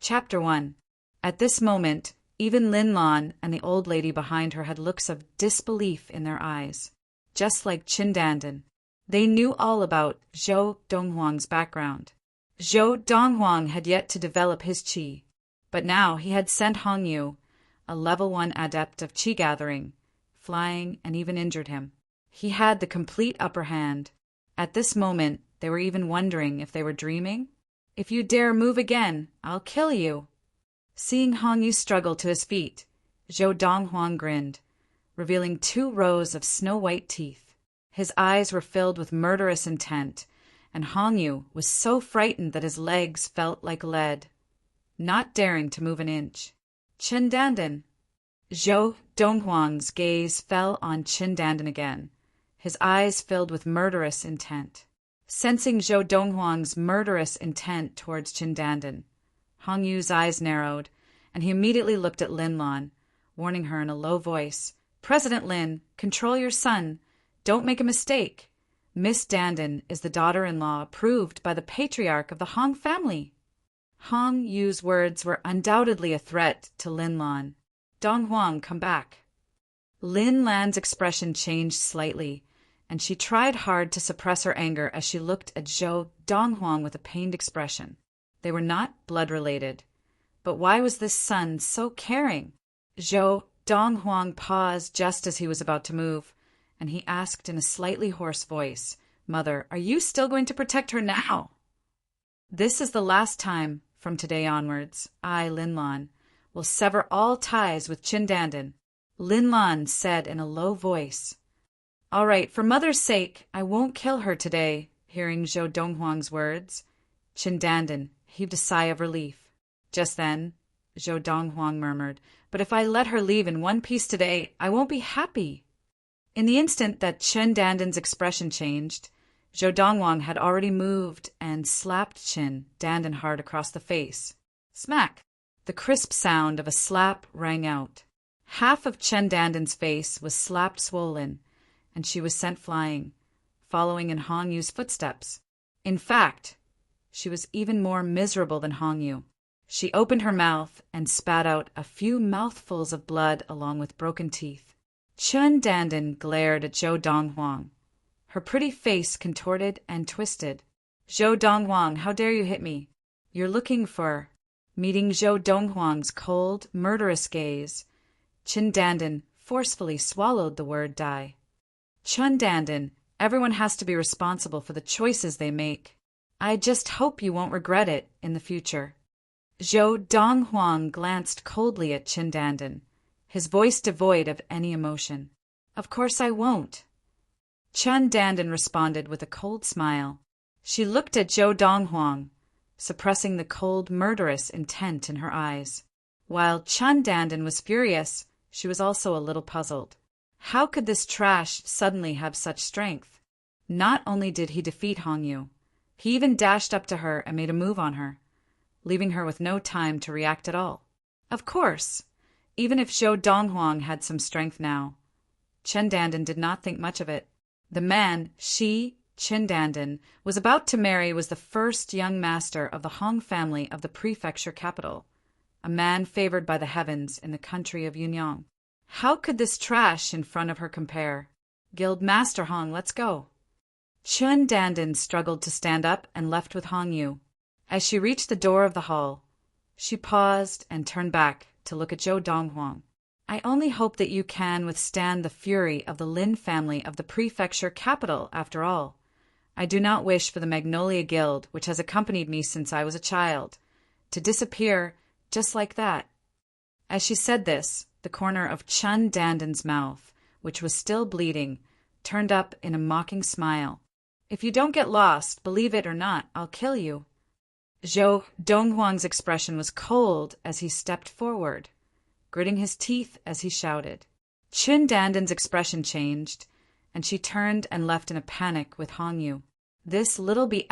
Chapter 1. At this moment, even Lin Lan and the old lady behind her had looks of disbelief in their eyes. Just like Qin Dandan, they knew all about Zhou Donghuang's background. Zhou Donghuang had yet to develop his qi, but now he had sent Hong Yu, a level 1 adept of qi gathering, flying and even injured him. He had the complete upper hand. At this moment, they were even wondering if they were dreaming. "If you dare move again, I'll kill you." Seeing Hong Yu struggle to his feet, Zhou Donghuang grinned, revealing 2 rows of snow-white teeth. His eyes were filled with murderous intent, and Hong Yu was so frightened that his legs felt like lead, not daring to move an inch. "Qin Dandan." Zhou Donghuang's gaze fell on Qin Dandan again, his eyes filled with murderous intent. Sensing Zhou Donghuang's murderous intent towards Qin Dandan, Hong Yu's eyes narrowed, and he immediately looked at Lin Lan, warning her in a low voice, "President Lin, control your son. Don't make a mistake. Miss Dandan is the daughter-in-law approved by the patriarch of the Hong family." Hong Yu's words were undoubtedly a threat to Lin Lan. "Donghuang, come back." Lin Lan's expression changed slightly, and she tried hard to suppress her anger as she looked at Zhou Donghuang with a pained expression. They were not blood-related, but why was this son so caring? Zhou Donghuang paused just as he was about to move, and he asked in a slightly hoarse voice, "Mother, are you still going to protect her now?" "This is the last time, from today onwards, I, Lin Lan, will sever all ties with Qin Dandan," Lin Lan said in a low voice. "All right, for Mother's sake, I won't kill her today." Hearing Zhou Donghuang's words, Qin Dandan heaved a sigh of relief. Just then, Zhou Donghuang murmured, "But if I let her leave in one piece today, I won't be happy." In the instant that Qin Dandan's expression changed, Zhou Donghuang had already moved and slapped Qin Dandan hard across the face. Smack! The crisp sound of a slap rang out. Half of Qin Dandan's face was slapped swollen, and she was sent flying, following in Hong Yu's footsteps. In fact, she was even more miserable than Hong Yu. She opened her mouth and spat out a few mouthfuls of blood along with broken teeth. Qin Dandan glared at Zhou Donghuang, her pretty face contorted and twisted. "Zhou Donghuang, how dare you hit me? You're looking for—" Meeting Zhou Donghuang's cold, murderous gaze, Qin Dandan forcefully swallowed the word "die." "Qin Dandan, everyone has to be responsible for the choices they make. I just hope you won't regret it in the future." Zhou Donghuang glanced coldly at Qin Dandan, his voice devoid of any emotion. "Of course I won't." Qin Dandan responded with a cold smile. She looked at Zhou Donghuang, suppressing the cold, murderous intent in her eyes. While Qin Dandan was furious, she was also a little puzzled. How could this trash suddenly have such strength? Not only did he defeat Hong Yu, he even dashed up to her and made a move on her, leaving her with no time to react at all. Of course, even if Zhou Donghuang had some strength now, Qin Dandan did not think much of it. The man Qin Dandan was about to marry was the first young master of the Hong family of the prefecture capital, a man favored by the heavens in the country of Yunyang. How could this trash in front of her compare? "Guild Master Hong, let's go." Qin Dandan struggled to stand up and left with Hong Yu. As she reached the door of the hall, she paused and turned back to look at Zhou Donghuang. "I only hope that you can withstand the fury of the Lin family of the prefecture capital after all. I do not wish for the Magnolia Guild, which has accompanied me since I was a child, to disappear just like that." As she said this, the corner of Qin Dandan's mouth, which was still bleeding, turned up in a mocking smile. "If you don't get lost, believe it or not, I'll kill you." Zhou Donghuang's expression was cold as he stepped forward, gritting his teeth as he shouted. Qin Dandan's expression changed, and she turned and left in a panic with Hong Yu. This little b****,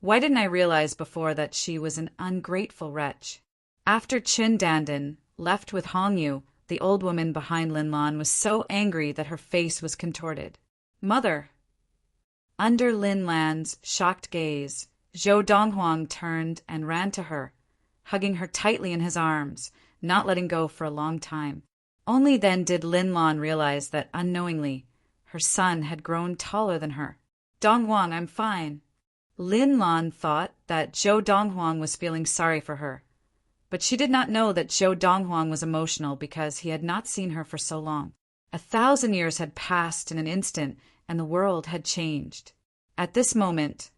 why didn't I realize before that she was an ungrateful wretch? After Qin Dandan left with Hong Yu, the old woman behind Lin Lan was so angry that her face was contorted. "Mother!" Under Lin Lan's shocked gaze, Zhou Donghuang turned and ran to her, hugging her tightly in his arms, not letting go for a long time. Only then did Lin Lan realize that, unknowingly, her son had grown taller than her. "Donghuang, I'm fine." Lin Lan thought that Zhou Donghuang was feeling sorry for her, but she did not know that Zhou Donghuang was emotional because he had not seen her for so long. 1,000 years had passed in an instant, and the world had changed. At this moment,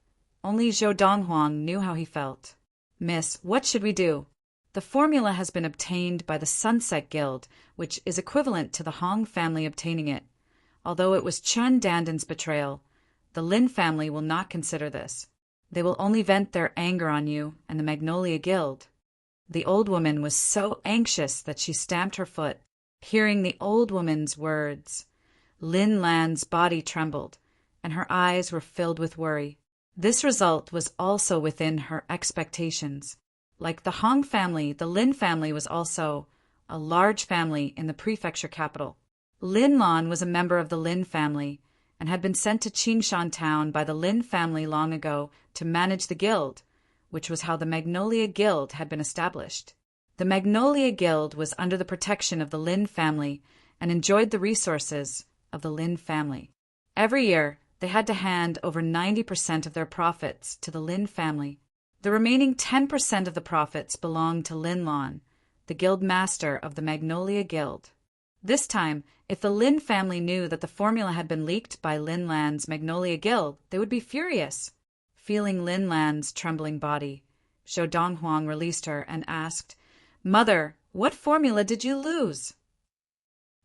only Zhou Donghuang knew how he felt. "Miss, what should we do?" "The formula has been obtained by the Sunset Guild, which is equivalent to the Hong family obtaining it. Although it was Chun Danden's betrayal, the Lin family will not consider this. They will only vent their anger on you and the Magnolia Guild." The old woman was so anxious that she stamped her foot. Hearing the old woman's words, Lin Lan's body trembled, and her eyes were filled with worry. This result was also within her expectations. Like the Hong family, the Lin family was also a large family in the prefecture capital. Lin Lan was a member of the Lin family and had been sent to Qingshan town by the Lin family long ago to manage the guild, which was how the Magnolia Guild had been established. The Magnolia Guild was under the protection of the Lin family and enjoyed the resources of the Lin family. Every year, they had to hand over 90% of their profits to the Lin family. The remaining 10% of the profits belonged to Lin Lan, the guild master of the Magnolia Guild. This time, if the Lin family knew that the formula had been leaked by Lin Lan's Magnolia Guild, they would be furious. Feeling Lin Lan's trembling body, Zhou Donghuang released her and asked, "Mother, what formula did you lose?"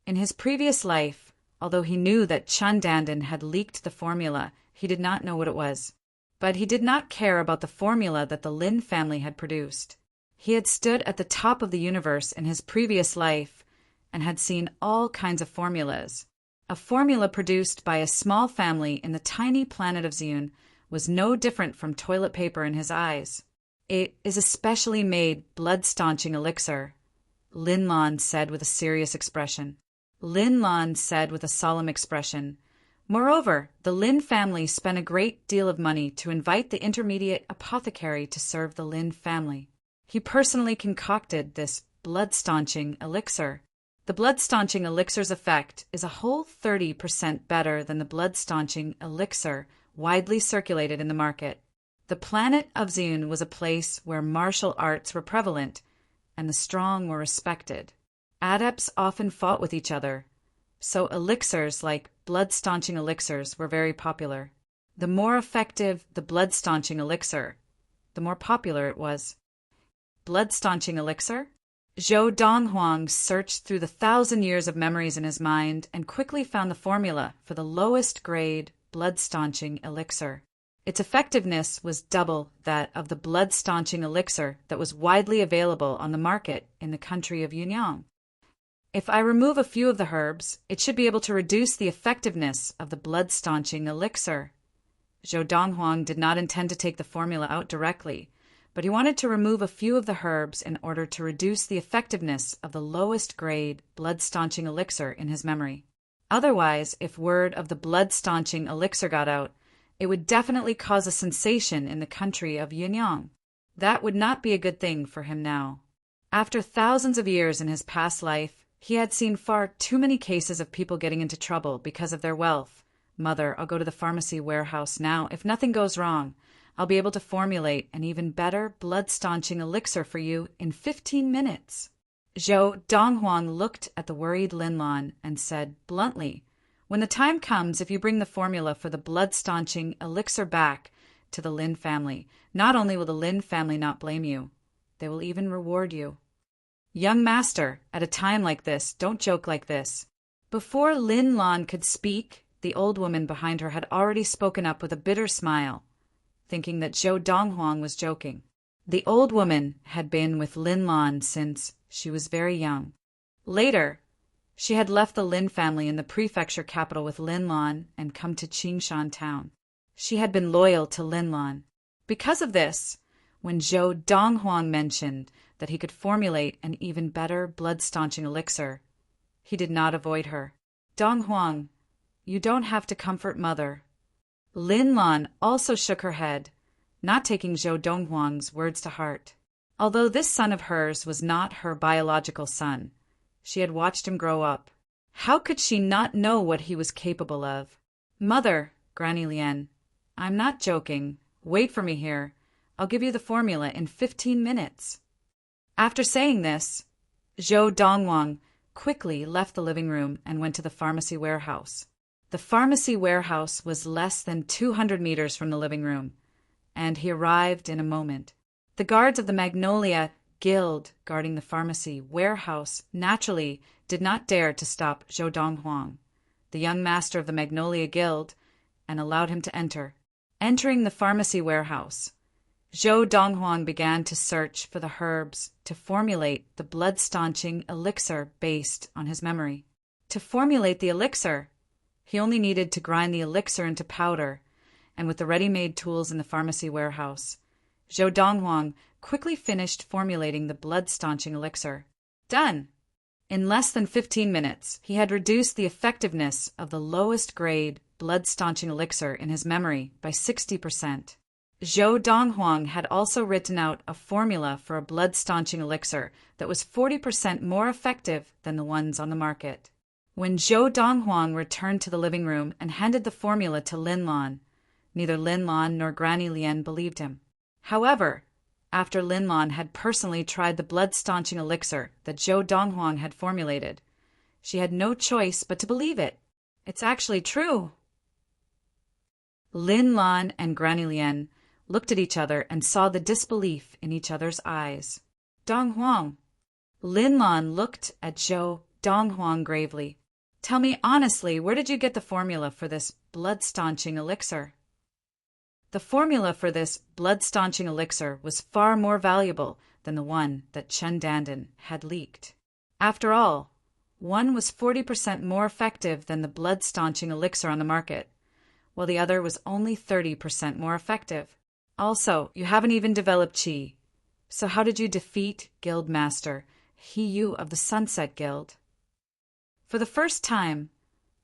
In his previous life, although he knew that Chun Dandan had leaked the formula, he did not know what it was. But he did not care about the formula that the Lin family had produced. He had stood at the top of the universe in his previous life and had seen all kinds of formulas. A formula produced by a small family in the tiny planet of Ziyun was no different from toilet paper in his eyes. "It is a specially made blood-staunching elixir," Lin Lan said with a serious expression. Lin Lan said with a solemn expression, "Moreover, the Lin family spent a great deal of money to invite the intermediate apothecary to serve the Lin family. He personally concocted this blood-staunching elixir. The blood-staunching elixir's effect is a whole 30% better than the blood-staunching elixir widely circulated in the market. The planet of Ziyun was a place where martial arts were prevalent, and the strong were respected. Adepts often fought with each other, so elixirs like blood-staunching elixirs were very popular. The more effective the blood-staunching elixir, the more popular it was." Blood-staunching elixir? Zhou Donghuang searched through the 1,000 years of memories in his mind and quickly found the formula for the lowest grade blood-staunching elixir. Its effectiveness was double that of the blood-staunching elixir that was widely available on the market in the country of Yunyang. "If I remove a few of the herbs, it should be able to reduce the effectiveness of the blood-staunching elixir." Zhou Donghuang did not intend to take the formula out directly, but he wanted to remove a few of the herbs in order to reduce the effectiveness of the lowest grade blood-staunching elixir in his memory. Otherwise, if word of the blood-staunching elixir got out, it would definitely cause a sensation in the country of Yunyang. That would not be a good thing for him now. After thousands of years in his past life, he had seen far too many cases of people getting into trouble because of their wealth. "Mother, I'll go to the pharmacy warehouse now. If nothing goes wrong, I'll be able to formulate an even better blood-staunching elixir for you in 15 minutes. Zhou Donghuang looked at the worried Lin Lan and said bluntly, "When the time comes, if you bring the formula for the blood-staunching elixir back to the Lin family, not only will the Lin family not blame you, they will even reward you." "Young master, at a time like this, don't joke like this." Before Lin Lan could speak, the old woman behind her had already spoken up with a bitter smile, thinking that Zhou Donghuang was joking. The old woman had been with Lin Lan since she was very young. Later, she had left the Lin family in the prefecture capital with Lin Lan and come to Qingshan town. She had been loyal to Lin Lan. Because of this, when Zhou Donghuang mentioned that he could formulate an even better blood-staunching elixir, he did not avoid her. "Donghuang, you don't have to comfort mother." Lin Lan also shook her head, not taking Zhou Donghuang's words to heart. Although this son of hers was not her biological son, she had watched him grow up. How could she not know what he was capable of? Mother, Granny Lien, I'm not joking. Wait for me here. I'll give you the formula in 15 minutes. After saying this, Zhou Donghuang quickly left the living room and went to the pharmacy warehouse. The pharmacy warehouse was less than 200 meters from the living room, and he arrived in a moment. The guards of the Magnolia Guild guarding the pharmacy warehouse naturally did not dare to stop Zhou Donghuang, the young master of the Magnolia Guild, and allowed him to enter. Entering the pharmacy warehouse, Zhou Donghuang began to search for the herbs to formulate the blood-staunching elixir based on his memory. To formulate the elixir, he only needed to grind the elixir into powder, and with the ready-made tools in the pharmacy warehouse, Zhou Donghuang quickly finished formulating the blood-staunching elixir. Done! In less than 15 minutes, he had reduced the effectiveness of the lowest-grade blood-staunching elixir in his memory by 60%. Zhou Donghuang had also written out a formula for a blood-staunching elixir that was 40% more effective than the ones on the market. When Zhou Donghuang returned to the living room and handed the formula to Lin Lan, neither Lin Lan nor Granny Lien believed him. However, after Lin Lan had personally tried the blood-staunching elixir that Zhou Donghuang had formulated, she had no choice but to believe it. It's actually true. Lin Lan and Granny Lien looked at each other and saw the disbelief in each other's eyes. Donghuang. Lin Lan looked at Zhou Donghuang gravely. Tell me honestly, where did you get the formula for this blood-staunching elixir? The formula for this blood-staunching elixir was far more valuable than the one that Chen Dandan had leaked. After all, one was 40% more effective than the blood-staunching elixir on the market, while the other was only 30% more effective. Also, you haven't even developed qi. So how did you defeat Guild Master He Yu of the Sunset Guild? For the first time,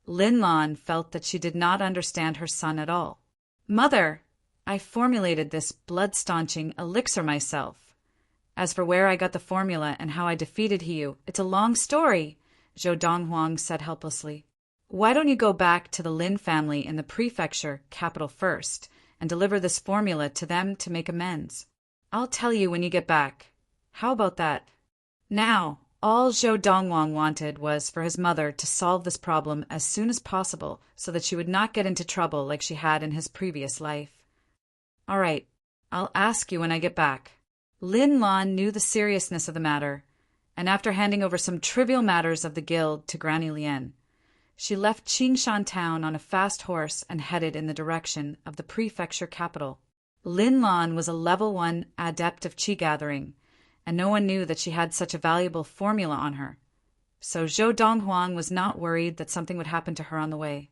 Lin Lan felt that she did not understand her son at all. Mother, I formulated this blood-staunching elixir myself. As for where I got the formula and how I defeated He Yu, it's a long story, Zhou Donghuang said helplessly. Why don't you go back to the Lin family in the prefecture capital first and deliver this formula to them to make amends? I'll tell you when you get back. How about that? Now, all Zhou Donghuang wanted was for his mother to solve this problem as soon as possible so that she would not get into trouble like she had in his previous life. All right, I'll ask you when I get back. Lin Lan knew the seriousness of the matter, and after handing over some trivial matters of the guild to Granny Lien, she left Qingshan town on a fast horse and headed in the direction of the prefecture capital. Lin Lan was a level 1 adept of qi gathering, and no one knew that she had such a valuable formula on her. So Zhou Donghuang was not worried that something would happen to her on the way.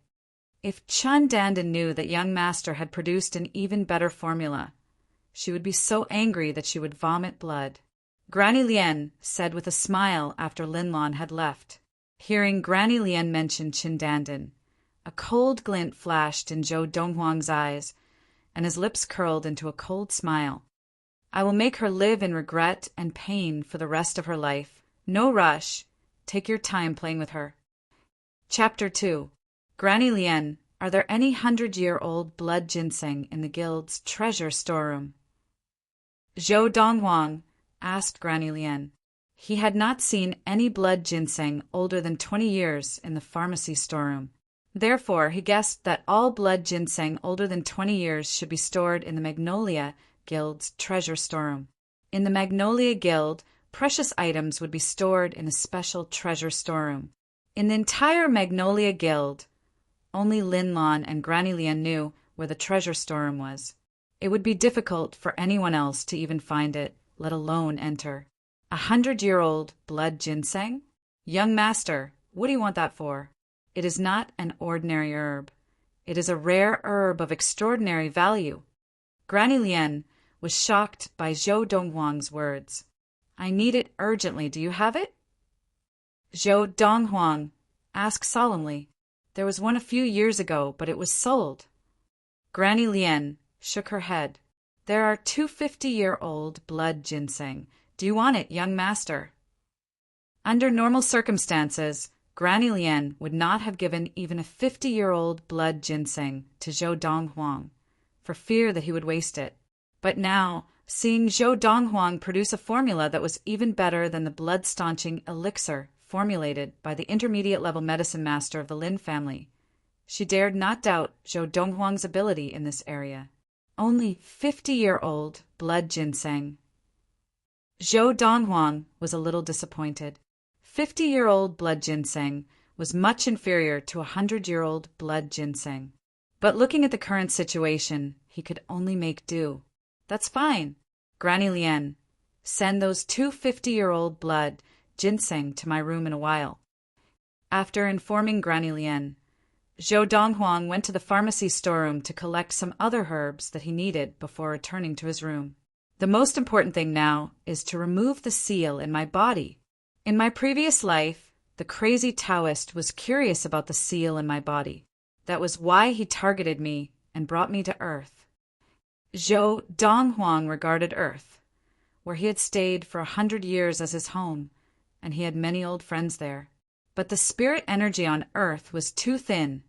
If Chen Dandan knew that young master had produced an even better formula, she would be so angry that she would vomit blood. Granny Lien said with a smile after Lin Lan had left. Hearing Granny Lien mention Chen Dandan, a cold glint flashed in Zhou Donghuang's eyes, and his lips curled into a cold smile. I will make her live in regret and pain for the rest of her life. No rush. Take your time playing with her. Chapter 2. Granny Lien, are there any 100-year-old blood ginseng in the guild's treasure storeroom? Zhou Donghuang asked Granny Lien. He had not seen any blood ginseng older than 20 years in the pharmacy storeroom. Therefore, he guessed that all blood ginseng older than 20 years should be stored in the Magnolia Guild's treasure storeroom. In the Magnolia Guild, precious items would be stored in a special treasure storeroom. In the entire Magnolia Guild, only Lin Lan and Granny Lien knew where the treasure storeroom was. It would be difficult for anyone else to even find it, let alone enter. 100-year-old blood ginseng? Young master, what do you want that for? It is not an ordinary herb. It is a rare herb of extraordinary value. Granny Lien was shocked by Zhou Donghuang's words. I need it urgently. Do you have it? Zhou Donghuang asked solemnly. There was one a few years ago, but it was sold. Granny Lien shook her head. There are 250-year-old blood ginseng. Do you want it, young master? Under normal circumstances, Granny Lien would not have given even a 50-year-old blood ginseng to Zhou Donghuang, for fear that he would waste it. But now, seeing Zhou Donghuang produce a formula that was even better than the blood-staunching elixir formulated by the intermediate-level medicine master of the Lin family, she dared not doubt Zhou Donghuang's ability in this area. Only 50-year-old blood ginseng. Zhou Donghuang was a little disappointed. 50-year-old blood ginseng was much inferior to 100-year-old blood ginseng. But looking at the current situation, he could only make do. That's fine. Granny Lien, send those 2 50-year-old blood ginseng to my room in a while. After informing Granny Lien, Zhou Donghuang went to the pharmacy storeroom to collect some other herbs that he needed before returning to his room. The most important thing now is to remove the seal in my body. In my previous life, the crazy Taoist was curious about the seal in my body. That was why he targeted me and brought me to Earth. Zhou Donghuang regarded Earth, where he had stayed for 100 years, as his home, and he had many old friends there. But the spirit energy on Earth was too thin,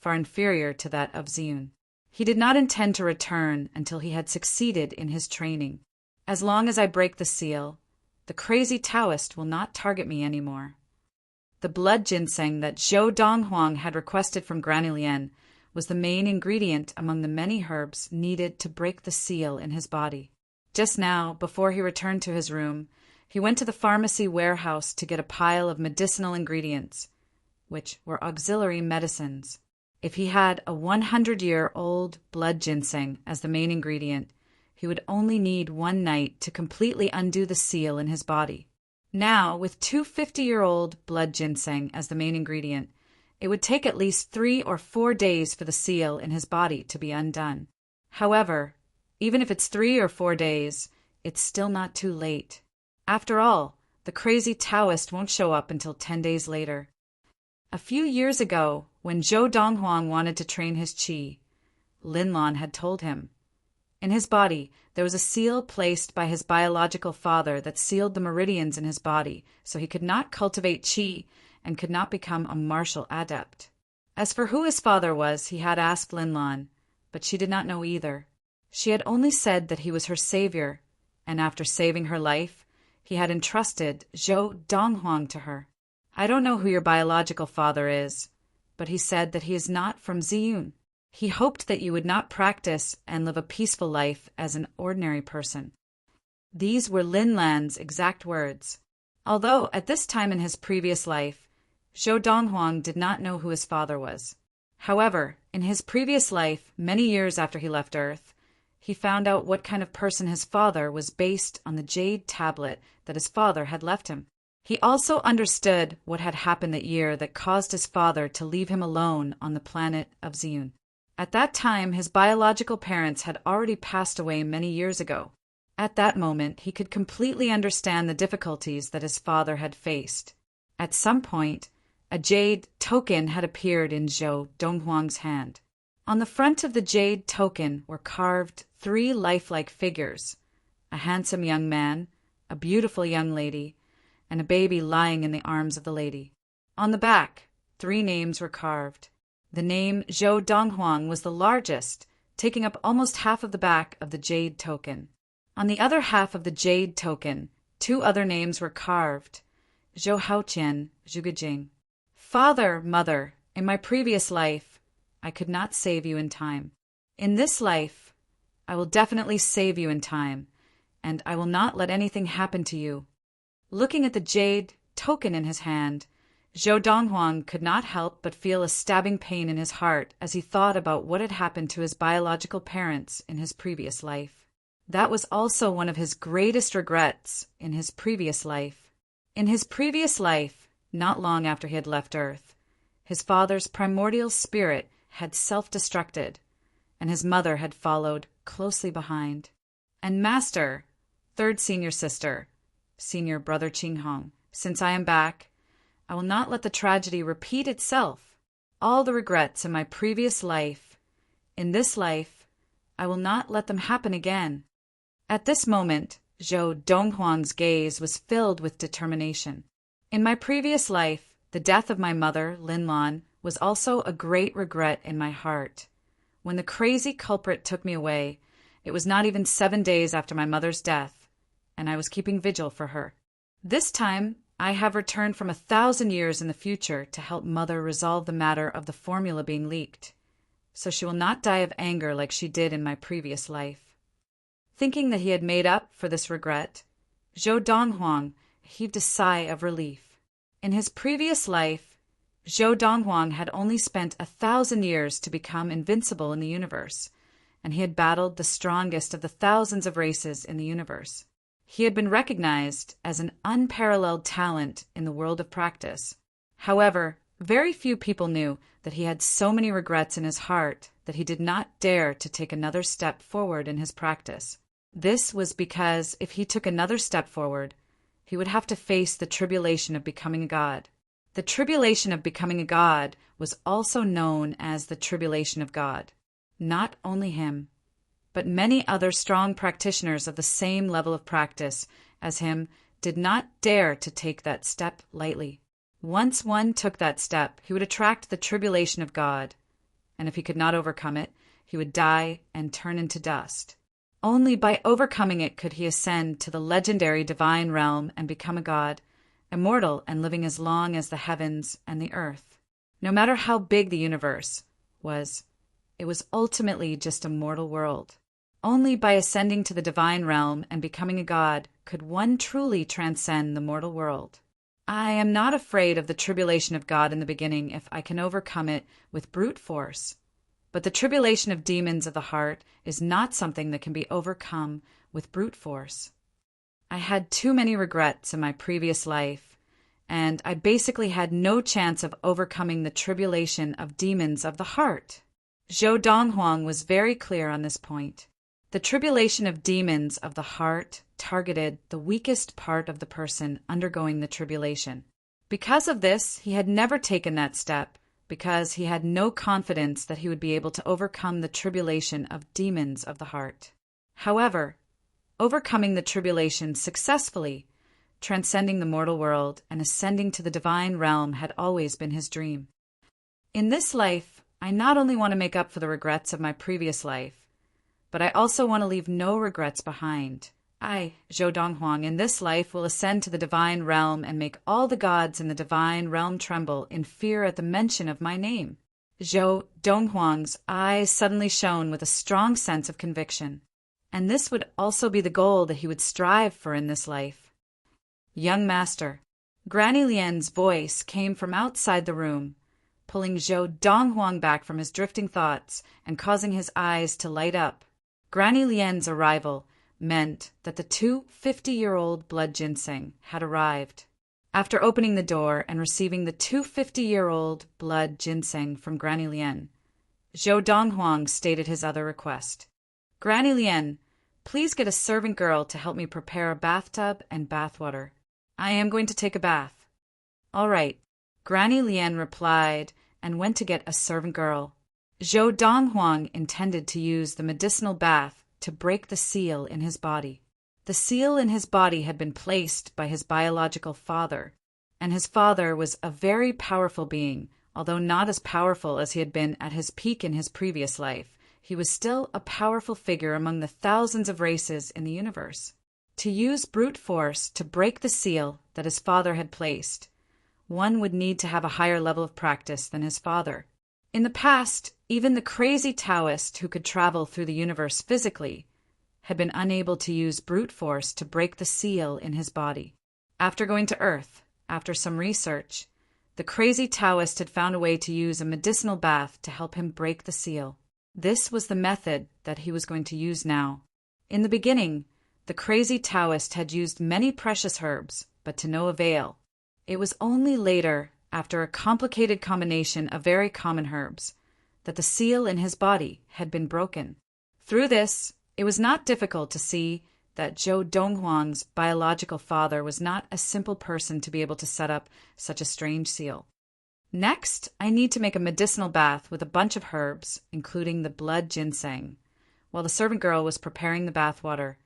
far inferior to that of Ziyun. He did not intend to return until he had succeeded in his training. As long as I break the seal, the crazy Taoist will not target me anymore. The blood ginseng that Zhou Donghuang had requested from Granny Lien was the main ingredient among the many herbs needed to break the seal in his body. Just now, before he returned to his room, he went to the pharmacy warehouse to get a pile of medicinal ingredients, which were auxiliary medicines. If he had a 100-year-old blood ginseng as the main ingredient, he would only need one night to completely undo the seal in his body. Now, with 2 50-year-old blood ginseng as the main ingredient, it would take at least 3 or 4 days for the seal in his body to be undone. However, even if it's 3 or 4 days, it's still not too late. After all, the crazy Taoist won't show up until 10 days later. A few years ago, when Zhou Donghuang wanted to train his qi, Lin Lan had told him. In his body, there was a seal placed by his biological father that sealed the meridians in his body, so he could not cultivate qi and could not become a martial adept. As for who his father was, he had asked Lin Lan, but she did not know either. She had only said that he was her savior, and after saving her life, he had entrusted Zhou Donghuang to her. I don't know who your biological father is, but he said that he is not from Ziyun. He hoped that you would not practice and live a peaceful life as an ordinary person. These were Lin Lan's exact words. Although at this time in his previous life, Zhou Donghuang did not know who his father was. However, in his previous life, many years after he left Earth, he found out what kind of person his father was based on the jade tablet that his father had left him. He also understood what had happened that year that caused his father to leave him alone on the planet of Ziyun. At that time, his biological parents had already passed away many years ago. At that moment, he could completely understand the difficulties that his father had faced. At some point, a jade token had appeared in Zhou Donghuang's hand. On the front of the jade token were carved 3 lifelike figures: a handsome young man, a beautiful young lady, and a baby lying in the arms of the lady. On the back, 3 names were carved. The name Zhou Donghuang was the largest, taking up almost half of the back of the jade token. On the other half of the jade token, 2 other names were carved: Zhou Haoqian, Zhugajing. Father, mother, in my previous life, I could not save you in time. In this life, I will definitely save you in time, and I will not let anything happen to you. Looking at the jade token in his hand, Zhou Donghuang could not help but feel a stabbing pain in his heart as he thought about what had happened to his biological parents in his previous life. That was also one of his greatest regrets in his previous life. In his previous life, not long after he had left Earth, his father's primordial spirit had self-destructed, and his mother had followed closely behind. And Master, 3rd senior sister, senior brother Qinghong, since I am back, I will not let the tragedy repeat itself. All the regrets in my previous life, in this life, I will not let them happen again. At this moment, Zhou Donghuang's gaze was filled with determination. In my previous life, the death of my mother, Lin Lan, was also a great regret in my heart. When the crazy culprit took me away, it was not even 7 days after my mother's death, and I was keeping vigil for her. This time, I have returned from 1,000 years in the future to help Mother resolve the matter of the formula being leaked, so she will not die of anger like she did in my previous life. Thinking that he had made up for this regret, Zhou Donghuang heaved a sigh of relief. In his previous life, Zhou Donghuang had only spent 1,000 years to become invincible in the universe, and he had battled the strongest of the thousands of races in the universe. He had been recognized as an unparalleled talent in the world of practice. However, very few people knew that he had so many regrets in his heart that he did not dare to take another step forward in his practice. This was because if he took another step forward, he would have to face the tribulation of becoming a god. The tribulation of becoming a god was also known as the tribulation of God. Not only him, but many other strong practitioners of the same level of practice as him did not dare to take that step lightly. Once one took that step, he would attract the tribulation of God, and if he could not overcome it, he would die and turn into dust. Only by overcoming it could he ascend to the legendary divine realm and become a god, immortal and living as long as the heavens and the earth. No matter how big the universe was, it was ultimately just a mortal world. Only by ascending to the divine realm and becoming a god could one truly transcend the mortal world. I am not afraid of the tribulation of God in the beginning if I can overcome it with brute force. But the tribulation of demons of the heart is not something that can be overcome with brute force. I had too many regrets in my previous life, and I basically had no chance of overcoming the tribulation of demons of the heart. Zhou Donghuang was very clear on this point. The tribulation of demons of the heart targeted the weakest part of the person undergoing the tribulation. Because of this, he had never taken that step, because he had no confidence that he would be able to overcome the tribulation of demons of the heart. However, overcoming the tribulation successfully, transcending the mortal world, and ascending to the divine realm had always been his dream. In this life, I not only want to make up for the regrets of my previous life, but I also want to leave no regrets behind. I, Zhou Donghuang, in this life will ascend to the divine realm and make all the gods in the divine realm tremble in fear at the mention of my name. Zhou Donghuang's eyes suddenly shone with a strong sense of conviction, and this would also be the goal that he would strive for in this life. Young master, Granny Lian's voice came from outside the room, pulling Zhou Donghuang back from his drifting thoughts and causing his eyes to light up. Granny Lian's arrival meant that the two 50-year-old blood ginseng had arrived. After opening the door and receiving the two 50-year-old blood ginseng from Granny Lian, Zhou Donghuang stated his other request. Granny Lian, please get a servant girl to help me prepare a bathtub and bathwater. I am going to take a bath. All right, Granny Lian replied and went to get a servant girl. Zhou Donghuang intended to use the medicinal bath to break the seal in his body. The seal in his body had been placed by his biological father, and his father was a very powerful being. Although not as powerful as he had been at his peak in his previous life, he was still a powerful figure among the thousands of races in the universe. To use brute force to break the seal that his father had placed, one would need to have a higher level of practice than his father. In the past, even the crazy Taoist who could travel through the universe physically had been unable to use brute force to break the seal in his body. After going to Earth, after some research, the crazy Taoist had found a way to use a medicinal bath to help him break the seal. This was the method that he was going to use now. In the beginning, the crazy Taoist had used many precious herbs, but to no avail. It was only later, after a complicated combination of very common herbs, that the seal in his body had been broken. Through this, it was not difficult to see that Zhou Donghuang's biological father was not a simple person to be able to set up such a strange seal. Next, I need to make a medicinal bath with a bunch of herbs, including the blood ginseng, while the servant girl was preparing the bathwater.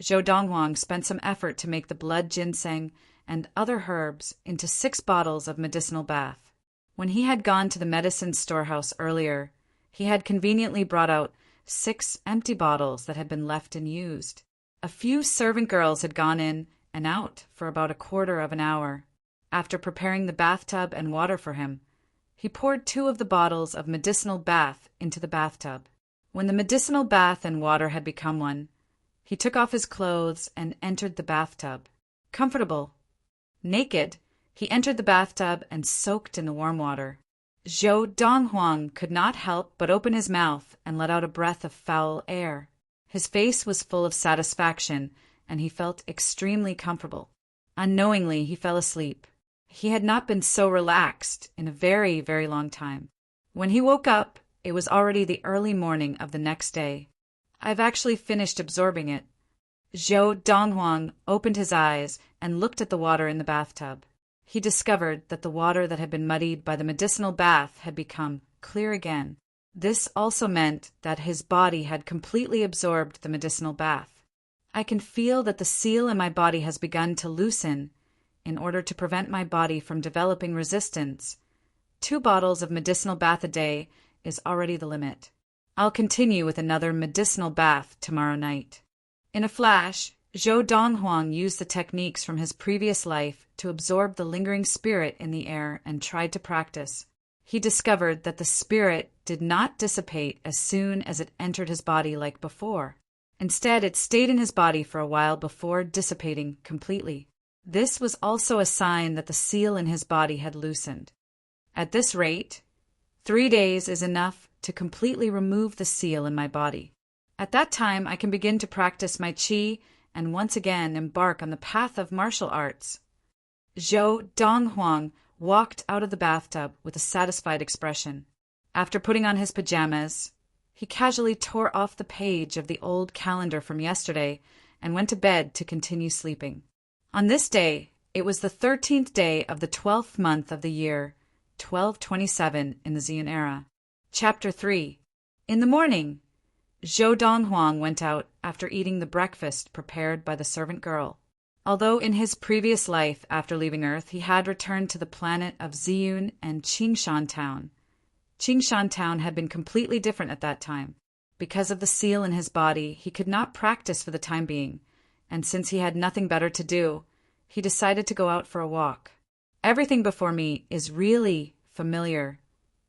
Zhou Donghuang spent some effort to make the blood ginseng and other herbs into 6 bottles of medicinal bath. When he had gone to the medicine storehouse earlier, he had conveniently brought out 6 empty bottles that had been left unused. A few servant girls had gone in and out for about a quarter of an hour. After preparing the bathtub and water for him, he poured 2 of the bottles of medicinal bath into the bathtub. When the medicinal bath and water had become one, he took off his clothes and entered the bathtub. Comfortable, naked, he entered the bathtub and soaked in the warm water. Zhou Donghuang could not help but open his mouth and let out a breath of foul air. His face was full of satisfaction, and he felt extremely comfortable. Unknowingly, he fell asleep. He had not been so relaxed in a very, very long time. When he woke up, it was already the early morning of the next day. I've actually finished absorbing it. Zhou Donghuang opened his eyes and looked at the water in the bathtub. He discovered that the water that had been muddied by the medicinal bath had become clear again. This also meant that his body had completely absorbed the medicinal bath. I can feel that the seal in my body has begun to loosen. In order to prevent my body from developing resistance, 2 bottles of medicinal bath a day is already the limit. I'll continue with another medicinal bath tomorrow night. In a flash, Zhou Donghuang used the techniques from his previous life to absorb the lingering spirit in the air and tried to practice. He discovered that the spirit did not dissipate as soon as it entered his body like before. Instead, it stayed in his body for a while before dissipating completely. This was also a sign that the seal in his body had loosened. At this rate, 3 days is enough to completely remove the seal in my body. At that time, I can begin to practice my qi and once again embark on the path of martial arts. Zhou Donghuang walked out of the bathtub with a satisfied expression. After putting on his pajamas, he casually tore off the page of the old calendar from yesterday and went to bed to continue sleeping. On this day, it was the 13th day of the 12th month of the year, 1227 in the Xian era. Chapter 3. In the morning, Zhou Donghuang went out after eating the breakfast prepared by the servant girl. Although in his previous life after leaving Earth he had returned to the planet of Ziyun and Qingshan Town, Qingshan Town had been completely different at that time. Because of the seal in his body, he could not practice for the time being, and since he had nothing better to do, he decided to go out for a walk. Everything before me is really familiar,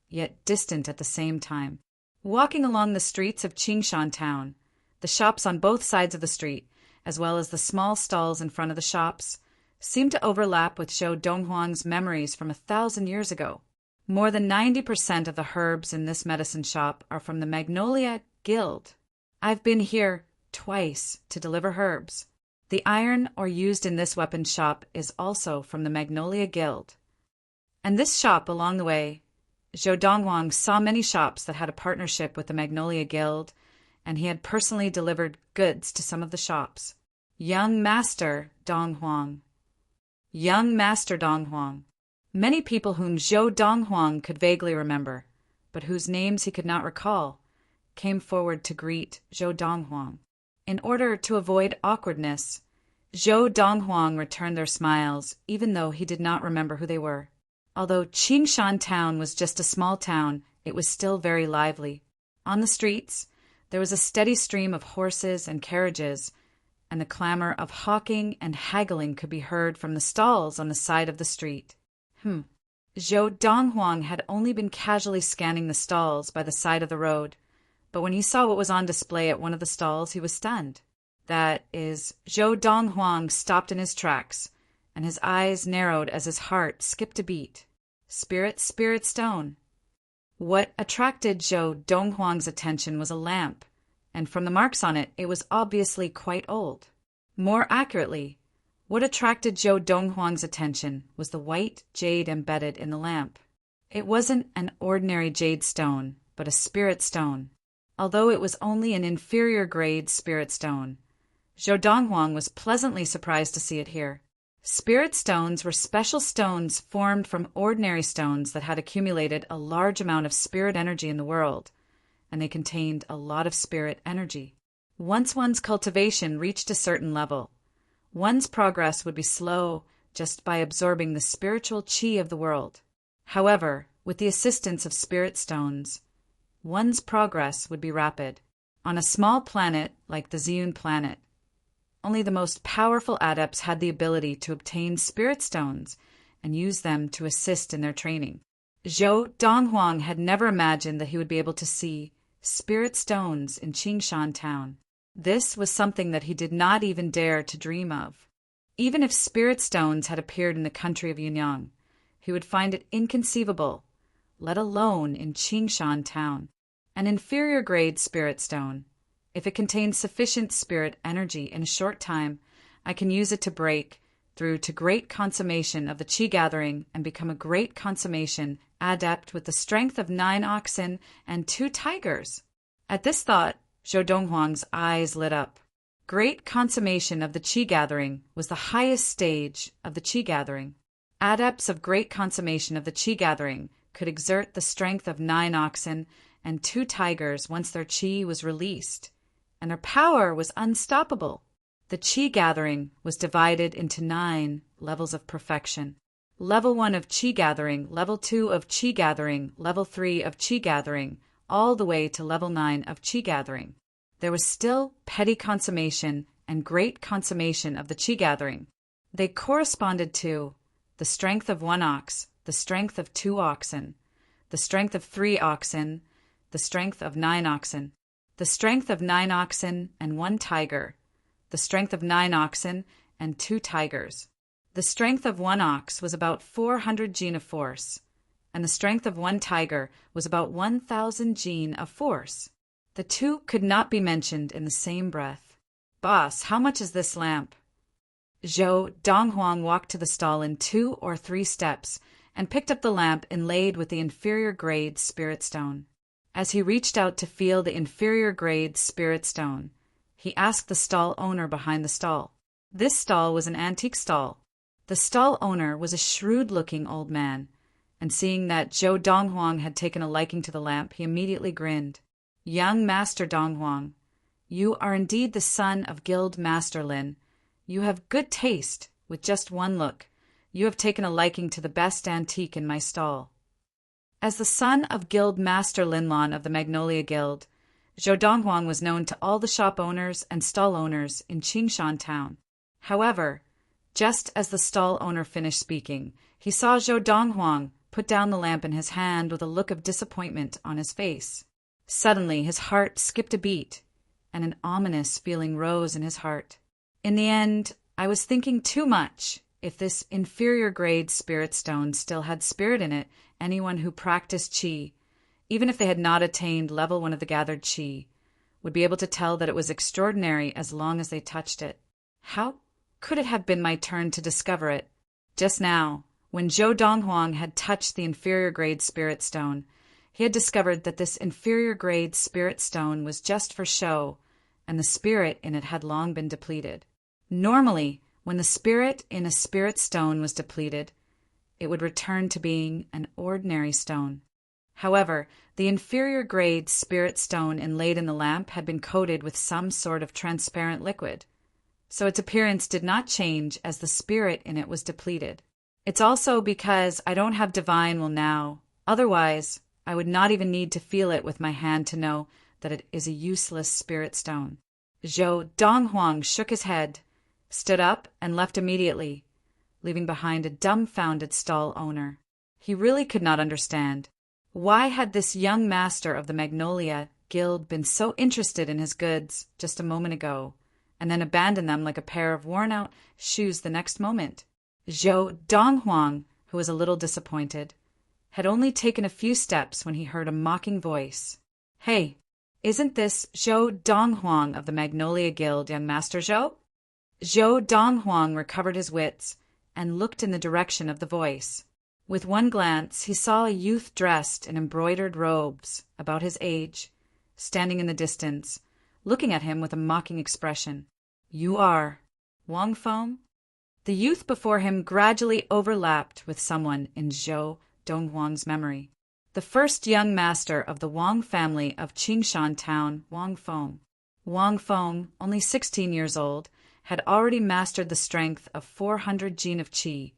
yet distant at the same time. Walking along the streets of Qingshan Town, the shops on both sides of the street, as well as the small stalls in front of the shops, seemed to overlap with Zhou Donghuang's memories from 1,000 years ago. More than 90% of the herbs in this medicine shop are from the Magnolia Guild. I've been here twice to deliver herbs. The iron ore used in this weapon shop is also from the Magnolia Guild. And this shop along the way, Zhou Donghuang saw many shops that had a partnership with the Magnolia Guild, and he had personally delivered goods to some of the shops. Young Master Donghuang. Young Master Donghuang. Many people whom Zhou Donghuang could vaguely remember, but whose names he could not recall, came forward to greet Zhou Donghuang. In order to avoid awkwardness, Zhou Donghuang returned their smiles, even though he did not remember who they were. Although Qingshan Town was just a small town, it was still very lively. On the streets, there was a steady stream of horses and carriages, and the clamor of hawking and haggling could be heard from the stalls on the side of the street. Zhou Donghuang had only been casually scanning the stalls by the side of the road, but when he saw what was on display at one of the stalls, he was stunned. That is, Zhou Donghuang stopped in his tracks, and his eyes narrowed as his heart skipped a beat. Spirit Stone. What attracted Zhou Donghuang's attention was a lamp, and from the marks on it, it was obviously quite old. More accurately, what attracted Zhou Donghuang's attention was the white jade embedded in the lamp. It wasn't an ordinary jade stone, but a spirit stone. Although it was only an inferior grade spirit stone, Zhou Donghuang was pleasantly surprised to see it here. Spirit stones were special stones formed from ordinary stones that had accumulated a large amount of spirit energy in the world, and they contained a lot of spirit energy. Once one's cultivation reached a certain level, one's progress would be slow just by absorbing the spiritual qi of the world. However, with the assistance of spirit stones, one's progress would be rapid. On a small planet like the Ziyun planet, only the most powerful adepts had the ability to obtain spirit stones and use them to assist in their training. Zhou Donghuang had never imagined that he would be able to see spirit stones in Qingshan town. This was something that he did not even dare to dream of. Even if spirit stones had appeared in the country of Yunyang, he would find it inconceivable, let alone in Qingshan town. An inferior grade spirit stone. If it contains sufficient spirit energy in a short time, I can use it to break through to great consummation of the qi gathering and become a great consummation adept with the strength of 9 oxen and 2 tigers. At this thought, Zhou Donghuang's eyes lit up. Great consummation of the qi gathering was the highest stage of the qi gathering. Adepts of great consummation of the qi gathering could exert the strength of 9 oxen and 2 tigers once their qi was released, and their power was unstoppable. The qi gathering was divided into 9 levels of perfection. Level 1 of qi gathering, level 2 of qi gathering, level 3 of qi gathering, all the way to level 9 of qi gathering. There was still petty consummation and great consummation of the qi gathering. They corresponded to the strength of 1 ox, the strength of 2 oxen, the strength of 3 oxen, the strength of 9 oxen, the strength of 9 oxen and 1 tiger, the strength of 9 oxen and 2 tigers. The strength of 1 ox was about 400 jin of force, and the strength of 1 tiger was about 1,000 jin of force. The two could not be mentioned in the same breath. "Boss, how much is this lamp?" Zhou Donghuang walked to the stall in 2 or 3 steps and picked up the lamp inlaid with the inferior grade spirit stone. As he reached out to feel the inferior grade spirit stone, he asked the stall owner behind the stall. This stall was an antique stall. The stall owner was a shrewd-looking old man, and seeing that Zhou Donghuang had taken a liking to the lamp, he immediately grinned. "Young Master Donghuang, you are indeed the son of Guild Master Lin. You have good taste. With just one look, you have taken a liking to the best antique in my stall." As the son of Guild Master Linlon of the Magnolia Guild, Zhou Donghuang was known to all the shop owners and stall owners in Qingshan town. However, just as the stall owner finished speaking, he saw Zhou Donghuang put down the lamp in his hand with a look of disappointment on his face. Suddenly his heart skipped a beat, and an ominous feeling rose in his heart. "In the end, I was thinking too much. If this inferior grade spirit stone still had spirit in it, anyone who practiced qi, even if they had not attained level 1 of the gathered qi, would be able to tell that it was extraordinary as long as they touched it. How could it have been my turn to discover it? Just now, when Zhou Donghuang had touched the inferior grade spirit stone, he had discovered that this inferior grade spirit stone was just for show, and the spirit in it had long been depleted. Normally, when the spirit in a spirit stone was depleted, it would return to being an ordinary stone. However, the inferior grade spirit stone inlaid in the lamp had been coated with some sort of transparent liquid, so its appearance did not change as the spirit in it was depleted. It's also because I don't have divine will now. Otherwise, I would not even need to feel it with my hand to know that it is a useless spirit stone." Zhou Donghuang shook his head, stood up, and left immediately, leaving behind a dumbfounded stall owner. He really could not understand. Why had this young master of the Magnolia Guild been so interested in his goods just a moment ago, and then abandoned them like a pair of worn-out shoes the next moment? Zhou Donghuang, who was a little disappointed, had only taken a few steps when he heard a mocking voice. "Hey, isn't this Zhou Donghuang of the Magnolia Guild, young Master Zhou?" Zhou Donghuang recovered his wits and looked in the direction of the voice. With one glance, he saw a youth dressed in embroidered robes, about his age, standing in the distance, looking at him with a mocking expression. "You are Wang Feng?" The youth before him gradually overlapped with someone in Zhou Donghuang's memory. the first young master of the Wang family of Qingshan Town, Wang Feng. Wang Feng, only 16 years old, had already mastered the strength of 400 jin of qi,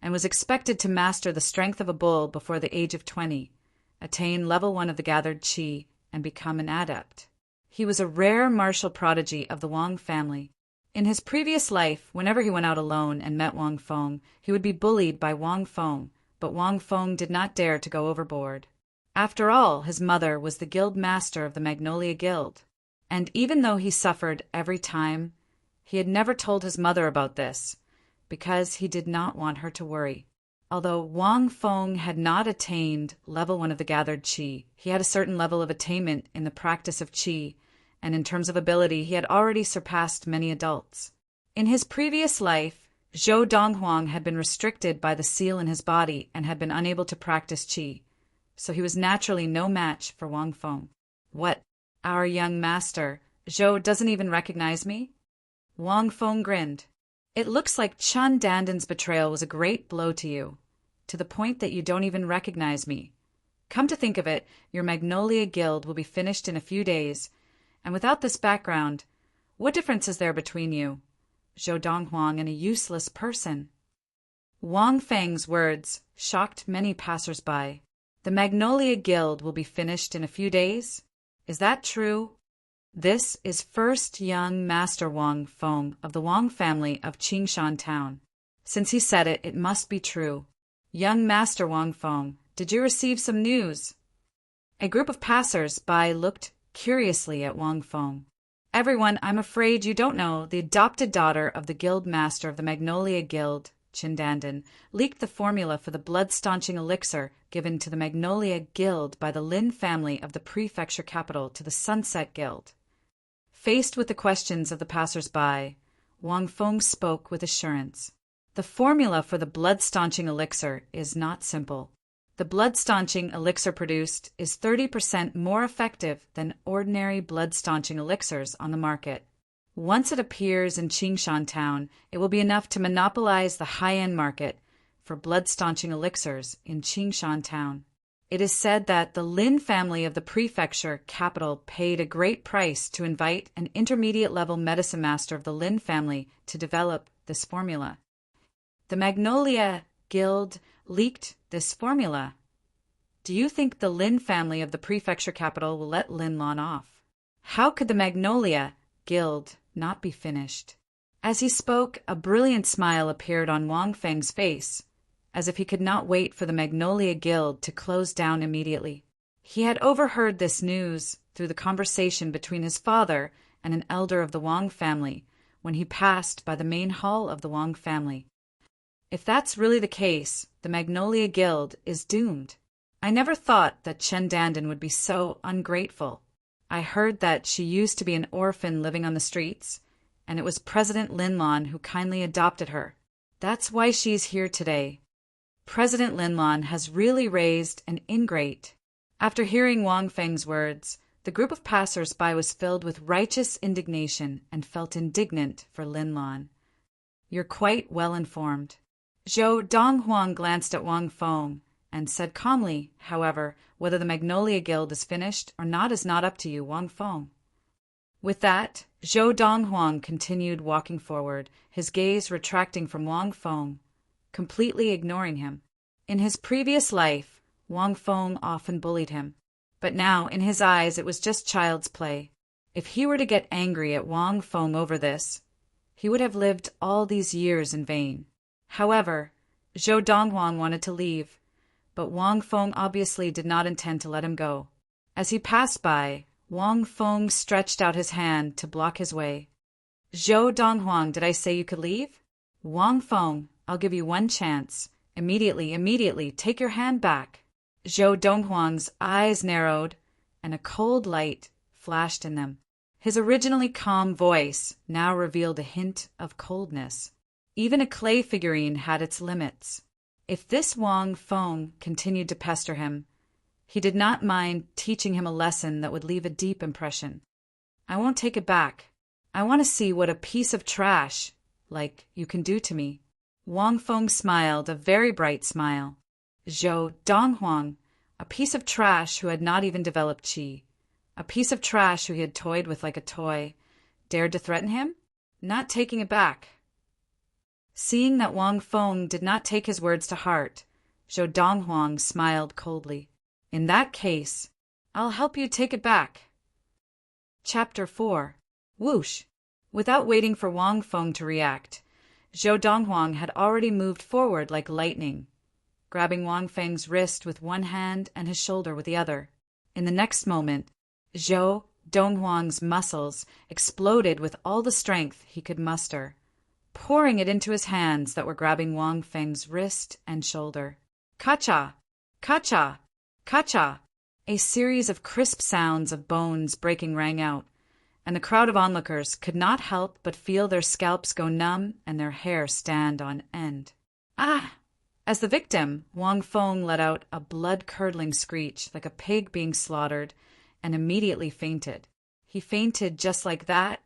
and was expected to master the strength of a bull before the age of 20, attain level 1 of the gathered qi, and become an adept. He was a rare martial prodigy of the Wang family. In his previous life, whenever he went out alone and met Wang Feng, he would be bullied by Wang Feng, but Wang Feng did not dare to go overboard. After all, his mother was the guild master of the Magnolia Guild, and even though he suffered every time, he had never told his mother about this, because he did not want her to worry. Although Wang Feng had not attained level 1 of the gathered qi, he had a certain level of attainment in the practice of qi, and in terms of ability he had already surpassed many adults. In his previous life, Zhou Donghuang had been restricted by the seal in his body and had been unable to practice qi, so he was naturally no match for Wang Feng. What? Our young master, Zhou doesn't even recognize me? Wang Feng grinned. It looks like Chun Danden's betrayal was a great blow to you, to the point that you don't even recognize me. Come to think of it, your Magnolia Guild will be finished in a few days, and without this background, what difference is there between you, Zhou Donghuang, and a useless person? Wang Feng's words shocked many passers-by. The Magnolia Guild will be finished in a few days? Is that true? This is first young Master Wang Feng of the Wang family of Qingshan Town. Since he said it, it must be true. Young Master Wang Feng, did you receive some news? A group of passers-by looked curiously at Wang Feng. Everyone, I'm afraid you don't know, the adopted daughter of the guild master of the Magnolia Guild, Qindanden, leaked the formula for the blood-staunching elixir given to the Magnolia Guild by the Lin family of the prefecture capital to the Sunset Guild. Faced with the questions of the passers-by, Wang Feng spoke with assurance. The formula for the blood-staunching elixir is not simple. The blood-staunching elixir produced is 30% more effective than ordinary blood-staunching elixirs on the market. Once it appears in Qingshan Town, it will be enough to monopolize the high-end market for blood-staunching elixirs in Qingshan Town. It is said that the Lin family of the prefecture capital paid a great price to invite an intermediate-level medicine master of the Lin family to develop this formula. The Magnolia Guild leaked this formula. Do you think the Lin family of the prefecture capital will let Lin Lan off? How could the Magnolia Guild not be finished? As he spoke, a brilliant smile appeared on Wang Feng's face, as if he could not wait for the Magnolia Guild to close down immediately. He had overheard this news through the conversation between his father and an elder of the Wang family when he passed by the main hall of the Wang family. If that's really the case, the Magnolia Guild is doomed. I never thought that Chen Dandan would be so ungrateful. I heard that she used to be an orphan living on the streets, and it was President Lin Lan who kindly adopted her. That's why she's here today. President Lin Lan has really raised an ingrate. After hearing Wang Feng's words, the group of passers-by was filled with righteous indignation and felt indignant for Lin Lan. You're quite well informed. Zhou Donghuang glanced at Wang Feng and said calmly, however, whether the Magnolia Guild is finished or not is not up to you, Wang Feng. With that, Zhou Donghuang continued walking forward, his gaze retracting from Wang Feng, completely ignoring him. In his previous life, Wang Feng often bullied him, but now, in his eyes, it was just child's play. If he were to get angry at Wang Feng over this, he would have lived all these years in vain. However, Zhou Donghuang wanted to leave, but Wang Feng obviously did not intend to let him go. As he passed by, Wang Feng stretched out his hand to block his way. Zhou Donghuang, did I say you could leave? Wang Feng, I'll give you one chance. Immediately, take your hand back. Zhou Donghuang's eyes narrowed, and a cold light flashed in them. His originally calm voice now revealed a hint of coldness. Even a clay figurine had its limits. If this Wang Feng continued to pester him, he did not mind teaching him a lesson that would leave a deep impression. I won't take it back. I want to see what a piece of trash, like, you can do to me. Wang Feng smiled, a very bright smile. Zhou Donghuang, A piece of trash who had not even developed chi. A piece of trash who he had toyed with like a toy. Dared to threaten him? Not taking it back. Seeing that Wang Feng did not take his words to heart, Zhou Donghuang smiled coldly. In that case, I'll help you take it back. Chapter 4. Whoosh! Without waiting for Wang Feng to react, Zhou Donghuang had already moved forward like lightning, grabbing Wang Feng's wrist with one hand and his shoulder with the other. In the next moment, Zhou Donghuang's muscles exploded with all the strength he could muster, pouring it into his hands that were grabbing Wang Feng's wrist and shoulder. Ka-cha! Ka-cha! Ka-cha! A series of crisp sounds of bones breaking rang out, and the crowd of onlookers could not help but feel their scalps go numb and their hair stand on end. Ah! As the victim, Wang Feng let out a blood-curdling screech like a pig being slaughtered and immediately fainted. He fainted just like that?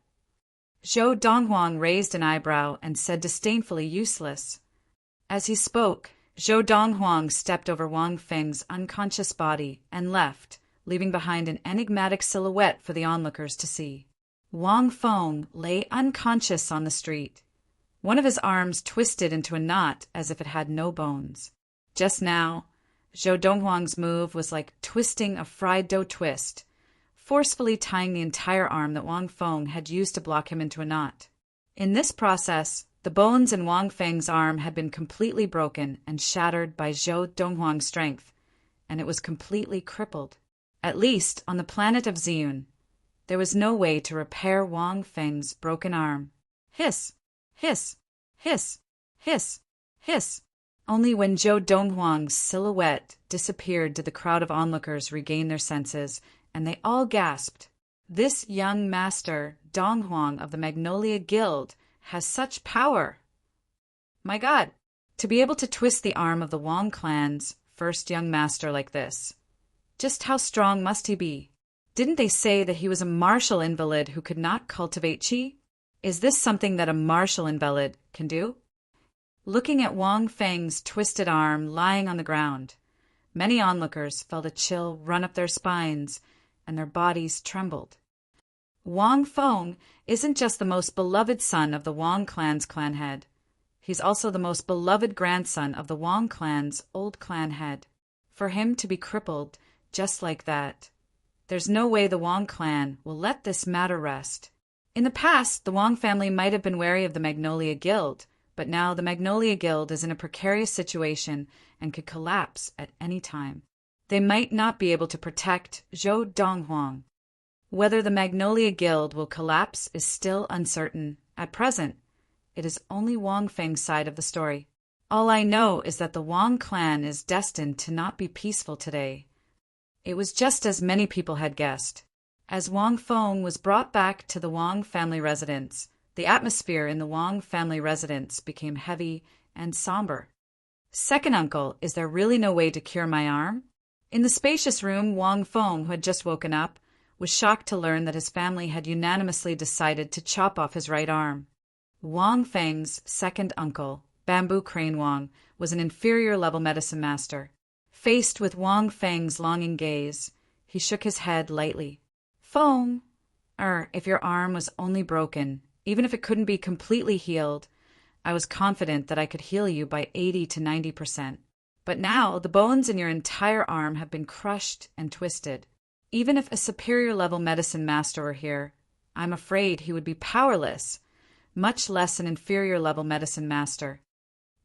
Zhou Donghuang raised an eyebrow and said disdainfully, useless. As he spoke, Zhou Donghuang stepped over Wang Feng's unconscious body and left, leaving behind an enigmatic silhouette for the onlookers to see. Wang Feng lay unconscious on the street. One of his arms twisted into a knot as if it had no bones. Just now, Zhou Donghuang's move was like twisting a fried dough twist, forcefully tying the entire arm that Wang Feng had used to block him into a knot. In this process, the bones in Wang Feng's arm had been completely broken and shattered by Zhou Donghuang's strength, and it was completely crippled. At least, on the planet of Ziyun, there was no way to repair Wang Feng's broken arm. Hiss! Hiss! Hiss! Hiss! Hiss! Only when Zhou Donghuang's silhouette disappeared did the crowd of onlookers regain their senses, and they all gasped. This young master, Donghuang of the Magnolia Guild, has such power. My God, to be able to twist the arm of the Wang clan's first young master like this. Just how strong must he be? Didn't they say that he was a martial invalid who could not cultivate chi? Is this something that a martial invalid can do? Looking at Wang Feng's twisted arm lying on the ground, many onlookers felt a chill run up their spines and their bodies trembled. Wang Feng isn't just the most beloved son of the Wang clan's clan head. He's also the most beloved grandson of the Wang clan's old clan head. For him to be crippled just like that, there's no way the Wang clan will let this matter rest. In the past, the Wang family might have been wary of the Magnolia Guild, but now the Magnolia Guild is in a precarious situation and could collapse at any time. They might not be able to protect Zhou Donghuang. Whether the Magnolia Guild will collapse is still uncertain. At present, it is only Wang Feng's side of the story. All I know is that the Wang clan is destined to not be peaceful today. It was just as many people had guessed. As Wang Feng was brought back to the Wang family residence, the atmosphere in the Wang family residence became heavy and somber. Second uncle, is there really no way to cure my arm? In the spacious room, Wang Feng, who had just woken up, was shocked to learn that his family had unanimously decided to chop off his right arm. Wang Feng's second uncle, Bamboo Crane Wang, was an inferior-level medicine master. Faced with Wang Feng's longing gaze, he shook his head lightly. Feng, if your arm was only broken, even if it couldn't be completely healed, I was confident that I could heal you by 80 to 90%. But now the bones in your entire arm have been crushed and twisted. Even if a superior-level medicine master were here, I'm afraid he would be powerless, much less an inferior-level medicine master.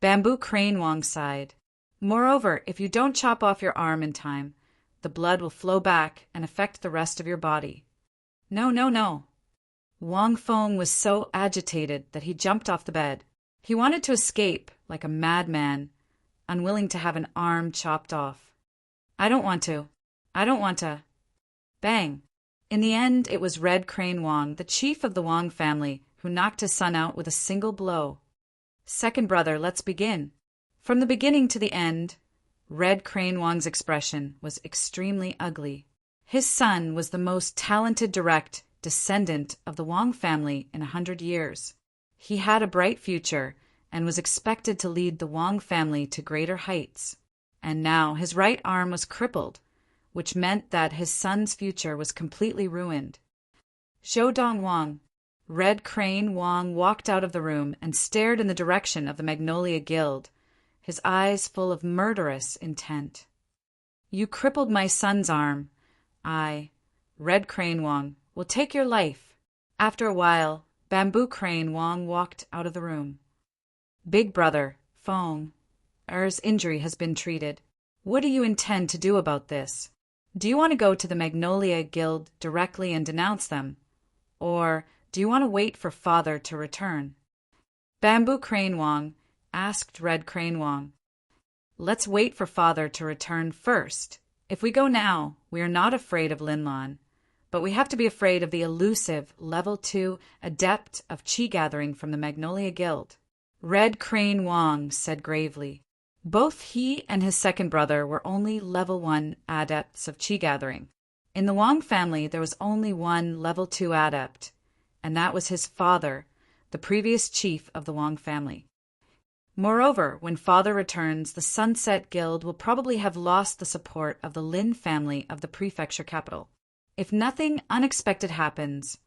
Bamboo Crane Wang sighed. Moreover, if you don't chop off your arm in time, the blood will flow back and affect the rest of your body. No. Wang Feng was so agitated that he jumped off the bed. He wanted to escape like a madman, unwilling to have an arm chopped off. I don't want to. Bang! In the end, it was Red Crane Wang, the chief of the Wang family, who knocked his son out with a single blow. Second brother, let's begin. From the beginning to the end, Red Crane Wang's expression was extremely ugly. His son was the most talented direct descendant of the Wang family in 100 years. He had a bright future and was expected to lead the Wang family to greater heights. and now his right arm was crippled, which meant that his son's future was completely ruined. Zhou Donghuang, Red Crane Wang, walked out of the room and stared in the direction of the Magnolia Guild, his eyes full of murderous intent. You crippled my son's arm. I, Red Crane Wang, will take your life. After a while, Bamboo Crane Wang walked out of the room. Big brother, Fong, Er's injury has been treated. What do you intend to do about this? Do you want to go to the Magnolia Guild directly and denounce them? Or do you want to wait for father to return? Bamboo Crane Wang asked Red Crane Wang. Let's wait for father to return first. If we go now, we are not afraid of Linlan, but we have to be afraid of the elusive Level 2 adept of Qi gathering from the Magnolia Guild. Red Crane Wang said gravely. Both he and his second brother were only Level 1 adepts of Qi gathering. In the Wang family, there was only one Level 2 adept, and that was his father, the previous chief of the Wang family. Moreover, when father returns, the Sunset Guild will probably have lost the support of the Lin family of the prefecture capital. If nothing unexpected happens,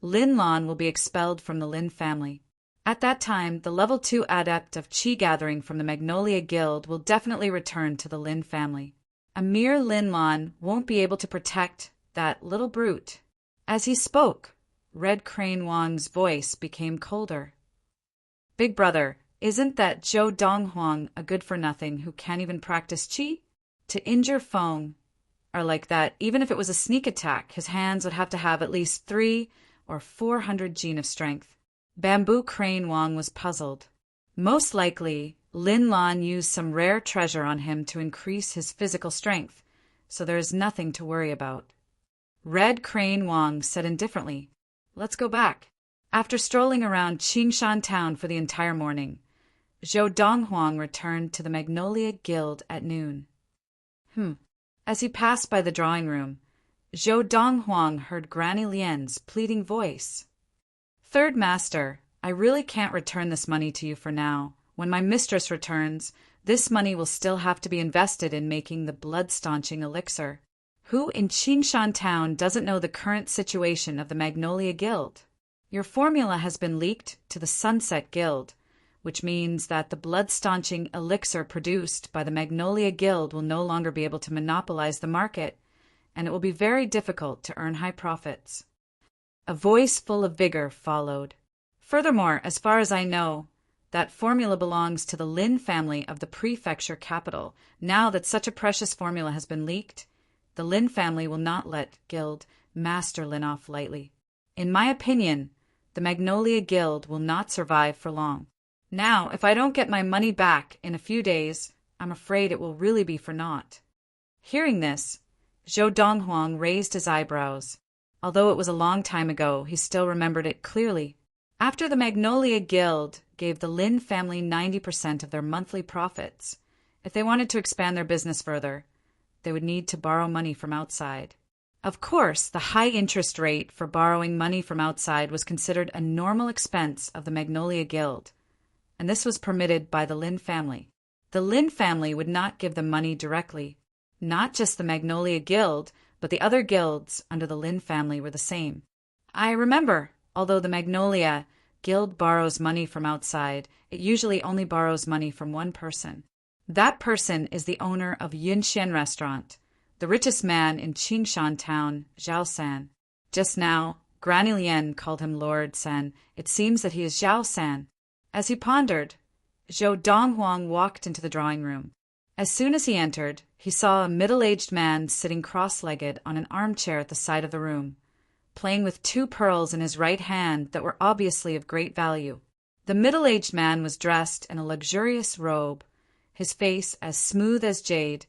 Lin Lan will be expelled from the Lin family. At that time, the Level 2 adept of Qi gathering from the Magnolia Guild will definitely return to the Lin family. A mere Lin Lan won't be able to protect that little brute. As he spoke, Red Crane Wang's voice became colder. Big brother, isn't that Zhou Donghuang a good-for-nothing who can't even practice Qi? To injure Feng, or like that, even if it was a sneak attack, his hands would have to have at least 300 or 400 gene of strength. Bamboo Crane Wang was puzzled. Most likely, Lin Lan used some rare treasure on him to increase his physical strength, so there is nothing to worry about. Red Crane Wang said indifferently, Let's go back. After strolling around Qingshan town for the entire morning, Zhou Donghuang returned to the Magnolia Guild at noon. As he passed by the drawing room, Zhou Donghuang heard Granny Lian's pleading voice. Third Master, I really can't return this money to you for now. When my mistress returns, this money will still have to be invested in making the blood-staunching elixir. Who in Qingshan town doesn't know the current situation of the Magnolia Guild? Your formula has been leaked to the Sunset Guild, which means that the blood-staunching elixir produced by the Magnolia Guild will no longer be able to monopolize the market, and it will be very difficult to earn high profits. A voice full of vigor followed. Furthermore, as far as I know, that formula belongs to the Lin family of the prefecture capital. Now that such a precious formula has been leaked, the Lin family will not let Guild Master Lin off lightly. In my opinion, the Magnolia Guild will not survive for long. Now, if I don't get my money back in a few days, I'm afraid it will really be for naught. Hearing this, Zhou Donghuang raised his eyebrows. Although it was a long time ago, he still remembered it clearly. After the Magnolia Guild gave the Lin family 90% of their monthly profits, if they wanted to expand their business further, they would need to borrow money from outside. Of course, the high interest rate for borrowing money from outside was considered a normal expense of the Magnolia Guild, and this was permitted by the Lin family. The Lin family would not give them money directly. Not just the Magnolia Guild, but the other guilds under the Lin family were the same. I remember, although the Magnolia Guild borrows money from outside, it usually only borrows money from one person. That person is the owner of Yunxian Restaurant, the richest man in Qingshan town, Zhao San. Just now, Granny Lian called him Lord San. It seems that he is Zhao San. As he pondered, Zhou Donghuang walked into the drawing room. As soon as he entered, he saw a middle-aged man sitting cross-legged on an armchair at the side of the room, playing with 2 pearls in his right hand that were obviously of great value. The middle-aged man was dressed in a luxurious robe, his face as smooth as jade,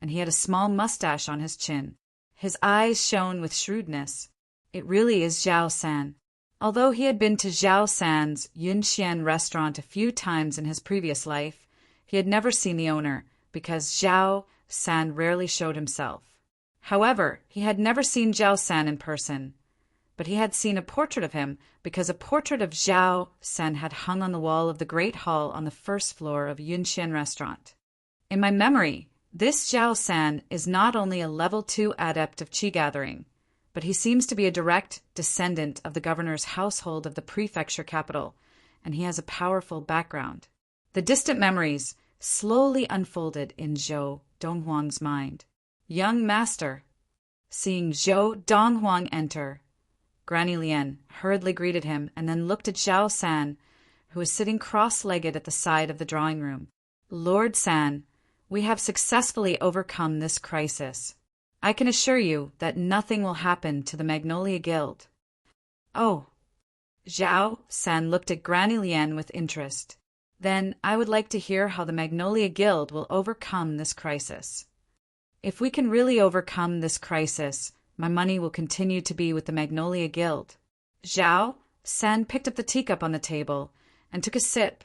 and he had a small mustache on his chin. His eyes shone with shrewdness. It really is Zhao San. Although he had been to Zhao San's Yunxian restaurant a few times in his previous life, he had never seen the owner, because Zhao San rarely showed himself. However, he had never seen Zhao San in person, but he had seen a portrait of him because a portrait of Zhao San had hung on the wall of the great hall on the first floor of Yunxian restaurant. In my memory, This Zhao San is not only a level 2 adept of qi gathering, but he seems to be a direct descendant of the governor's household of the prefecture capital, and he has a powerful background. The distant memories slowly unfolded in Zhou Donghuang's mind. Young master. Seeing Zhou Donghuang enter, Granny Lian hurriedly greeted him and then looked at Zhao San, who was sitting cross-legged at the side of the drawing room. Lord San, we have successfully overcome this crisis. I can assure you that nothing will happen to the Magnolia Guild. Oh. Zhao San looked at Granny Lian with interest. Then I would like to hear how the Magnolia Guild will overcome this crisis. If we can really overcome this crisis, my money will continue to be with the Magnolia Guild. Zhao San picked up the teacup on the table and took a sip,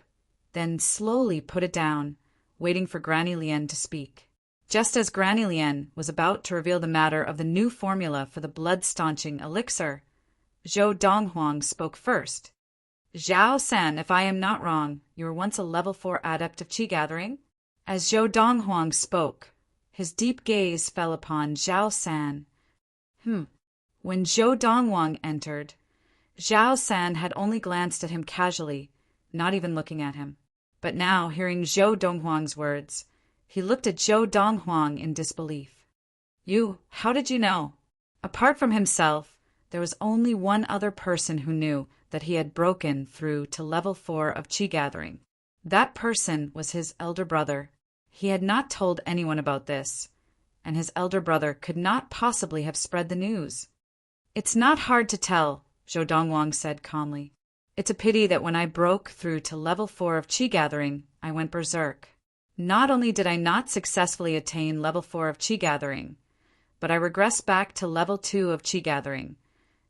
then slowly put it down, waiting for Granny Lian to speak. Just as Granny Lian was about to reveal the matter of the new formula for the blood-staunching elixir, Zhou Donghuang spoke first. Zhao San, if I am not wrong, you were once a level 4 adept of qi gathering? As Zhou Donghuang spoke, his deep gaze fell upon Zhao San. When Zhou Donghuang entered, Zhao San had only glanced at him casually, not even looking at him. But now, hearing Zhou Donghuang's words, he looked at Zhou Donghuang in disbelief. How did you know? Apart from himself, there was only one other person who knew that he had broken through to level 4 of qi gathering. That person was his elder brother. He had not told anyone about this, and his elder brother could not possibly have spread the news. It's not hard to tell, Zhou Donghuang said calmly. It's a pity that when I broke through to level 4 of qi gathering, I went berserk. Not only did I not successfully attain level 4 of qi gathering, but I regressed back to level 2 of qi gathering,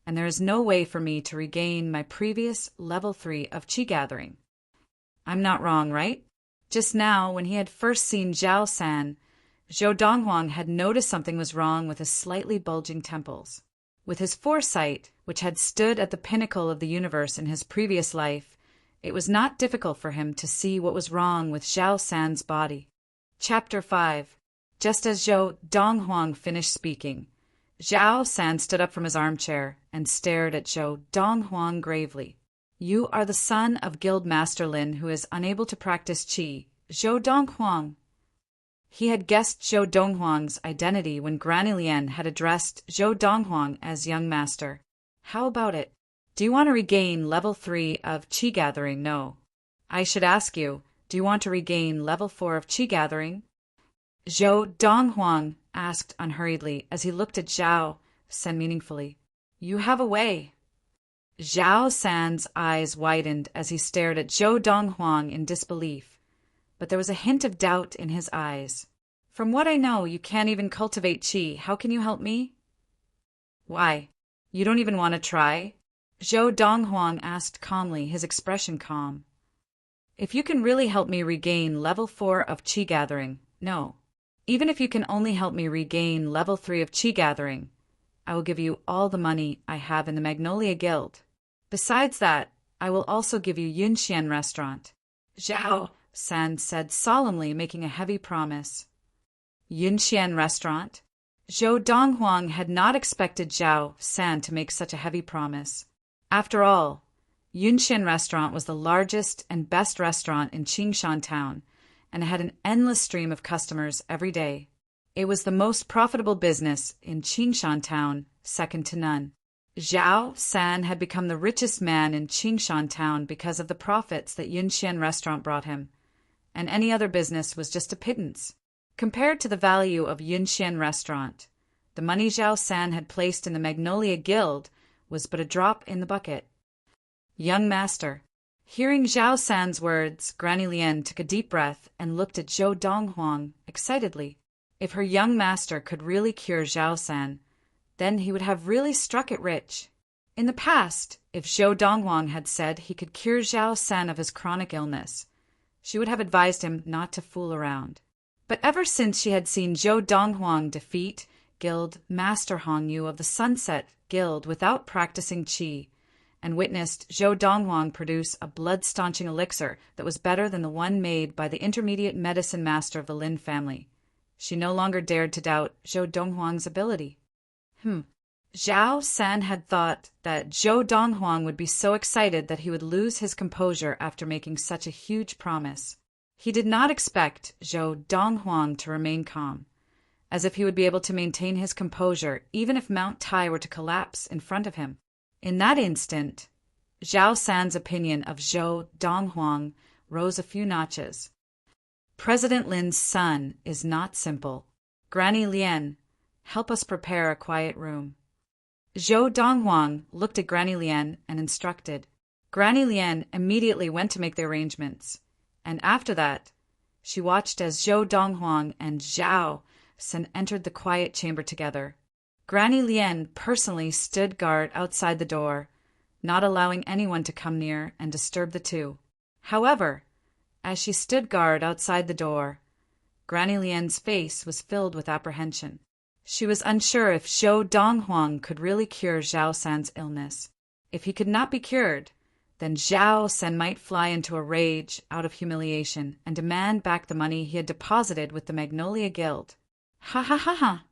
and there is no way for me to regain my previous level 3 of qi gathering. I'm not wrong, right? Just now, when he had first seen Zhao San, Zhou Donghuang had noticed something was wrong with his slightly bulging temples. With his foresight, which had stood at the pinnacle of the universe in his previous life, it was not difficult for him to see what was wrong with Zhao San's body. Chapter 5. Just as Zhou Donghuang finished speaking, Zhao San stood up from his armchair and stared at Zhou Donghuang gravely. You are the son of Guild Master Lin who is unable to practice qi, Zhou Donghuang. He had guessed Zhou Donghuang's identity when Granny Lian had addressed Zhou Donghuang as young master. How about it? Do you want to regain level 3 of qi gathering? No. I should ask you, do you want to regain level 4 of qi gathering? Zhou Donghuang asked unhurriedly as he looked at Zhao San meaningfully. You have a way. Zhao San's eyes widened as he stared at Zhou Donghuang in disbelief, but there was a hint of doubt in his eyes. From what I know, you can't even cultivate qi. How can you help me? Why? You don't even want to try? Zhou Donghuang asked calmly, his expression calm. If you can really help me regain level 4 of qi gathering, no. Even if you can only help me regain level 3 of qi gathering, I will give you all the money I have in the Magnolia Guild. Besides that, I will also give you Yunxian Restaurant. Zhao San said solemnly, making a heavy promise. Yunxian Restaurant? Zhou Donghuang had not expected Zhao San to make such a heavy promise. After all, Yunxian Restaurant was the largest and best restaurant in Qingshan Town, and had an endless stream of customers every day. It was the most profitable business in Qingshan Town, second to none. Zhao San had become the richest man in Qingshan Town because of the profits that Yunxian Restaurant brought him, and any other business was just a pittance. Compared to the value of Yunxian Restaurant, the money Zhao San had placed in the Magnolia Guild was but a drop in the bucket. Young master. Hearing Zhao San's words, Granny Lian took a deep breath and looked at Zhou Donghuang excitedly. If her young master could really cure Zhao San, then he would have really struck it rich. In the past, if Zhou Donghuang had said he could cure Zhao San of his chronic illness, she would have advised him not to fool around. But ever since she had seen Zhou Donghuang defeat Guild Master Hong Yu of the Sunset Guild without practicing qi, and witnessed Zhou Donghuang produce a blood-staunching elixir that was better than the one made by the intermediate medicine master of the Lin family, She no longer dared to doubt Zhou Donghuang's ability. Zhao San had thought that Zhou Donghuang would be so excited that he would lose his composure after making such a huge promise. He did not expect Zhou Donghuang to remain calm, as if he would be able to maintain his composure even if Mount Tai were to collapse in front of him. In that instant, Zhao San's opinion of Zhou Donghuang rose a few notches. President Lin's son is not simple. Granny Lian, help us prepare a quiet room. Zhou Donghuang looked at Granny Lian and instructed. Granny Lian immediately went to make the arrangements, and after that, she watched as Zhou Donghuang and Zhao San entered the quiet chamber together. Granny Lian personally stood guard outside the door, not allowing anyone to come near and disturb the two. However, as she stood guard outside the door, Granny Lian's face was filled with apprehension. She was unsure if Zhou Donghuang could really cure Zhao San's illness. If he could not be cured, then Zhao San might fly into a rage out of humiliation and demand back the money he had deposited with the Magnolia Guild. Ha ha ha ha!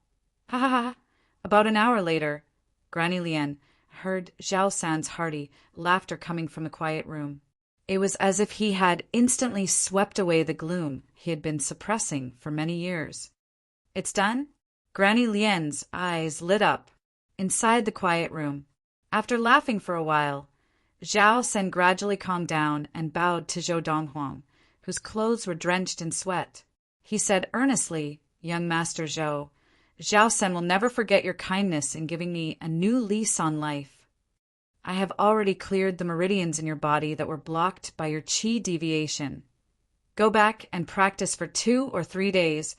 Ha ha ha! About an hour later, Granny Lian heard Zhao San's hearty laughter coming from the quiet room. It was as if he had instantly swept away the gloom he had been suppressing for many years. It's done? Granny Lian's eyes lit up. Inside the quiet room, after laughing for a while, Zhao San gradually calmed down and bowed to Zhou Donghuang, whose clothes were drenched in sweat. He said earnestly, "Young Master Zhou, Zhao San will never forget your kindness in giving me a new lease on life. I have already cleared the meridians in your body that were blocked by your qi deviation. Go back and practice for 2 or 3 days,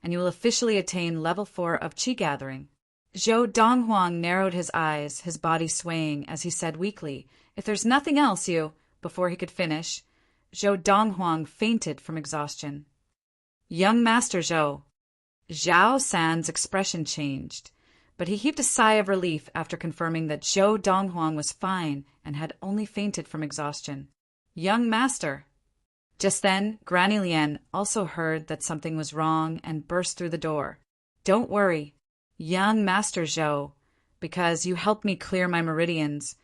and you will officially attain level 4 of qi gathering." Zhou Donghuang narrowed his eyes, his body swaying, as he said weakly, "If there's nothing else, you—" Before he could finish, Zhou Donghuang fainted from exhaustion. "Young Master Zhou." Zhao San's expression changed, but he heaved a sigh of relief after confirming that Zhou Donghuang was fine and had only fainted from exhaustion. "Young Master." Just then, Granny Lian also heard that something was wrong and burst through the door. "Don't worry, young Master Zhou, because you helped me clear my meridians.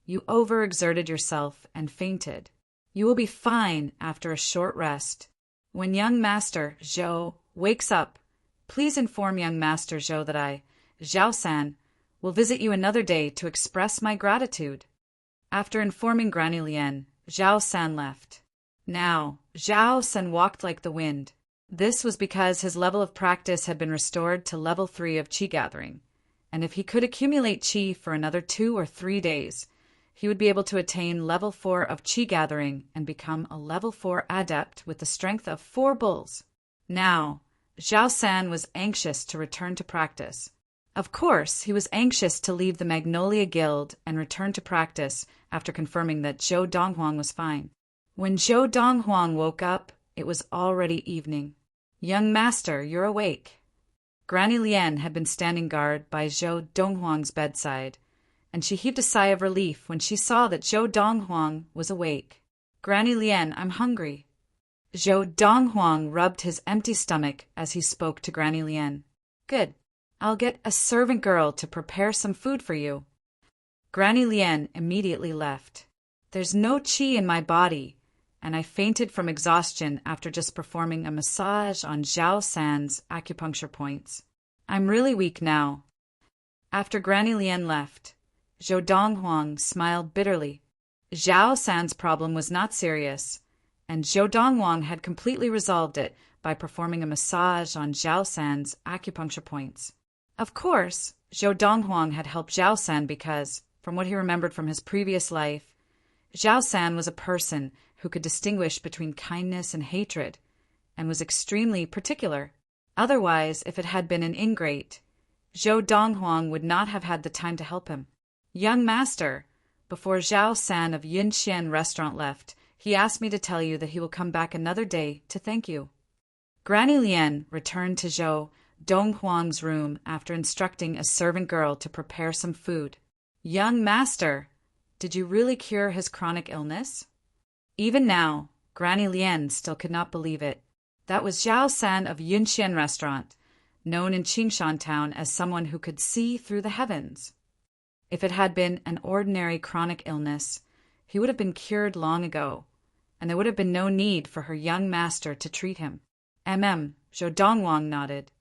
You overexerted yourself and fainted. You will be fine after a short rest. When young Master Zhou wakes up, please inform young Master Zhou that I, Zhao San, will visit you another day to express my gratitude." After informing Granny Lian, Zhao San left. Now, Zhao San walked like the wind. This was because his level of practice had been restored to level 3 of qi gathering, and if he could accumulate qi for another 2 or 3 days, he would be able to attain level 4 of qi gathering and become a level 4 adept with the strength of 4 bulls. Now, Zhao San was anxious to return to practice. Of course, he was anxious to leave the Magnolia Guild and return to practice after confirming that Zhou Donghuang was fine. When Zhou Donghuang woke up, it was already evening. "Young Master, you're awake." Granny Lian had been standing guard by Zhou Donghuang's bedside, and she heaved a sigh of relief when she saw that Zhou Donghuang was awake. "Granny Lian, I'm hungry." Zhou Donghuang rubbed his empty stomach as he spoke to Granny Lian. "Good. I'll get a servant girl to prepare some food for you." Granny Lian immediately left. "There's no qi in my body, and I fainted from exhaustion after just performing a massage on Zhao San's acupuncture points. I'm really weak now." After Granny Lian left, Zhou Donghuang smiled bitterly. Zhao San's problem was not serious, and Zhou Donghuang had completely resolved it by performing a massage on Zhao San's acupuncture points. Of course, Zhou Donghuang had helped Zhao San because, from what he remembered from his previous life, Zhao San was a person who could distinguish between kindness and hatred, and was extremely particular. Otherwise, if it had been an ingrate, Zhou Donghuang would not have had the time to help him. "Young Master, before Zhao San of Yunxian Restaurant left, he asked me to tell you that he will come back another day to thank you." Granny Lian returned to Zhou Donghuang's room after instructing a servant girl to prepare some food. "Young Master, did you really cure his chronic illness?" Even now, Granny Lian still could not believe it. That was Zhao San of Yunxian Restaurant, known in Qingshan Town as someone who could see through the heavens. If it had been an ordinary chronic illness, he would have been cured long ago, and there would have been no need for her young master to treat him. Zhou Donghuang nodded.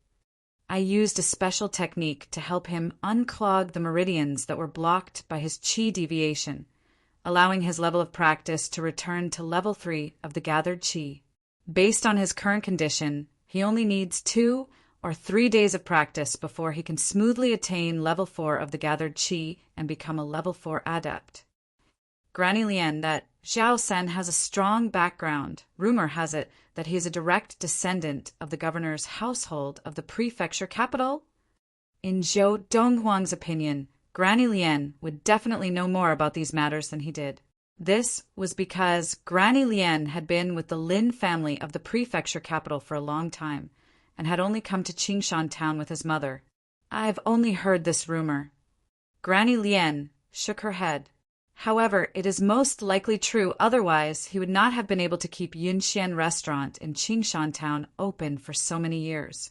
I used a special technique to help him unclog the meridians that were blocked by his qi deviation, allowing his level of practice to return to level 3 of the gathered qi. Based on his current condition, he only needs 2 or 3 days of practice before he can smoothly attain level 4 of the gathered qi and become a level 4 adept. Granny Lian, that Zhao San has a strong background. Rumor has it that he is a direct descendant of the governor's household of the prefecture capital. In Zhou Donghuang's opinion, Granny Lian would definitely know more about these matters than he did. This was because Granny Lian had been with the Lin family of the prefecture capital for a long time, and had only come to Qingshan Town with his mother. I've only heard this rumor. Granny Lian shook her head. However, it is most likely true, otherwise he would not have been able to keep Yunxian Restaurant in Qingshan Town open for so many years.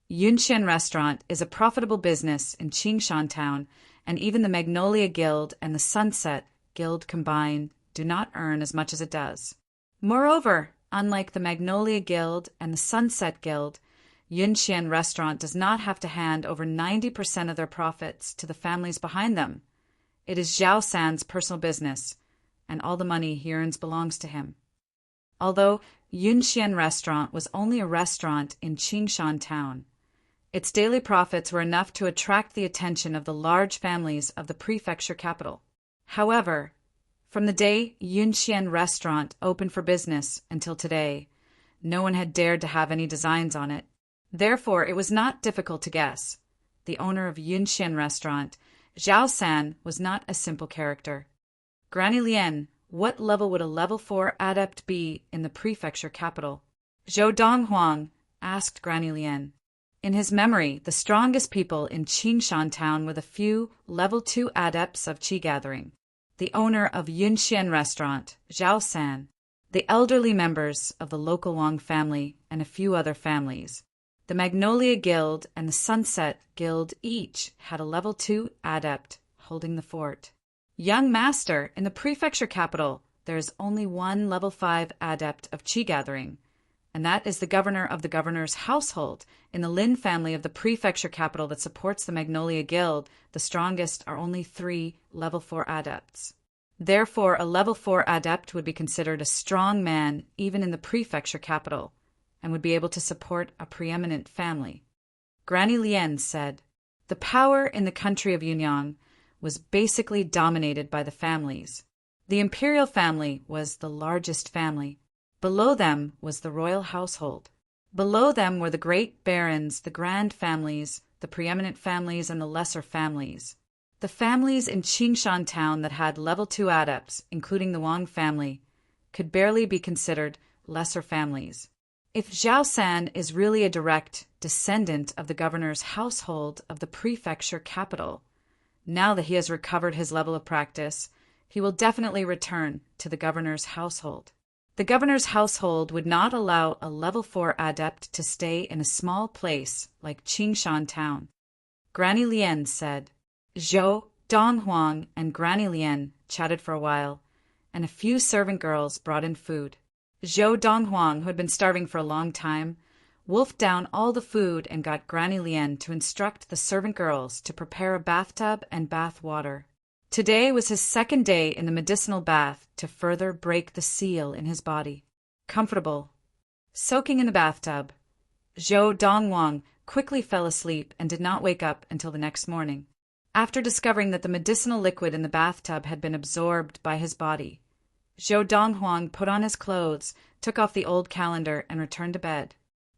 Yunxian Restaurant is a profitable business in Qingshan Town, and even the Magnolia Guild and the Sunset Guild combined do not earn as much as it does. Moreover, unlike the Magnolia Guild and the Sunset Guild, Yunxian Restaurant does not have to hand over 90% of their profits to the families behind them. It is Zhao San's personal business, and all the money he earns belongs to him. Although Yunxian Restaurant was only a restaurant in Qingshan Town, its daily profits were enough to attract the attention of the large families of the prefecture capital. However, from the day Yunxian Restaurant opened for business until today, no one had dared to have any designs on it. Therefore, it was not difficult to guess. The owner of Yunxian Restaurant, Zhao San, was not a simple character. Granny Lian, what level would a level 4 adept be in the prefecture capital? Zhou Donghuang asked Granny Lian. In his memory, the strongest people in Qingshan Town were the few level 2 adepts of qi gathering, the owner of Yunxian Restaurant, Zhao San, the elderly members of the local Wang family, and a few other families. The Magnolia Guild and the Sunset Guild each had a level 2 adept holding the fort. Young master, in the prefecture capital, there is only one level 5 adept of qi gathering, and that is the governor of the governor's household. In the Lin family of the prefecture capital that supports the Magnolia Guild, the strongest are only 3 level 4 adepts. Therefore, a level 4 adept would be considered a strong man even in the prefecture capital, and would be able to support a preeminent family. Granny Lian said, the power in the country of Yunyang was basically dominated by the families. The imperial family was the largest family. Below them was the royal household. Below them were the great barons, the grand families, the preeminent families, and the lesser families. The families in Qingshan Town that had level 2 adepts, including the Wang family, could barely be considered lesser families. If Zhao San is really a direct descendant of the governor's household of the prefecture capital, now that he has recovered his level of practice, he will definitely return to the governor's household. The governor's household would not allow a level 4 adept to stay in a small place like Qingshan Town. Granny Lian said. Zhou Donghuang and Granny Lian chatted for a while, and a few servant girls brought in food. Zhou Donghuang, who had been starving for a long time, wolfed down all the food and got Granny Lian to instruct the servant girls to prepare a bathtub and bath water. Today was his second day in the medicinal bath to further break the seal in his body. Comfortable, soaking in the bathtub, Zhou Donghuang quickly fell asleep and did not wake up until the next morning. After discovering that the medicinal liquid in the bathtub had been absorbed by his body, Zhou Donghuang put on his clothes, took off the old calendar, and returned to bed.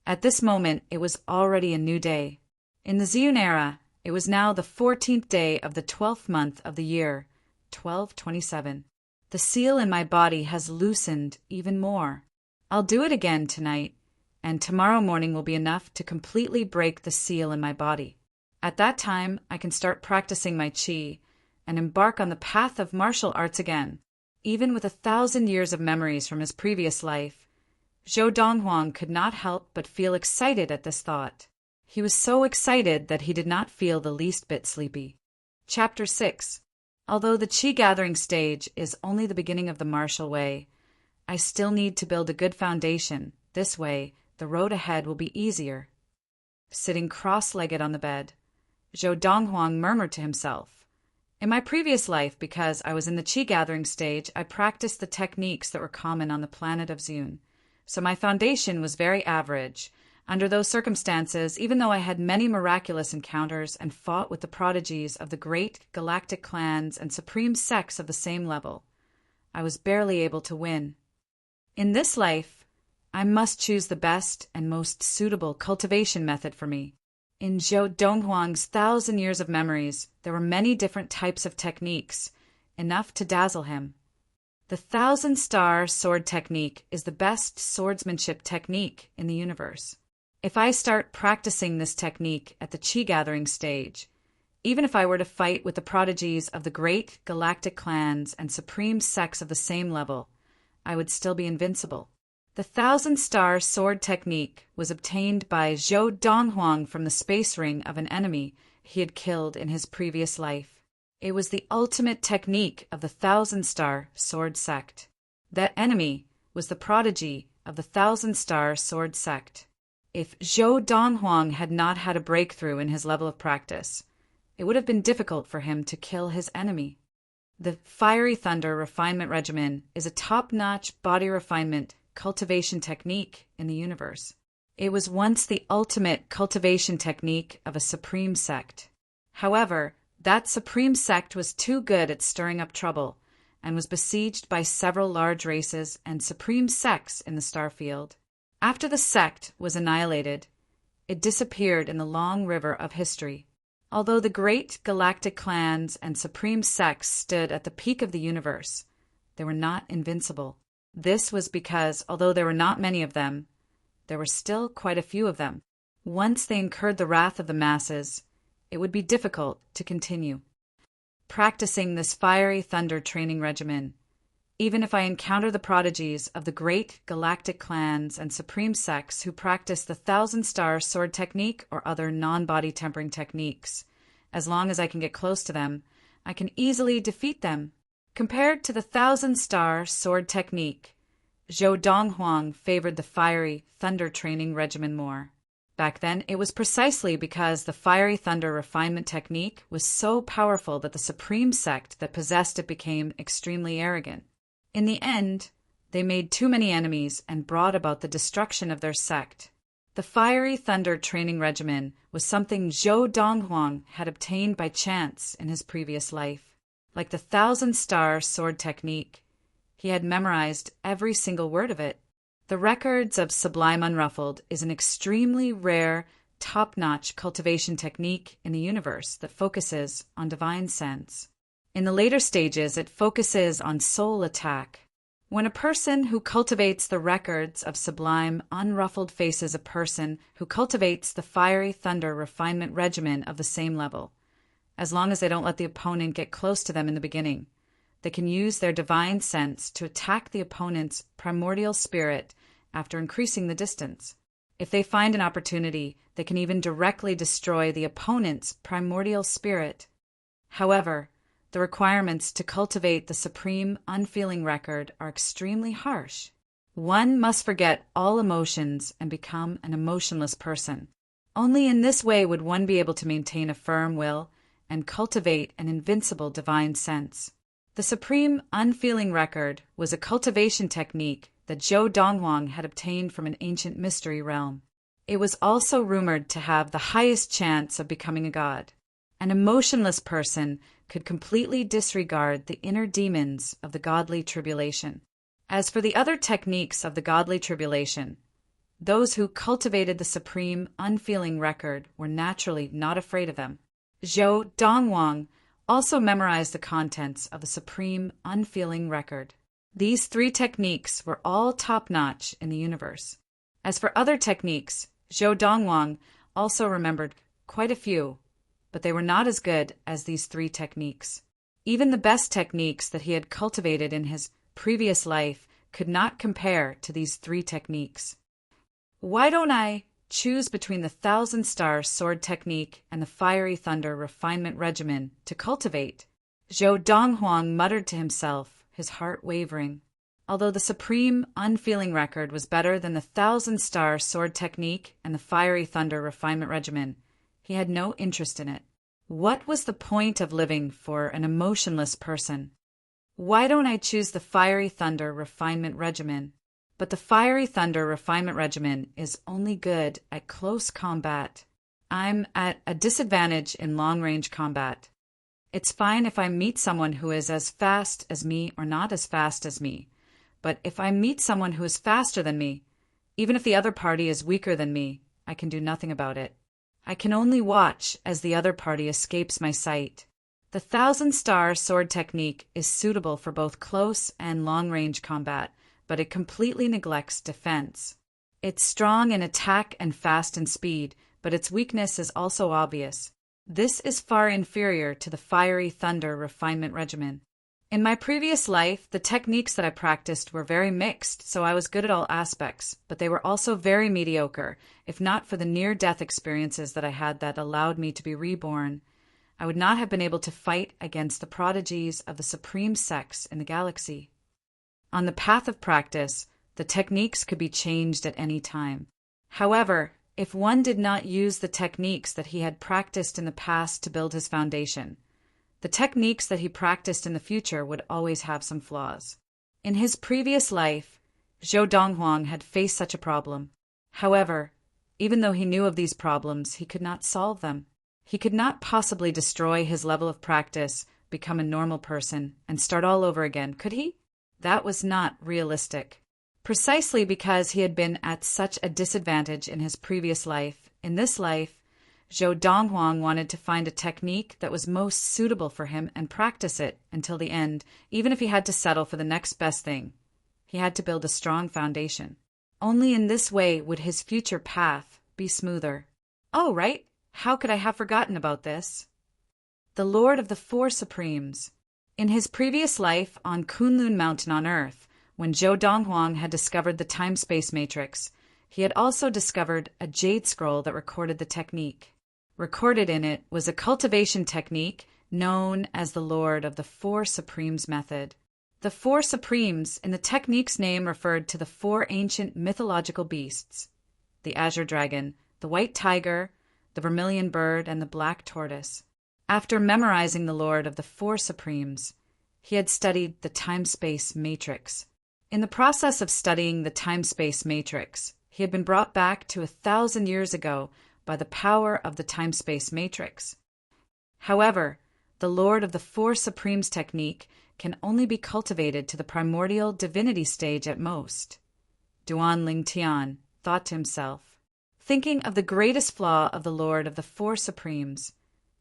At this moment, it was already a new day. In the Ziyun era, it was now the 14th day of the 12th month of the year, 1227. The seal in my body has loosened even more. I'll do it again tonight, and tomorrow morning will be enough to completely break the seal in my body. At that time, I can start practicing my qi and embark on the path of martial arts again. Even with 1,000 years of memories from his previous life, Zhou Donghuang could not help but feel excited at this thought. He was so excited that he did not feel the least bit sleepy. Chapter 6. Although the Qi gathering stage is only the beginning of the martial way, I still need to build a good foundation. This way, the road ahead will be easier. Sitting cross-legged on the bed, Zhou Donghuang murmured to himself. In my previous life, because I was in the Qi gathering stage, I practiced the techniques that were common on the planet of Zune. So my foundation was very average. Under those circumstances, even though I had many miraculous encounters and fought with the prodigies of the great galactic clans and supreme sects of the same level, I was barely able to win. In this life, I must choose the best and most suitable cultivation method for me. In Zhou Donghuang's 1,000 years of memories, there were many different types of techniques, enough to dazzle him. The 1,000-star sword technique is the best swordsmanship technique in the universe. If I start practicing this technique at the Qi gathering stage, even if I were to fight with the prodigies of the great galactic clans and supreme sects of the same level, I would still be invincible. The 1,000-star sword technique was obtained by Zhou Donghuang from the space ring of an enemy he had killed in his previous life. It was the ultimate technique of the 1,000-star sword sect. That enemy was the prodigy of the 1,000-star sword sect. If Zhou Donghuang had not had a breakthrough in his level of practice, it would have been difficult for him to kill his enemy. The Fiery Thunder Refinement Regimen is a top-notch body refinement cultivation technique in the universe. It was once the ultimate cultivation technique of a supreme sect. However, that supreme sect was too good at stirring up trouble and was besieged by several large races and supreme sects in the star field. After the sect was annihilated, it disappeared in the long river of history. Although the great galactic clans and supreme sects stood at the peak of the universe, they were not invincible. This was because, although there were not many of them, there were still quite a few of them. Once they incurred the wrath of the masses, it would be difficult to continue. Practicing this fiery thunder training regimen, even if I encounter the prodigies of the great galactic clans and supreme sects who practice the 1,000-star sword technique or other non-body tempering techniques, as long as I can get close to them, I can easily defeat them. Compared to the 1,000-star sword technique, Zhou Donghuang favored the fiery thunder training regimen more. Back then, it was precisely because the fiery thunder refinement technique was so powerful that the supreme sect that possessed it became extremely arrogant. In the end, they made too many enemies and brought about the destruction of their sect. The fiery thunder training regimen was something Zhou Donghuang had obtained by chance in his previous life. Like the 1,000-star sword technique, he had memorized every single word of it. The Records of Sublime Unruffled is an extremely rare, top-notch cultivation technique in the universe that focuses on divine sense. In the later stages, it focuses on soul attack. When a person who cultivates the Records of Sublime Unruffled faces a person who cultivates the Fiery Thunder Refinement regimen of the same level, as long as they don't let the opponent get close to them in the beginning, they can use their divine sense to attack the opponent's primordial spirit after increasing the distance. If they find an opportunity, they can even directly destroy the opponent's primordial spirit. However, the requirements to cultivate the supreme unfeeling record are extremely harsh. One must forget all emotions and become an emotionless person. Only in this way would one be able to maintain a firm will and cultivate an invincible divine sense. The supreme unfeeling record was a cultivation technique that Zhou Donghuang had obtained from an ancient mystery realm. It was also rumored to have the highest chance of becoming a god. An emotionless person could completely disregard the inner demons of the godly tribulation. As for the other techniques of the godly tribulation, those who cultivated the supreme unfeeling record were naturally not afraid of them. Zhou Donghuang also memorized the contents of the supreme unfeeling record. These 3 techniques were all top-notch in the universe. As for other techniques, Zhou Donghuang also remembered quite a few, but they were not as good as these 3 techniques. Even the best techniques that he had cultivated in his previous life could not compare to these three techniques. Why don't I choose between the Thousand Star Sword Technique and the Fiery Thunder Refinement Regimen to cultivate? Zhou Donghuang muttered to himself, his heart wavering. Although the supreme, unfeeling record was better than the Thousand Star Sword Technique and the Fiery Thunder Refinement Regimen, he had no interest in it. What was the point of living for an emotionless person? Why don't I choose the Fiery Thunder Refinement Regimen? But the Fiery Thunder Refinement Regimen is only good at close combat. I'm at a disadvantage in long-range combat. It's fine if I meet someone who is as fast as me or not as fast as me. But if I meet someone who is faster than me, even if the other party is weaker than me, I can do nothing about it. I can only watch as the other party escapes my sight. The Thousand Star Sword Technique is suitable for both close and long-range combat, but it completely neglects defense. It's strong in attack and fast in speed, but its weakness is also obvious. This is far inferior to the Fiery Thunder Refinement Regimen. In my previous life, the techniques that I practiced were very mixed, so I was good at all aspects, but they were also very mediocre. If not for the near-death experiences that I had that allowed me to be reborn, I would not have been able to fight against the prodigies of the supreme sex in the galaxy. On the path of practice, the techniques could be changed at any time. However, if one did not use the techniques that he had practiced in the past to build his foundation, the techniques that he practiced in the future would always have some flaws. In his previous life, Zhou Donghuang had faced such a problem. However, even though he knew of these problems, he could not solve them. He could not possibly destroy his level of practice, become a normal person, and start all over again, could he? That was not realistic. Precisely because he had been at such a disadvantage in his previous life, in this life, Zhou Donghuang wanted to find a technique that was most suitable for him and practice it until the end, even if he had to settle for the next best thing. He had to build a strong foundation. Only in this way would his future path be smoother. Oh, right! How could I have forgotten about this? The Lord of the Four Supremes. In his previous life on Kunlun Mountain on Earth, when Zhou Donghuang had discovered the time-space matrix, he had also discovered a jade scroll that recorded the technique. Recorded in it was a cultivation technique known as the Lord of the Four Supremes method. The Four Supremes in the technique's name referred to the four ancient mythological beasts: the azure dragon, the white tiger, the vermilion bird, and the black tortoise. After memorizing the Lord of the Four Supremes, he had studied the time-space matrix. In the process of studying the time-space matrix, he had been brought back to 1,000 years ago by the power of the time-space matrix. However, the Lord of the Four Supremes technique can only be cultivated to the primordial divinity stage at most. Duan Lingtian thought to himself. Thinking of the greatest flaw of the Lord of the Four Supremes,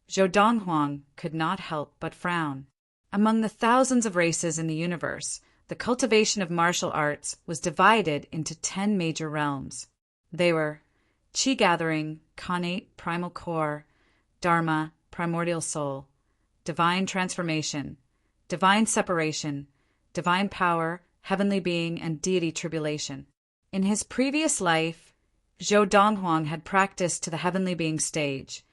Zhou Donghuang could not help but frown. Among the thousands of races in the universe, the cultivation of martial arts was divided into 10 major realms. They were Qi Gathering, Khanate, Primal Core, Dharma, Primordial Soul, Divine Transformation, Divine Separation, Divine Power, Heavenly Being, and Deity Tribulation. In his previous life, Zhou Donghuang had practiced to the Heavenly Being stage,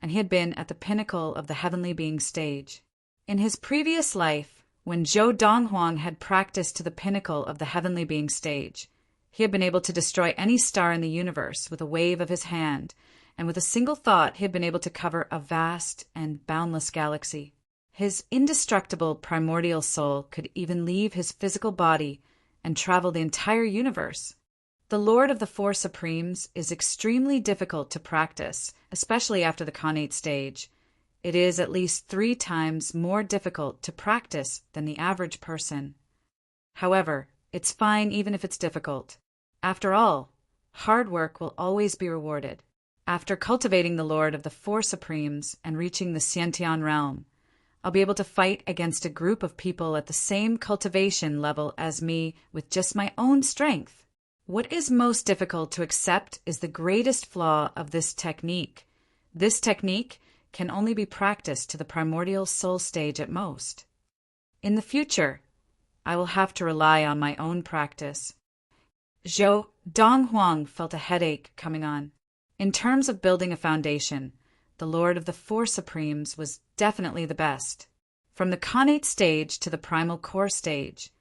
and he had been at the pinnacle of the Heavenly Being stage. In his previous life, when Zhou Donghuang had practiced to the pinnacle of the Heavenly Being stage, he had been able to destroy any star in the universe with a wave of his hand, and with a single thought he had been able to cover a vast and boundless galaxy. His indestructible primordial soul could even leave his physical body and travel the entire universe. The Lord of the Four Supremes is extremely difficult to practice, especially after the Khanate stage. It is at least 3 times more difficult to practice than the average person. However, it's fine even if it's difficult. After all, hard work will always be rewarded. After cultivating the Lord of the Four Supremes and reaching the Xiantian realm, I'll be able to fight against a group of people at the same cultivation level as me with just my own strength. What is most difficult to accept is the greatest flaw of this technique. This technique can only be practiced to the primordial soul stage at most. In the future, I will have to rely on my own practice. Zhou Donghuang felt a headache coming on. In terms of building a foundation, the Lord of the Four Supremes was definitely the best. From the Khanate stage to the Primal Core stage,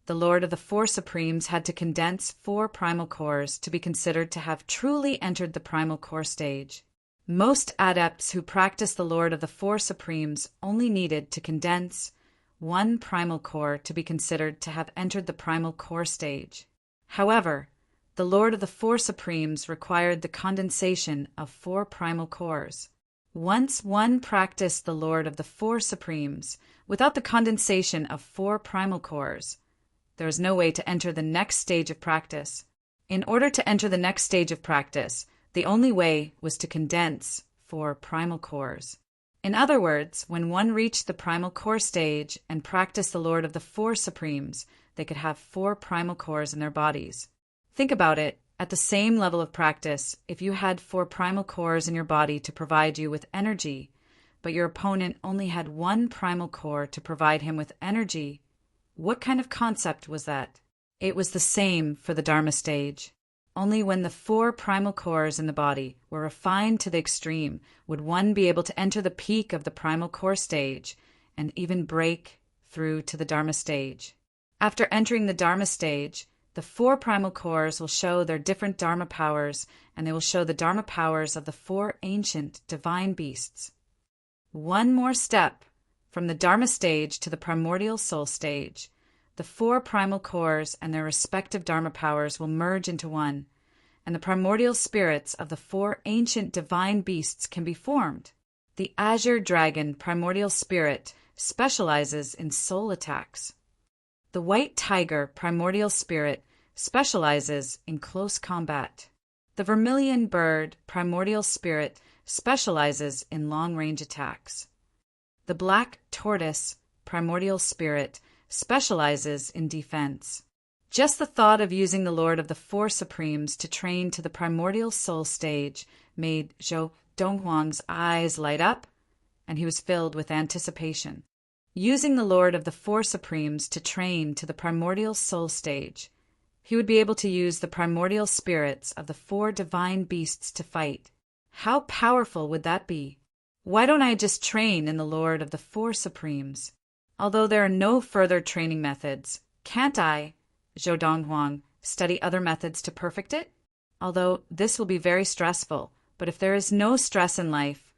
the Lord of the Four Supremes had to condense 4 primal cores to be considered to have truly entered the Primal Core stage. Most adepts who practice the Lord of the Four Supremes only needed to condense 1 primal core to be considered to have entered the Primal Core stage. However, the Lord of the Four Supremes required the condensation of 4 primal cores. Once one practiced the Lord of the Four Supremes without the condensation of 4 primal cores, there is no way to enter the next stage of practice. In order to enter the next stage of practice, the only way was to condense 4 primal cores. In other words, when one reached the Primal Core stage and practiced the Lord of the Four Supremes, they could have 4 primal cores in their bodies. Think about it. At the same level of practice, if you had 4 primal cores in your body to provide you with energy, but your opponent only had 1 primal core to provide him with energy, what kind of concept was that? It was the same for the Dharma stage. Only when the 4 primal cores in the body were refined to the extreme would one be able to enter the peak of the Primal Core stage and even break through to the Dharma stage. After entering the Dharma stage, the 4 primal cores will show their different Dharma powers, and they will show the Dharma powers of the 4 ancient divine beasts. One more step from the Dharma stage to the primordial soul stage. The 4 primal cores and their respective Dharma powers will merge into one, and the primordial spirits of the 4 ancient divine beasts can be formed. The Azure Dragon primordial spirit specializes in soul attacks. The White Tiger primordial spirit specializes in close combat. The Vermilion Bird primordial spirit specializes in long-range attacks. The Black Tortoise primordial spirit specializes in defense. Just the thought of using the Lord of the Four Supremes to train to the primordial soul stage made Zhou Donghuang's eyes light up, and he was filled with anticipation. Using the Lord of the Four Supremes to train to the primordial soul stage, he would be able to use the primordial spirits of the 4 divine beasts to fight. How powerful would that be? Why don't I just train in the Lord of the Four Supremes? Although there are no further training methods, can't I, Zhou Donghuang, study other methods to perfect it? Although this will be very stressful, but if there is no stress in life,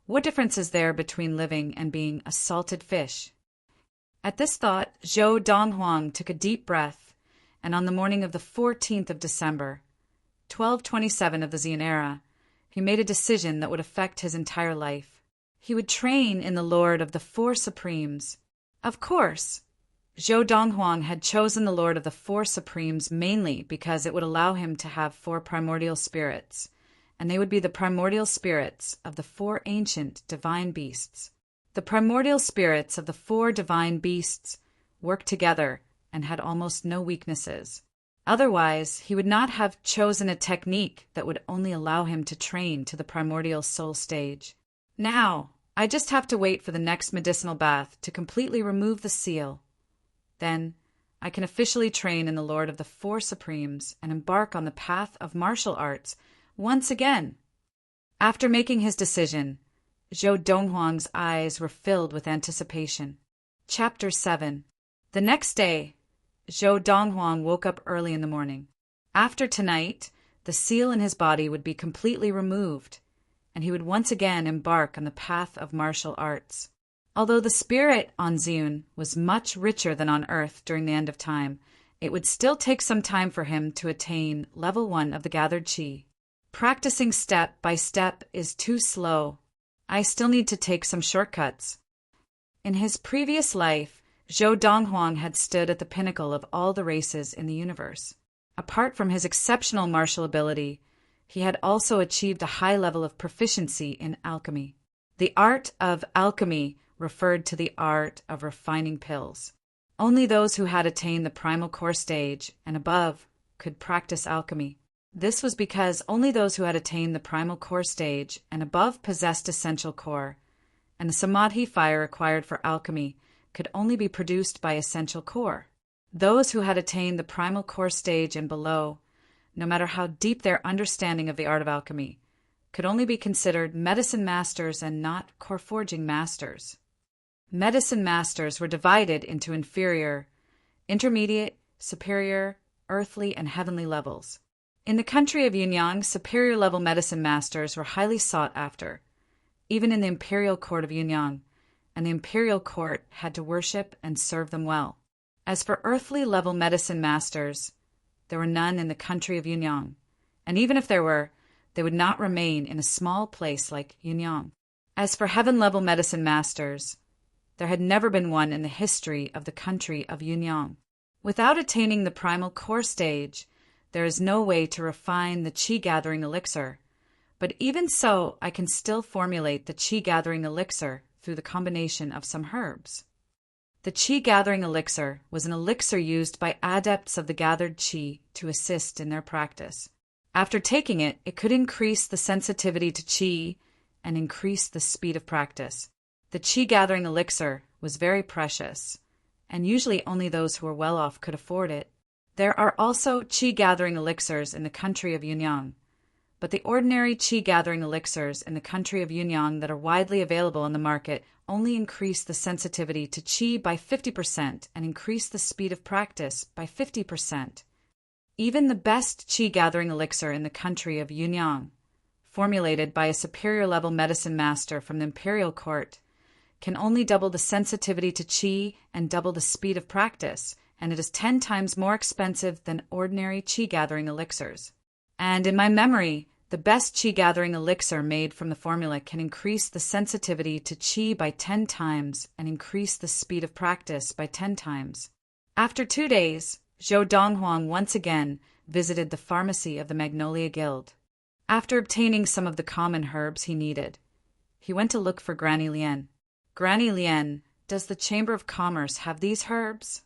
what difference is there between living and being a salted fish? At this thought, Zhou Donghuang took a deep breath, and on the morning of the 14th of December, 1227 of the Xian era, he made a decision that would affect his entire life. He would train in the Lord of the Four Supremes. Of course, Zhou Donghuang had chosen the Lord of the Four Supremes mainly because it would allow him to have 4 primordial spirits, and they would be the primordial spirits of the 4 ancient divine beasts. The primordial spirits of the 4 divine beasts worked together and had almost no weaknesses. Otherwise, he would not have chosen a technique that would only allow him to train to the primordial soul stage. Now, I just have to wait for the next medicinal bath to completely remove the seal. Then, I can officially train in the Lord of the Four Supremes and embark on the path of martial arts once again. After making his decision, Zhou Donghuang's eyes were filled with anticipation. Chapter 7. The next day, Zhou Donghuang woke up early in the morning. After tonight, the seal in his body would be completely removed, and he would once again embark on the path of martial arts. Although the spirit on Xian was much richer than on Earth during the end of time, it would still take some time for him to attain level 1 of the gathered qi. Practicing step by step is too slow. I still need to take some shortcuts. In his previous life, Zhou Donghuang had stood at the pinnacle of all the races in the universe. Apart from his exceptional martial ability, he had also achieved a high level of proficiency in alchemy. The art of alchemy referred to the art of refining pills. Only those who had attained the primal core stage and above could practice alchemy. This was because only those who had attained the primal core stage and above possessed essential core, and the samadhi fire required for alchemy could only be produced by essential core. Those who had attained the primal core stage and below, no matter how deep their understanding of the art of alchemy, could only be considered medicine masters and not core forging masters. Medicine masters were divided into inferior, intermediate, superior, earthly, and heavenly levels. In the country of Yunyang, superior level medicine masters were highly sought after, even in the imperial court of Yunyang, and the imperial court had to worship and serve them well. As for earthly level medicine masters, there were none in the country of Yunyang, and even if there were, they would not remain in a small place like Yunyang. As for heaven-level medicine masters, there had never been one in the history of the country of Yunyang. Without attaining the primal core stage, there is no way to refine the qi-gathering elixir, but even so, I can still formulate the qi-gathering elixir through the combination of some herbs. The qi-gathering elixir was an elixir used by adepts of the gathered qi to assist in their practice. After taking it, it could increase the sensitivity to qi and increase the speed of practice. The qi-gathering elixir was very precious, and usually only those who were well off could afford it. There are also qi-gathering elixirs in the country of Yunyang, but the ordinary qi-gathering elixirs in the country of Yunyang that are widely available in the market only increase the sensitivity to qi by 50% and increase the speed of practice by 50%. Even the best qi-gathering elixir in the country of Yunyang, formulated by a superior level medicine master from the imperial court, can only double the sensitivity to qi and double the speed of practice, and it is 10 times more expensive than ordinary qi-gathering elixirs. And in my memory, the best qi-gathering elixir made from the formula can increase the sensitivity to qi by 10 times and increase the speed of practice by 10 times. After 2 days, Zhou Donghuang once again visited the pharmacy of the Magnolia Guild. After obtaining some of the common herbs he needed, he went to look for Granny Lien. Granny Lien, does the Chamber of Commerce have these herbs?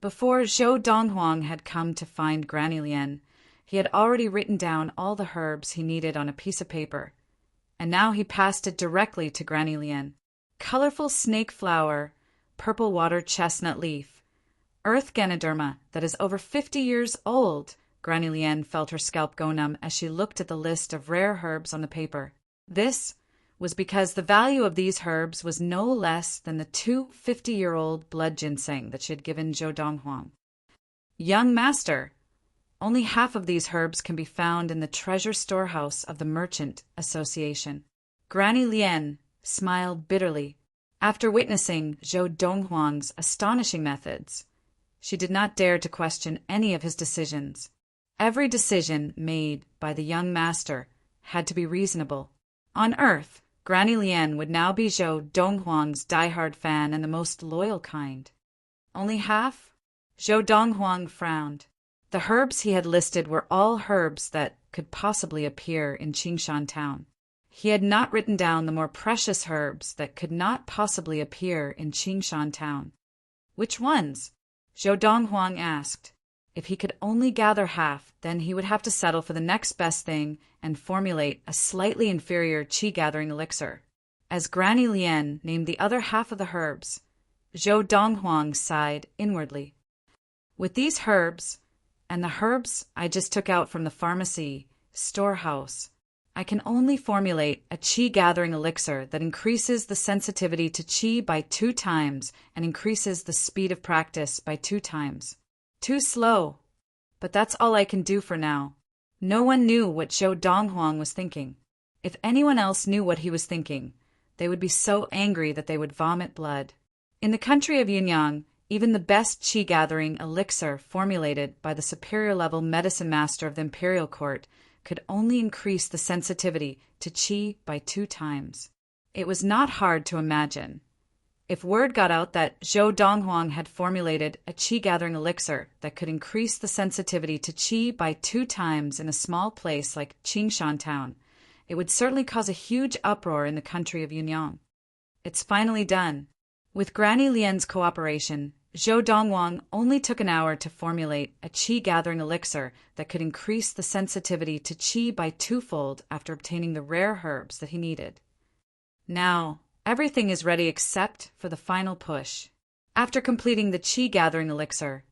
Before Zhou Donghuang had come to find Granny Lien, he had already written down all the herbs he needed on a piece of paper, and now he passed it directly to Granny Lien. Colorful snake flower, purple water chestnut leaf, earth Ganoderma that is over 50 years old. Granny Lien felt her scalp go numb as she looked at the list of rare herbs on the paper. This was because the value of these herbs was no less than the 2 50-year-old blood ginseng that she had given Zhou Donghuang. Young master, only half of these herbs can be found in the treasure storehouse of the Merchant Association. Granny Lien smiled bitterly. After witnessing Zhou Donghuang's astonishing methods, she did not dare to question any of his decisions. Every decision made by the young master had to be reasonable. On Earth, Granny Lien would now be Zhou Donghuang's diehard fan and the most loyal kind. Only half? Zhou Donghuang frowned. The herbs he had listed were all herbs that could possibly appear in Qingshan town. He had not written down the more precious herbs that could not possibly appear in Qingshan town. Which ones? Zhou Donghuang asked. If he could only gather half, then he would have to settle for the next best thing and formulate a slightly inferior qi-gathering elixir. As Granny Lien named the other half of the herbs, Zhou Donghuang sighed inwardly. With these herbs, and the herbs I just took out from the pharmacy storehouse, I can only formulate a qi-gathering elixir that increases the sensitivity to qi by 2 times and increases the speed of practice by 2 times. Too slow. But that's all I can do for now. No one knew what Zhou Donghuang was thinking. If anyone else knew what he was thinking, they would be so angry that they would vomit blood. In the country of Yunyang, even the best qi-gathering elixir formulated by the superior level medicine master of the imperial court could only increase the sensitivity to qi by 2 times. It was not hard to imagine. If word got out that Zhou Donghuang had formulated a qi-gathering elixir that could increase the sensitivity to qi by 2 times in a small place like Qingshan town, it would certainly cause a huge uproar in the country of Yunyang. It's finally done. With Granny Lien's cooperation, Zhou Donghuang only took an hour to formulate a qi-gathering elixir that could increase the sensitivity to qi by 2-fold after obtaining the rare herbs that he needed. Now, everything is ready except for the final push. After completing the qi-gathering elixir,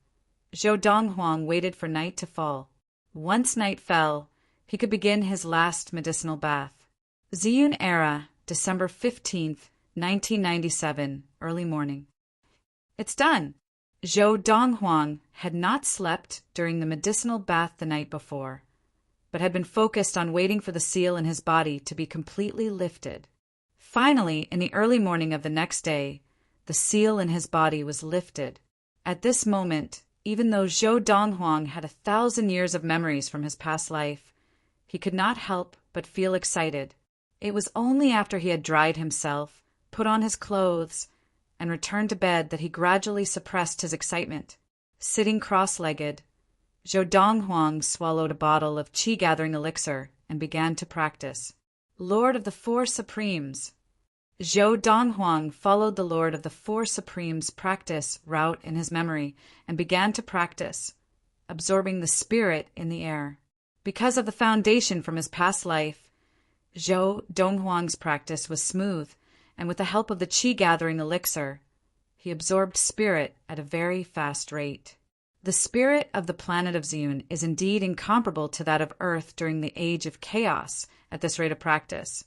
Zhou Donghuang waited for night to fall. Once night fell, he could begin his last medicinal bath. Ziyun era, December 15th, 1997, early morning. It's done. Zhou Donghuang had not slept during the medicinal bath the night before, but had been focused on waiting for the seal in his body to be completely lifted. Finally, in the early morning of the next day, the seal in his body was lifted. At this moment, even though Zhou Donghuang had 1,000 years of memories from his past life, he could not help but feel excited. It was only after he had dried himself, put on his clothes, and returned to bed that he gradually suppressed his excitement. Sitting cross-legged, Zhou Donghuang swallowed a bottle of qi-gathering elixir and began to practice. Lord of the Four Supremes. Zhou Donghuang followed the Lord of the Four Supremes' practice route in his memory and began to practice, absorbing the spirit in the air. Because of the foundation from his past life, Zhou Donghuang's practice was smooth, and with the help of the qi-gathering elixir, he absorbed spirit at a very fast rate. The spirit of the planet of Ziyun is indeed incomparable to that of Earth during the age of chaos at this rate of practice.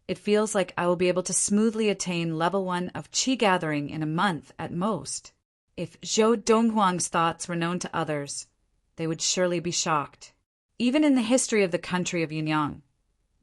It feels like I will be able to smoothly attain level 1 of qi gathering in a month at most. If Zhou Donghuang's thoughts were known to others, they would surely be shocked. Even in the history of the country of Yunyang,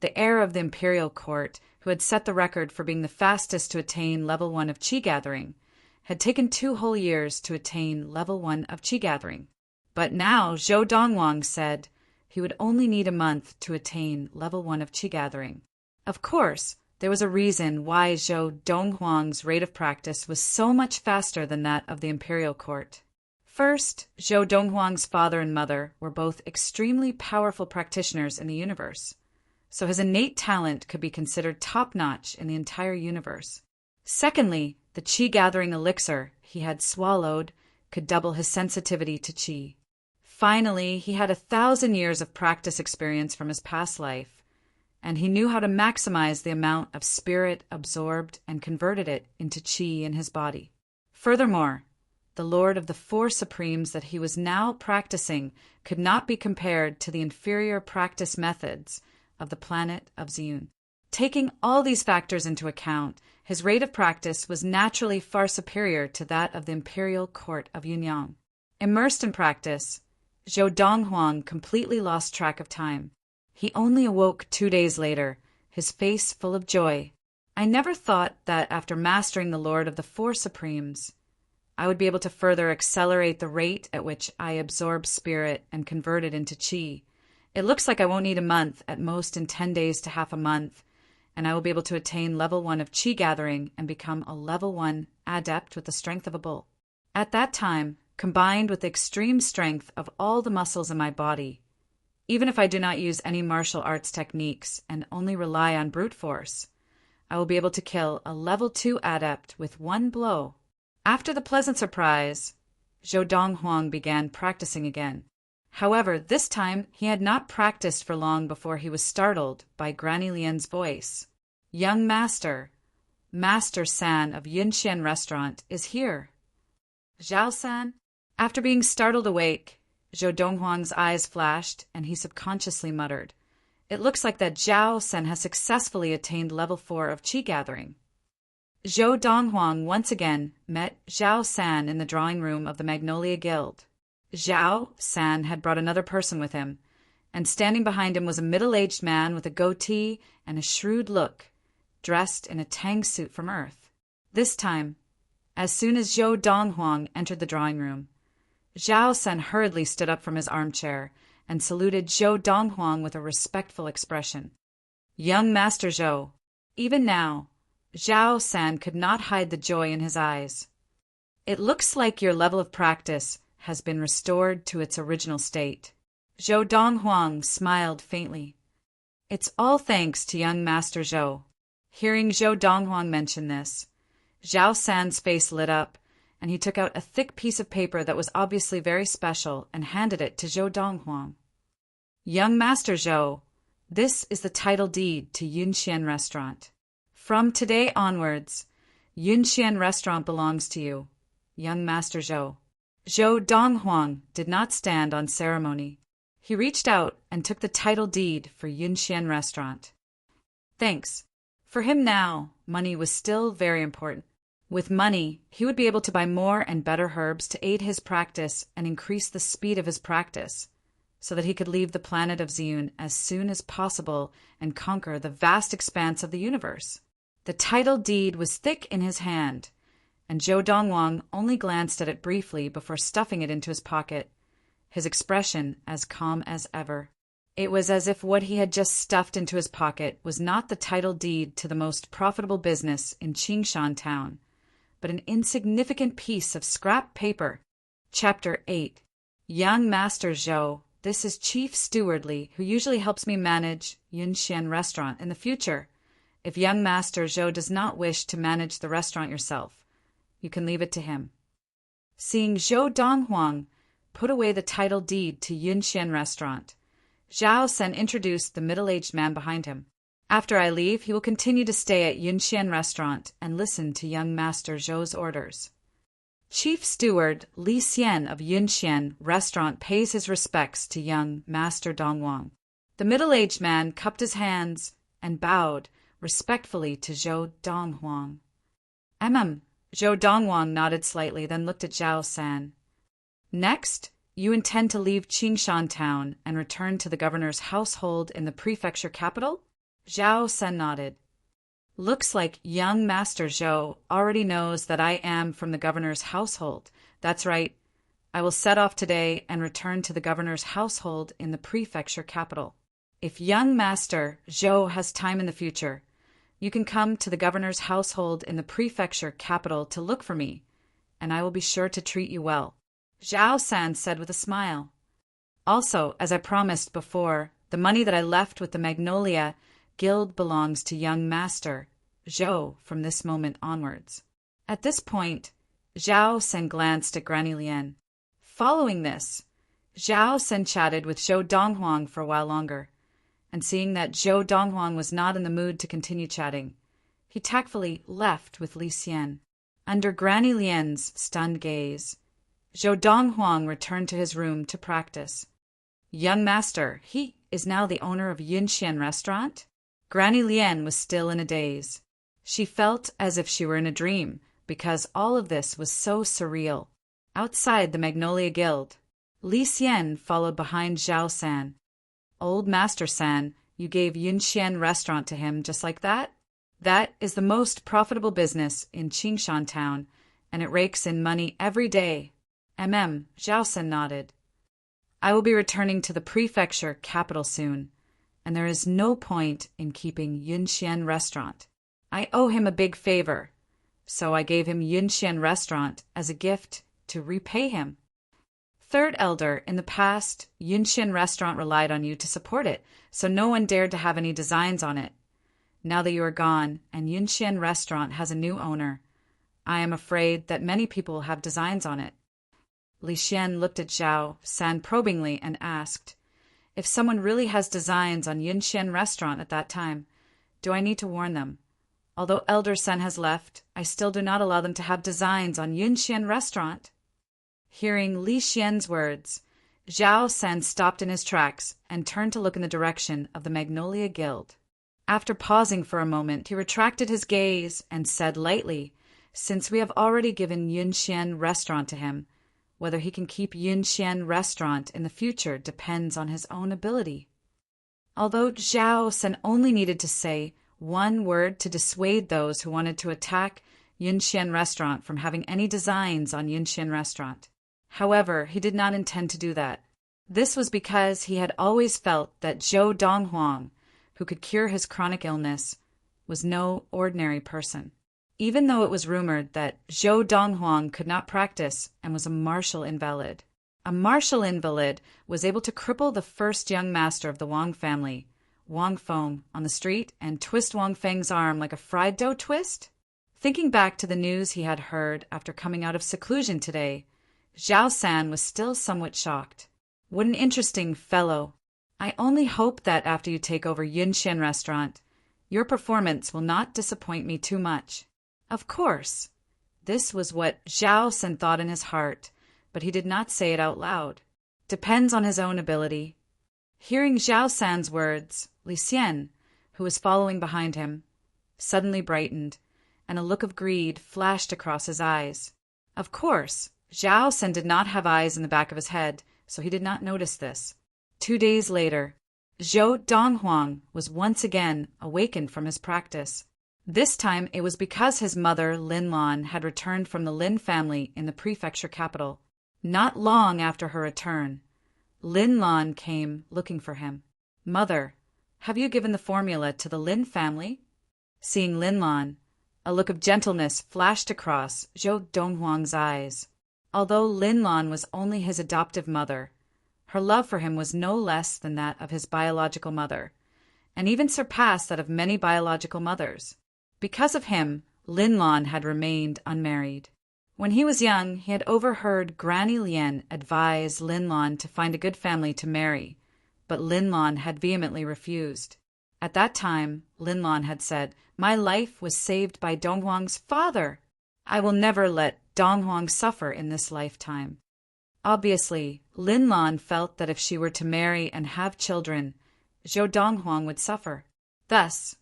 the heir of the imperial court, who had set the record for being the fastest to attain level 1 of qi gathering, had taken 2 whole years to attain level 1 of qi gathering. But now Zhou Donghuang said he would only need a month to attain level 1 of qi gathering. Of course, there was a reason why Zhou Donghuang's rate of practice was so much faster than that of the imperial court. First, Zhou Donghuang's father and mother were both extremely powerful practitioners in the universe, so his innate talent could be considered top-notch in the entire universe. Secondly, the qi-gathering elixir he had swallowed could double his sensitivity to qi. Finally, he had 1,000 years of practice experience from his past life, and he knew how to maximize the amount of spirit absorbed and converted it into qi in his body. Furthermore, the Lord of the Four Supremes that he was now practicing could not be compared to the inferior practice methods of the planet of Ziyun. Taking all these factors into account, his rate of practice was naturally far superior to that of the imperial court of Yunyang. Immersed in practice, Zhou Donghuang completely lost track of time. He only awoke 2 days later, his face full of joy. I never thought that after mastering the Lord of the Four Supremes, I would be able to further accelerate the rate at which I absorb spirit and convert it into qi. It looks like I won't need a month, at most in 10 days to half a month, and I will be able to attain level 1 of qi gathering and become a level 1 adept with the strength of a bull. At that time, combined with the extreme strength of all the muscles in my body, even if I do not use any martial arts techniques and only rely on brute force, I will be able to kill a level 2 adept with 1 blow. After the pleasant surprise, Zhou Donghuang began practicing again. However, this time he had not practiced for long before he was startled by Granny Lian's voice. "Young master, Master San of Yunxian Restaurant is here." "Zhao San?" After being startled awake, Zhou Donghuang's eyes flashed, and he subconsciously muttered, "It looks like that Zhao San has successfully attained level 4 of qi gathering." Zhou Donghuang once again met Zhao San in the drawing room of the Magnolia Guild. Zhao San had brought another person with him, and standing behind him was a middle-aged man with a goatee and a shrewd look, dressed in a tang suit from Earth. This time, as soon as Zhou Donghuang entered the drawing room, Zhao San hurriedly stood up from his armchair and saluted Zhou Donghuang with a respectful expression. "Young Master Zhou." Even now, Zhao San could not hide the joy in his eyes. "It looks like your level of practice has been restored to its original state." Zhou Donghuang smiled faintly. "It's all thanks to young Master Zhou." Hearing Zhou Donghuang mention this, Zhao San's face lit up, and he took out a thick piece of paper that was obviously very special and handed it to Zhou Donghuang. "Young Master Zhou, this is the title deed to Yunxian Restaurant. From today onwards, Yunxian Restaurant belongs to you. young Master Zhou. Zhou Donghuang did not stand on ceremony. He reached out and took the title deed for Yunxian Restaurant. Thanks. For him now, money was still very important. With money, he would be able to buy more and better herbs to aid his practice and increase the speed of his practice, so that he could leave the planet of Ziyun as soon as possible and conquer the vast expanse of the universe. The title deed was thick in his hand, and Zhou Donghuang only glanced at it briefly before stuffing it into his pocket, his expression as calm as ever. It was as if what he had just stuffed into his pocket was not the title deed to the most profitable business in Qingshan town, but an insignificant piece of scrap paper. Chapter 8. Young Master Zhou, this is Chief Steward Li, who usually helps me manage Yunxian Restaurant in the future. If young Master Zhou does not wish to manage the restaurant yourself, you can leave it to him. Seeing Zhou Donghuang put away the title deed to Yunxian Restaurant, Zhao Sen introduced the middle-aged man behind him. After I leave, he will continue to stay at Yunxian Restaurant and listen to young Master Zhou's orders. Chief Steward Li Xian of Yunxian Restaurant pays his respects to young Master Donghuang. The middle-aged man cupped his hands and bowed respectfully to Zhou Donghuang. Zhou Donghuang nodded slightly, then looked at Zhao San. Next, you intend to leave Qingshan town and return to the governor's household in the prefecture capital? Zhao San nodded. Looks like young Master Zhou already knows that I am from the governor's household. That's right. I will set off today and return to the governor's household in the prefecture capital. If young Master Zhou has time in the future, you can come to the governor's household in the prefecture capital to look for me, and I will be sure to treat you well, Zhao San said with a smile. Also, as I promised before, the money that I left with the Magnolia Guild belongs to young Master Zhou from this moment onwards. At this point, Zhao Sen glanced at Granny Lian. Following this, Zhao Sen chatted with Zhou Donghuang for a while longer, and seeing that Zhou Donghuang was not in the mood to continue chatting, he tactfully left with Li Xian. Under Granny Lian's stunned gaze, Zhou Donghuang returned to his room to practice. Young Master, he is now the owner of Yunxian Restaurant? Granny Lian was still in a daze. She felt as if she were in a dream, because all of this was so surreal. Outside the Magnolia Guild, Li Xian followed behind Zhao San. Old Master San, you gave Yunxian Restaurant to him just like that? That is the most profitable business in Qingshan town, and it rakes in money every day. Zhao San nodded. I will be returning to the prefecture capital soon, and there is no point in keeping Yunxian Restaurant. I owe him a big favor, so I gave him Yunxian Restaurant as a gift to repay him. Third Elder, in the past, Yunxian Restaurant relied on you to support it, so no one dared to have any designs on it. Now that you are gone, and Yunxian Restaurant has a new owner, I am afraid that many people have designs on it. Li Xian looked at Zhao San probingly and asked, if someone really has designs on Yunxian Restaurant at that time, do I need to warn them? Although Elder San has left, I still do not allow them to have designs on Yunxian Restaurant. Hearing Li Xian's words, Zhao San stopped in his tracks and turned to look in the direction of the Magnolia Guild. After pausing for a moment, he retracted his gaze and said lightly, since we have already given Yunxian Restaurant to him, whether he can keep Yunxian Restaurant in the future depends on his own ability. Although Zhao San only needed to say one word to dissuade those who wanted to attack Yunxian Restaurant from having any designs on Yunxian Restaurant. However, he did not intend to do that. This was because he had always felt that Zhou Donghuang, who could cure his chronic illness, was no ordinary person. Even though it was rumored that Zhou Donghuang could not practice and was a martial invalid. A martial invalid was able to cripple the first young master of the Wang family, Wang Feng, on the street and twist Wang Feng's arm like a fried dough twist? Thinking back to the news he had heard after coming out of seclusion today, Zhao San was still somewhat shocked. What an interesting fellow. I only hope that after you take over Yunxian Restaurant, your performance will not disappoint me too much. Of course. This was what Zhao San thought in his heart, but he did not say it out loud. Depends on his own ability. Hearing Zhao San's words, Li Xian, who was following behind him, suddenly brightened, and a look of greed flashed across his eyes. Of course, Zhao San did not have eyes in the back of his head, so he did not notice this. 2 days later, Zhou Donghuang was once again awakened from his practice. This time it was because his mother, Lin Lan, had returned from the Lin family in the prefecture capital. Not long after her return, Lin Lan came looking for him. "Mother, have you given the formula to the Lin family?" Seeing Lin Lan, a look of gentleness flashed across Zhou Donghuang's eyes. Although Lin Lan was only his adoptive mother, her love for him was no less than that of his biological mother, and even surpassed that of many biological mothers. Because of him, Lin Lan had remained unmarried. When he was young, he had overheard Granny Lian advise Lin Lan to find a good family to marry, but Lin Lan had vehemently refused. At that time, Lin Lan had said, "My life was saved by Donghuang's father. I will never let Donghuang suffer in this lifetime." Obviously, Lin Lan felt that if she were to marry and have children, Zhou Donghuang would suffer. Thus,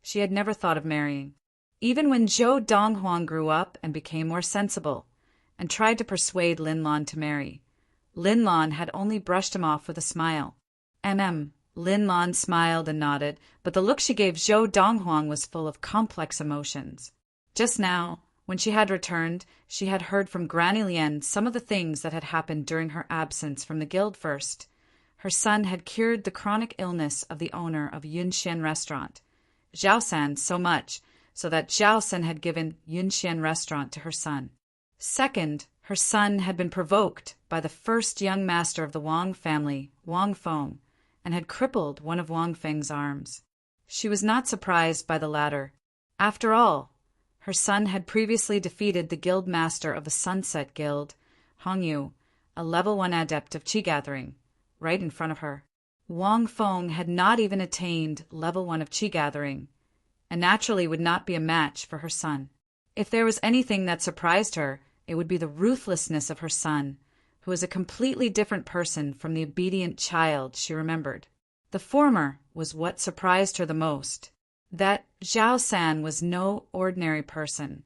she had never thought of marrying. Even when Zhou Donghuang grew up and became more sensible, and tried to persuade Lin Lan to marry, Lin Lan had only brushed him off with a smile. Lin Lan smiled and nodded, but the look she gave Zhou Donghuang was full of complex emotions. Just now, when she had returned, she had heard from Granny Lian some of the things that had happened during her absence from the guild first. Her son had cured the chronic illness of the owner of Yunxian Restaurant, Zhao San, so much so that Zhao San had given Yunxian Restaurant to her son. Second, her son had been provoked by the first young master of the Wang family, Wang Feng, and had crippled one of Wang Feng's arms. She was not surprised by the latter. After all, her son had previously defeated the guild master of the Sunset Guild, Hongyu, a level 1 adept of qi gathering, right in front of her. Wang Feng had not even attained level 1 of qi gathering, and naturally would not be a match for her son. If there was anything that surprised her, it would be the ruthlessness of her son, who was a completely different person from the obedient child she remembered. The former was what surprised her the most, that Zhao San was no ordinary person,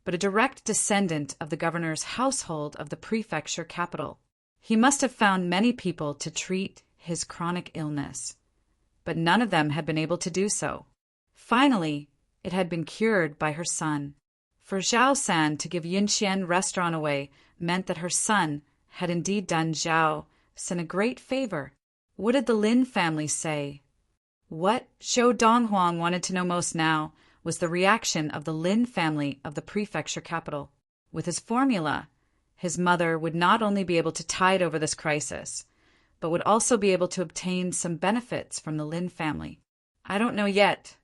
but a direct descendant of the governor's household of the prefecture capital. He must have found many people to treat his chronic illness, but none of them had been able to do so. Finally, it had been cured by her son. For Zhao San to give Yunxian Restaurant away meant that her son had indeed done Zhao San a great favor. What did the Lin family say? What Zhou Donghuang wanted to know most now was the reaction of the Lin family of the prefecture capital. With his formula, his mother would not only be able to tide over this crisis, but would also be able to obtain some benefits from the Lin family. "I don't know yet."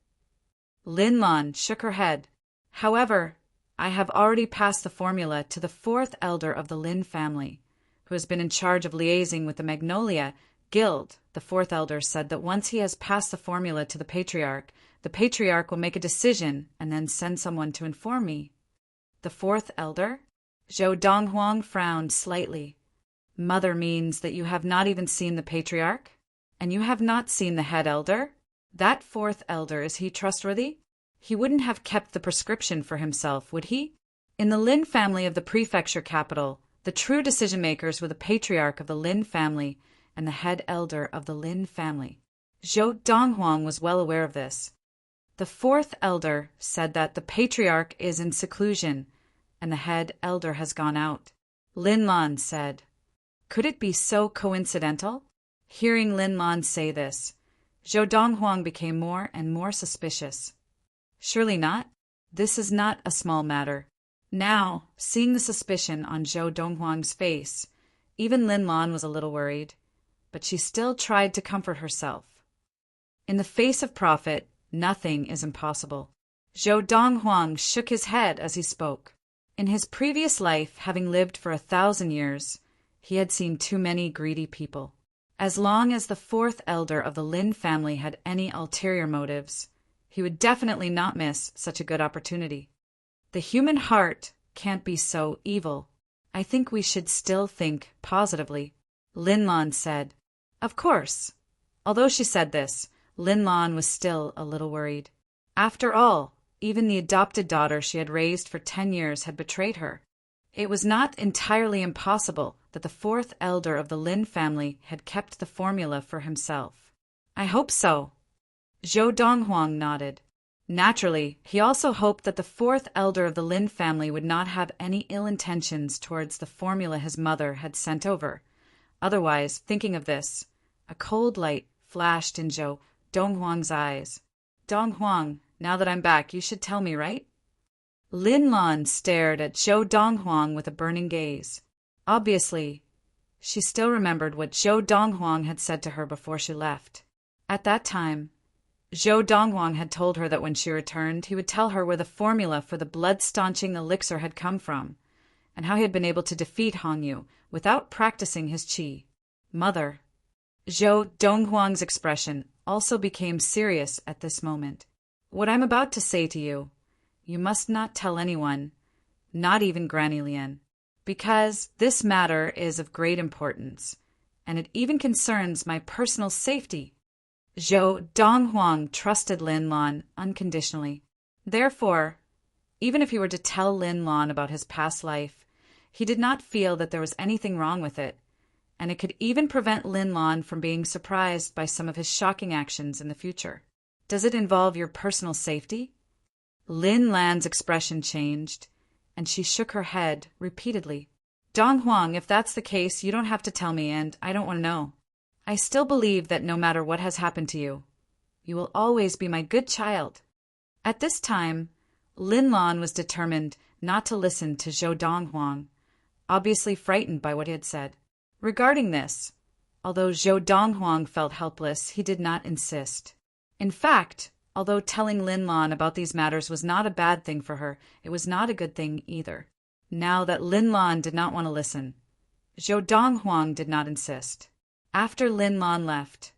Lin Lan shook her head. "However, I have already passed the formula to the 4th elder of the Lin family, who has been in charge of liaising with the Magnolia Guild." The 4th elder said that once he has passed the formula to the patriarch will make a decision and then send someone to inform me. "The 4th elder?" Zhou Donghuang frowned slightly. "Mother means that you have not even seen the patriarch? And you have not seen the head elder? That 4th elder, is he trustworthy? He wouldn't have kept the prescription for himself, would he?" In the Lin family of the prefecture capital, the true decision-makers were the patriarch of the Lin family and the head elder of the Lin family. Zhou Donghuang was well aware of this. The 4th elder said that the patriarch is in seclusion and the head elder has gone out. Lin Lan said, "Could it be so coincidental?" Hearing Lin Lan say this, Zhou Donghuang became more and more suspicious. "Surely not. This is not a small matter." Now, seeing the suspicion on Zhou Donghuang's face, even Lin Lan was a little worried, but she still tried to comfort herself. In the face of profit, nothing is impossible. Zhou Donghuang shook his head as he spoke. In his previous life, having lived for 1,000 years, he had seen too many greedy people. As long as the 4th elder of the Lin family had any ulterior motives, he would definitely not miss such a good opportunity. The human heart can't be so evil. I think we should still think positively," Lin Lan said. Of course. Although she said this, Lin Lan was still a little worried. After all, even the adopted daughter she had raised for 10 years had betrayed her. It was not entirely impossible that the fourth elder of the Lin family had kept the formula for himself. "I hope so." Zhou Donghuang nodded. Naturally, he also hoped that the fourth elder of the Lin family would not have any ill intentions towards the formula his mother had sent over. Otherwise, thinking of this, a cold light flashed in Zhou Donghuang's eyes. "Donghuang, now that I'm back, you should tell me, right?" Lin Lan stared at Zhou Donghuang with a burning gaze. Obviously, she still remembered what Zhou Donghuang had said to her before she left. At that time, Zhou Donghuang had told her that when she returned, he would tell her where the formula for the blood-staunching elixir had come from, and how he had been able to defeat Hongyu without practicing his qi. "Mother." Zhou Donghuang's expression also became serious at this moment. "What I'm about to say to you, you must not tell anyone, not even Granny Lian, because this matter is of great importance, and it even concerns my personal safety." Zhou Donghuang trusted Lin Lan unconditionally. Therefore, even if he were to tell Lin Lan about his past life, he did not feel that there was anything wrong with it, and it could even prevent Lin Lan from being surprised by some of his shocking actions in the future. "Does it involve your personal safety?" Lin Lan's expression changed, and she shook her head repeatedly. "Donghuang, if that's the case, you don't have to tell me, and I don't want to know. I still believe that no matter what has happened to you, you will always be my good child." At this time, Lin Lan was determined not to listen to Zhou Donghuang, obviously frightened by what he had said. Regarding this, although Zhou Donghuang felt helpless, he did not insist. In fact, although telling Lin Lan about these matters was not a bad thing for her, it was not a good thing either. Now that Lin Lan did not want to listen, Zhou Donghuang did not insist. After Lin Lan left,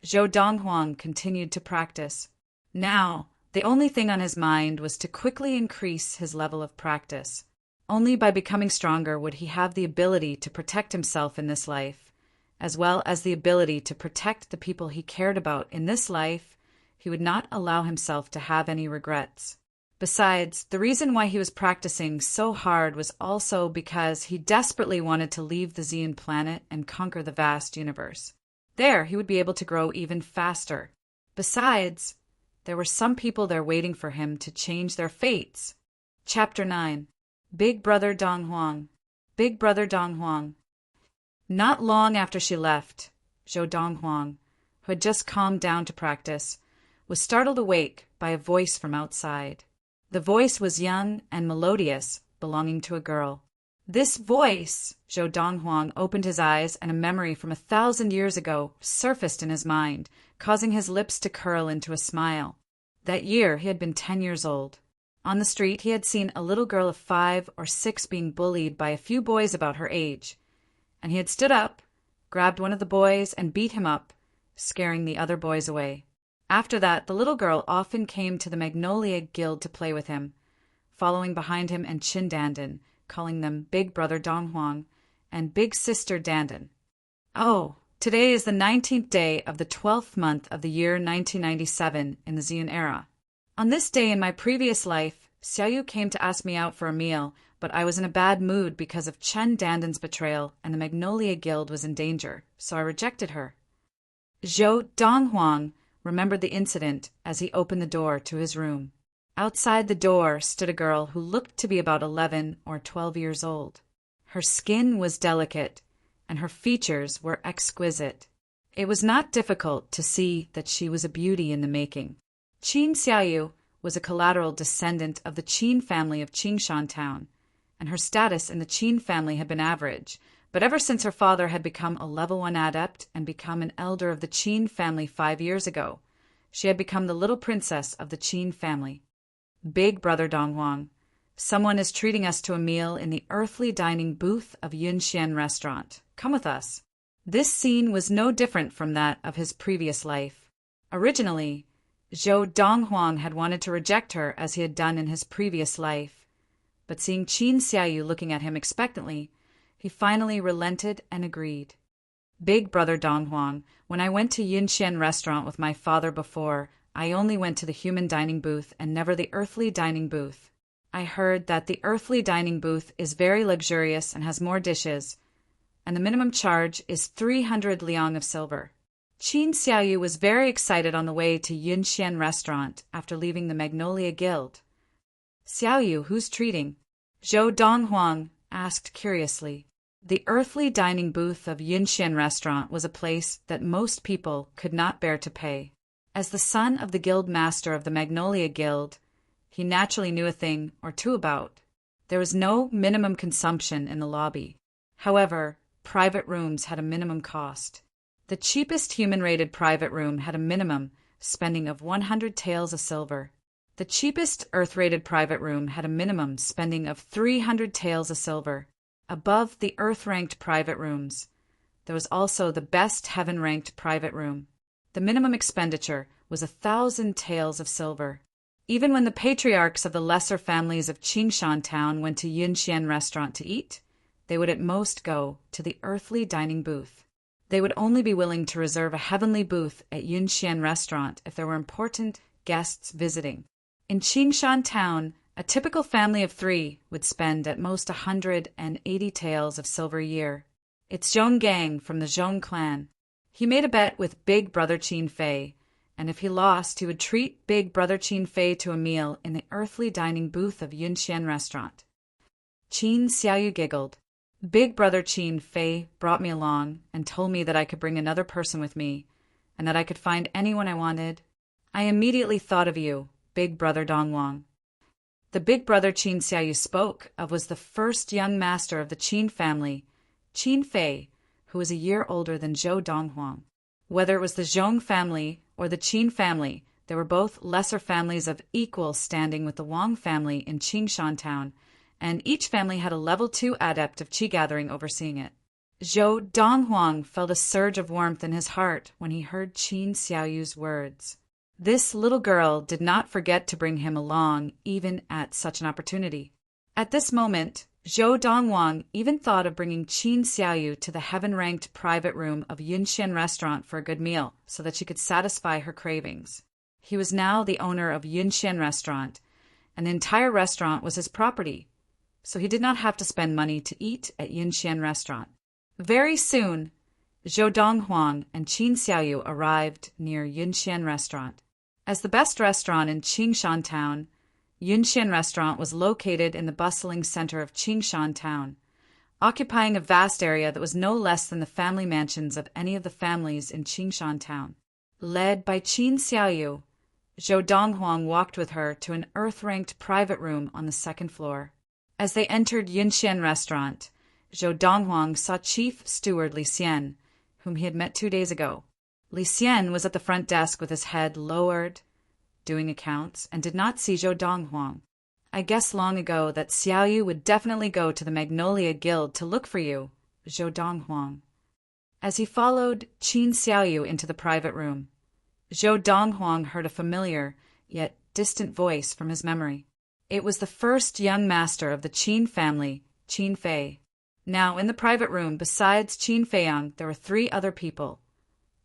Zhou Donghuang continued to practice. Now, the only thing on his mind was to quickly increase his level of practice. Only by becoming stronger would he have the ability to protect himself in this life, as well as the ability to protect the people he cared about in this life. He would not allow himself to have any regrets. Besides, the reason why he was practicing so hard was also because he desperately wanted to leave the Xian planet and conquer the vast universe. There, he would be able to grow even faster. Besides, there were some people there waiting for him to change their fates. Chapter 9. Big Brother Donghuang. Big Brother Donghuang. Not long after she left, Zhou Donghuang, who had just calmed down to practice, was startled awake by a voice from outside. The voice was young and melodious, belonging to a girl. This voice! Zhou Donghuang opened his eyes, and a memory from 1,000 years ago surfaced in his mind, causing his lips to curl into a smile. That year he had been 10 years old. On the street he had seen a little girl of 5 or 6 being bullied by a few boys about her age, and he had stood up, grabbed one of the boys, and beat him up, scaring the other boys away. After that, the little girl often came to the Magnolia Guild to play with him, following behind him and Qin Dandan, calling them Big Brother Donghuang and Big Sister Dandan. Oh, today is the 19th day of the 12th month of the year 1997 in the Xian era. On this day in my previous life, Xiaoyu came to ask me out for a meal, but I was in a bad mood because of Chen Dandan's betrayal and the Magnolia Guild was in danger, so I rejected her. Zhou Donghuang remembered the incident as he opened the door to his room. Outside the door stood a girl who looked to be about 11 or 12 years old. Her skin was delicate, and her features were exquisite. It was not difficult to see that she was a beauty in the making. Qin Xiaoyu was a collateral descendant of the Qin family of Qingshan Town, and her status in the Qin family had been average, but ever since her father had become a level 1 adept and become an elder of the Qin family 5 years ago, she had become the little princess of the Qin family. Big Brother Donghuang, someone is treating us to a meal in the earthly dining booth of Yunxian restaurant. Come with us. This scene was no different from that of his previous life. Originally, Zhou Donghuang had wanted to reject her as he had done in his previous life, but seeing Qin Xiaoyu looking at him expectantly, he finally relented and agreed. Big brother Dong Huang, when I went to Yinxian restaurant with my father before, I only went to the human dining booth and never the earthly dining booth. I heard that the earthly dining booth is very luxurious and has more dishes, and the minimum charge is 300 liang of silver. Qin Xiaoyu was very excited on the way to Yunxian restaurant after leaving the Magnolia Guild. Xiaoyu, who's treating? Zhou Donghuang asked curiously. The earthly dining booth of Yunxian restaurant was a place that most people could not bear to pay. As the son of the guild master of the Magnolia Guild, he naturally knew a thing or two about. There was no minimum consumption in the lobby. However, private rooms had a minimum cost. The cheapest human-rated private room had a minimum spending of 100 taels of silver. The cheapest earth-rated private room had a minimum spending of 300 taels of silver. Above the earth-ranked private rooms, there was also the best heaven-ranked private room. The minimum expenditure was 1,000 taels of silver. Even when the patriarchs of the lesser families of Qingshan town went to Yunxian restaurant to eat, they would at most go to the earthly dining booth. They would only be willing to reserve a heavenly booth at Yunxian restaurant if there were important guests visiting. In Qingshan town, a typical family of 3 would spend at most 180 taels of silver a year. It's Zhong Gang from the Zhong clan. He made a bet with Big Brother Qin Fei, and if he lost, he would treat Big Brother Qin Fei to a meal in the earthly dining booth of Yunxian restaurant. Qin Xiaoyu giggled. Big Brother Qin Fei brought me along and told me that I could bring another person with me, and that I could find anyone I wanted. I immediately thought of you, Big Brother Dongwang. The Big Brother Qin Xiaoyu spoke of was the first young master of the Qin family, Qin Fei, who was a year older than Zhou Donghuang. Whether it was the Zhong family or the Qin family, they were both lesser families of equal standing with the Wang family in Qingshan town, and each family had a level 2 adept of qi gathering overseeing it. Zhou Donghuang felt a surge of warmth in his heart when he heard Qin Xiaoyu's words. This little girl did not forget to bring him along even at such an opportunity. At this moment, Zhou Donghuang even thought of bringing Qin Xiaoyu to the heaven-ranked private room of Yunxian restaurant for a good meal so that she could satisfy her cravings. He was now the owner of Yunxian restaurant, and the entire restaurant was his property, so he did not have to spend money to eat at Yunxian restaurant. Very soon, Zhou Donghuang and Qin Xiaoyu arrived near Yunxian restaurant. As the best restaurant in Qingshan town, Yunxian restaurant was located in the bustling center of Qingshan town, occupying a vast area that was no less than the family mansions of any of the families in Qingshan town. Led by Qin Xiaoyu, Zhou Donghuang walked with her to an earth-ranked private room on the 2nd floor. As they entered Yunxian restaurant, Zhou Donghuang saw Chief Steward Li Xian, whom he had met 2 days ago. Li Xian was at the front desk with his head lowered, doing accounts, and did not see Zhou Donghuang. I guessed long ago that Xiaoyu would definitely go to the Magnolia Guild to look for you, Zhou Donghuang. As he followed Qin Xiaoyu into the private room, Zhou Donghuang heard a familiar, yet distant voice from his memory. It was the first young master of the Qin family, Qin Fei. Now, in the private room, besides Qin Feiyang, there were 3 other people,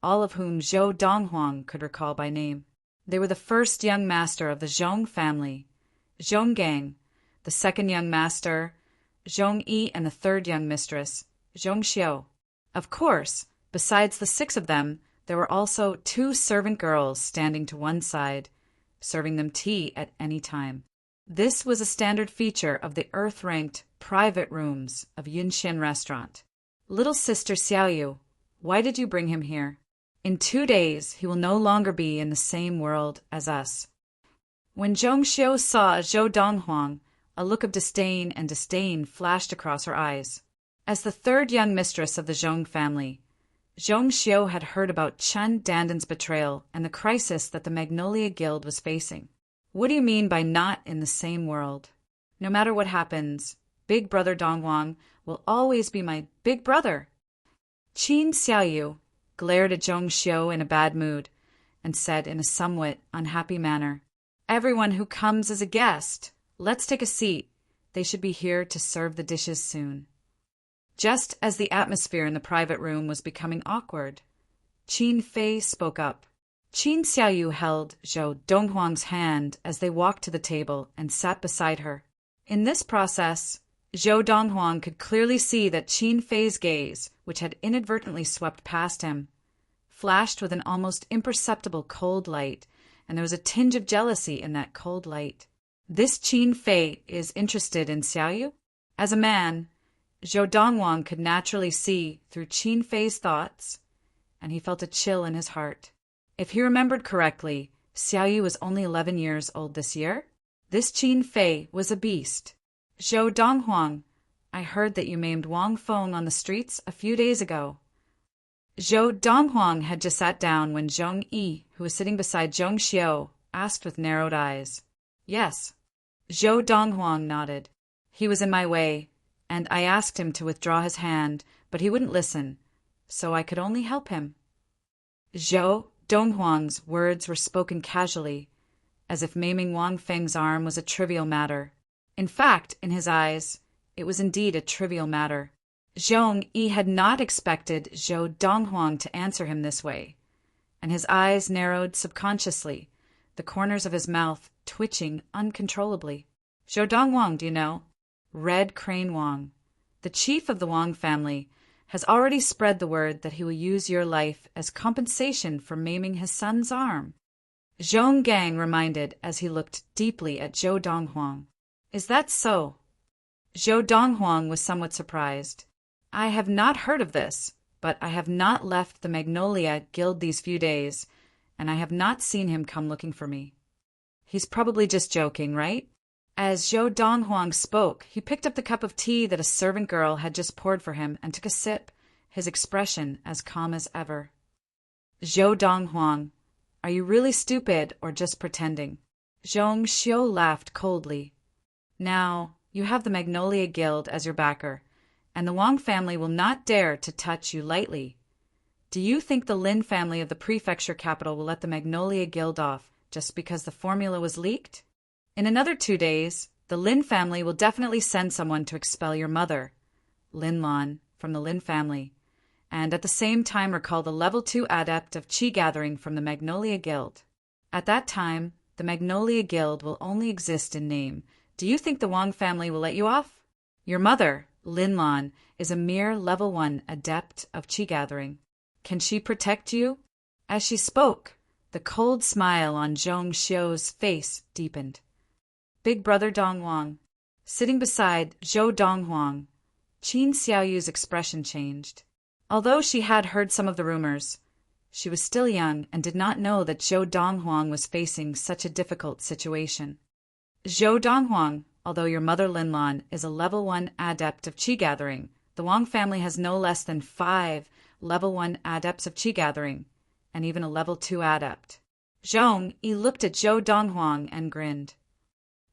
all of whom Zhou Donghuang could recall by name. They were the first young master of the Zhong family, Zhong Gang, the second young master, Zhong Yi, and the third young mistress, Zhong Xiu. Of course, besides the 6 of them, there were also 2 servant girls standing to one side, serving them tea at any time. This was a standard feature of the earth-ranked private rooms of Yunxian restaurant. Little sister Xiaoyu, why did you bring him here? In 2 days, he will no longer be in the same world as us. When Zhong Xiu saw Zhou Donghuang, a look of disdain flashed across her eyes. As the third young mistress of the Zhong family, Zhong Xiu had heard about Chen Danden's betrayal and the crisis that the Magnolia Guild was facing. What do you mean by not in the same world? No matter what happens, Big Brother Donghuang will always be my big brother. Qin Xiaoyu glared at Zhong Xiu in a bad mood and said in a somewhat unhappy manner, Everyone who comes is a guest. Let's take a seat. They should be here to serve the dishes soon. Just as the atmosphere in the private room was becoming awkward, Qin Fei spoke up. Qin Xiaoyu held Zhou Donghuang's hand as they walked to the table and sat beside her. In this process, Zhou Donghuang could clearly see that Qin Fei's gaze, which had inadvertently swept past him, flashed with an almost imperceptible cold light, and there was a tinge of jealousy in that cold light. This Qin Fei is interested in Xiaoyu? As a man, Zhou Donghuang could naturally see through Qin Fei's thoughts, and he felt a chill in his heart. If he remembered correctly, Xiaoyu was only 11 years old this year. This Qin Fei was a beast. Zhou Donghuang, I heard that you maimed Wang Feng on the streets a few days ago. Zhou Donghuang had just sat down when Zhong Yi, who was sitting beside Zhong Xiao, asked with narrowed eyes. Yes. Zhou Donghuang nodded. He was in my way, and I asked him to withdraw his hand, but he wouldn't listen, so I could only help him. Zhou Donghuang's words were spoken casually, as if maiming Wang Feng's arm was a trivial matter. In fact, in his eyes, it was indeed a trivial matter. Zhong Yi had not expected Zhou Donghuang to answer him this way, and his eyes narrowed subconsciously, the corners of his mouth twitching uncontrollably. Zhou Donghuang, do you know? Red Crane Wang, the chief of the Wang family, has already spread the word that he will use your life as compensation for maiming his son's arm. Zhong Gang reminded as he looked deeply at Zhou Donghuang. Is that so? Zhou Donghuang was somewhat surprised. I have not heard of this, but I have not left the Magnolia Guild these few days, and I have not seen him come looking for me. He's probably just joking, right? As Zhou Donghuang spoke, he picked up the cup of tea that a servant girl had just poured for him and took a sip, his expression as calm as ever. Zhou Donghuang, are you really stupid or just pretending? Zhong Xiao laughed coldly. Now, you have the Magnolia Guild as your backer, and the Wang family will not dare to touch you lightly. Do you think the Lin family of the prefecture capital will let the Magnolia Guild off just because the formula was leaked? In another 2 days, the Lin family will definitely send someone to expel your mother, Lin Lan, from the Lin family, and at the same time recall the level 2 adept of Qi gathering from the Magnolia Guild. At that time, the Magnolia Guild will only exist in name. Do you think the Wang family will let you off? Your mother, Lin Lan, is a mere level 1 adept of Qi gathering. Can she protect you? As she spoke, the cold smile on Zhong Xiao's face deepened. Big brother Donghuang, sitting beside Zhou Donghuang, Qin Xiaoyu's expression changed. Although she had heard some of the rumors, she was still young and did not know that Zhou Donghuang was facing such a difficult situation. Zhou Donghuang, although your mother Lin Lan is a level 1 adept of Qi gathering, the Wang family has no less than 5 level 1 adepts of Qi gathering, and even a level 2 adept. Zhong Yi looked at Zhou Donghuang and grinned.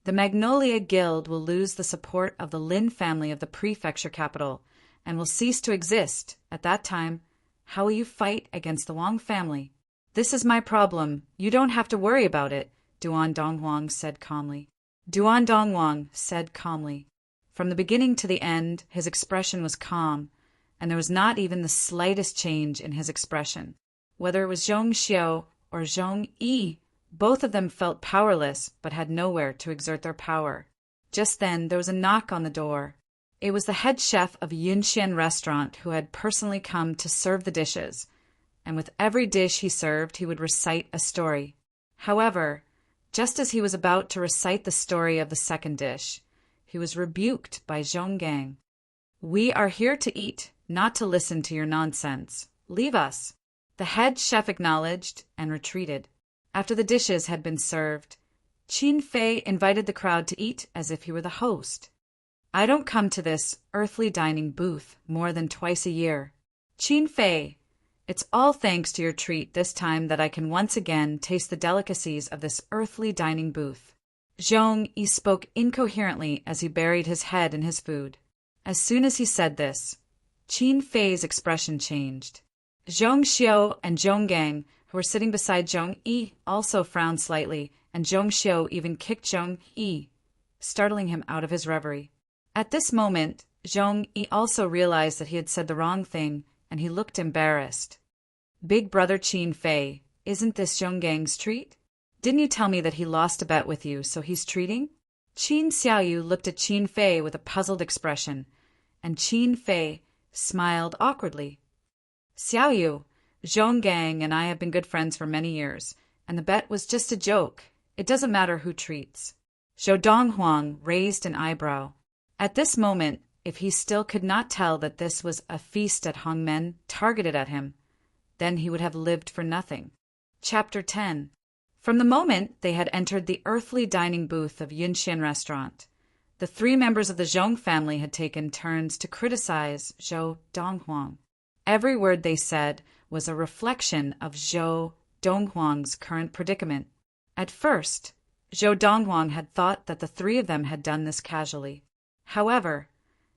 The Magnolia Guild will lose the support of the Lin family of the prefecture capital and will cease to exist. At that time, how will you fight against the Wang family? This is my problem. You don't have to worry about it, Duan Donghuang said calmly. Duan Donghuang said calmly. From the beginning to the end, his expression was calm, and there was not even the slightest change in his expression. Whether it was Zhong Xiao or Zhong Yi, both of them felt powerless but had nowhere to exert their power. Just then there was a knock on the door. It was the head chef of a Yunxian restaurant who had personally come to serve the dishes, and with every dish he served he would recite a story. However, just as he was about to recite the story of the second dish, he was rebuked by Zhong Gang. We are here to eat, not to listen to your nonsense. Leave us. The head chef acknowledged and retreated. After the dishes had been served, Qin Fei invited the crowd to eat as if he were the host. I don't come to this earthly dining booth more than twice a year. Qin Fei, it's all thanks to your treat this time that I can once again taste the delicacies of this earthly dining booth. Zhong Yi spoke incoherently as he buried his head in his food. As soon as he said this, Qin Fei's expression changed. Zhong Xiao and Zhong Gang, who were sitting beside Zhong Yi, also frowned slightly, and Zhong Xiao even kicked Zhong Yi. startling him out of his reverie. At this moment, Zhong Yi also realized that he had said the wrong thing, and he looked embarrassed. Big brother Qin Fei, isn't this Zhonggang's treat? Didn't you tell me that he lost a bet with you, so he's treating? Qin Xiaoyu looked at Qin Fei with a puzzled expression, and Qin Fei smiled awkwardly. Xiaoyu, Zhonggang and I have been good friends for many years, and the bet was just a joke. It doesn't matter who treats. Zhou Donghuang raised an eyebrow. At this moment, if he still could not tell that this was a feast at Hongmen targeted at him, then he would have lived for nothing. Chapter 10. From the moment they had entered the earthly dining booth of Yunxian Restaurant, the three members of the Zhong family had taken turns to criticize Zhou Donghuang. Every word they said was a reflection of Zhou Donghuang's current predicament. At first, Zhou Donghuang had thought that the three of them had done this casually. However,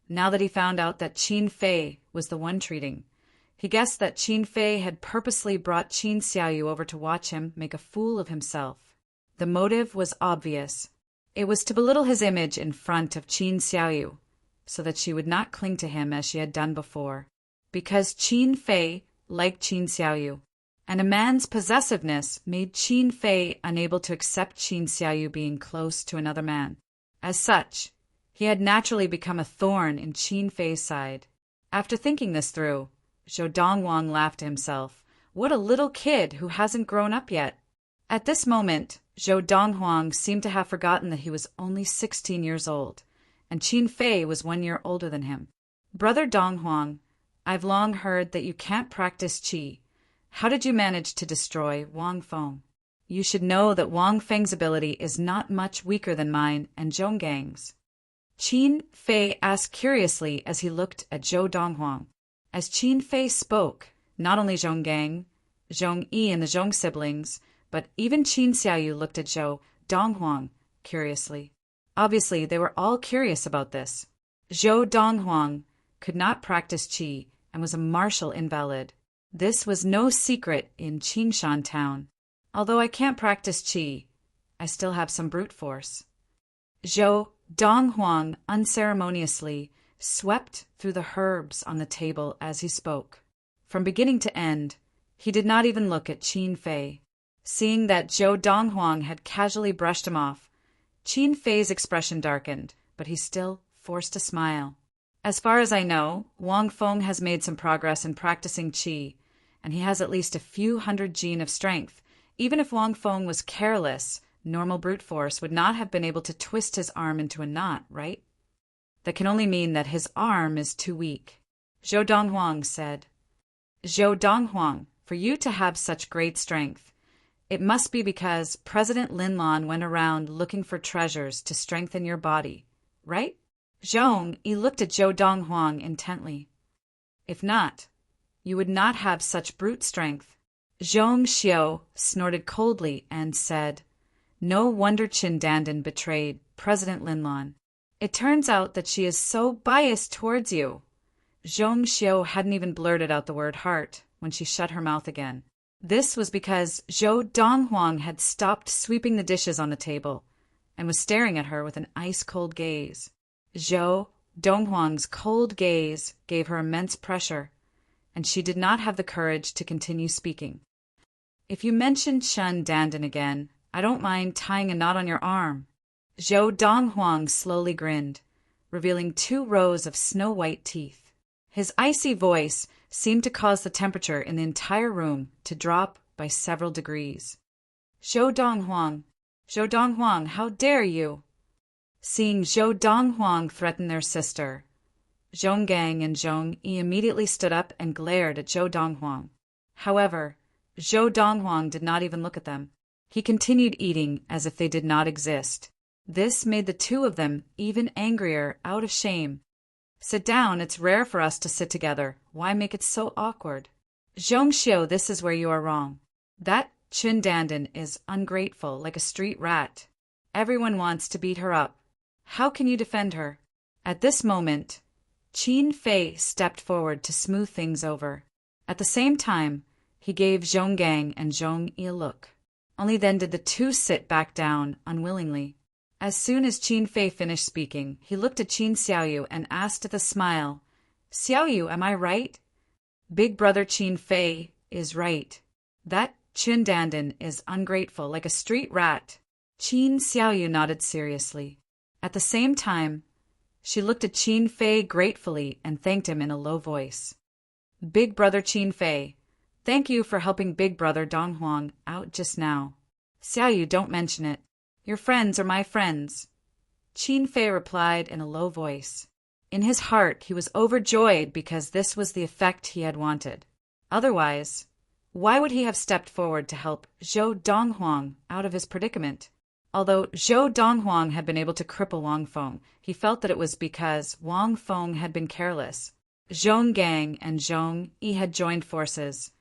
now that he found out that Qin Fei was the one treating, he guessed that Qin Fei had purposely brought Qin Xiaoyu over to watch him make a fool of himself. The motive was obvious. It was to belittle his image in front of Qin Xiaoyu, so that she would not cling to him as she had done before. Because Qin Fei liked Qin Xiaoyu, and a man's possessiveness made Qin Fei unable to accept Qin Xiaoyu being close to another man. As such, he had naturally become a thorn in Qin Fei's side. After thinking this through, Zhou Donghuang laughed to himself. What a little kid who hasn't grown up yet. At this moment, Zhou Donghuang seemed to have forgotten that he was only 16 years old, and Qin Fei was 1 year older than him. Brother Donghuang, I've long heard that you can't practice qi. How did you manage to destroy Wang Feng? You should know that Wang Feng's ability is not much weaker than mine and Zhonggang's. Qin Fei asked curiously as he looked at Zhou Donghuang. As Qin Fei spoke, not only Zhonggang, Zhong Yi and the Zhong siblings, but even Qin Xiaoyu looked at Zhou Donghuang curiously. Obviously, they were all curious about this. Zhou Donghuang could not practice qi and was a martial invalid. This was no secret in Qingshan town. Although I can't practice qi, I still have some brute force. Zhou Donghuang unceremoniously swept through the herbs on the table as he spoke. From beginning to end, he did not even look at Qin Fei. Seeing that Zhou Donghuang had casually brushed him off, Qin Fei's expression darkened, but he still forced a smile. As far as I know, Wang Feng has made some progress in practicing qi, and he has at least a few hundred jin of strength. Even if Wang Feng was careless, normal brute force would not have been able to twist his arm into a knot, right? That can only mean that his arm is too weak. Zhou Donghuang said, Zhou Donghuang, for you to have such great strength, it must be because President Linlan went around looking for treasures to strengthen your body, right? Zhong Yi looked at Zhou Donghuang intently. If not, you would not have such brute strength. Zhong Xiu snorted coldly and said, No wonder Qin Dandan betrayed President Linlan. It turns out that she is so biased towards you. Zhong Xiu hadn't even blurted out the word heart when she shut her mouth again. This was because Zhou Donghuang had stopped sweeping the dishes on the table and was staring at her with an ice-cold gaze. Zhou Donghuang's cold gaze gave her immense pressure, and she did not have the courage to continue speaking. If you mention Qin Dandan again, I don't mind tying a knot on your arm. Zhou Donghuang slowly grinned, revealing 2 rows of snow-white teeth. His icy voice seemed to cause the temperature in the entire room to drop by several degrees. Zhou Donghuang, how dare you? Seeing Zhou Donghuang threaten their sister, Zhonggang and Zhong Yi immediately stood up and glared at Zhou Donghuang. However, Zhou Donghuang did not even look at them. He continued eating as if they did not exist. This made the 2 of them even angrier out of shame. Sit down, it's rare for us to sit together. Why make it so awkward? Zhong Xiu, this is where you are wrong. That Qin Dandan is ungrateful, like a street rat. Everyone wants to beat her up. How can you defend her? At this moment, Qin Fei stepped forward to smooth things over. At the same time, he gave Zhonggang and Zhong Yi a look. Only then did the 2 sit back down unwillingly. As soon as Qin Fei finished speaking, he looked at Qin Xiaoyu and asked with a smile, Xiaoyu, am I right? Big brother Qin Fei is right. That Qin Dandan is ungrateful, like a street rat. Qin Xiaoyu nodded seriously. At the same time, she looked at Qin Fei gratefully and thanked him in a low voice. Big brother Qin Fei, thank you for helping big brother Dong Huang out just now. Xiaoyu, don't mention it. Your friends are my friends. Qin Fei replied in a low voice. In his heart, he was overjoyed because this was the effect he had wanted. Otherwise, why would he have stepped forward to help Zhou Donghuang out of his predicament? Although Zhou Donghuang had been able to cripple Wang Feng, he felt that it was because Wang Feng had been careless. Zhong Gang and Zhong Yi had joined forces,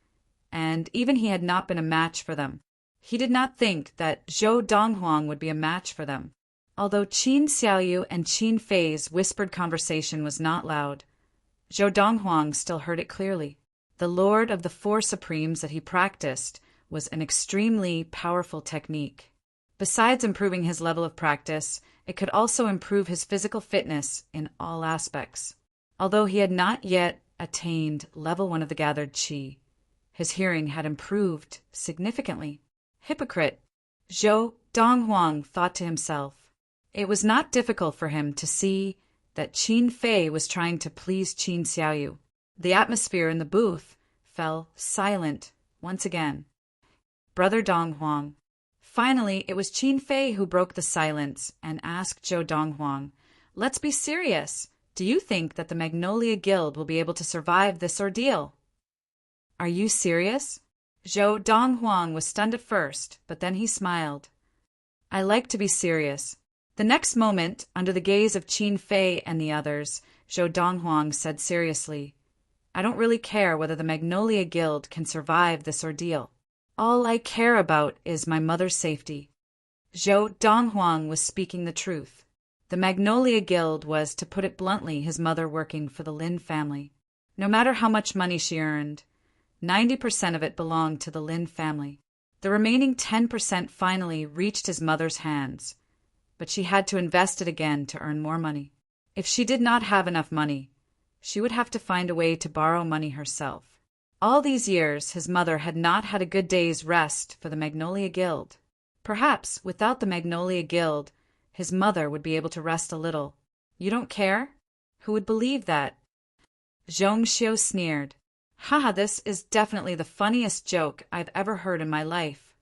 and even he had not been a match for them. He did not think that Zhou Donghuang would be a match for them. Although Qin Xiaoyu and Qin Fei's whispered conversation was not loud, Zhou Donghuang still heard it clearly. The Lord of the Four Supremes that he practiced was an extremely powerful technique. Besides improving his level of practice, it could also improve his physical fitness in all aspects. Although he had not yet attained level 1 of the gathered qi, his hearing had improved significantly. Hypocrite, Zhou Donghuang thought to himself. It was not difficult for him to see that Qin Fei was trying to please Qin Xiaoyu. The atmosphere in the booth fell silent once again. Brother Donghuang. Finally, it was Qin Fei who broke the silence and asked Zhou Donghuang, let's be serious. Do you think that the Magnolia Guild will be able to survive this ordeal? Are you serious? Zhou Donghuang was stunned at first, but then he smiled. I like to be serious. The next moment, under the gaze of Qin Fei and the others, Zhou Donghuang said seriously, I don't really care whether the Magnolia Guild can survive this ordeal. All I care about is my mother's safety. Zhou Donghuang was speaking the truth. The Magnolia Guild was, to put it bluntly, his mother working for the Lin family. No matter how much money she earned, 90% of it belonged to the Lin family. The remaining 10% finally reached his mother's hands, but she had to invest it again to earn more money. If she did not have enough money, she would have to find a way to borrow money herself. All these years, his mother had not had a good day's rest for the Magnolia Guild. Perhaps, without the Magnolia Guild, his mother would be able to rest a little. You don't care? Who would believe that? Zhong Xiu sneered. Haha, this is definitely the funniest joke I've ever heard in my life.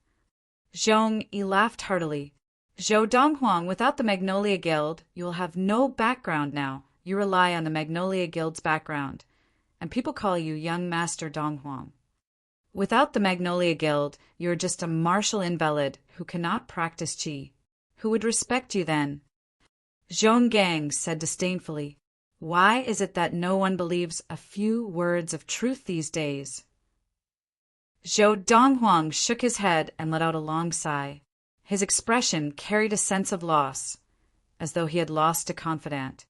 Zhong Yi laughed heartily. Zhou Donghuang, without the Magnolia Guild, you will have no background now. You rely on the Magnolia Guild's background, and people call you Young Master Donghuang. Without the Magnolia Guild, you are just a martial invalid who cannot practice qi. Who would respect you then? Zhong Gang said disdainfully, why is it that no one believes a few words of truth these days? Zhou Donghuang shook his head and let out a long sigh. His expression carried a sense of loss, as though he had lost a confidant.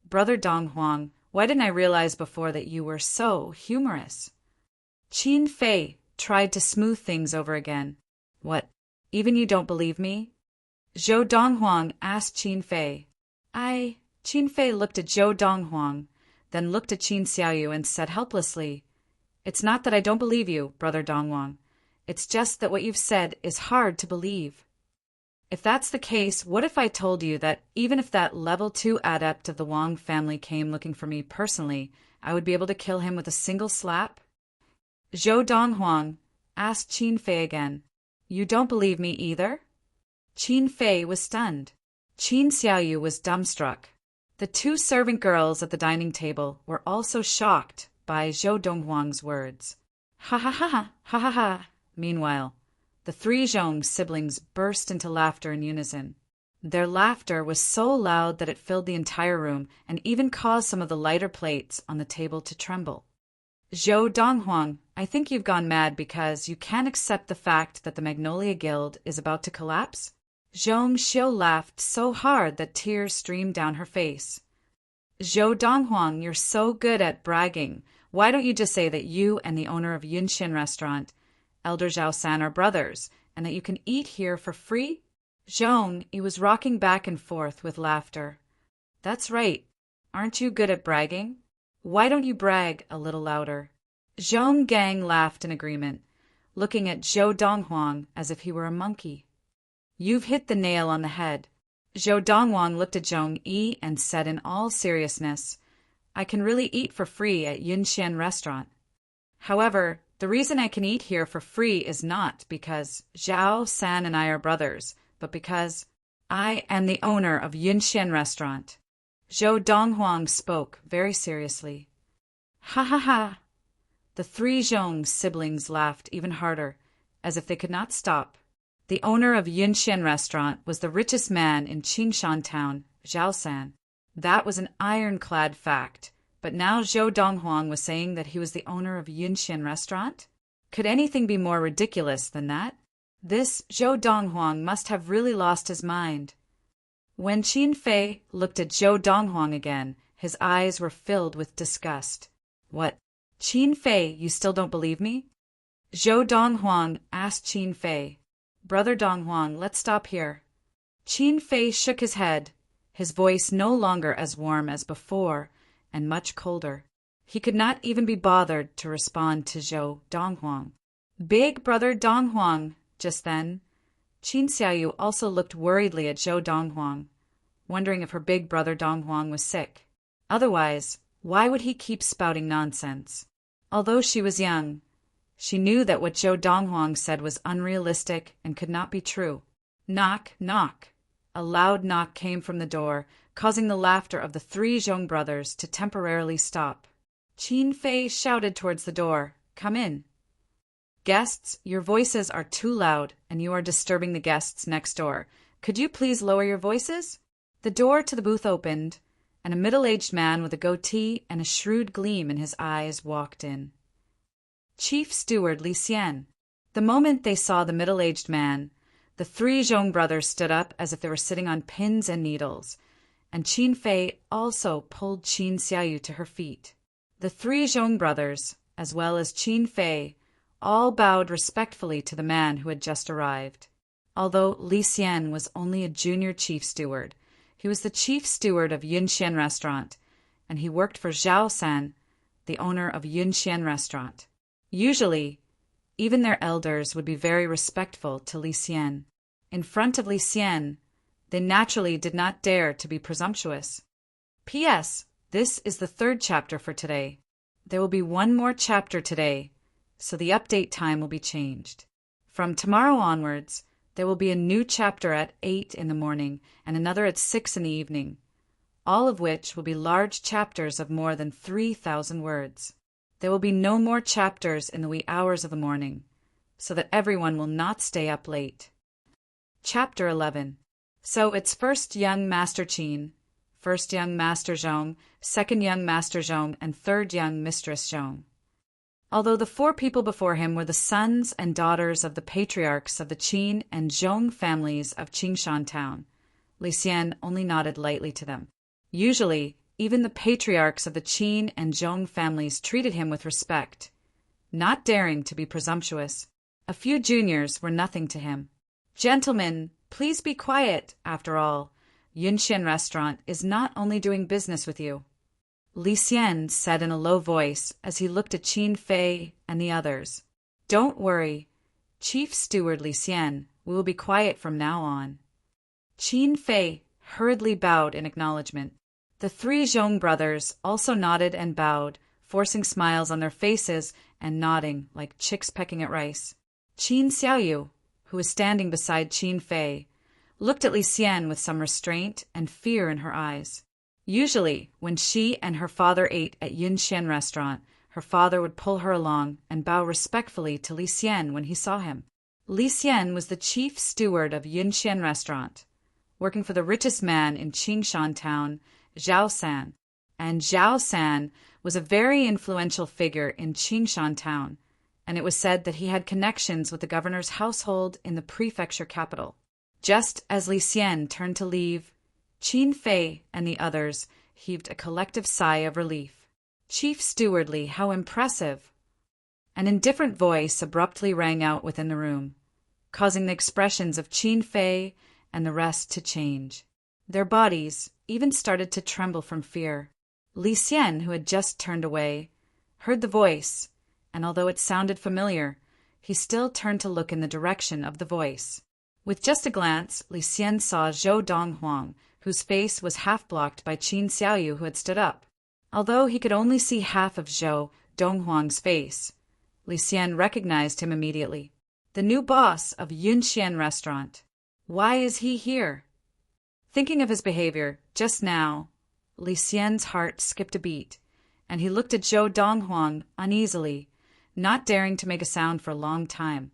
Brother Donghuang, why didn't I realize before that you were so humorous? Qin Fei tried to smooth things over again. What, even you don't believe me? Zhou Donghuang asked Qin Fei. Qin Fei looked at Zhou Donghuang, then looked at Qin Xiaoyu and said helplessly, It's not that I don't believe you, Brother Donghuang. It's just that what you've said is hard to believe. If that's the case, what if I told you that even if that level 2 adept of the Wang family came looking for me personally, I would be able to kill him with a single slap? Zhou Donghuang asked Qin Fei again, You don't believe me either? Qin Fei was stunned. Qin Xiaoyu was dumbstruck. The two servant girls at the dining table were also shocked by Zhou Donghuang's words. Ha ha ha ha ha ha ha. Meanwhile, the three Zhong siblings burst into laughter in unison. Their laughter was so loud that it filled the entire room and even caused some of the lighter plates on the table to tremble. Zhou Donghuang, I think you've gone mad because you can't accept the fact that the Magnolia Guild is about to collapse? Zhong Xiu laughed so hard that tears streamed down her face. Zhou Donghuang, you're so good at bragging. Why don't you just say that you and the owner of Yunxin Restaurant, Elder Zhao San, are brothers, and that you can eat here for free? Zhong, he was rocking back and forth with laughter. That's right. Aren't you good at bragging? Why don't you brag a little louder? Zhong Gang laughed in agreement, looking at Zhou Donghuang as if he were a monkey. You've hit the nail on the head. Zhou Donghuang looked at Zhong Yi and said in all seriousness, I can really eat for free at Yunxian restaurant. However, the reason I can eat here for free is not because Zhao San and I are brothers, but because I am the owner of Yunxian restaurant. Zhou Donghuang spoke very seriously. Ha ha ha! The three Zhong siblings laughed even harder, as if they could not stop. The owner of Yunxian restaurant was the richest man in Qingshan town, Zhao San. That was an ironclad fact, but now Zhou Donghuang was saying that he was the owner of Yunxian restaurant? Could anything be more ridiculous than that? This Zhou Donghuang must have really lost his mind. When Qin Fei looked at Zhou Donghuang again, his eyes were filled with disgust. What? Qin Fei, you still don't believe me? Zhou Donghuang asked Qin Fei. Brother Donghuang, let's stop here. Qin Fei shook his head, his voice no longer as warm as before, and much colder. He could not even be bothered to respond to Zhou Donghuang. Big brother Donghuang, just then. Qin Xiaoyu also looked worriedly at Zhou Donghuang, wondering if her big brother Donghuang was sick. Otherwise, why would he keep spouting nonsense? Although she was young, she knew that what Zhou Donghuang said was unrealistic and could not be true. Knock, knock. A loud knock came from the door, causing the laughter of the three Zhong brothers to temporarily stop. Qin Fei shouted towards the door, Come in. Guests, your voices are too loud, and you are disturbing the guests next door. Could you please lower your voices? The door to the booth opened, and a middle-aged man with a goatee and a shrewd gleam in his eyes walked in. Chief Steward Li Xian. The moment they saw the middle-aged man, the three Zhong brothers stood up as if they were sitting on pins and needles, and Qin Fei also pulled Qin Xiaoyu to her feet. The three Zhong brothers, as well as Qin Fei, all bowed respectfully to the man who had just arrived. Although Li Xian was only a junior chief steward, he was the chief steward of Yunxian restaurant, and he worked for Zhao San, the owner of Yunxian restaurant. Usually, even their elders would be very respectful to Li Xian. In front of Li Xian, they naturally did not dare to be presumptuous. P.S. This is the third chapter for today. There will be one more chapter today, so the update time will be changed. From tomorrow onwards, there will be a new chapter at 8 in the morning and another at 6 in the evening, all of which will be large chapters of more than 3,000 words. There will be no more chapters in the wee hours of the morning, so that everyone will not stay up late. Chapter 11. So it's first young Master Qin, first young Master Zhong, second young Master Zhong, and third young Mistress Zhong. Although the four people before him were the sons and daughters of the patriarchs of the Qin and Zhong families of Qingshan town, Li Xian only nodded lightly to them. Usually, even the patriarchs of the Qin and Zhong families treated him with respect, not daring to be presumptuous. A few juniors were nothing to him. Gentlemen, please be quiet. After all, Yunxian restaurant is not only doing business with you. Li Xian said in a low voice as he looked at Qin Fei and the others. Don't worry, Chief Steward Li Xian, we will be quiet from now on. Qin Fei hurriedly bowed in acknowledgement. The three Zhong brothers also nodded and bowed, forcing smiles on their faces and nodding like chicks pecking at rice. Qin Xiaoyu, who was standing beside Qin Fei, looked at Li Xian with some restraint and fear in her eyes. Usually, when she and her father ate at Yunxian restaurant, her father would pull her along and bow respectfully to Li Xian when he saw him. Li Xian was the chief steward of Yunxian restaurant, working for the richest man in Qingshan town, Zhao San, and Zhao San was a very influential figure in Qingshan town, and it was said that he had connections with the governor's household in the prefecture capital. Just as Li Xian turned to leave, Qin Fei and the others heaved a collective sigh of relief. Chief Steward Li, how impressive! An indifferent voice abruptly rang out within the room, causing the expressions of Qin Fei and the rest to change. Their bodies even started to tremble from fear. Li Xian, who had just turned away, heard the voice, and although it sounded familiar, he still turned to look in the direction of the voice. With just a glance, Li Xian saw Zhou Donghuang, whose face was half blocked by Qin Xiaoyu, who had stood up. Although he could only see half of Zhou Donghuang's face, Li Xian recognized him immediately. The new boss of Yunxian Restaurant. Why is he here? Thinking of his behavior just now, Li Xian's heart skipped a beat, and he looked at Zhou Donghuang uneasily, not daring to make a sound for a long time,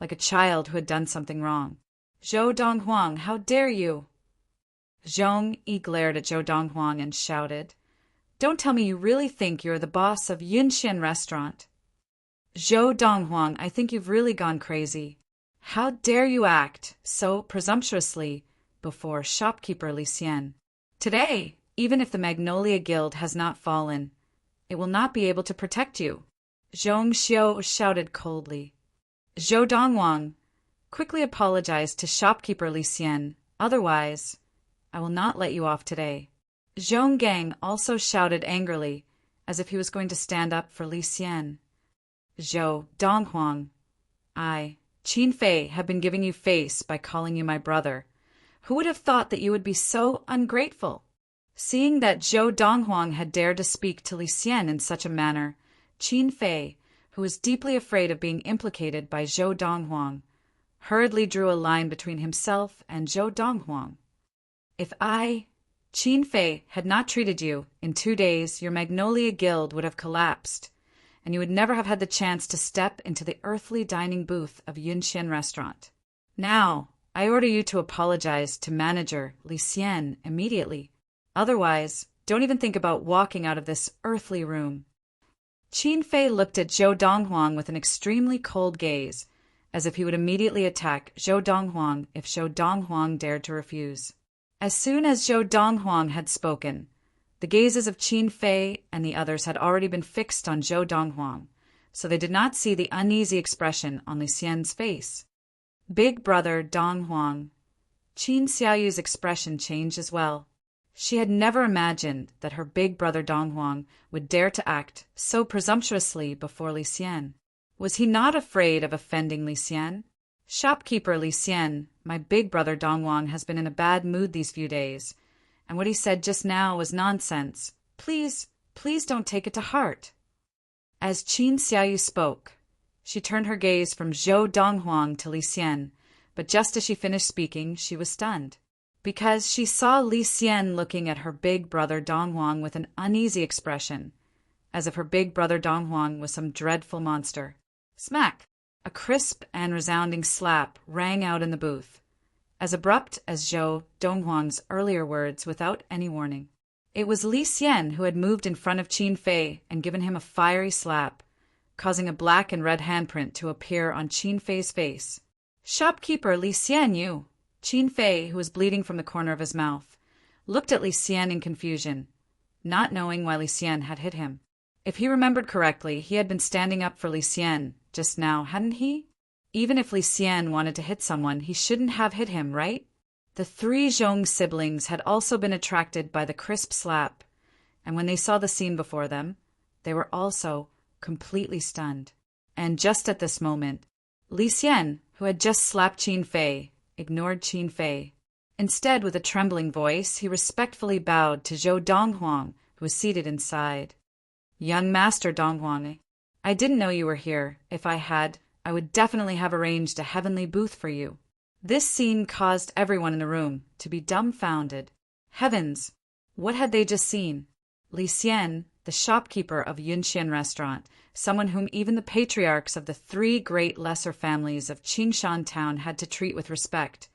like a child who had done something wrong. Zhou Donghuang, how dare you? Zhong Yi glared at Zhou Donghuang and shouted, Don't tell me you really think you're the boss of Yunxian Restaurant. Zhou Donghuang, I think you've really gone crazy. How dare you act so presumptuously before shopkeeper Li Xian? Today, even if the Magnolia Guild has not fallen, it will not be able to protect you. Zhong Xiu shouted coldly. Zhou Donghuang quickly apologized to shopkeeper Li Xian, otherwise, I will not let you off today. Zhong Gang also shouted angrily, as if he was going to stand up for Li Xian. Zhou Donghuang, I, Qin Fei, have been giving you face by calling you my brother. Who would have thought that you would be so ungrateful? Seeing that Zhou Donghuang had dared to speak to Li Xian in such a manner, Qin Fei, who was deeply afraid of being implicated by Zhou Donghuang, hurriedly drew a line between himself and Zhou Donghuang. If I, Qin Fei, had not treated you, in 2 days your Magnolia Guild would have collapsed, and you would never have had the chance to step into the earthly dining booth of Yunxian Restaurant. Now, I order you to apologize to manager Li Xian immediately. Otherwise, don't even think about walking out of this earthly room. Qin Fei looked at Zhou Donghuang with an extremely cold gaze, as if he would immediately attack Zhou Donghuang if Zhou Donghuang dared to refuse. As soon as Zhou Donghuang had spoken, the gazes of Qin Fei and the others had already been fixed on Zhou Donghuang, so they did not see the uneasy expression on Li Xian's face. Big brother Donghuang. Qin Xiaoyu's expression changed as well. She had never imagined that her big brother Donghuang would dare to act so presumptuously before Li Xian. Was he not afraid of offending Li Xian? Shopkeeper Li Xian, my big brother Donghuang has been in a bad mood these few days, and what he said just now was nonsense. Please don't take it to heart. As Qin Xiaoyu spoke, she turned her gaze from Zhou Donghuang to Li Xian, but just as she finished speaking, she was stunned, because she saw Li Xian looking at her big brother Donghuang with an uneasy expression, as if her big brother Donghuang was some dreadful monster. Smack! A crisp and resounding slap rang out in the booth, as abrupt as Zhou Donghuang's earlier words without any warning. It was Li Xian who had moved in front of Qin Fei and given him a fiery slap, causing a black and red handprint to appear on Qin Fei's face. Shopkeeper Li Xian, you! Qin Fei, who was bleeding from the corner of his mouth, looked at Li Xian in confusion, not knowing why Li Xian had hit him. If he remembered correctly, he had been standing up for Li Xian just now, hadn't he? Even if Li Xian wanted to hit someone, he shouldn't have hit him, right? The 3 Zhong siblings had also been attracted by the crisp slap, and when they saw the scene before them, they were also completely stunned. And just at this moment, Li Xian, who had just slapped Qin Fei, ignored Qin Fei. Instead, with a trembling voice, he respectfully bowed to Zhou Donghuang, who was seated inside. Young Master Donghuang, I didn't know you were here. If I had, I would definitely have arranged a heavenly booth for you. This scene caused everyone in the room to be dumbfounded. Heavens! What had they just seen? Li Xian, the shopkeeper of Yunxian Restaurant, someone whom even the patriarchs of the 3 great lesser families of Qingshan Town had to treat with respect,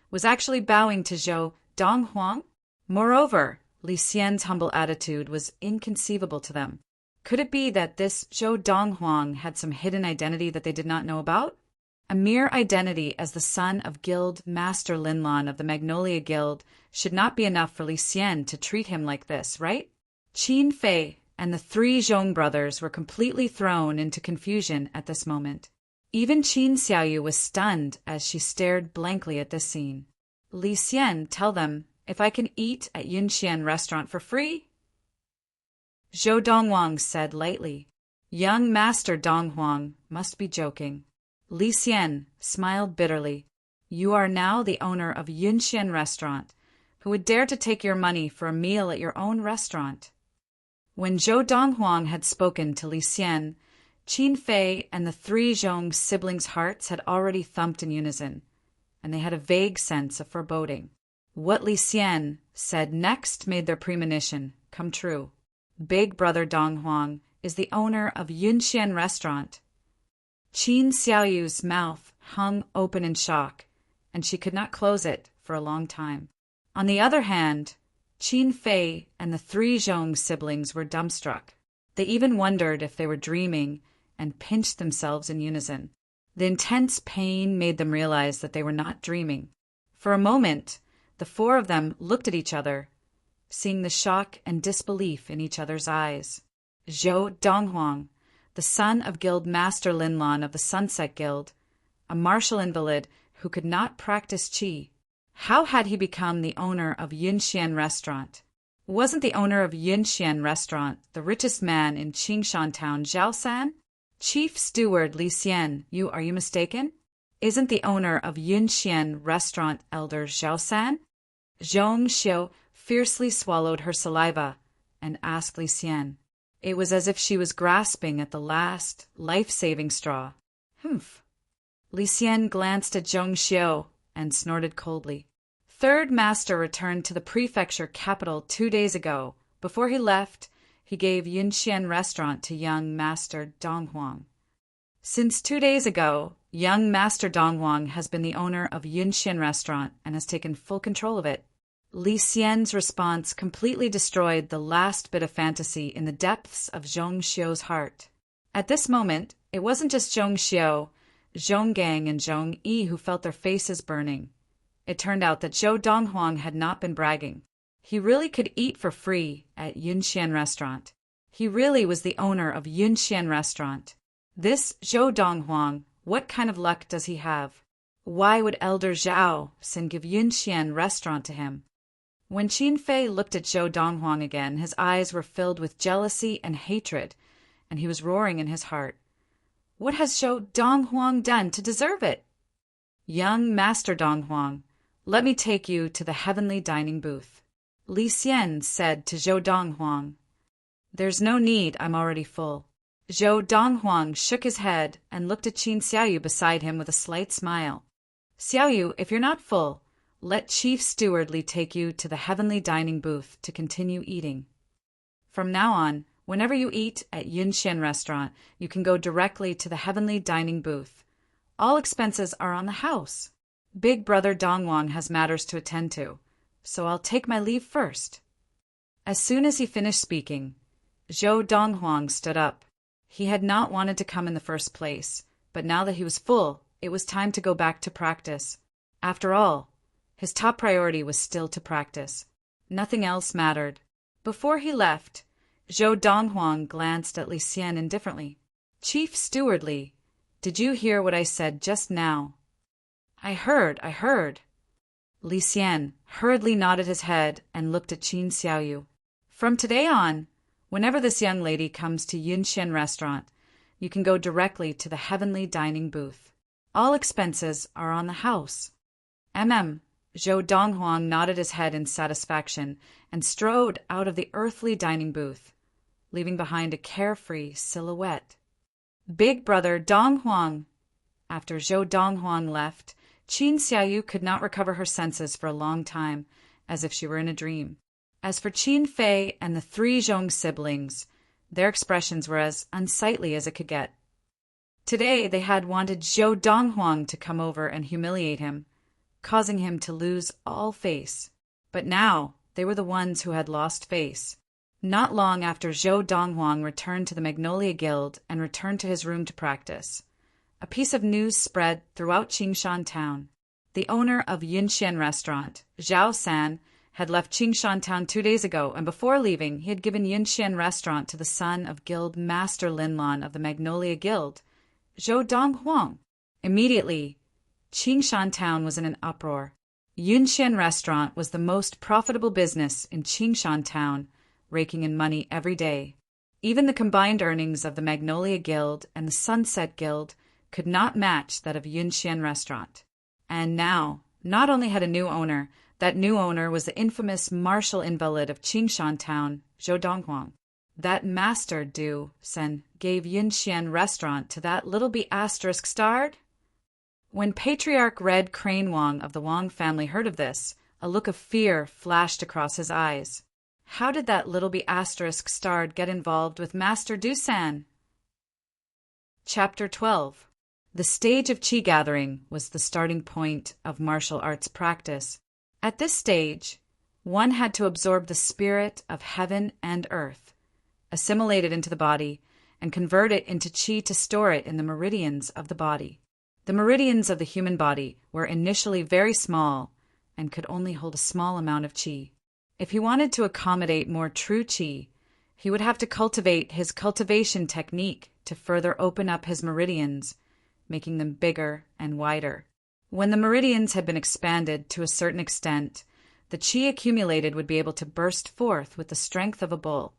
was actually bowing to Zhou Donghuang? Moreover, Li Xian's humble attitude was inconceivable to them. Could it be that this Zhou Donghuang had some hidden identity that they did not know about? A mere identity as the son of Guild Master Linlan of the Magnolia Guild should not be enough for Li Xian to treat him like this, right? Qin Fei and the 3 Zhong brothers were completely thrown into confusion at this moment. Even Qin Xiaoyu was stunned as she stared blankly at this scene. Li Xian, tell them if I can eat at Yunxian restaurant for free? Zhou Donghuang said lightly. Young Master Donghuang must be joking. Li Xian smiled bitterly. You are now the owner of Yunxian restaurant. Who would dare to take your money for a meal at your own restaurant? When Zhou Donghuang had spoken to Li Xian, Qin Fei and the three Zhong siblings' hearts had already thumped in unison, and they had a vague sense of foreboding. What Li Xian said next made their premonition come true. Big brother Donghuang is the owner of Yunxian restaurant. Qin Xiaoyu's mouth hung open in shock, and she could not close it for a long time. On the other hand, Qin Fei and the three Zhong siblings were dumbstruck. They even wondered if they were dreaming and pinched themselves in unison. The intense pain made them realize that they were not dreaming. For a moment, the four of them looked at each other, seeing the shock and disbelief in each other's eyes. Zhou Donghuang, the son of Guild Master Linlan of the Sunset Guild, a martial invalid who could not practice qi. How had he become the owner of Yunxian restaurant? Wasn't the owner of Yunxian restaurant the richest man in Qingshan town, Zhao San? Chief Steward Li Xian, are you mistaken? Isn't the owner of Yunxian restaurant elder Zhao San? Zhong Xiu fiercely swallowed her saliva and asked Li Xian. It was as if she was grasping at the last, life-saving straw. Humph. Li Xian glanced at Zhong Xiu and snorted coldly. Third Master returned to the prefecture capital 2 days ago. Before he left, he gave Yunxian restaurant to young Master Donghuang. Since 2 days ago, young Master Donghuang has been the owner of Yunxian restaurant and has taken full control of it. Li Xian's response completely destroyed the last bit of fantasy in the depths of Zhong Xiu's heart. At this moment, it wasn't just Zhong Xiu, Zhong Gang and Zhong Yi who felt their faces burning. It turned out that Zhou Donghuang had not been bragging. He really could eat for free at Yunxian restaurant. He really was the owner of Yunxian restaurant. This Zhou Donghuang, what kind of luck does he have? Why would Elder Zhao Sin give Yunxian restaurant to him? When Qin Fei looked at Zhou Donghuang again, his eyes were filled with jealousy and hatred, and he was roaring in his heart. What has Zhou Donghuang done to deserve it? Young Master Donghuang, let me take you to the heavenly dining booth. Li Xian said to Zhou Donghuang. There's no need, I'm already full. Zhou Donghuang shook his head and looked at Qin Xiaoyu beside him with a slight smile. Xiaoyu, if you're not full, let Chief Steward Li take you to the heavenly dining booth to continue eating. From now on, whenever you eat at Yunxian restaurant, you can go directly to the heavenly dining booth. All expenses are on the house. Big brother Donghuang has matters to attend to, so I'll take my leave first. As soon as he finished speaking, Zhou Donghuang stood up. He had not wanted to come in the first place, but now that he was full, it was time to go back to practice. After all, his top priority was still to practice. Nothing else mattered. Before he left, Zhou Donghuang glanced at Li Xian indifferently. Chief Steward Li, did you hear what I said just now? I heard. Li Xian hurriedly nodded his head and looked at Qin Xiaoyu. From today on, whenever this young lady comes to Yunxian restaurant, you can go directly to the heavenly dining booth. All expenses are on the house. Zhou Donghuang nodded his head in satisfaction and strode out of the earthly dining booth, leaving behind a carefree silhouette. Big brother Donghuang. After Zhou Donghuang left, Qin Xiaoyu could not recover her senses for a long time, as if she were in a dream. As for Qin Fei and the three Zhong siblings, their expressions were as unsightly as it could get. Today they had wanted Zhou Donghuang to come over and humiliate him, causing him to lose all face. But now they were the ones who had lost face. Not long after Zhou Donghuang returned to the Magnolia Guild and returned to his room to practice, a piece of news spread throughout Qingshan town. The owner of Yunxian restaurant, Zhao San, had left Qingshan town 2 days ago, and before leaving, he had given Yunxian restaurant to the son of Guild Master Linlan of the Magnolia Guild, Zhou Donghuang. Immediately, Qingshan town was in an uproar. Yunxian Restaurant was the most profitable business in Qingshan Town, raking in money every day. Even the combined earnings of the Magnolia Guild and the Sunset Guild could not match that of Yunxian Restaurant. And now, not only had a new owner, that new owner was the infamous martial invalid of Qingshan Town, Zhou Donghuang. That master Du Sen gave Yunxian Restaurant to that little be***starred. When Patriarch Red Crane Wang of the Wang family heard of this, a look of fear flashed across his eyes. How did that little be***starred get involved with Master Du San? Chapter 12. The stage of Qi gathering was the starting point of martial arts practice. At this stage, one had to absorb the spirit of heaven and earth, assimilate it into the body, and convert it into Qi to store it in the meridians of the body. The meridians of the human body were initially very small and could only hold a small amount of Qi. If he wanted to accommodate more true Qi, he would have to cultivate his cultivation technique to further open up his meridians, making them bigger and wider. When the meridians had been expanded to a certain extent, the Qi accumulated would be able to burst forth with the strength of a bull,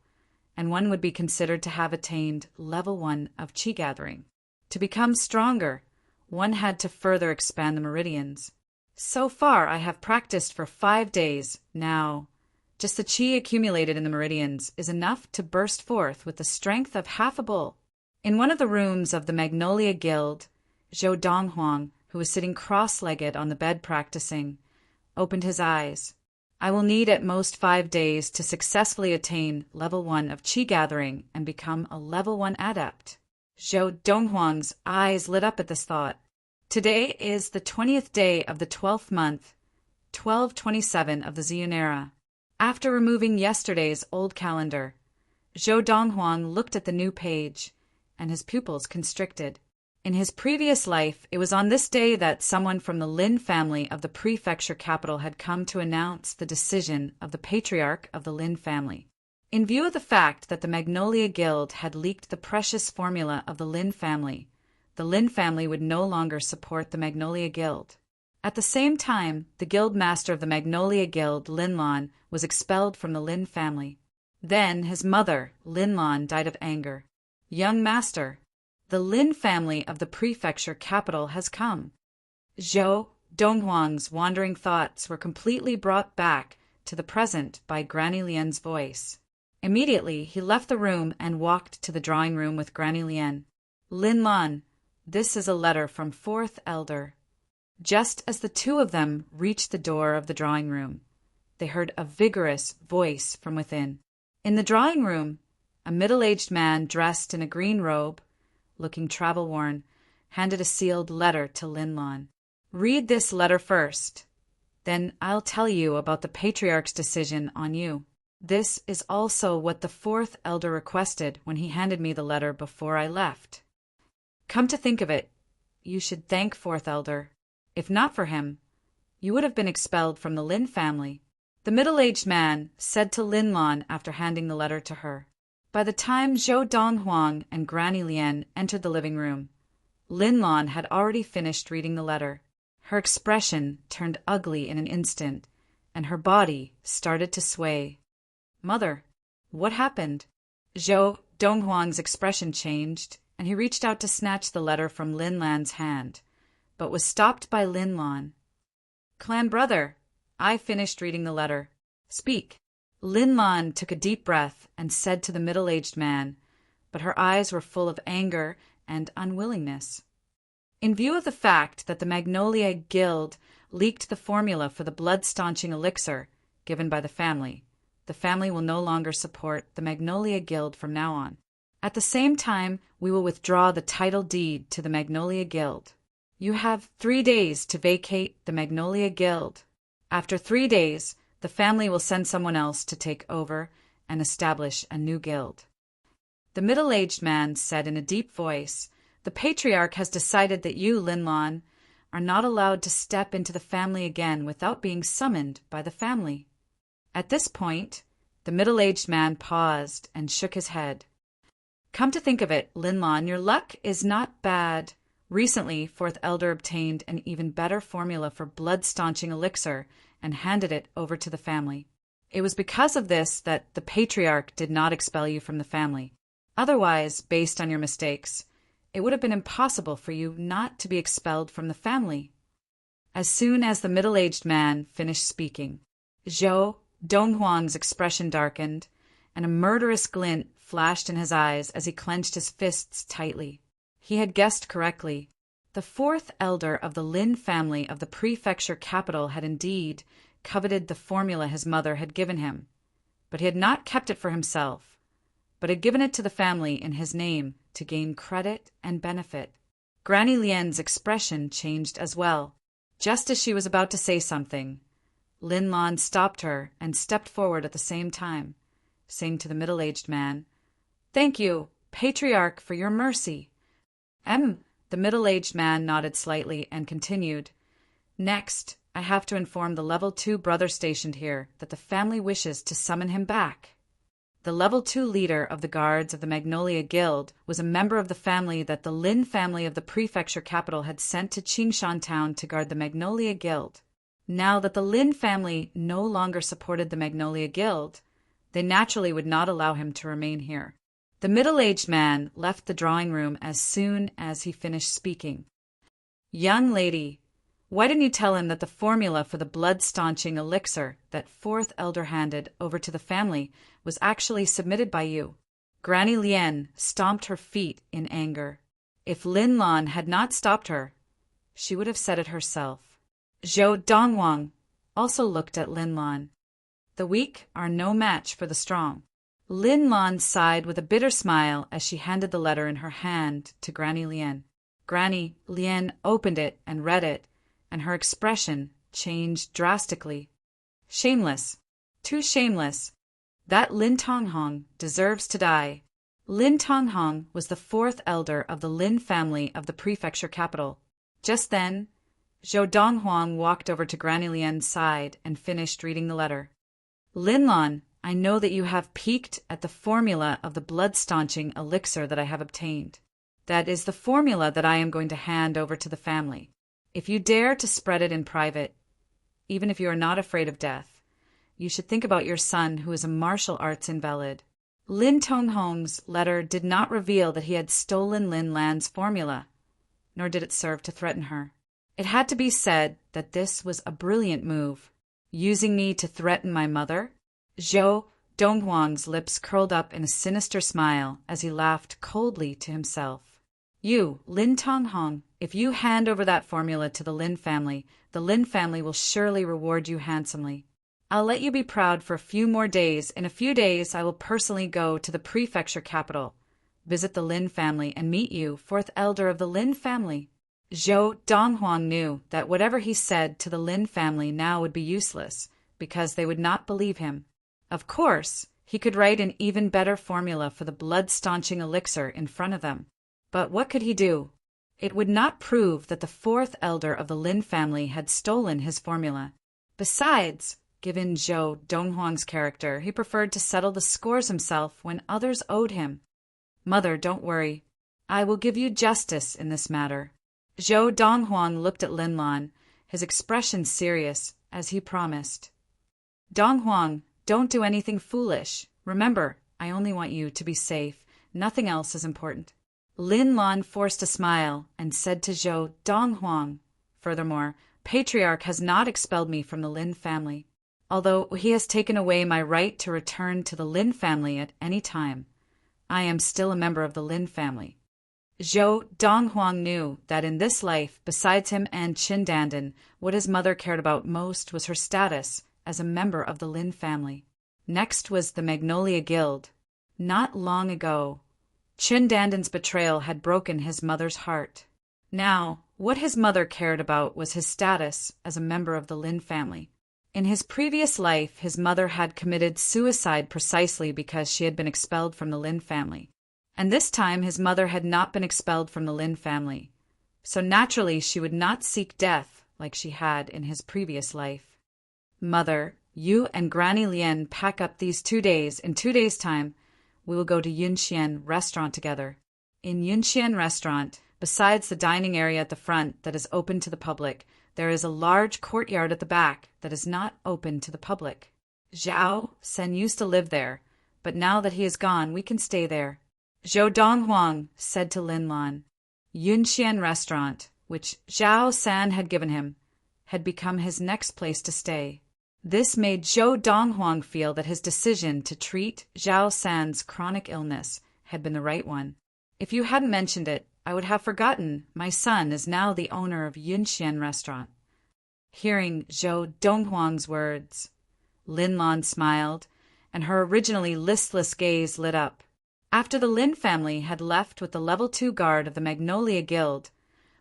and one would be considered to have attained level 1 of Qi gathering. To become stronger, one had to further expand the meridians. So far, I have practiced for 5 days now. Just the Qi accumulated in the meridians is enough to burst forth with the strength of half a bull. In one of the rooms of the Magnolia Guild, Zhou Donghuang, who was sitting cross-legged on the bed practicing, opened his eyes. I will need at most 5 days to successfully attain level 1 of Qi gathering and become a level 1 adept. Zhou Donghuang's eyes lit up at this thought. Today is the 20th day of the 12th month, 1227 of the Ziyun era. After removing yesterday's old calendar, Zhou Donghuang looked at the new page, and his pupils constricted. In his previous life, it was on this day that someone from the Lin family of the prefecture capital had come to announce the decision of the patriarch of the Lin family. In view of the fact that the Magnolia Guild had leaked the precious formula of the Lin family would no longer support the Magnolia Guild. At the same time, the guild master of the Magnolia Guild, Lin Lan, was expelled from the Lin family. Then his mother, Lin Lan, died of anger. Young master, the Lin family of the prefecture capital has come. Zhou Donghuang's wandering thoughts were completely brought back to the present by Granny Lian's voice. Immediately, he left the room and walked to the drawing room with Granny Lian. Lin Lan, this is a letter from 4th Elder. Just as the two of them reached the door of the drawing room, they heard a vigorous voice from within. In the drawing room, a middle-aged man dressed in a green robe, looking travel-worn, handed a sealed letter to Lin Lan. Read this letter first. Then I'll tell you about the Patriarch's decision on you. This is also what the 4th Elder requested when he handed me the letter before I left. Come to think of it, you should thank 4th Elder. If not for him, you would have been expelled from the Lin family. The middle-aged man said to Lin Lan after handing the letter to her. By the time Zhou Donghuang and Granny Lian entered the living room, Lin Lan had already finished reading the letter. Her expression turned ugly in an instant, and her body started to sway. Mother, what happened? Zhou Donghuang's expression changed, and he reached out to snatch the letter from Lin Lan's hand, but was stopped by Lin Lan. Clan brother, I finished reading the letter. Speak. Lin Lan took a deep breath and said to the middle-aged man, but her eyes were full of anger and unwillingness. In view of the fact that the Magnolia Guild leaked the formula for the blood-staunching elixir given by the family will no longer support the Magnolia Guild from now on. At the same time, we will withdraw the title deed to the Magnolia Guild. You have 3 days to vacate the Magnolia Guild. After 3 days, the family will send someone else to take over and establish a new guild. The middle-aged man said in a deep voice, the Patriarch has decided that you, Lin Lan, are not allowed to step into the family again without being summoned by the family. At this point, the middle-aged man paused and shook his head. Come to think of it, Lin Lan, your luck is not bad. Recently, fourth elder obtained an even better formula for blood-staunching elixir and handed it over to the family. It was because of this that the patriarch did not expel you from the family. Otherwise, based on your mistakes, it would have been impossible for you not to be expelled from the family. As soon as the middle-aged man finished speaking, Zhou Donghuang's expression darkened, and a murderous glint flashed in his eyes as he clenched his fists tightly. He had guessed correctly. The fourth elder of the Lin family of the prefecture capital had indeed coveted the formula his mother had given him, but he had not kept it for himself, but had given it to the family in his name to gain credit and benefit. Granny Lian's expression changed as well. Just as she was about to say something, Lin Lan stopped her and stepped forward at the same time, saying to the middle-aged man, "Thank you, Patriarch, for your mercy." The middle-aged man nodded slightly and continued, "Next, I have to inform the Level 2 brother stationed here that the family wishes to summon him back." The Level 2 leader of the guards of the Magnolia Guild was a member of the family that the Lin family of the prefecture capital had sent to Qingshan town to guard the Magnolia Guild. Now that the Lin family no longer supported the Magnolia Guild, they naturally would not allow him to remain here. The middle-aged man left the drawing room as soon as he finished speaking. "Young lady, why didn't you tell him that the formula for the blood-staunching elixir that fourth elder handed over to the family was actually submitted by you?" Granny Lian stomped her feet in anger. If Lin Lan had not stopped her, she would have said it herself. Zhou Donghuang also looked at Lin Lan. The weak are no match for the strong. Lin Lan sighed with a bitter smile as she handed the letter in her hand to Granny Lian. Granny Lian opened it and read it, and her expression changed drastically. "Shameless. Too shameless. That Lin Tonghong deserves to die." Lin Tonghong was the fourth elder of the Lin family of the prefecture capital. Just then, Zhou Donghuang walked over to Granny Lian's side and finished reading the letter. "Lin Lan, I know that you have peeked at the formula of the blood-staunching elixir that I have obtained. That is the formula that I am going to hand over to the family. If you dare to spread it in private, even if you are not afraid of death, you should think about your son who is a martial arts invalid." Lin Tonghong's letter did not reveal that he had stolen Lin Lan's formula, nor did it serve to threaten her. It had to be said that this was a brilliant move. Using me to threaten my mother? Zhou Donghuang's lips curled up in a sinister smile as he laughed coldly to himself. "You, Lin Tonghong, if you hand over that formula to the Lin family will surely reward you handsomely. I'll let you be proud for a few more days. In a few days I will personally go to the prefecture capital, visit the Lin family, and meet you, fourth elder of the Lin family." Zhou Donghuang knew that whatever he said to the Lin family now would be useless, because they would not believe him. Of course, he could write an even better formula for the blood-staunching elixir in front of them. But what could he do? It would not prove that the fourth elder of the Lin family had stolen his formula. Besides, given Zhou Donghuang's character, he preferred to settle the scores himself when others owed him. "Mother, don't worry. I will give you justice in this matter." Zhou Donghuang looked at Lin Lan, his expression serious, as he promised. "Donghuang, don't do anything foolish. Remember, I only want you to be safe. Nothing else is important." Lin Lan forced a smile and said to Zhou Donghuang, "Furthermore, Patriarch has not expelled me from the Lin family. Although he has taken away my right to return to the Lin family at any time, I am still a member of the Lin family." Zhou Donghuang knew that in this life, besides him and Qindandan, what his mother cared about most was her status as a member of the Lin family. Next was the Magnolia Guild. Not long ago, Qindandan's betrayal had broken his mother's heart. Now, what his mother cared about was his status as a member of the Lin family. In his previous life, his mother had committed suicide precisely because she had been expelled from the Lin family. And this time his mother had not been expelled from the Lin family, so naturally she would not seek death like she had in his previous life. "Mother, you and Granny Lian pack up these 2 days. In 2 days' time, we will go to Yunxian restaurant together. In Yunxian restaurant, Besides the dining area at the front that is open to the public, there is a large courtyard at the back that is not open to the public. Zhao Sen used to live there, but now that he is gone, we can stay there. Zhou Donghuang said to Lin Lan. Yunxian Restaurant, which Zhao San had given him, had become his next place to stay. This made Zhou Donghuang feel that his decision to treat Zhao San's chronic illness had been the right one. If you hadn't mentioned it, I would have forgotten my son is now the owner of Yunxian Restaurant. Hearing Zhou Donghuang's words, Lin Lan smiled, and her originally listless gaze lit up. After the Lin family had left with the level 2 guard of the Magnolia Guild,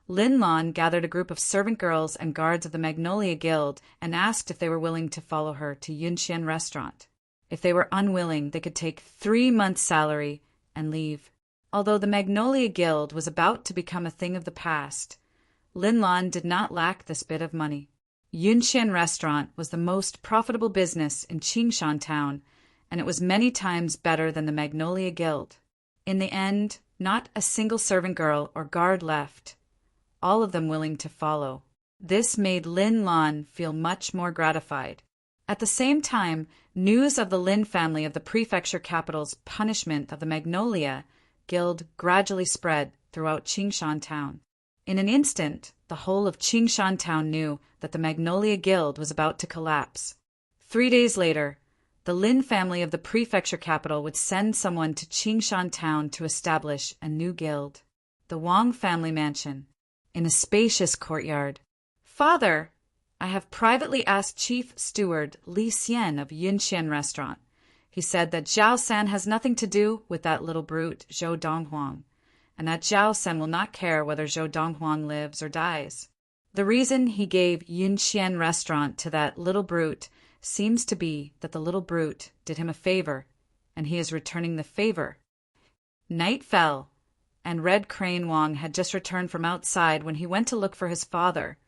Lin Lan gathered a group of servant girls and guards of the Magnolia Guild and asked if they were willing to follow her to Yunxian Restaurant. If they were unwilling, they could take 3 months' salary and leave. Although the Magnolia Guild was about to become a thing of the past, Lin Lan did not lack this bit of money. Yunxian Restaurant was the most profitable business in Qingshan Town, and it was many times better than the Magnolia Guild. In the end, not a single servant girl or guard left, all of them willing to follow. This made Lin Lan feel much more gratified. At the same time, news of the Lin family of the prefecture capital's punishment of the Magnolia Guild gradually spread throughout Qingshan Town. In an instant, the whole of Qingshan Town knew that the Magnolia Guild was about to collapse. 3 days later, the Lin family of the prefecture capital would send someone to Qingshan Town to establish a new guild. The Wang family mansion. In a spacious courtyard. Father, I have privately asked Chief Steward Li Xian of Yunxian Restaurant. He said that Zhao San has nothing to do with that little brute, Zhou Donghuang, and that Zhao San will not care whether Zhou Donghuang lives or dies. The reason he gave Yunxian Restaurant to that little brute seems to be that the little brute did him a favor, and he is returning the favor. Night fell, and Red Crane Wang had just returned from outside when he went to look for his father,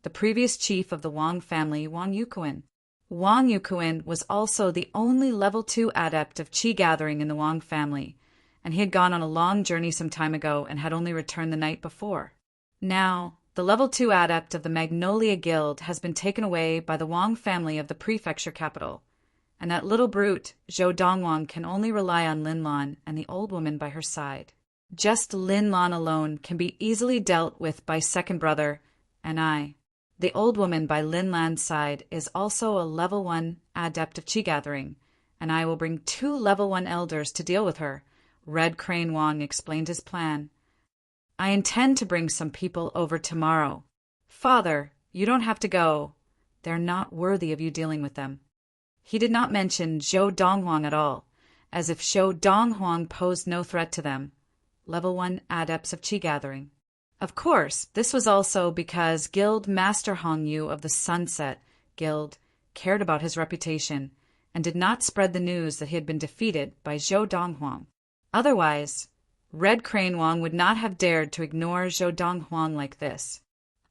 the previous chief of the Wang family, Wang Yuquin. Wang Yuquin was also the only level 2 adept of Qi gathering in the Wang family, and he had gone on a long journey some time ago and had only returned the night before. Now, the level 2 adept of the Magnolia Guild has been taken away by the Wang family of the prefecture capital, and that little brute, Zhou Donghuang, can only rely on Lin Lan and the old woman by her side. Just Lin Lan alone can be easily dealt with by second brother, and I. The old woman by Lin Lan's side is also a level 1 adept of Qi gathering, and I will bring 2 level 1 elders to deal with her. Red Crane Wang explained his plan. I intend to bring some people over tomorrow. Father, you don't have to go. They're not worthy of you dealing with them. He did not mention Zhou Donghuang at all, as if Zhou Donghuang posed no threat to them. Level 1 adepts of Qi gathering. Of course, this was also because Guild Master Hong Yu of the Sunset Guild cared about his reputation and did not spread the news that he had been defeated by Zhou Donghuang. Otherwise, Red Crane Wang would not have dared to ignore Zhou Donghuang like this.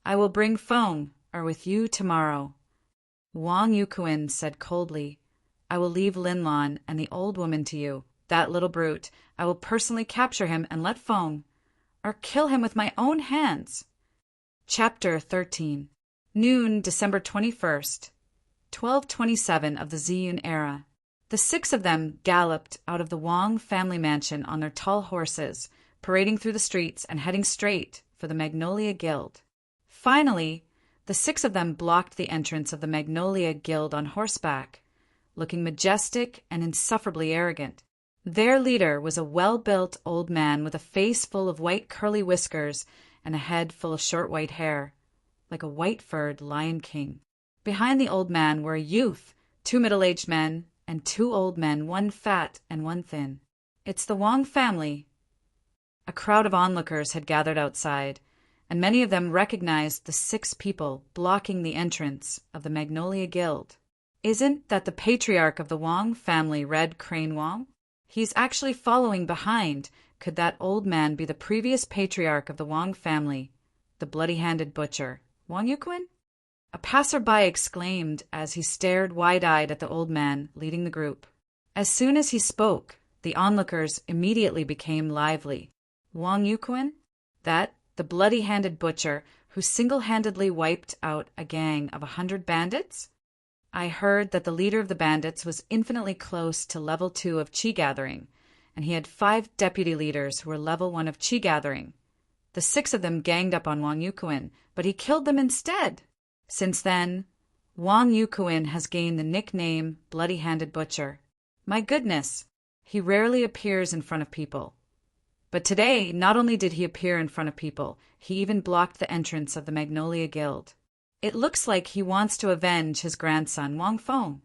I will bring Feng with you tomorrow. Wang Yuquin said coldly, I will leave Lin Lan and the old woman to you. That little brute, I will personally capture him and let Feng, or kill him with my own hands. Chapter 13. Noon, December 21st, 1227 of the Ziyun era. The 6 of them galloped out of the Wang family mansion on their tall horses, parading through the streets and heading straight for the Magnolia Guild. Finally, the 6 of them blocked the entrance of the Magnolia Guild on horseback, looking majestic and insufferably arrogant. Their leader was a well-built old man with a face full of white curly whiskers and a head full of short white hair, like a white-furred lion king. Behind the old man were a youth, 2 middle-aged men, and 2 old men, one fat and one thin. It's the Wang family. A crowd of onlookers had gathered outside, and many of them recognized the 6 people blocking the entrance of the Magnolia Guild. Isn't that the patriarch of the Wang family, Red Crane Wang? He's actually following behind. Could that old man be the previous patriarch of the Wang family, the bloody-handed butcher, Wang Yuquin? A passerby exclaimed as he stared wide-eyed at the old man leading the group. As soon as he spoke, the onlookers immediately became lively. Wang Yuquin? That the bloody-handed butcher who single-handedly wiped out a gang of 100 bandits? I heard that the leader of the bandits was infinitely close to level 2 of Chi Gathering, and he had 5 deputy leaders who were level 1 of Chi Gathering. The 6 of them ganged up on Wang Yukuin, but he killed them instead. Since then, Wang Yukuin has gained the nickname Bloody-Handed Butcher. My goodness, he rarely appears in front of people. But today, not only did he appear in front of people, he even blocked the entrance of the Magnolia Guild. It looks like he wants to avenge his grandson, Wang Feng.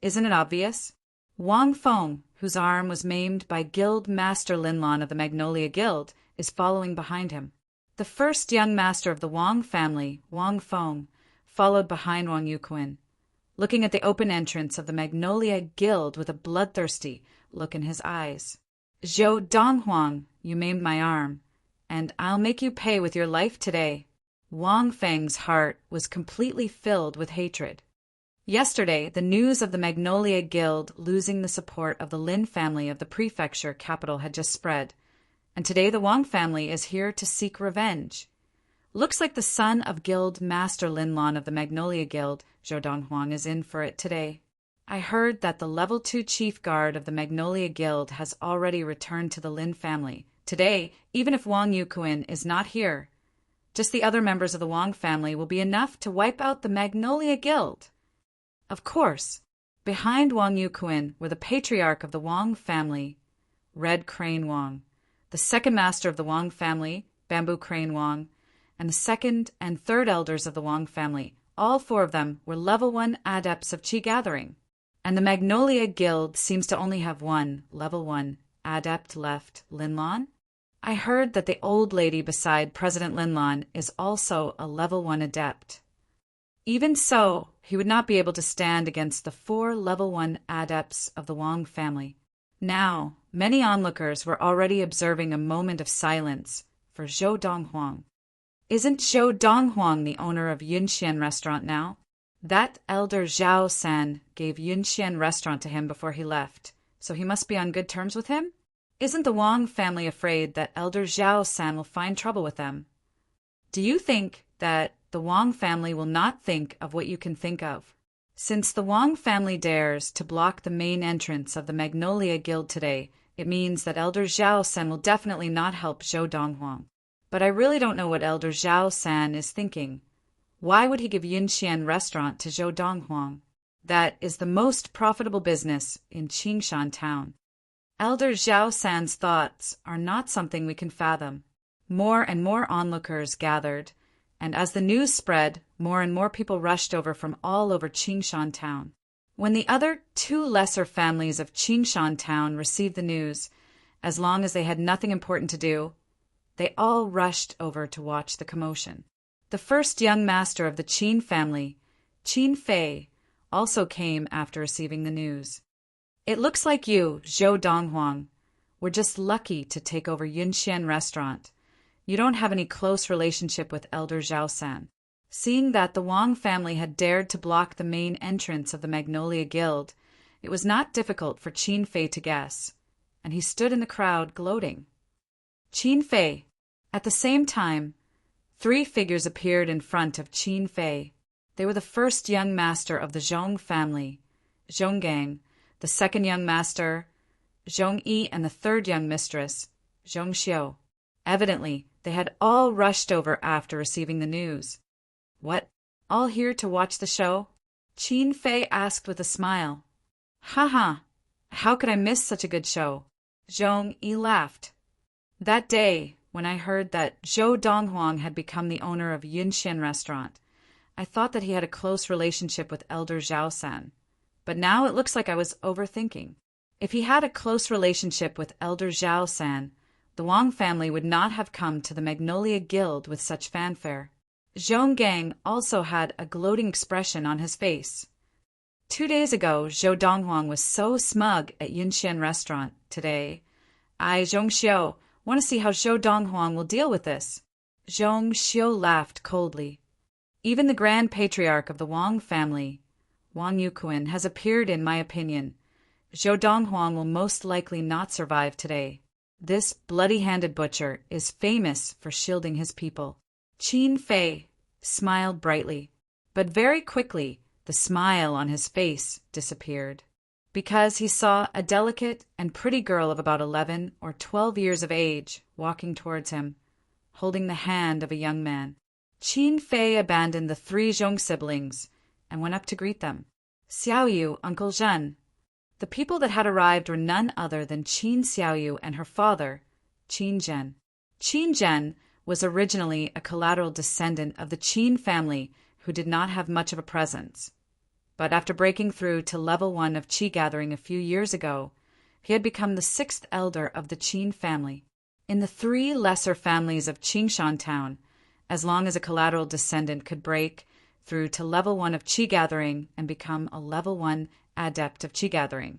Isn't it obvious? Wang Feng, whose arm was maimed by Guild Master Linlon of the Magnolia Guild, is following behind him. The first young master of the Wang family, Wang Feng, followed behind Wang Yukuin, looking at the open entrance of the Magnolia Guild with a bloodthirsty look in his eyes. Zhou Donghuang, you maimed my arm, and I'll make you pay with your life today. Wang Feng's heart was completely filled with hatred. Yesterday, the news of the Magnolia Guild losing the support of the Lin family of the prefecture capital had just spread, and today the Wang family is here to seek revenge. Looks like the son of Guild Master Linlon of the Magnolia Guild, Zhou Donghuang, is in for it today. I heard that the level 2 chief guard of the Magnolia Guild has already returned to the Lin family. Today, even if Wang Yukuin is not here, just the other members of the Wang family will be enough to wipe out the Magnolia Guild. Of course, behind Wang Yukuin were the patriarch of the Wang family, Red Crane Wang, the second master of the Wang family, Bamboo Crane Wang, and the second and third elders of the Wang family. All 4 of them were level 1 adepts of Chi Gathering. And the Magnolia Guild seems to only have 1 level 1 adept left, Linlon. I heard that the old lady beside President Linlon is also a level 1 adept. Even so, he would not be able to stand against the 4 level 1 adepts of the Wang family. Now, many onlookers were already observing a moment of silence for Zhou Donghuang. Isn't Zhou Donghuang the owner of Yunxian Restaurant now? That elder Zhao San gave Yunxian Restaurant to him before he left, so he must be on good terms with him? Isn't the Wang family afraid that elder Zhao San will find trouble with them? Do you think that the Wang family will not think of what you can think of? Since the Wang family dares to block the main entrance of the Magnolia Guild today, it means that elder Zhao San will definitely not help Zhou Donghuang. But I really don't know what elder Zhao San is thinking. Why would he give Yunxian Restaurant to Zhou Donghuang? That is the most profitable business in Qingshan town. Elder Zhao San's thoughts are not something we can fathom. More and more onlookers gathered, and as the news spread, more and more people rushed over from all over Qingshan town. When the other 2 lesser families of Qingshan town received the news, as long as they had nothing important to do, they all rushed over to watch the commotion. The first young master of the Qin family, Qin Fei, also came after receiving the news. It looks like you, Zhou Donghuang, were just lucky to take over Yunxian Restaurant. You don't have any close relationship with Elder Zhao San. Seeing that the Wang family had dared to block the main entrance of the Magnolia Guild, it was not difficult for Qin Fei to guess, and he stood in the crowd gloating. Qin Fei. At the same time, 3 figures appeared in front of Qin Fei. They were the first young master of the Zhong family, Zhong Gang, the second young master, Zhong Yi, and the third young mistress, Zhong Xiu. Evidently, they had all rushed over after receiving the news. What? All here to watch the show? Qin Fei asked with a smile. Haha, how could I miss such a good show? Zhong Yi laughed. That day, when I heard that Zhou Donghuang had become the owner of Yunxian Restaurant, I thought that he had a close relationship with Elder Zhao San. But now it looks like I was overthinking. If he had a close relationship with Elder Zhao San, the Wang family would not have come to the Magnolia Guild with such fanfare. Zhong Gang also had a gloating expression on his face. 2 days ago, Zhou Donghuang was so smug at Yunxian Restaurant. Today, I, Zhong Xiu, want to see how Zhou Donghuang will deal with this. Zhong Xiu laughed coldly. Even the Grand Patriarch of the Wang family, Wang Yukuin, has appeared in my opinion. Zhou Donghuang will most likely not survive today. This bloody-handed butcher is famous for shielding his people. Qin Fei smiled brightly, but very quickly the smile on his face disappeared, because he saw a delicate and pretty girl of about 11 or 12 years of age walking towards him, holding the hand of a young man. Qin Fei abandoned the 3 Zhong siblings and went up to greet them. Xiaoyu, Uncle Zhen. The people that had arrived were none other than Qin Xiaoyu and her father, Qin Zhen. Qin Zhen was originally a collateral descendant of the Qin family who did not have much of a presence. But after breaking through to level 1 of Qi gathering a few years ago, he had become the 6th elder of the Qin family. In the 3 lesser families of Qingshan town, as long as a collateral descendant could break through to level 1 of Qi gathering and become a level 1 adept of Qi gathering,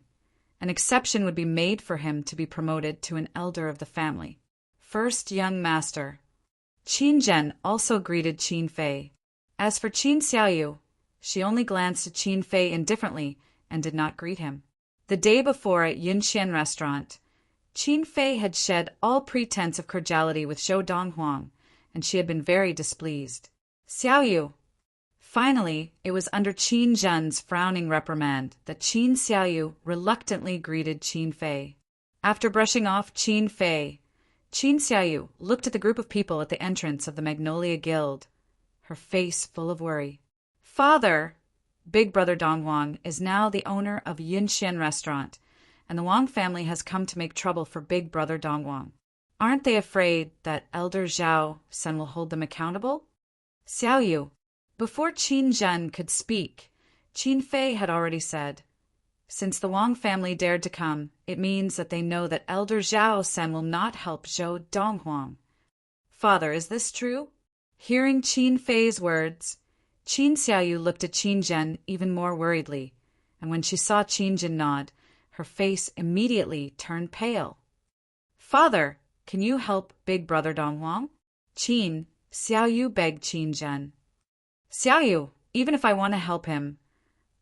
an exception would be made for him to be promoted to an elder of the family. First young master. Qin Zhen also greeted Qin Fei. As for Qin Xiaoyu, she only glanced at Qin Fei indifferently and did not greet him. The day before at Yunxian restaurant, Qin Fei had shed all pretense of cordiality with Zhou Donghuang, and she had been very displeased. Xiaoyu. Finally, it was under Qin Zhen's frowning reprimand that Qin Xiaoyu reluctantly greeted Qin Fei. After brushing off Qin Fei, Qin Xiaoyu looked at the group of people at the entrance of the Magnolia Guild, her face full of worry. Father, Big Brother Donghuang is now the owner of Yunxian restaurant, and the Wang family has come to make trouble for Big Brother Donghuang. Aren't they afraid that Elder Zhao Sen will hold them accountable? Xiaoyu. Before Qin Zhen could speak, Qin Fei had already said, "Since the Wang family dared to come, it means that they know that Elder Zhao Sen will not help Zhou Donghuang." Father, is this true? Hearing Qin Fei's words, Qin Xiaoyu looked at Qin Zhen even more worriedly, and when she saw Qin Zhen nod, her face immediately turned pale. Father, can you help Big Brother Donghuang? Qin Xiaoyu begged Qin Zhen. Xiaoyu, even if I want to help him,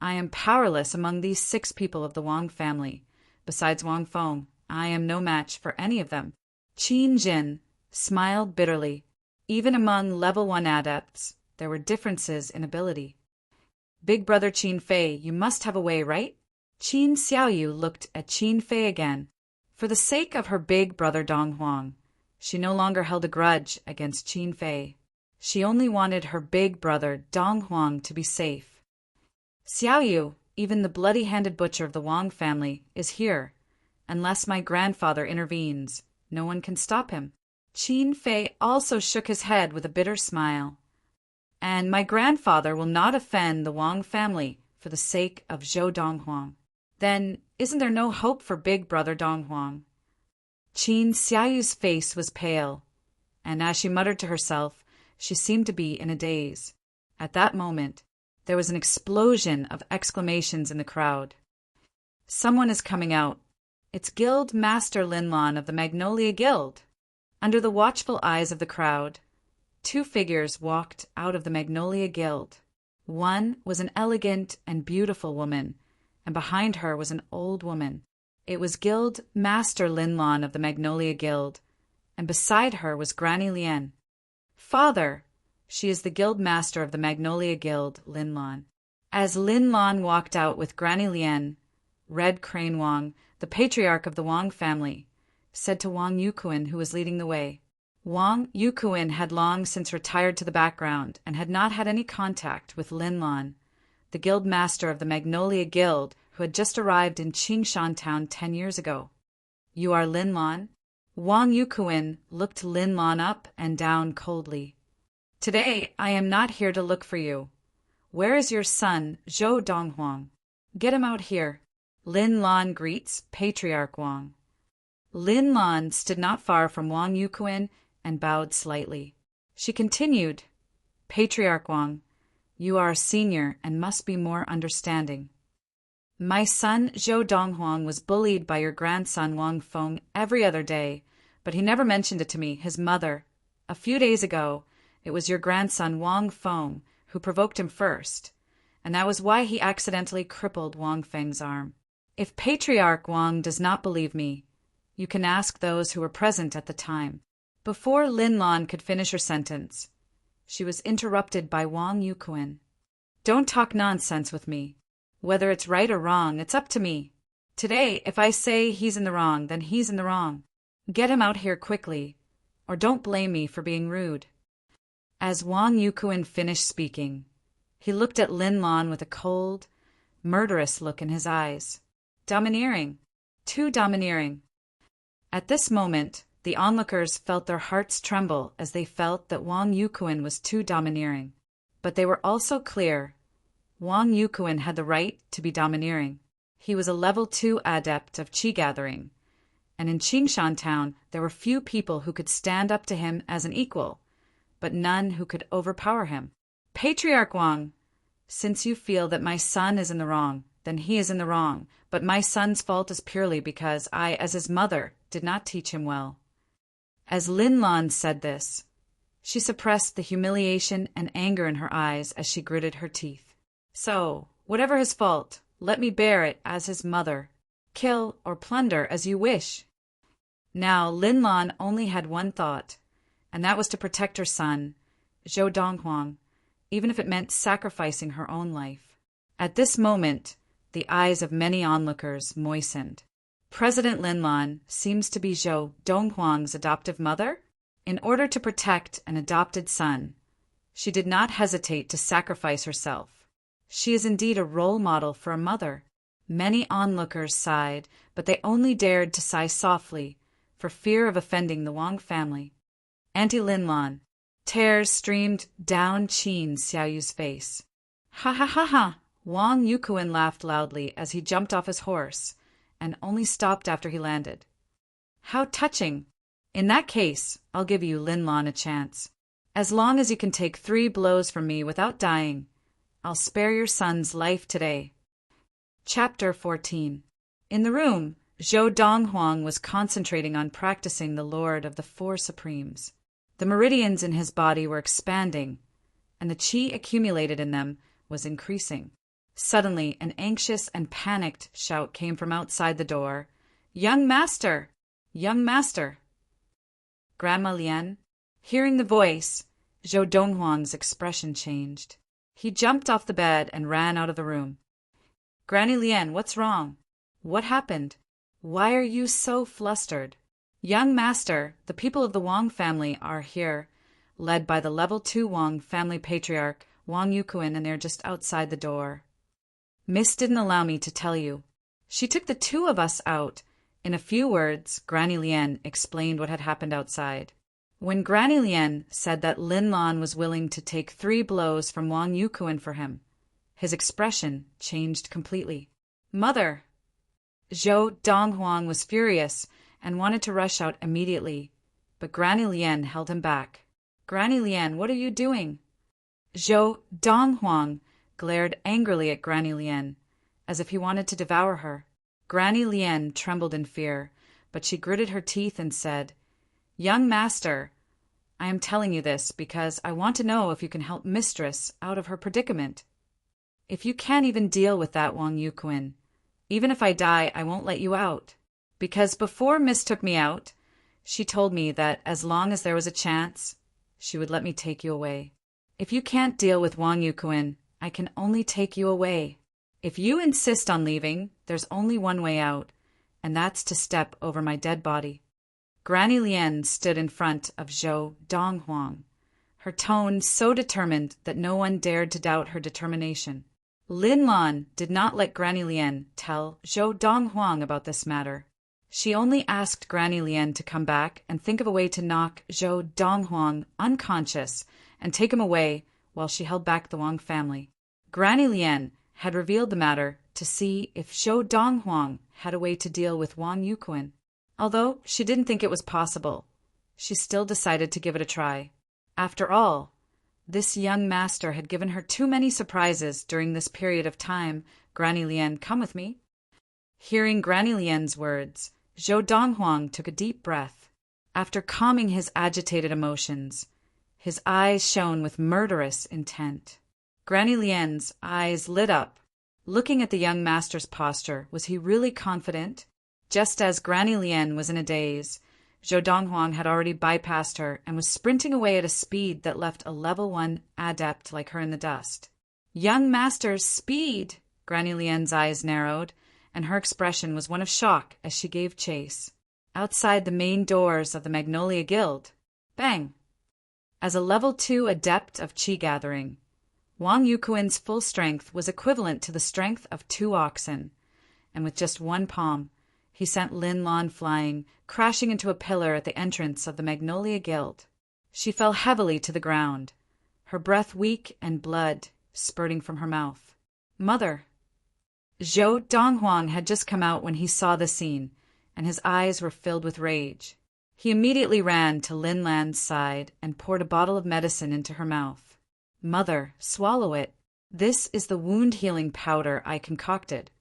I am powerless among these 6 people of the Wang family. Besides Wang Feng, I am no match for any of them. Qin Zhen smiled bitterly. Even among level 1 adepts, there were differences in ability. Big Brother Qin Fei, you must have a way, right? Qin Xiaoyu looked at Qin Fei again. For the sake of her big brother Donghuang, she no longer held a grudge against Qin Fei. She only wanted her big brother Donghuang to be safe. Xiaoyu, even the bloody-handed butcher of the Wang family, is here. Unless my grandfather intervenes, no one can stop him. Qin Fei also shook his head with a bitter smile. And my grandfather will not offend the Wang family for the sake of Zhou Donghuang. Then isn't there no hope for Big Brother Donghuang? Qin Xiaoyu's face was pale, and as she muttered to herself, she seemed to be in a daze. At that moment, there was an explosion of exclamations in the crowd. Someone is coming out. It's Guild Master Linlan of the Magnolia Guild. Under the watchful eyes of the crowd, 2 figures walked out of the Magnolia Guild. One was an elegant and beautiful woman, and behind her was an old woman. It was Guild Master Linlan of the Magnolia Guild, and beside her was Granny Lien. Father, she is the Guild Master of the Magnolia Guild, Linlan. As Linlan walked out with Granny Lien, Red Crane Wang, the patriarch of the Wang family, said to Wang Yukuin, who was leading the way. Wang Yukuin had long since retired to the background and had not had any contact with Linlan, the Guild Master of the Magnolia Guild, who had just arrived in Qingshan town 10 years ago. You are Linlan? Wang Yukuin looked Linlan up and down coldly. Today I am not here to look for you. Where is your son, Zhou Donghuang? Get him out here. Linlan greets Patriarch Wang. Linlan stood not far from Wang Yukuin and bowed slightly. She continued, Patriarch Wang, you are a senior and must be more understanding. My son Zhou Donghuang was bullied by your grandson Wang Feng every other day, but he never mentioned it to me, his mother. A few days ago, it was your grandson Wang Feng who provoked him first, and that was why he accidentally crippled Wang Feng's arm. If Patriarch Wang does not believe me, You can ask those who were present at the time. Before Lin Lan could finish her sentence, she was interrupted by Wang Yuquan. Don't talk nonsense with me. Whether it's right or wrong, it's up to me. Today, if I say he's in the wrong, then he's in the wrong. Get him out here quickly, or don't blame me for being rude. As Wang Yuquan finished speaking, he looked at Lin Lan with a cold, murderous look in his eyes. Domineering. Too domineering. At this moment, the onlookers felt their hearts tremble as they felt that Wang Yuquan was too domineering. But they were also clear. Wang Yuquan had the right to be domineering. He was a level 2 adept of qi gathering, and in Qingshan town there were few people who could stand up to him as an equal, but none who could overpower him. Patriarch Wang, since you feel that my son is in the wrong, then he is in the wrong, but my son's fault is purely because I, as his mother, did not teach him well. As Lin Lan said this, she suppressed the humiliation and anger in her eyes as she gritted her teeth. So, whatever his fault, let me bear it as his mother. Kill or plunder as you wish. Now Lin Lan only had one thought, and that was to protect her son, Zhou Donghuang, even if it meant sacrificing her own life. At this moment, the eyes of many onlookers moistened. President Lin Lan seems to be Zhou Donghuang's adoptive mother? In order to protect an adopted son, she did not hesitate to sacrifice herself. She is indeed a role model for a mother. Many onlookers sighed, but they only dared to sigh softly, for fear of offending the Wang family. Auntie Lin Lan. Tears streamed down Qin Xiaoyu's face. Ha ha ha ha! Wang Yuquan laughed loudly as he jumped off his horse, and only stopped after he landed. How touching! In that case, I'll give you, Lin Lan, a chance. As long as you can take 3 blows from me without dying, I'll spare your son's life today. Chapter 14. In the room, Zhou Donghuang was concentrating on practicing the Lord of the Four Supremes. The meridians in his body were expanding, and the qi accumulated in them was increasing. Suddenly, an anxious and panicked shout came from outside the door. Young master! Young master! Grandma Lian. Hearing the voice, Zhou Donghuang's expression changed. He jumped off the bed and ran out of the room. Granny Lian, what's wrong? What happened? Why are you so flustered? Young master, the people of the Wang family are here, led by the level 2 Wang family patriarch, Wang Yuquan, and they're just outside the door. Miss didn't allow me to tell you. She took the 2 of us out. In a few words, Granny Lian explained what had happened outside. When Granny Lian said that Lin Lan was willing to take 3 blows from Wang Yuquan for him, his expression changed completely. Mother! Zhou Donghuang was furious and wanted to rush out immediately, but Granny Lian held him back. Granny Lian, what are you doing? Zhou Donghuang glared angrily at Granny Lian, as if he wanted to devour her. Granny Lian trembled in fear, but she gritted her teeth and said, Young master, I am telling you this because I want to know if you can help Mistress out of her predicament. If you can't even deal with that Wang Yuquan, even if I die, I won't let you out. Because before Miss took me out, she told me that as long as there was a chance, she would let me take you away. If you can't deal with Wang Yuquan, I can only take you away. If you insist on leaving, there's only one way out, and that's to step over my dead body. Granny Lian stood in front of Zhou Donghuang, her tone so determined that no one dared to doubt her determination. Lin Lan did not let Granny Lian tell Zhou Donghuang about this matter. She only asked Granny Lian to come back and think of a way to knock Zhou Donghuang unconscious and take him away while she held back the Wang family. Granny Lian had revealed the matter to see if Zhou Donghuang had a way to deal with Wang Yuquan. Although she didn't think it was possible, she still decided to give it a try. After all, this young master had given her too many surprises during this period of time. Granny Lian, come with me. Hearing Granny Lian's words, Zhou Donghuang took a deep breath. After calming his agitated emotions, his eyes shone with murderous intent. Granny Lian's eyes lit up. Looking at the young master's posture, was he really confident? Just as Granny Lien was in a daze, Zhou Donghuang had already bypassed her and was sprinting away at a speed that left a level 1 adept like her in the dust. Young master's speed! Granny Lien's eyes narrowed, and her expression was one of shock as she gave chase. Outside the main doors of the Magnolia Guild. Bang! As a level 2 adept of qi gathering, Wang Yuquin's full strength was equivalent to the strength of 2 oxen, and with just one palm, he sent Lin Lan flying, crashing into a pillar at the entrance of the Magnolia Guild. She fell heavily to the ground, her breath weak and blood spurting from her mouth. Mother! Zhou Donghuang had just come out when he saw the scene, and his eyes were filled with rage. He immediately ran to Lin Lan's side and poured a bottle of medicine into her mouth. Mother, swallow it. This is the wound-healing powder I concocted.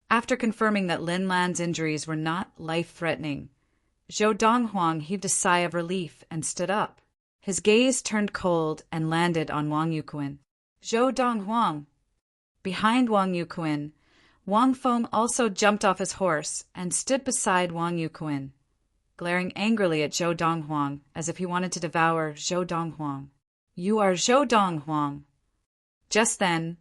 After confirming that Lin Lan's injuries were not life-threatening, Zhou Donghuang heaved a sigh of relief and stood up. His gaze turned cold and landed on Wang Yuquin. Zhou Donghuang! Behind Wang Yuquin, Wang Feng also jumped off his horse and stood beside Wang Yuquin, glaring angrily at Zhou Donghuang as if he wanted to devour Zhou Donghuang. You are Zhou Donghuang! Just then,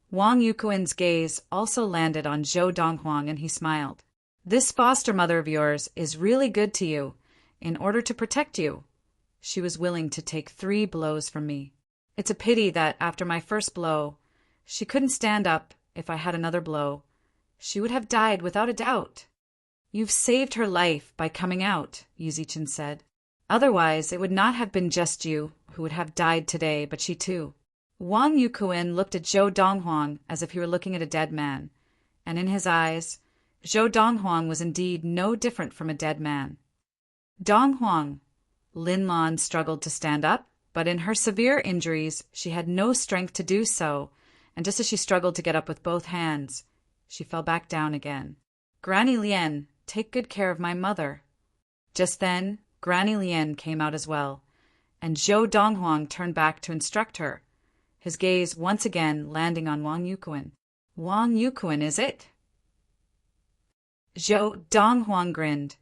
Wang Yuquin's gaze also landed on Zhou Donghuang and he smiled. This foster mother of yours is really good to you. In order to protect you, she was willing to take 3 blows from me. It's a pity that after my first blow, she couldn't stand up. If I had another blow, she would have died without a doubt. You've saved her life by coming out, Yu Zichen said. Otherwise, it would not have been just you who would have died today, but she too. Wang Yuquin looked at Zhou Donghuang as if he were looking at a dead man, and in his eyes, Zhou Donghuang was indeed no different from a dead man. Donghuang! Lin Lan struggled to stand up, but in her severe injuries, she had no strength to do so, and just as she struggled to get up with both hands, she fell back down again. Granny Lien, take good care of my mother. Just then, Granny Lien came out as well, and Zhou Donghuang turned back to instruct her, his gaze once again landing on Wang Yuquin. Wang Yuquin, is it? Zhou Donghuang grinned,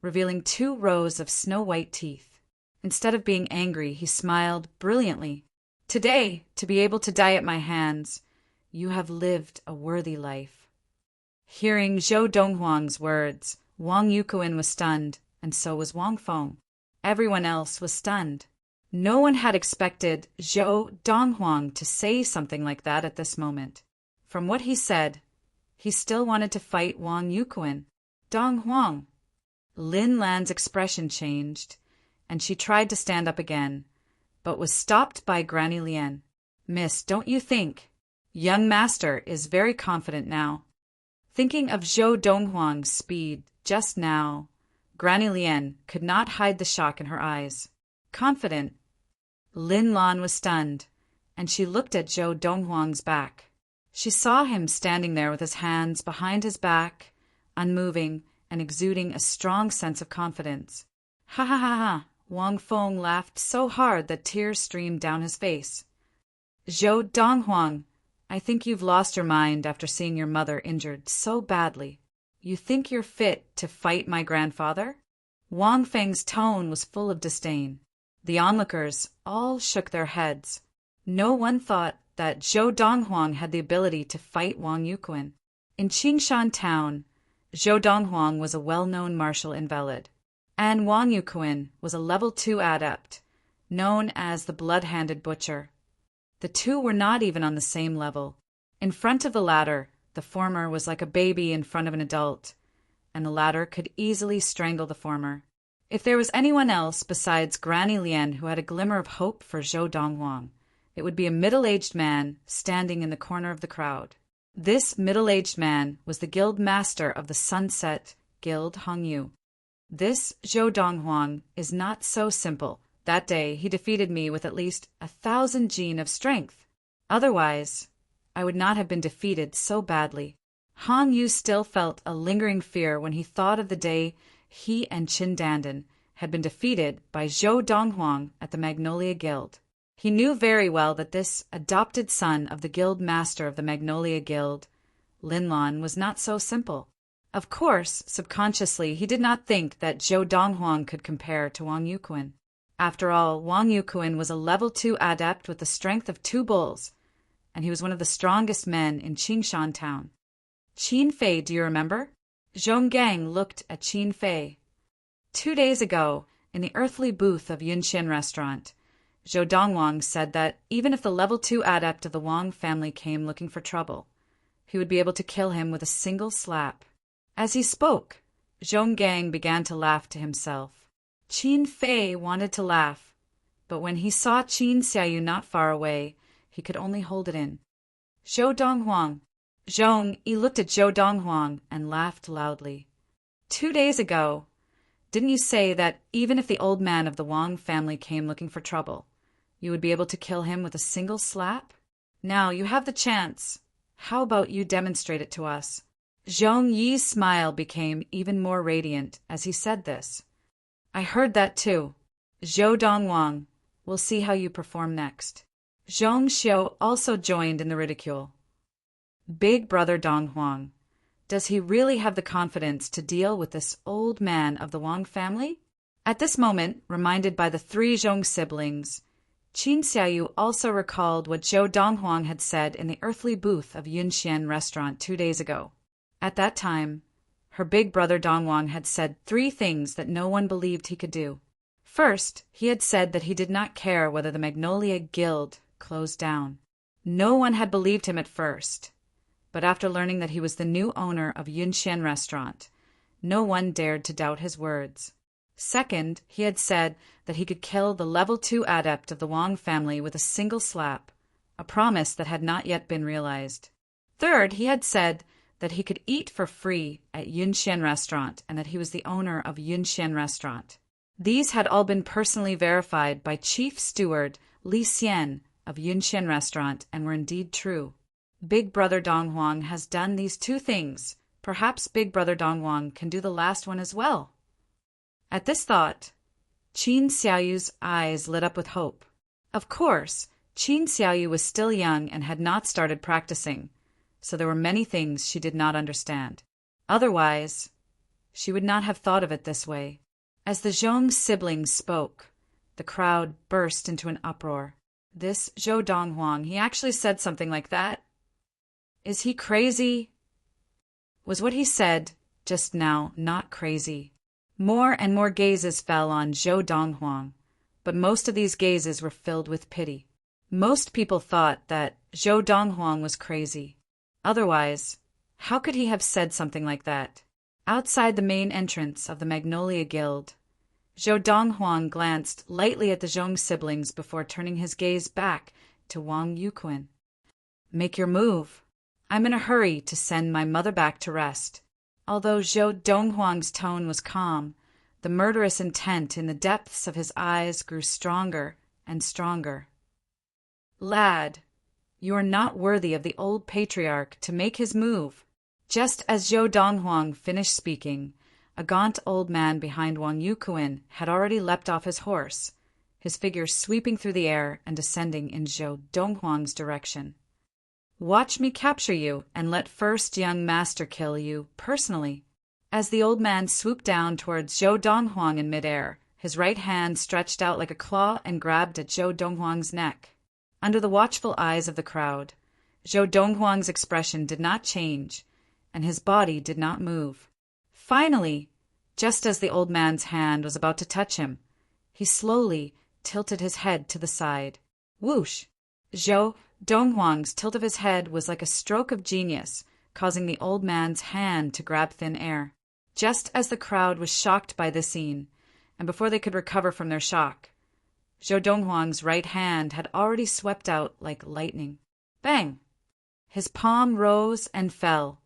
revealing 2 rows of snow-white teeth. Instead of being angry, he smiled brilliantly. Today, to be able to die at my hands, you have lived a worthy life. Hearing Zhou Donghuang's words, Wang Yuquin was stunned, and so was Wang Feng. Everyone else was stunned. No one had expected Zhou Donghuang to say something like that at this moment. From what he said, he still wanted to fight Wang Yuquin. Donghuang! Lin Lan's expression changed, and she tried to stand up again, but was stopped by Granny Lien. Miss, don't you think? Young master is very confident now. Thinking of Zhou Donghuang's speed just now, Granny Lien could not hide the shock in her eyes. Confident? Lin Lan was stunned, and she looked at Zhou Donghuang's back. She saw him standing there with his hands behind his back, unmoving and exuding a strong sense of confidence. Ha ha ha ha! Wang Feng laughed so hard that tears streamed down his face. Zhou Donghuang, I think you've lost your mind after seeing your mother injured so badly. You think you're fit to fight my grandfather? Wang Feng's tone was full of disdain. The onlookers all shook their heads. No one thought that Zhou Donghuang had the ability to fight Wang Yuquin. In Qingshan town, Zhou Donghuang was a well-known martial invalid, and Wang Yuquin was a level 2 adept, known as the blood-handed butcher. The two were not even on the same level. In front of the latter, the former was like a baby in front of an adult, and the latter could easily strangle the former. If there was anyone else besides Granny Lien who had a glimmer of hope for Zhou Donghuang, it would be a middle-aged man standing in the corner of the crowd. This middle-aged man was the guild master of the Sunset Guild Hongyu. This Zhou Donghuang is not so simple. That day he defeated me with at least 1,000 gene of strength. Otherwise, I would not have been defeated so badly. Han Yu still felt a lingering fear when he thought of the day he and Qin Dandan had been defeated by Zhou Donghuang at the Magnolia Guild. He knew very well that this adopted son of the guild master of the Magnolia Guild, Lin Lan, was not so simple. Of course, subconsciously, he did not think that Zhou Donghuang could compare to Wang Yuquin. After all, Wang Yuquin was a level 2 adept with the strength of 2 bulls, and he was one of the strongest men in Qingshan town. Qin Fei, do you remember? Zhong Gang looked at Qin Fei. 2 days ago, in the earthly booth of Yunxian restaurant, Zhou Donghuang said that even if the level 2 adept of the Wang family came looking for trouble, he would be able to kill him with a single slap. As he spoke, Zhong Gang began to laugh to himself. Qin Fei wanted to laugh, but when he saw Qin Xiaoyu not far away, he could only hold it in. Zhou Donghuang. Zhong Yi looked at Zhou Donghuang and laughed loudly. 2 days ago, didn't you say that even if the old man of the Wang family came looking for trouble, you would be able to kill him with a single slap? Now you have the chance. How about you demonstrate it to us? Zhong Yi's smile became even more radiant as he said this. I heard that too. Zhou Donghuang, we'll see how you perform next. Zhong Xiu also joined in the ridicule. Big brother Donghuang, does he really have the confidence to deal with this old man of the Wang family? At this moment, reminded by the 3 Zhong siblings, Qin Xiaoyu also recalled what Zhou Donghuang had said in the earthly booth of Yunxian restaurant 2 days ago. At that time, her big brother Donghuang had said 3 things that no one believed he could do. First, he had said that he did not care whether the Magnolia Guild closed down. No one had believed him at first, but after learning that he was the new owner of Yunxian restaurant, no one dared to doubt his words. Second, he had said that he could kill the level 2 adept of the Wang family with a single slap, a promise that had not yet been realized. Third, he had said that he could eat for free at Yunxian restaurant and that he was the owner of Yunxian restaurant. These had all been personally verified by Chief Steward Li Xian of Yunxian restaurant and were indeed true. Big brother Donghuang has done these 2 things. Perhaps big brother Donghuang can do the last one as well. At this thought, Qin Xiaoyu's eyes lit up with hope. Of course, Qin Xiaoyu was still young and had not started practicing, so there were many things she did not understand. Otherwise, she would not have thought of it this way. As the Zhong siblings spoke, the crowd burst into an uproar. This Zhou Donghuang, he actually said something like that? Is he crazy? Was what he said just now not crazy? More and more gazes fell on Zhou Donghuang, but most of these gazes were filled with pity. Most people thought that Zhou Donghuang was crazy. Otherwise, how could he have said something like that? Outside the main entrance of the Magnolia Guild, Zhou Donghuang glanced lightly at the Zhong siblings before turning his gaze back to Wang Yuquin. Make your move. I'm in a hurry to send my mother back to rest. Although Zhou Donghuang's tone was calm, the murderous intent in the depths of his eyes grew stronger and stronger. Lad, you are not worthy of the old patriarch to make his move. Just as Zhou Donghuang finished speaking, a gaunt old man behind Wang Yuquin had already leapt off his horse, his figure sweeping through the air and descending in Zhou Donghuang's direction. Watch me capture you and let first young master kill you personally. As the old man swooped down towards Zhou Donghuang in midair, his right hand stretched out like a claw and grabbed at Zhou Donghuang's neck. Under the watchful eyes of the crowd, Zhou Donghuang's expression did not change, and his body did not move. Finally, just as the old man's hand was about to touch him, he slowly tilted his head to the side. Whoosh! Zhou Donghuang's tilt of his head was like a stroke of genius, causing the old man's hand to grab thin air. Just as the crowd was shocked by this scene, and before they could recover from their shock, Zhou Donghuang's right hand had already swept out like lightning. Bang! His palm rose and fell,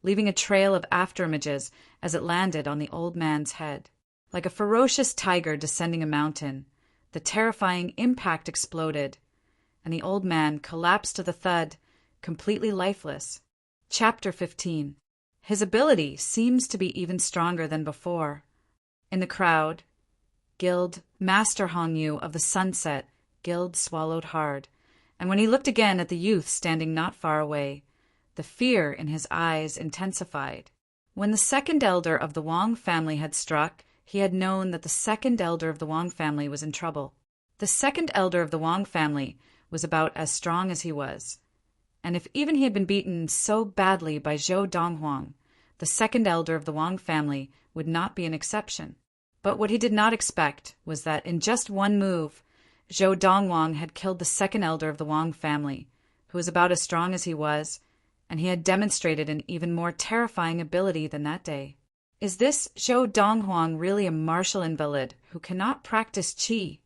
leaving a trail of afterimages as it landed on the old man's head. Like a ferocious tiger descending a mountain, the terrifying impact exploded, and the old man collapsed to the thud, completely lifeless. Chapter 15. His ability seems to be even stronger than before. In the crowd, Guild Master Hongyu of the Sunset Guild swallowed hard, and when he looked again at the youth standing not far away, the fear in his eyes intensified. When the second elder of the Wang family had struck, he had known that the second elder of the Wang family was in trouble. The second elder of the Wang family was about as strong as he was. And if even he had been beaten so badly by Zhou Donghuang, the second elder of the Wang family would not be an exception. But what he did not expect was that in just one move, Zhou Donghuang had killed the second elder of the Wang family, who was about as strong as he was, and he had demonstrated an even more terrifying ability than that day. Is this Zhou Donghuang really a martial invalid who cannot practice qi?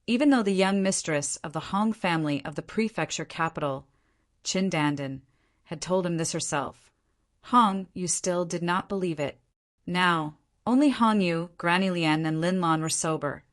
Even though the young mistress of the Hong family of the prefecture capital, Qin Dandan, had told him this herself, Hong Yu still did not believe it. Now, only Hong Yu, Granny Lian, and Lin Lan were sober,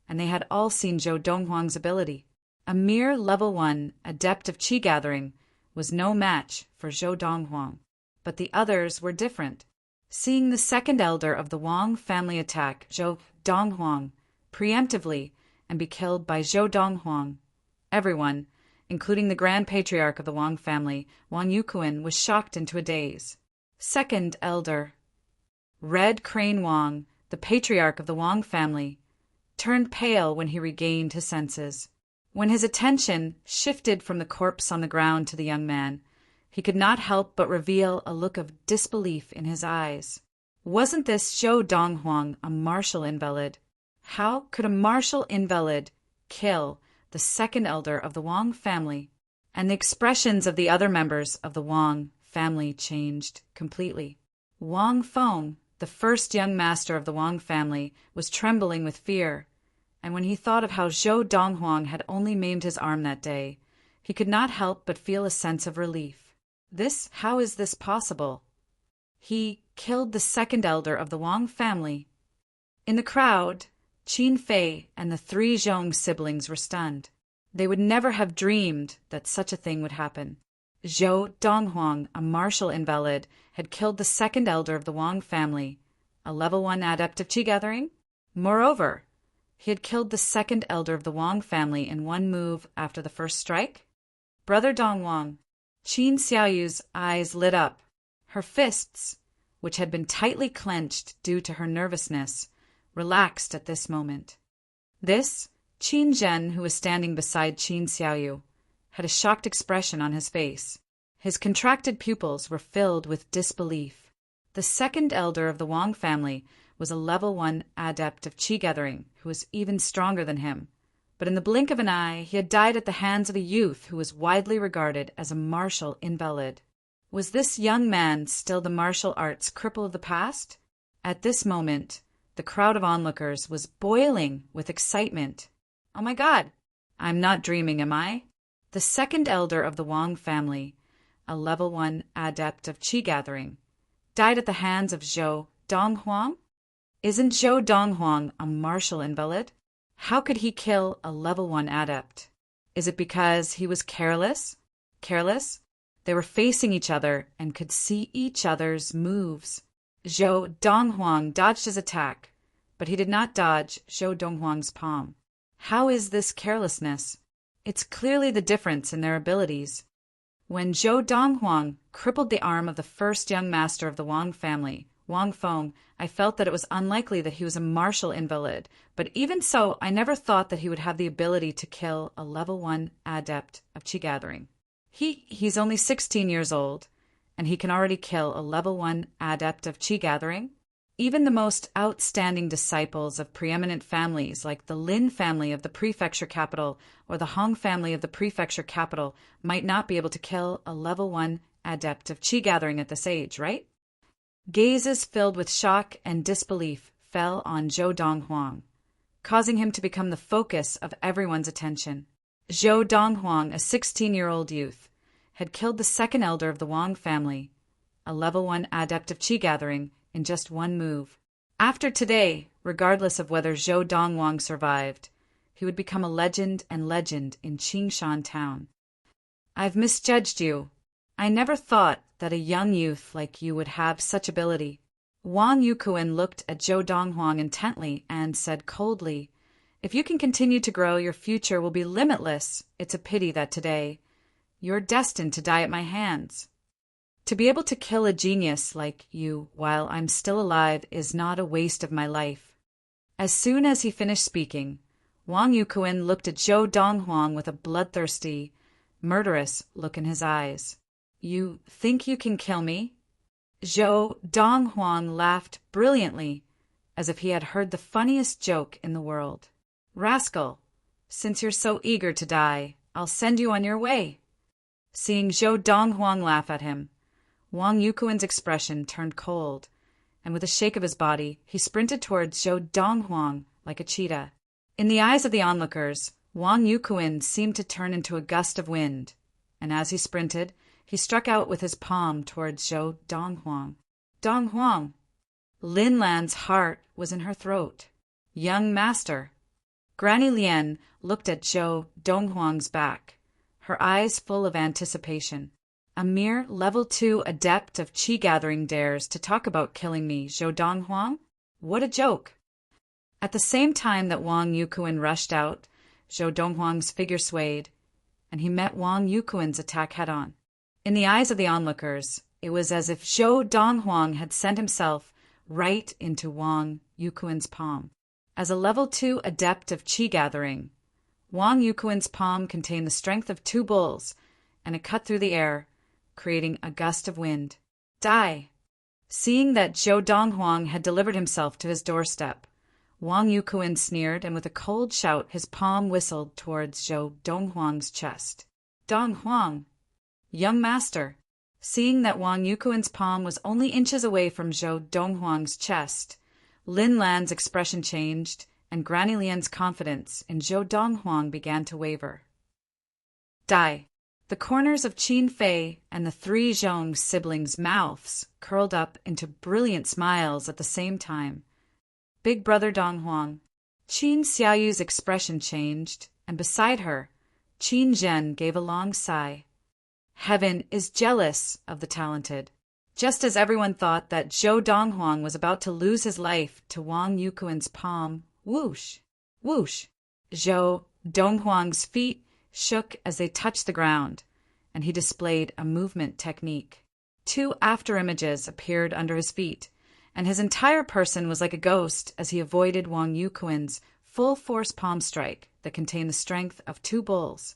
and they had all seen Zhou Donghuang's ability. A mere level 1 adept of qi gathering was no match for Zhou Donghuang, but the others were different. Seeing the second elder of the Wang family attack Zhou Donghuang preemptively and be killed by Zhou Donghuang, everyone, including the Grand Patriarch of the Wang family, Wang Yukuan, was shocked into a daze. Second elder, Red Crane Wang, the Patriarch of the Wang family, turned pale when he regained his senses. When his attention shifted from the corpse on the ground to the young man, he could not help but reveal a look of disbelief in his eyes. Wasn't this Zhou Donghuang a martial invalid? How could a martial invalid kill the second elder of the Wang family? And the expressions of the other members of the Wang family changed completely. Wang Feng, the first young master of the Wang family, was trembling with fear, and when he thought of how Zhou Donghuang had only maimed his arm that day, he could not help but feel a sense of relief. How is this possible? He killed the second elder of the Wang family. In the crowd, Qin Fei and the 3 Zhong siblings were stunned. They would never have dreamed that such a thing would happen. Zhou Donghuang, a martial invalid, had killed the second elder of the Wang family, a level 1 adept of qi gathering. Moreover, he had killed the second elder of the Wang family in one move after the first strike. Brother Donghuang, Qin Xiaoyu's eyes lit up. Her fists, which had been tightly clenched due to her nervousness, relaxed at this moment. This, Qin Zhen, who was standing beside Qin Xiaoyu, had a shocked expression on his face. His contracted pupils were filled with disbelief. The second elder of the Wang family was a level 1 adept of qi gathering who was even stronger than him. But in the blink of an eye, he had died at the hands of a youth who was widely regarded as a martial invalid. Was this young man still the martial arts cripple of the past? At this moment, the crowd of onlookers was boiling with excitement. Oh my God! I'm not dreaming, am I? The second elder of the Wang family, a level 1 adept of qi gathering, died at the hands of Zhou Donghuang? Isn't Zhou Donghuang a martial invalid? How could he kill a level 1 adept? Is it because he was careless? Careless? They were facing each other and could see each other's moves. Zhou Donghuang dodged his attack, but he did not dodge Zhou Donghuang's palm. How is this carelessness? It's clearly the difference in their abilities. When Zhou Donghuang crippled the arm of the first young master of the Wang family, Wang Feng, I felt that it was unlikely that he was a martial invalid, but even so, I never thought that he would have the ability to kill a level 1 adept of qi gathering. He's only 16 years old, and he can already kill a level 1 adept of qi gathering? Even the most outstanding disciples of preeminent families like the Lin family of the prefecture capital or the Hong family of the prefecture capital might not be able to kill a level 1 adept of qi gathering at this age, right? Gazes filled with shock and disbelief fell on Zhou Donghuang, causing him to become the focus of everyone's attention. Zhou Donghuang, a 16-year-old youth, had killed the second elder of the Wang family, a level 1 adept of qi gathering, in just one move. After today, regardless of whether Zhou Donghuang survived, he would become a legend in Qingshan town. I've misjudged you. I never thought that a young youth like you would have such ability. Wang Yukuan looked at Zhou Donghuang intently and said coldly, If you can continue to grow, your future will be limitless. It's a pity that today you're destined to die at my hands. To be able to kill a genius like you while I'm still alive is not a waste of my life. As soon as he finished speaking, Wang Yukuan looked at Zhou Donghuang with a bloodthirsty, murderous look in his eyes. You think you can kill me? Zhou Donghuang laughed brilliantly, as if he had heard the funniest joke in the world. Rascal, since you're so eager to die, I'll send you on your way. Seeing Zhou Donghuang laugh at him, Wang Yukuan's expression turned cold, and with a shake of his body, he sprinted towards Zhou Donghuang like a cheetah. In the eyes of the onlookers, Wang Yukuan seemed to turn into a gust of wind, and as he sprinted, he struck out with his palm towards Zhou Donghuang. Donghuang! Lin Lan's heart was in her throat. Young master! Granny Lien looked at Zhou Donghuang's back, her eyes full of anticipation. A mere level 2 adept of qi gathering dares to talk about killing me, Zhou Donghuang? What a joke! At the same time that Wang Yukuan rushed out, Zhou Donghuang's figure swayed, and he met Wang Yukuan's attack head-on. In the eyes of the onlookers, it was as if Zhou Donghuang had sent himself right into Wang Yukuan's palm. As a level 2 adept of qi gathering, Wang Yukuan's palm contained the strength of 2 bulls, and it cut through the air, creating a gust of wind. Die! Seeing that Zhou Donghuang had delivered himself to his doorstep, Wang Yukuan sneered, and with a cold shout his palm whistled towards Zhou Donghuang's chest. Donghuang! Young master! Seeing that Wang Yukuan's palm was only inches away from Zhou Donghuang's chest, Lin Lan's expression changed, and Granny Lien's confidence in Zhou Donghuang began to waver. Die! The corners of Qin Fei and the 3 Zhong siblings' mouths curled up into brilliant smiles at the same time. Big brother Donghuang. Qin Xiaoyu's expression changed, and beside her, Qin Zhen gave a long sigh. Heaven is jealous of the talented. Just as everyone thought that Zhou Donghuang was about to lose his life to Wang Yukuan's palm, whoosh, whoosh, Zhou Donghuang's feet shook as they touched the ground, and he displayed a movement technique. 2 afterimages appeared under his feet, and his entire person was like a ghost as he avoided Wang Yukuan's full-force palm strike that contained the strength of 2 bulls.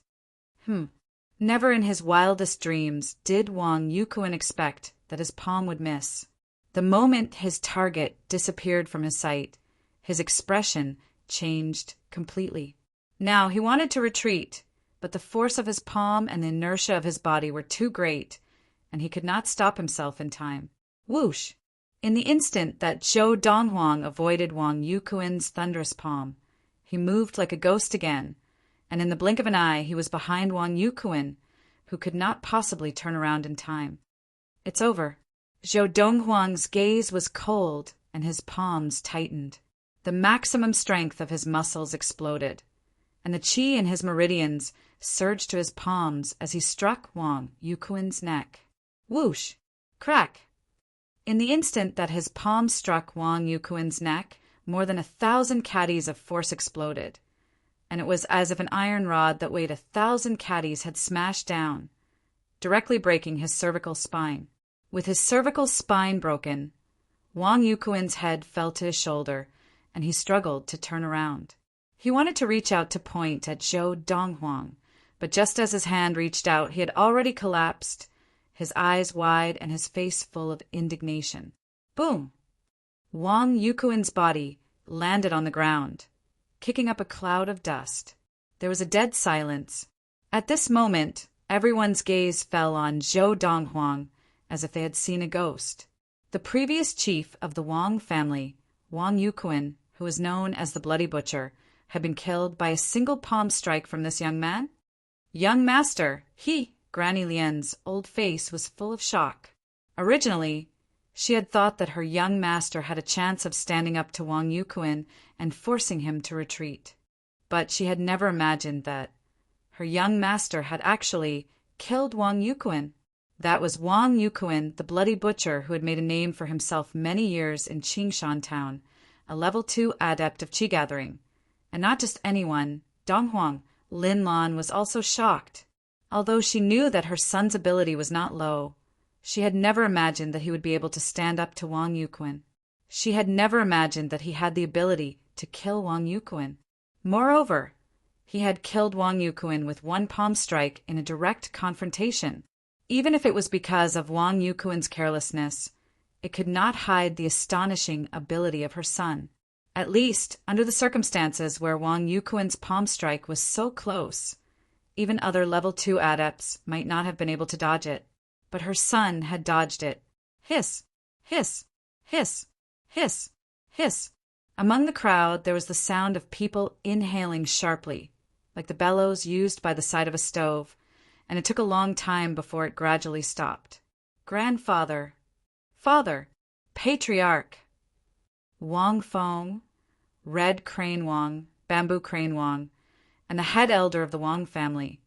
Never in his wildest dreams did Wang Yukuan expect that his palm would miss. The moment his target disappeared from his sight, his expression changed completely. Now he wanted to retreat, but the force of his palm and the inertia of his body were too great, and he could not stop himself in time. Whoosh! In the instant that Zhou Donghuang avoided Wang Yukuan's thunderous palm, he moved like a ghost again, and in the blink of an eye he was behind Wang Yukuan, who could not possibly turn around in time. It's over. Zhou Donghuang's gaze was cold, and his palms tightened. The maximum strength of his muscles exploded, and the qi in his meridians surged to his palms as he struck Wang Yukuan's neck. Whoosh! Crack! In the instant that his palm struck Wang Yukuan's neck, more than 1,000 caddies of force exploded, and it was as if an iron rod that weighed 1,000 caddies had smashed down, directly breaking his cervical spine. With his cervical spine broken, Wang Yukuan's head fell to his shoulder, and he struggled to turn around. He wanted to reach out to point at Zhou Donghuang, but just as his hand reached out, he had already collapsed, his eyes wide and his face full of indignation. Boom! Wang Yukuan's body landed on the ground, kicking up a cloud of dust. There was a dead silence. At this moment, everyone's gaze fell on Zhou Donghuang as if they had seen a ghost. The previous chief of the Wang family, Wang Yukuan, who was known as the Bloody Butcher, had been killed by a single palm strike from this young man? Young master, Granny Lien's old face was full of shock. Originally, she had thought that her young master had a chance of standing up to Wang Yukuan and forcing him to retreat. But she had never imagined that her young master had actually killed Wang Yukuan. That was Wang Yukuan, the Bloody Butcher, who had made a name for himself many years in Qingshan Town, a level 2 adept of qi gathering. And not just anyone, Donghuang. Lin Lan was also shocked. Although she knew that her son's ability was not low, She had never imagined that he would be able to stand up to Wang Yuquin. She had never imagined that he had the ability to kill Wang Yuquin. Moreover, he had killed Wang Yuquin with one palm strike in a direct confrontation. Even if it was because of Wang Yuquin's carelessness, it could not hide the astonishing ability of her son. At least, under the circumstances where Wang Yuquin's palm strike was so close, even other level 2 adepts might not have been able to dodge it. But her son had dodged it. Hiss! Hiss! Hiss! Hiss! Hiss! Among the crowd there was the sound of people inhaling sharply, like the bellows used by the side of a stove, and it took a long time before it gradually stopped. Grandfather, father, patriarch, Wang Feng, Red Crane Wang, Bamboo Crane Wang, and the head elder of the Wang family,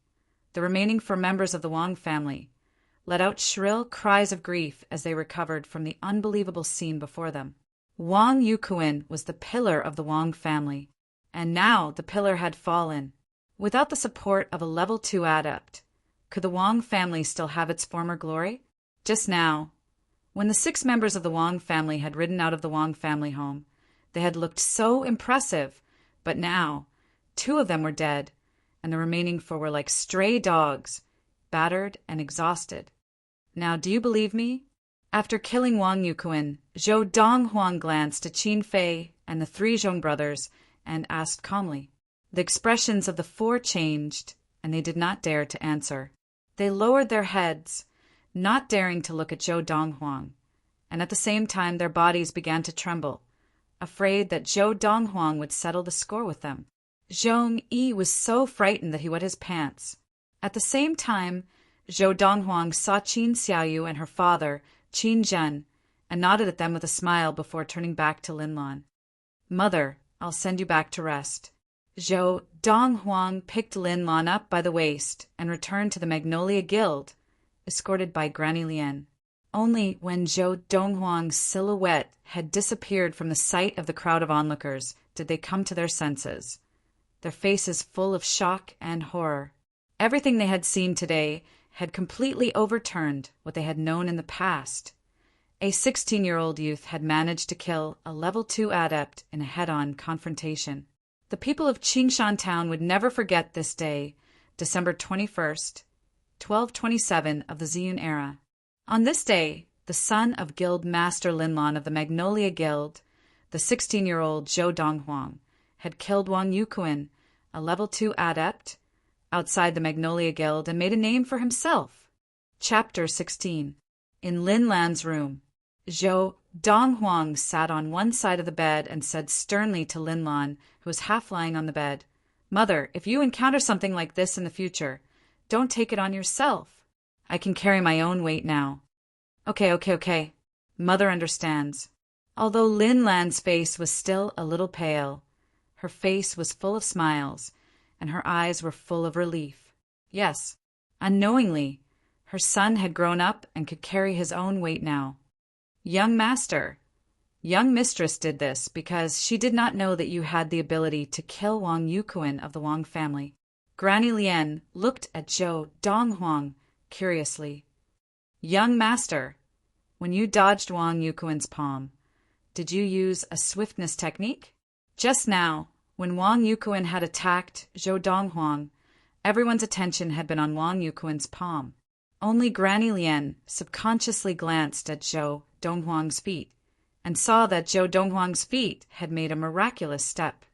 the remaining 4 members of the Wang family, let out shrill cries of grief as they recovered from the unbelievable scene before them. Wang Yuquin was the pillar of the Wang family, and now the pillar had fallen. Without the support of a level 2 adept, could the Wang family still have its former glory? Just now, when the 6 members of the Wang family had ridden out of the Wang family home, they had looked so impressive, but now 2 of them were dead, and the remaining 4 were like stray dogs, battered and exhausted. Now, do you believe me? After killing Wang Yuquin, Zhou Donghuang glanced at Qin Fei and the 3 Zhong brothers and asked calmly. The expressions of the 4 changed, and they did not dare to answer. They lowered their heads, not daring to look at Zhou Donghuang, and at the same time their bodies began to tremble, afraid that Zhou Donghuang would settle the score with them. Zhong Yi was so frightened that he wet his pants. At the same time, Zhou Donghuang saw Qin Xiaoyu and her father, Qin Zhen, and nodded at them with a smile before turning back to Linlan. Mother, I'll send you back to rest. Zhou Donghuang picked Linlan up by the waist and returned to the Magnolia Guild, escorted by Granny Lien. Only when Zhou Donghuang's silhouette had disappeared from the sight of the crowd of onlookers did they come to their senses, their faces full of shock and horror. Everything they had seen today had completely overturned what they had known in the past. A 16-year-old youth had managed to kill a level 2 adept in a head-on confrontation. The people of Qingshan Town would never forget this day, December 21st, 1227 of the Ziyun era. On this day, the son of Guild Master Linlan of the Magnolia Guild, the 16-year-old Zhou Donghuang, had killed Wang Yuquin, a level 2 adept, outside the Magnolia Guild and made a name for himself. Chapter 16. In Linlan's room, Zhou Donghuang sat on one side of the bed and said sternly to Linlan, who was half lying on the bed, "Mother, if you encounter something like this in the future, don't take it on yourself. I can carry my own weight now." Okay. Mother understands. Although Linlan's face was still a little pale, her face was full of smiles, and her eyes were full of relief. Yes, unknowingly, her son had grown up and could carry his own weight now. Young master, young mistress did this because she did not know that you had the ability to kill Wang Yuquin of the Wang family. Granny Lien looked at Zhou Donghuang curiously. Young master, when you dodged Wang Yuquin's palm, did you use a swiftness technique? Just now, when Wang Yuquin had attacked Zhou Donghuang, everyone's attention had been on Wang Yuquin's palm. Only Granny Lien subconsciously glanced at Zhou Donghuang's feet and saw that Zhou Donghuang's feet had made a miraculous step.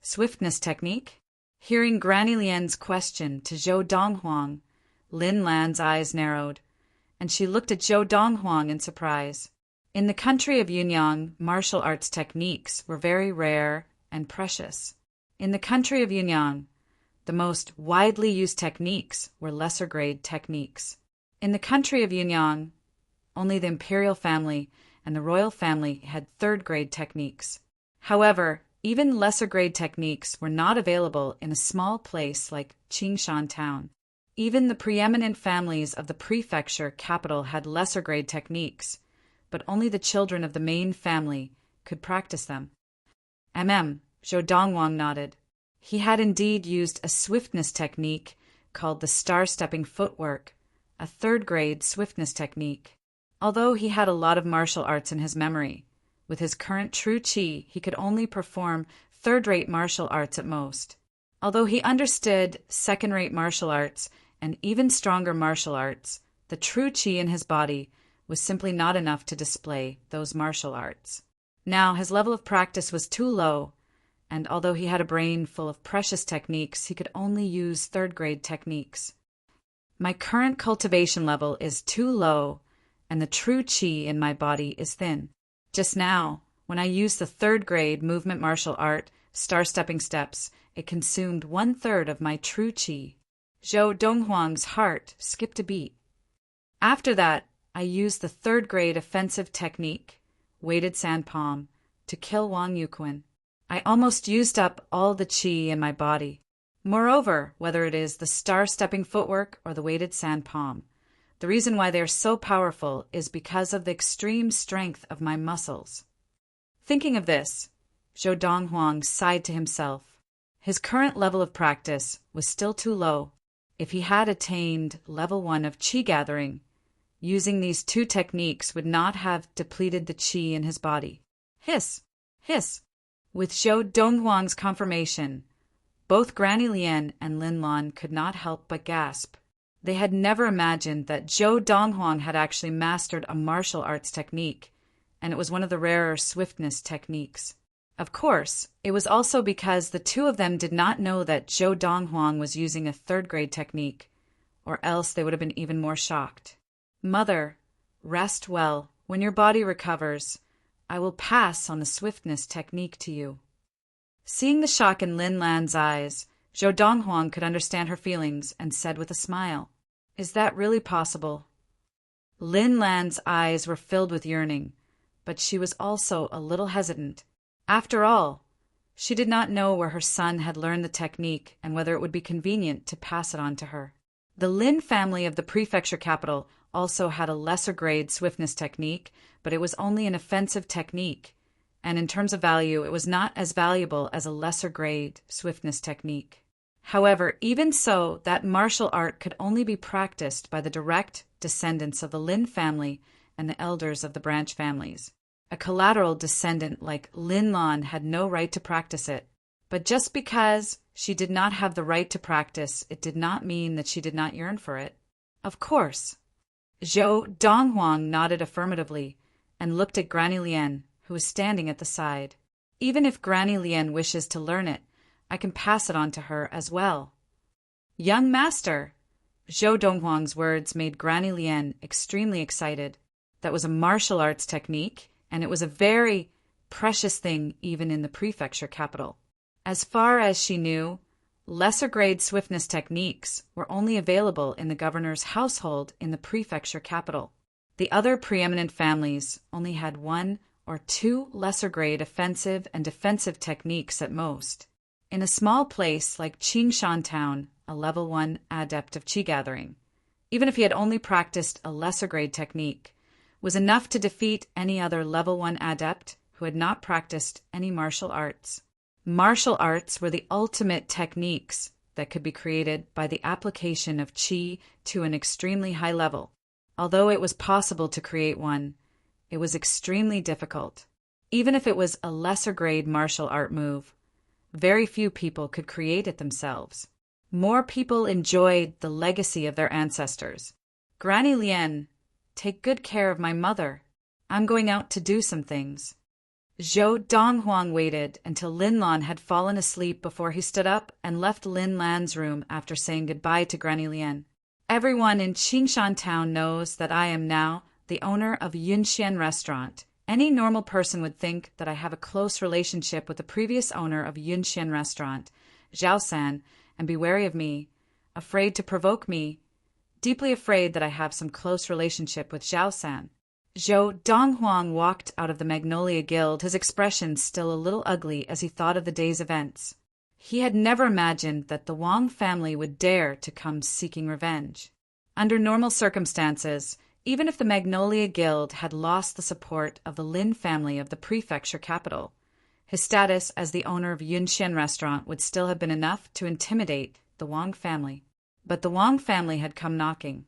Swiftness technique? Hearing Granny Lien's question to Zhou Donghuang, Linlan's eyes narrowed, and she looked at Zhou Donghuang in surprise. In the country of Yunyang, martial arts techniques were very rare and precious. In the country of Yunyang, the most widely used techniques were lesser-grade techniques. In the country of Yunyang, only the imperial family and the royal family had third-grade techniques. However, even lesser-grade techniques were not available in a small place like Qingshan Town. Even the preeminent families of the prefecture capital had lesser-grade techniques, but only the children of the main family could practice them. Zhou Donghuang nodded. He had indeed used a swiftness technique called the star-stepping footwork, a third-grade swiftness technique. Although he had a lot of martial arts in his memory, with his current true qi, he could only perform third-rate martial arts at most. Although he understood second-rate martial arts and even stronger martial arts, the true qi in his body was simply not enough to display those martial arts. Now, his level of practice was too low, and although he had a brain full of precious techniques, he could only use third-grade techniques. My current cultivation level is too low, and the true qi in my body is thin. Just now, when I used the third-grade movement martial art, star-stepping steps, it consumed 1/3 of my true qi. Zhou Donghuang's heart skipped a beat. After that, I used the third-grade offensive technique, weighted sand palm, to kill Wang Yuquan. I almost used up all the qi in my body. Moreover, whether it is the star-stepping footwork or the weighted sand palm, the reason why they are so powerful is because of the extreme strength of my muscles. Thinking of this, Zhou Donghuang sighed to himself. His current level of practice was still too low. If he had attained level 1 of qi gathering, using these two techniques would not have depleted the qi in his body. Hiss! Hiss! With Zhou Donghuang's confirmation, both Granny Lian and Lin Lan could not help but gasp. They had never imagined that Zhou Donghuang had actually mastered a martial arts technique, and it was one of the rarer swiftness techniques. Of course, it was also because the two of them did not know that Zhou Donghuang was using a third-grade technique, or else they would have been even more shocked. Mother, rest well. When your body recovers, I will pass on the swiftness technique to you. Seeing the shock in Lin Lan's eyes, Zhou Donghuang could understand her feelings and said with a smile, "Is that really possible?" Lin Lan's eyes were filled with yearning, but she was also a little hesitant. After all, she did not know where her son had learned the technique and whether it would be convenient to pass it on to her. The Lin family of the prefecture capital also had a lesser-grade swiftness technique, but it was only an offensive technique, and in terms of value, it was not as valuable as a lesser-grade swiftness technique. However, even so, that martial art could only be practiced by the direct descendants of the Lin family and the elders of the branch families. A collateral descendant like Lin Lan had no right to practice it. But just because she did not have the right to practice, it did not mean that she did not yearn for it. Of course. Zhou Donghuang nodded affirmatively and looked at Granny Lian, who was standing at the side. Even if Granny Lian wishes to learn it, I can pass it on to her as well. Young master! Zhou Donghuang's words made Granny Lian extremely excited. That was a martial arts technique, and it was a very precious thing even in the prefecture capital. As far as she knew, lesser-grade swiftness techniques were only available in the governor's household in the prefecture capital. The other preeminent families only had 1 or 2 lesser-grade offensive and defensive techniques at most. In a small place like Qingshan Town, a level 1 adept of qi gathering, even if he had only practiced a lesser-grade technique, was enough to defeat any other level 1 adept who had not practiced any martial arts. Martial arts were the ultimate techniques that could be created by the application of qi to an extremely high level. Although it was possible to create one, it was extremely difficult. Even if it was a lesser-grade martial art move, very few people could create it themselves. More people enjoyed the legacy of their ancestors. Granny Lian, take good care of my mother. I'm going out to do some things. Zhou Donghuang waited until Lin Lan had fallen asleep before he stood up and left Lin Lan's room after saying goodbye to Granny Lian. Everyone in Qingshan Town knows that I am now the owner of Yunxian Restaurant. Any normal person would think that I have a close relationship with the previous owner of Yunxian Restaurant, Zhao San, and be wary of me, afraid to provoke me, deeply afraid that I have some close relationship with Zhao San. Zhou Donghuang walked out of the Magnolia Guild, his expression still a little ugly as he thought of the day's events. He had never imagined that the Wang family would dare to come seeking revenge. Under normal circumstances, even if the Magnolia Guild had lost the support of the Lin family of the prefecture capital, his status as the owner of Yunxian Restaurant would still have been enough to intimidate the Wang family. But the Wang family had come knocking.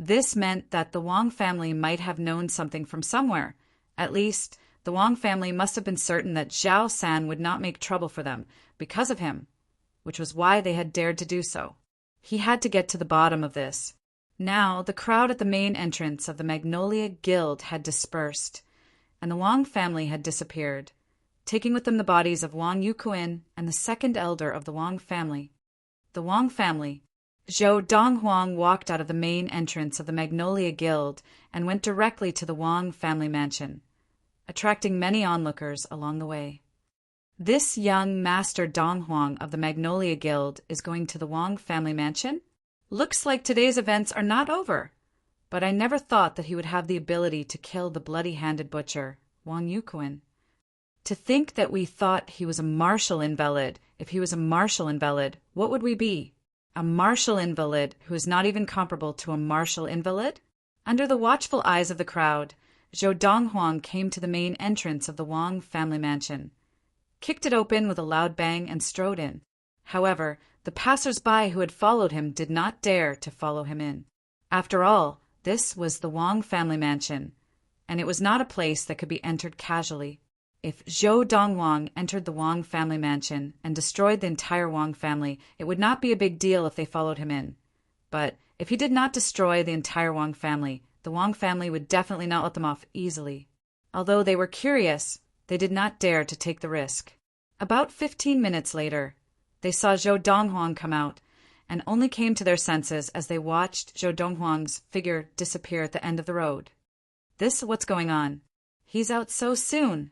This meant that the Wang family might have known something from somewhere. At least, the Wang family must have been certain that Zhao San would not make trouble for them because of him, which was why they had dared to do so. He had to get to the bottom of this. Now, the crowd at the main entrance of the Magnolia Guild had dispersed, and the Wang family had disappeared, taking with them the bodies of Wang Yuquin and the second elder of the Wang family. The Wang family. Zhou Donghuang walked out of the main entrance of the Magnolia Guild and went directly to the Wang family mansion, attracting many onlookers along the way. This young Master Donghuang of the Magnolia Guild is going to the Wang family mansion? Looks like today's events are not over. But I never thought that he would have the ability to kill the bloody-handed butcher, Wang Yuquin. To think that we thought he was a martial invalid. If he was a martial invalid, what would we be? A martial invalid who is not even comparable to a martial invalid? Under the watchful eyes of the crowd, Zhou Donghuang came to the main entrance of the Wang family mansion, kicked it open with a loud bang, and strode in. However, the passers-by who had followed him did not dare to follow him in. After all, this was the Wang family mansion, and it was not a place that could be entered casually. If Zhou Donghuang entered the Wang family mansion and destroyed the entire Wang family, it would not be a big deal if they followed him in. But if he did not destroy the entire Wang family, the Wang family would definitely not let them off easily. Although they were curious, they did not dare to take the risk. About 15 minutes later, they saw Zhou Donghuang come out, and only came to their senses as they watched Zhou Donghuang's figure disappear at the end of the road. What's going on? He's out so soon.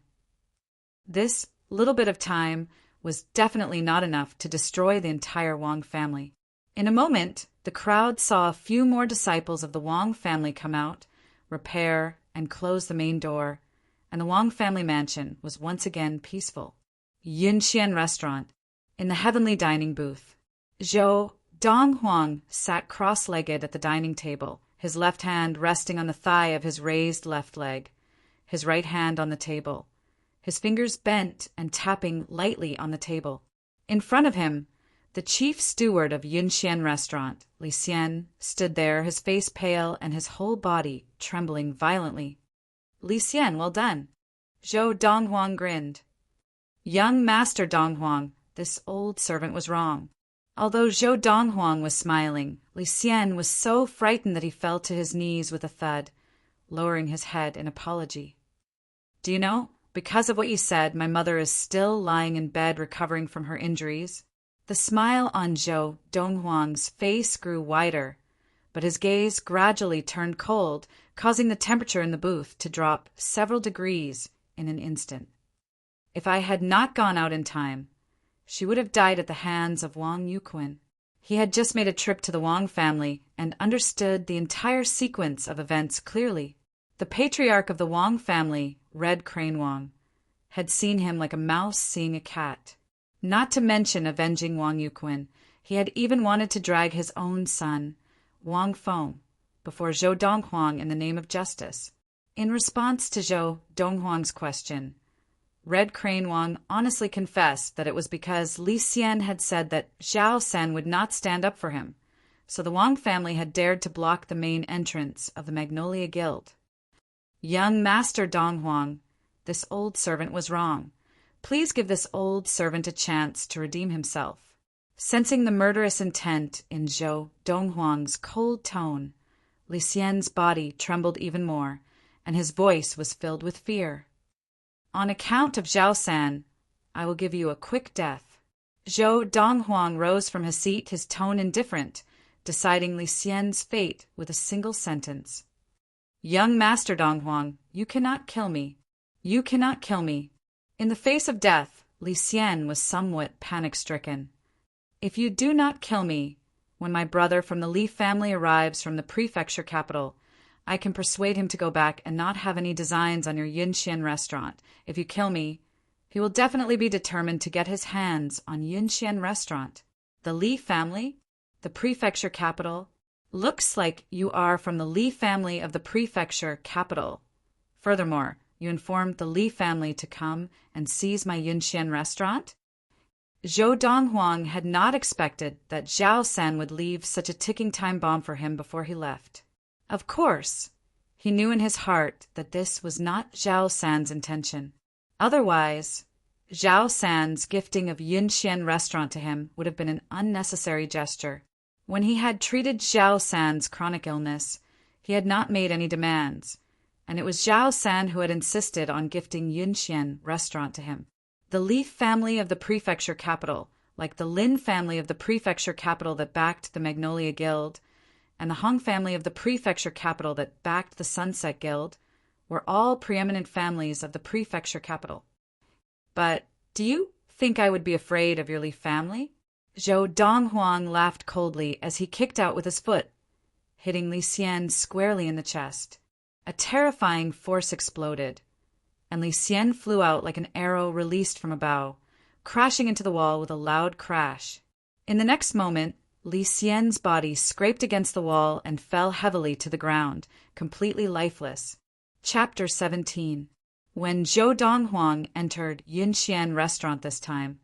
This little bit of time was definitely not enough to destroy the entire Wang family. In a moment, the crowd saw a few more disciples of the Wang family come out, repair, and close the main door, and the Wang family mansion was once again peaceful. Yunxian Restaurant. In the heavenly dining booth, Zhou Donghuang sat cross-legged at the dining table, his left hand resting on the thigh of his raised left leg, his right hand on the table, his fingers bent and tapping lightly on the table. In front of him, the chief steward of Yunxian Restaurant, Li Xian, stood there, his face pale and his whole body trembling violently. Li Xian, well done. Zhou Donghuang grinned. Young Master Donghuang, this old servant was wrong. Although Zhou Donghuang was smiling, Li Xian was so frightened that he fell to his knees with a thud, lowering his head in apology. Do you know, because of what you said, my mother is still lying in bed recovering from her injuries. The smile on Zhou Donghuang's face grew wider, but his gaze gradually turned cold, causing the temperature in the booth to drop several degrees in an instant. If I had not gone out in time, she would have died at the hands of Wang Yuquin. He had just made a trip to the Wang family and understood the entire sequence of events clearly. The patriarch of the Wang family, Red Crane Wang, had seen him like a mouse seeing a cat. Not to mention avenging Wang Yuquin, he had even wanted to drag his own son, Wang Feng, before Zhou Donghuang in the name of justice. In response to Zhou Donghuang's question, Red Crane Wang honestly confessed that it was because Li Xian had said that Zhao Sen would not stand up for him, so the Wang family had dared to block the main entrance of the Magnolia Guild. Young Master Donghuang, this old servant was wrong. Please give this old servant a chance to redeem himself. Sensing the murderous intent in Zhou Donghuang's cold tone, Li Xian's body trembled even more, and his voice was filled with fear. On account of Zhao San, I will give you a quick death. Zhou Donghuang rose from his seat, his tone indifferent, deciding Li Xian's fate with a single sentence. Young Master Donghuang, you cannot kill me. You cannot kill me. In the face of death, Li Xian was somewhat panic-stricken. If you do not kill me, when my brother from the Li family arrives from the prefecture capital, I can persuade him to go back and not have any designs on your Yunxian restaurant. If you kill me, he will definitely be determined to get his hands on Yunxian restaurant. The Li family? The prefecture capital? Looks like you are from the Li family of the prefecture capital. Furthermore, you informed the Li family to come and seize my Yunxian restaurant? Zhou Donghuang had not expected that Zhao San would leave such a ticking time bomb for him before he left. Of course, he knew in his heart that this was not Zhao San's intention. Otherwise, Zhao San's gifting of Yunxian restaurant to him would have been an unnecessary gesture. When he had treated Zhao San's chronic illness, he had not made any demands, and it was Zhao San who had insisted on gifting Yunxian restaurant to him. The Li family of the prefecture capital, like the Lin family of the prefecture capital that backed the Magnolia Guild, and the Hong family of the prefecture capital that backed the Sunset Guild, were all preeminent families of the prefecture capital. But do you think I would be afraid of your Li family? Zhou Donghuang laughed coldly as he kicked out with his foot, hitting Li Xian squarely in the chest. A terrifying force exploded, and Li Xian flew out like an arrow released from a bow, crashing into the wall with a loud crash. In the next moment, Li Xian's body scraped against the wall and fell heavily to the ground, completely lifeless. Chapter 17. When Zhou Donghuang entered Yunxian restaurant this time,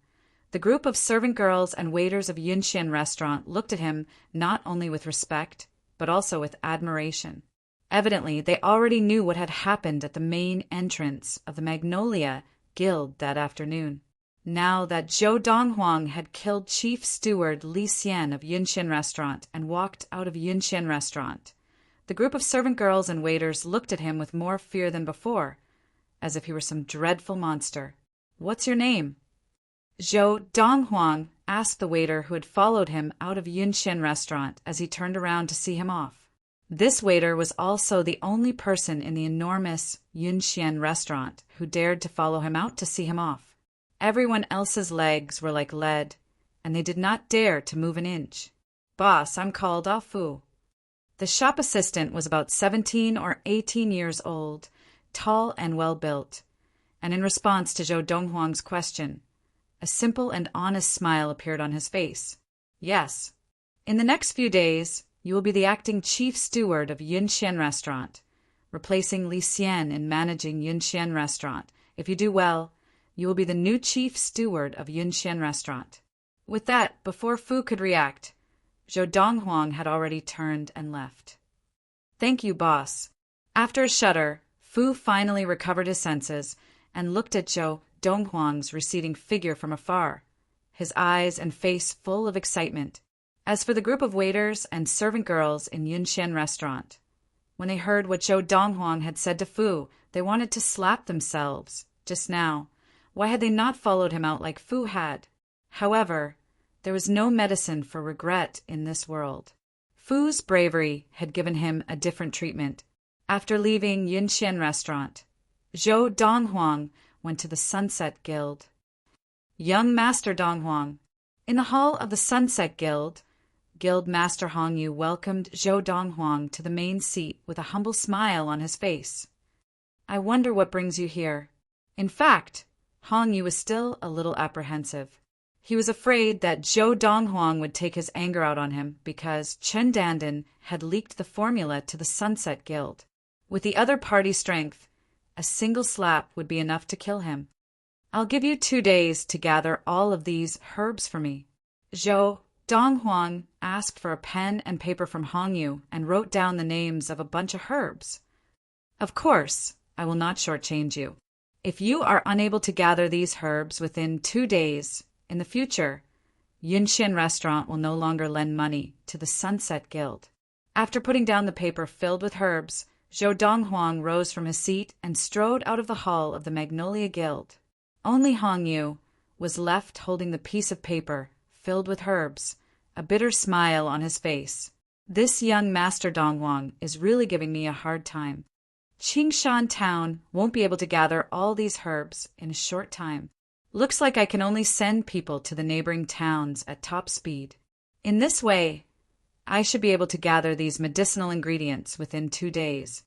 the group of servant girls and waiters of Yunxian restaurant looked at him not only with respect, but also with admiration. Evidently, they already knew what had happened at the main entrance of the Magnolia Guild that afternoon. Now that Zhou Donghuang had killed Chief Steward Li Xian of Yunxian restaurant and walked out of Yunxian restaurant, the group of servant girls and waiters looked at him with more fear than before, as if he were some dreadful monster. "What's your name?" Zhou Donghuang asked the waiter who had followed him out of Yunxian restaurant as he turned around to see him off. This waiter was also the only person in the enormous Yunxian restaurant who dared to follow him out to see him off. Everyone else's legs were like lead, and they did not dare to move an inch. "Boss, I'm called Ah Fu." The shop assistant was about 17 or 18 years old, tall and well-built, and in response to Zhou Donghuang's question, a simple and honest smile appeared on his face. "Yes. In the next few days, you will be the acting chief steward of Yunxian restaurant, replacing Li Xian in managing Yunxian restaurant. If you do well, you will be the new chief steward of Yunxian restaurant." With that, before Fu could react, Zhou Donghuang had already turned and left. "Thank you, boss." After a shudder, Fu finally recovered his senses and looked at Zhou Donghuang's receding figure from afar, his eyes and face full of excitement. As for the group of waiters and servant girls in Yunxian restaurant, when they heard what Zhou Donghuang had said to Fu, they wanted to slap themselves. Just now, why had they not followed him out like Fu had? However, there was no medicine for regret in this world. Fu's bravery had given him a different treatment. After leaving Yunxian restaurant, Zhou Donghuang went to the Sunset Guild. Young Master Donghuang. In the hall of the Sunset Guild, Guild Master Hong Yu welcomed Zhou Donghuang to the main seat with a humble smile on his face. "I wonder what brings you here." In fact, Hong Yu was still a little apprehensive. He was afraid that Zhou Donghuang would take his anger out on him because Chen Dandan had leaked the formula to the Sunset Guild. With the other party's strength, a single slap would be enough to kill him. "I'll give you 2 days to gather all of these herbs for me." Zhou Donghuang asked for a pen and paper from Hong Yu and wrote down the names of a bunch of herbs. "Of course, I will not shortchange you. If you are unable to gather these herbs within 2 days, in the future, Yunxian restaurant will no longer lend money to the Sunset Guild." After putting down the paper filled with herbs, Zhou Donghuang rose from his seat and strode out of the hall of the Magnolia Guild. Only Hong Yu was left holding the piece of paper filled with herbs, a bitter smile on his face. "This young Master Donghuang is really giving me a hard time. Qingshan town won't be able to gather all these herbs in a short time. Looks like I can only send people to the neighboring towns at top speed. In this way, I should be able to gather these medicinal ingredients within 2 days."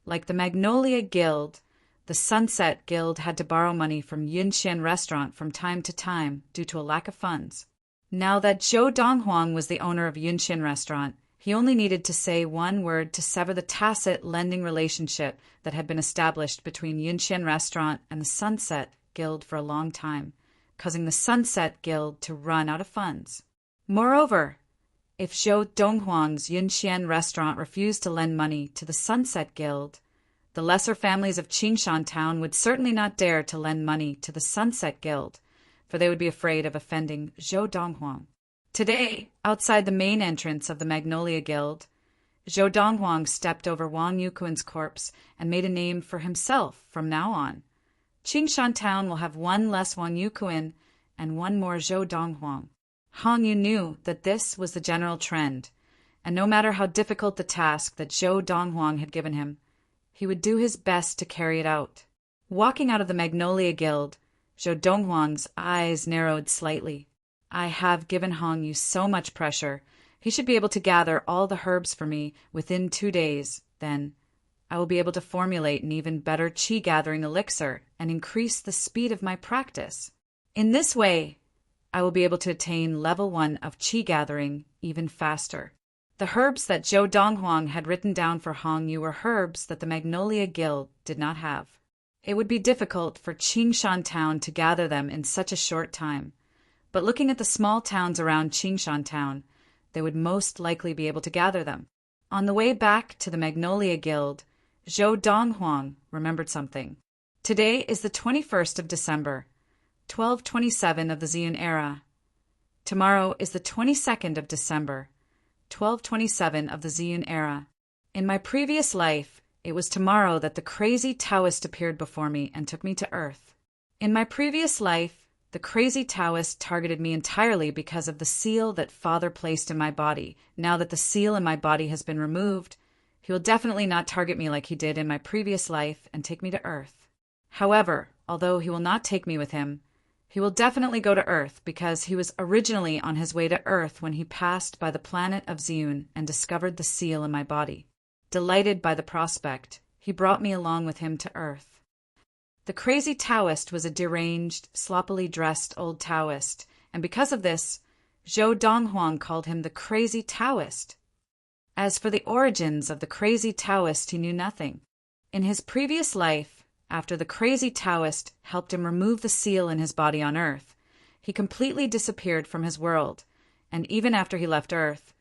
Like the Magnolia Guild, the Sunset Guild had to borrow money from Yunxian restaurant from time to time due to a lack of funds. Now that Zhou Donghuang was the owner of Yunxian restaurant, he only needed to say one word to sever the tacit lending relationship that had been established between Yunxian restaurant and the Sunset Guild for a long time, causing the Sunset Guild to run out of funds. Moreover, If Zhou Donghuang's Yunxian restaurant refused to lend money to the Sunset Guild, the lesser families of Qingshan Town would certainly not dare to lend money to the Sunset Guild, for they would be afraid of offending Zhou Donghuang. Today, outside the main entrance of the Magnolia Guild, Zhou Donghuang stepped over Wang Yuquan's corpse and made a name for himself from now on. Qingshan Town will have one less Wang Yuquan and one more Zhou Donghuang. Hong Yu knew that this was the general trend, and no matter how difficult the task that Zhou Donghuang had given him, he would do his best to carry it out. Walking out of the Magnolia Guild, Zhou Donghuang's eyes narrowed slightly. I have given Hong Yu so much pressure. He should be able to gather all the herbs for me within 2 days. Then I will be able to formulate an even better qi-gathering elixir and increase the speed of my practice. In this way, I will be able to attain level 1 of qi-gathering even faster. The herbs that Zhou Donghuang had written down for Hong Yu were herbs that the Magnolia Guild did not have. It would be difficult for Qingshan Town to gather them in such a short time, but looking at the small towns around Qingshan Town, they would most likely be able to gather them. On the way back to the Magnolia Guild, Zhou Donghuang remembered something. Today is the 21st of December, 1227 of the Ziyun era. Tomorrow is the 22nd of December, 1227 of the Ziyun era. In my previous life, it was tomorrow that the crazy Taoist appeared before me and took me to Earth. In my previous life, the crazy Taoist targeted me entirely because of the seal that Father placed in my body. Now that the seal in my body has been removed, he will definitely not target me like he did in my previous life and take me to Earth. However, although he will not take me with him, he will definitely go to Earth because he was originally on his way to Earth when he passed by the planet of Ziyun and discovered the seal in my body. Delighted by the prospect, he brought me along with him to Earth. The crazy Taoist was a deranged, sloppily dressed old Taoist, and because of this, Zhou Donghuang called him the crazy Taoist. As for the origins of the crazy Taoist, he knew nothing. In his previous life, after the crazy Taoist helped him remove the seal in his body on Earth, he completely disappeared from his world, and even after he left Earth,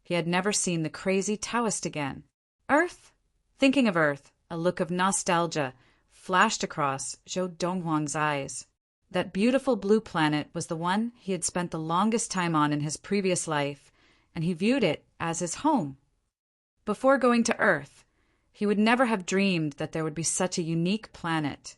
he had never seen the crazy Taoist again. Earth? Thinking of Earth, a look of nostalgia flashed across Zhou Donghuang's eyes. That beautiful blue planet was the one he had spent the longest time on in his previous life, and he viewed it as his home. Before going to Earth, he would never have dreamed that there would be such a unique planet,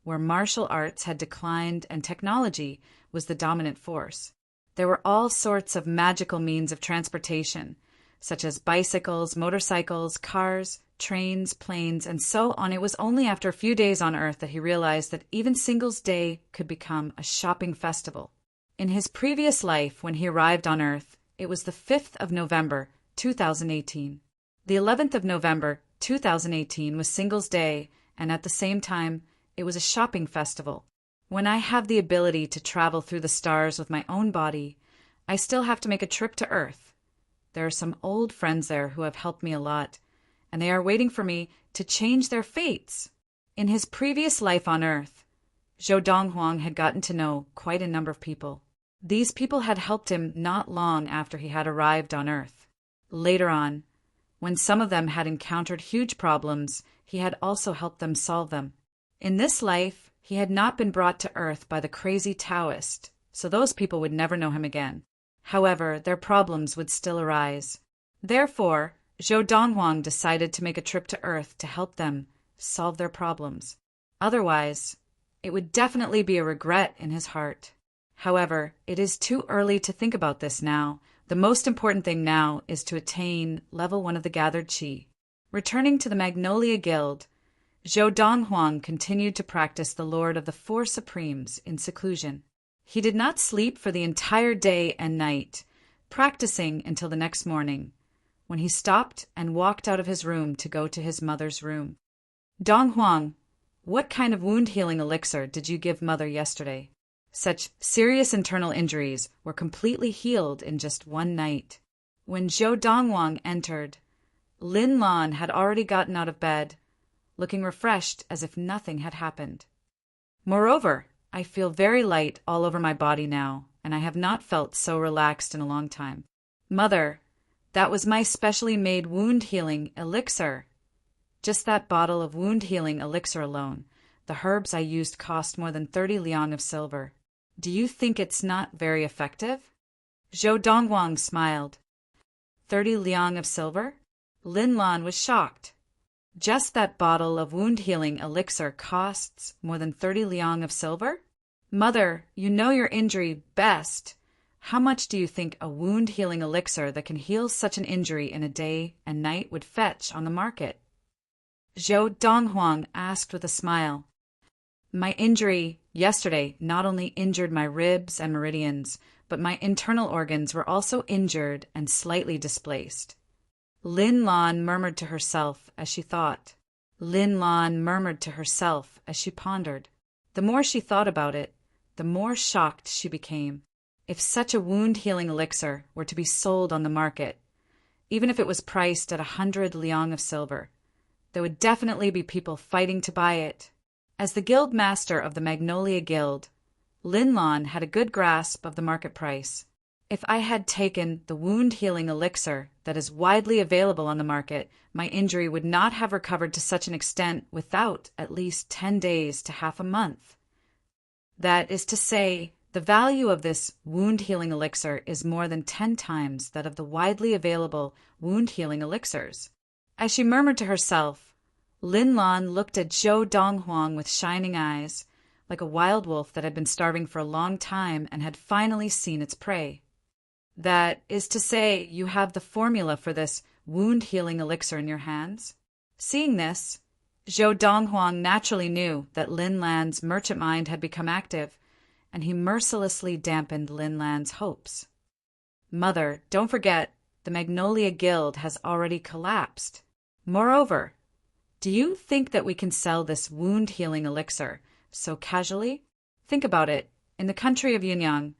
where martial arts had declined and technology was the dominant force. There were all sorts of magical means of transportation, such as bicycles, motorcycles, cars, trains, planes, and so on. It was only after a few days on Earth that he realized that even Singles' Day could become a shopping festival. In his previous life, when he arrived on Earth, it was the 5th of November, 2018. The 11th of November, 2018 was Singles' Day, and at the same time, it was a shopping festival. When I have the ability to travel through the stars with my own body, I still have to make a trip to Earth. There are some old friends there who have helped me a lot, and they are waiting for me to change their fates. In his previous life on Earth, Zhou Donghuang had gotten to know quite a number of people. These people had helped him not long after he had arrived on Earth. Later on, when some of them had encountered huge problems, he had also helped them solve them. In this life, he had not been brought to Earth by the crazy Taoist, so those people would never know him again. However, their problems would still arise. Therefore, Zhou Donghuang decided to make a trip to Earth to help them solve their problems. Otherwise, it would definitely be a regret in his heart. However, it is too early to think about this now. The most important thing now is to attain level 1 of the gathered qi. Returning to the Magnolia Guild, Zhou Donghuang continued to practice the Lord of the Four Supremes in seclusion. He did not sleep for the entire day and night, practicing until the next morning, when he stopped and walked out of his room to go to his mother's room. Donghuang, what kind of wound-healing elixir did you give Mother yesterday? Such serious internal injuries were completely healed in just one night. When Zhou Donghuang entered, Lin Lan had already gotten out of bed, looking refreshed as if nothing had happened. Moreover, I feel very light all over my body now, and I have not felt so relaxed in a long time. Mother, that was my specially made wound-healing elixir. Just that bottle of wound-healing elixir alone. The herbs I used cost more than 30 liang of silver. Do you think it's not very effective? Zhou Donghuang smiled. 30 liang of silver? Lin Lan was shocked. Just that bottle of wound-healing elixir costs more than 30 liang of silver? Mother, you know your injury best. How much do you think a wound-healing elixir that can heal such an injury in a day and night would fetch on the market? Zhou Donghuang asked with a smile. My injury yesterday not only injured my ribs and meridians, but my internal organs were also injured and slightly displaced. Lin Lan murmured to herself as she thought. Lin Lan murmured to herself as she pondered. The more she thought about it, the more shocked she became. If such a wound-healing elixir were to be sold on the market, even if it was priced at 100 liang of silver, there would definitely be people fighting to buy it. As the guild master of the Magnolia Guild, Lin Lan had a good grasp of the market price. If I had taken the wound-healing elixir that is widely available on the market, my injury would not have recovered to such an extent without at least 10 days to half a month. That is to say, the value of this wound-healing elixir is more than 10 times that of the widely available wound-healing elixirs. As she murmured to herself, Lin Lan looked at Zhou Donghuang with shining eyes, like a wild wolf that had been starving for a long time and had finally seen its prey. That is to say, you have the formula for this wound-healing elixir in your hands? Seeing this, Zhou Donghuang naturally knew that Lin Lan's merchant mind had become active, and he mercilessly dampened Lin Lan's hopes. Mother, don't forget, the Magnolia Guild has already collapsed. Moreover, do you think that we can sell this wound-healing elixir so casually? Think about it. In the country of Yunyang,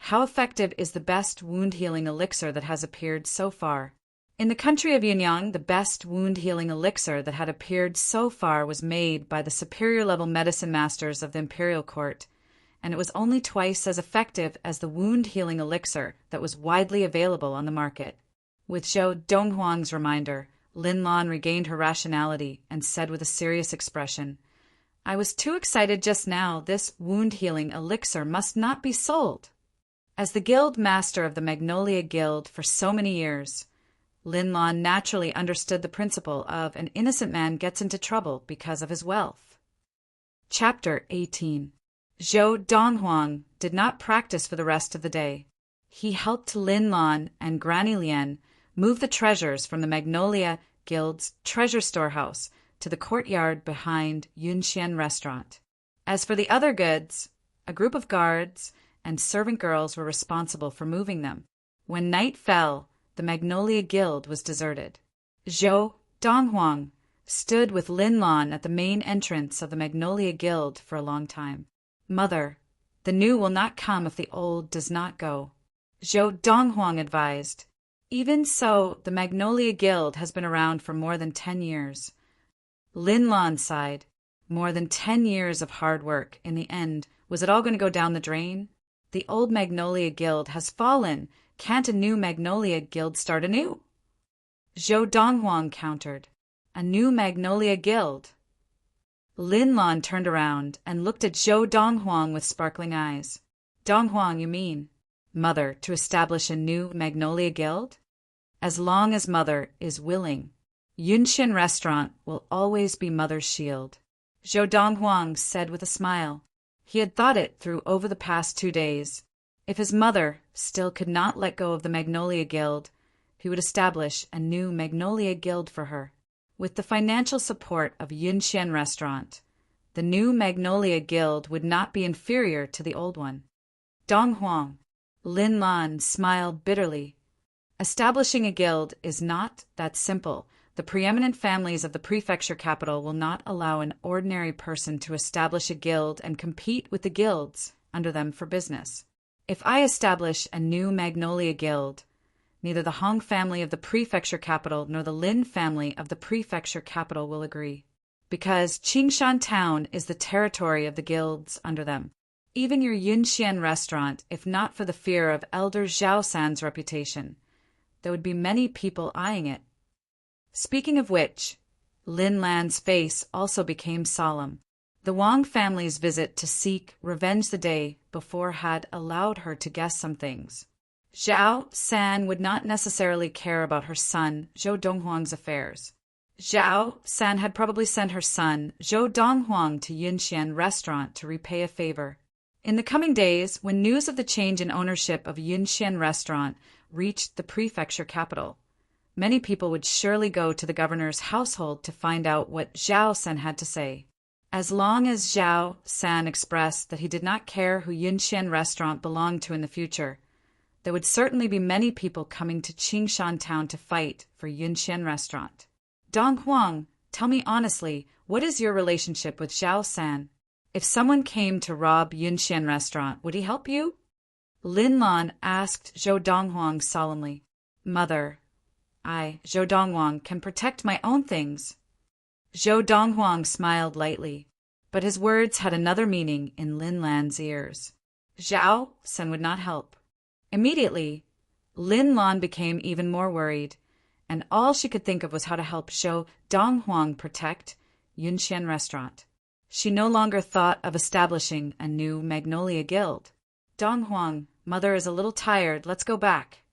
how effective is the best wound-healing elixir that has appeared so far? In the country of Yunyang, the best wound-healing elixir that had appeared so far was made by the superior-level medicine masters of the imperial court, and it was only twice as effective as the wound-healing elixir that was widely available on the market. With Zhou Donghuang's reminder, Lin Lan regained her rationality and said with a serious expression, I was too excited just now. This wound-healing elixir must not be sold. As the guild master of the Magnolia Guild for so many years, Lin Lan naturally understood the principle of an innocent man gets into trouble because of his wealth. Chapter 18. Zhou Donghuang did not practice for the rest of the day. He helped Lin Lan and Granny Lian move the treasures from the Magnolia Guild's treasure storehouse to the courtyard behind Yunxian Restaurant. As for the other goods, a group of guards and servant girls were responsible for moving them. When night fell, the Magnolia Guild was deserted. Zhou Donghuang stood with Lin Lan at the main entrance of the Magnolia Guild for a long time. Mother, the new will not come if the old does not go, Zhou Donghuang advised. Even so, the Magnolia Guild has been around for more than 10 years. Lin Lan sighed. More than 10 years of hard work. In the end, was it all going to go down the drain? The old Magnolia Guild has fallen. Can't a new Magnolia Guild start anew? Zhou Donghuang countered. A new Magnolia Guild. Lin Lan turned around and looked at Zhou Donghuang with sparkling eyes. Donghuang, you mean? Mother, to establish a new Magnolia Guild? As long as Mother is willing. Yunxian Restaurant will always be Mother's shield, Zhou Donghuang said with a smile. He had thought it through over the past 2 days. If his mother still could not let go of the Magnolia Guild, he would establish a new Magnolia Guild for her. With the financial support of Yunxian Restaurant, the new Magnolia Guild would not be inferior to the old one. Donghuang, Lin Lan smiled bitterly. Establishing a guild is not that simple. The preeminent families of the prefecture capital will not allow an ordinary person to establish a guild and compete with the guilds under them for business. If I establish a new Magnolia Guild, neither the Hong family of the prefecture capital nor the Lin family of the prefecture capital will agree, because Qingshan town is the territory of the guilds under them. Even your Yunxian restaurant, if not for the fear of Elder Zhao San's reputation, there would be many people eyeing it. Speaking of which, Lin Lan's face also became solemn. The Wang family's visit to seek revenge the day before had allowed her to guess some things. Zhao San would not necessarily care about her son, Zhou Donghuang's affairs. Zhao San had probably sent her son, Zhou Donghuang, to Yunxian restaurant to repay a favor. In the coming days, when news of the change in ownership of Yunxian restaurant reached the prefecture capital, many people would surely go to the governor's household to find out what Zhao San had to say. As long as Zhao San expressed that he did not care who Yunxian restaurant belonged to in the future, there would certainly be many people coming to Qingshan town to fight for Yunxian restaurant. Dong Huang, tell me honestly, what is your relationship with Zhao San? If someone came to rob Yunxian restaurant, would he help you? Lin Lan asked Zhou Donghuang solemnly. Mother, I, Zhou Donghuang, can protect my own things. Zhou Donghuang smiled lightly, but his words had another meaning in Lin Lan's ears. Zhao San would not help. Immediately, Lin Lan became even more worried, and all she could think of was how to help Zhou Donghuang protect Yunxian restaurant. She no longer thought of establishing a new Magnolia Guild. Donghuang, mother is a little tired, let's go back.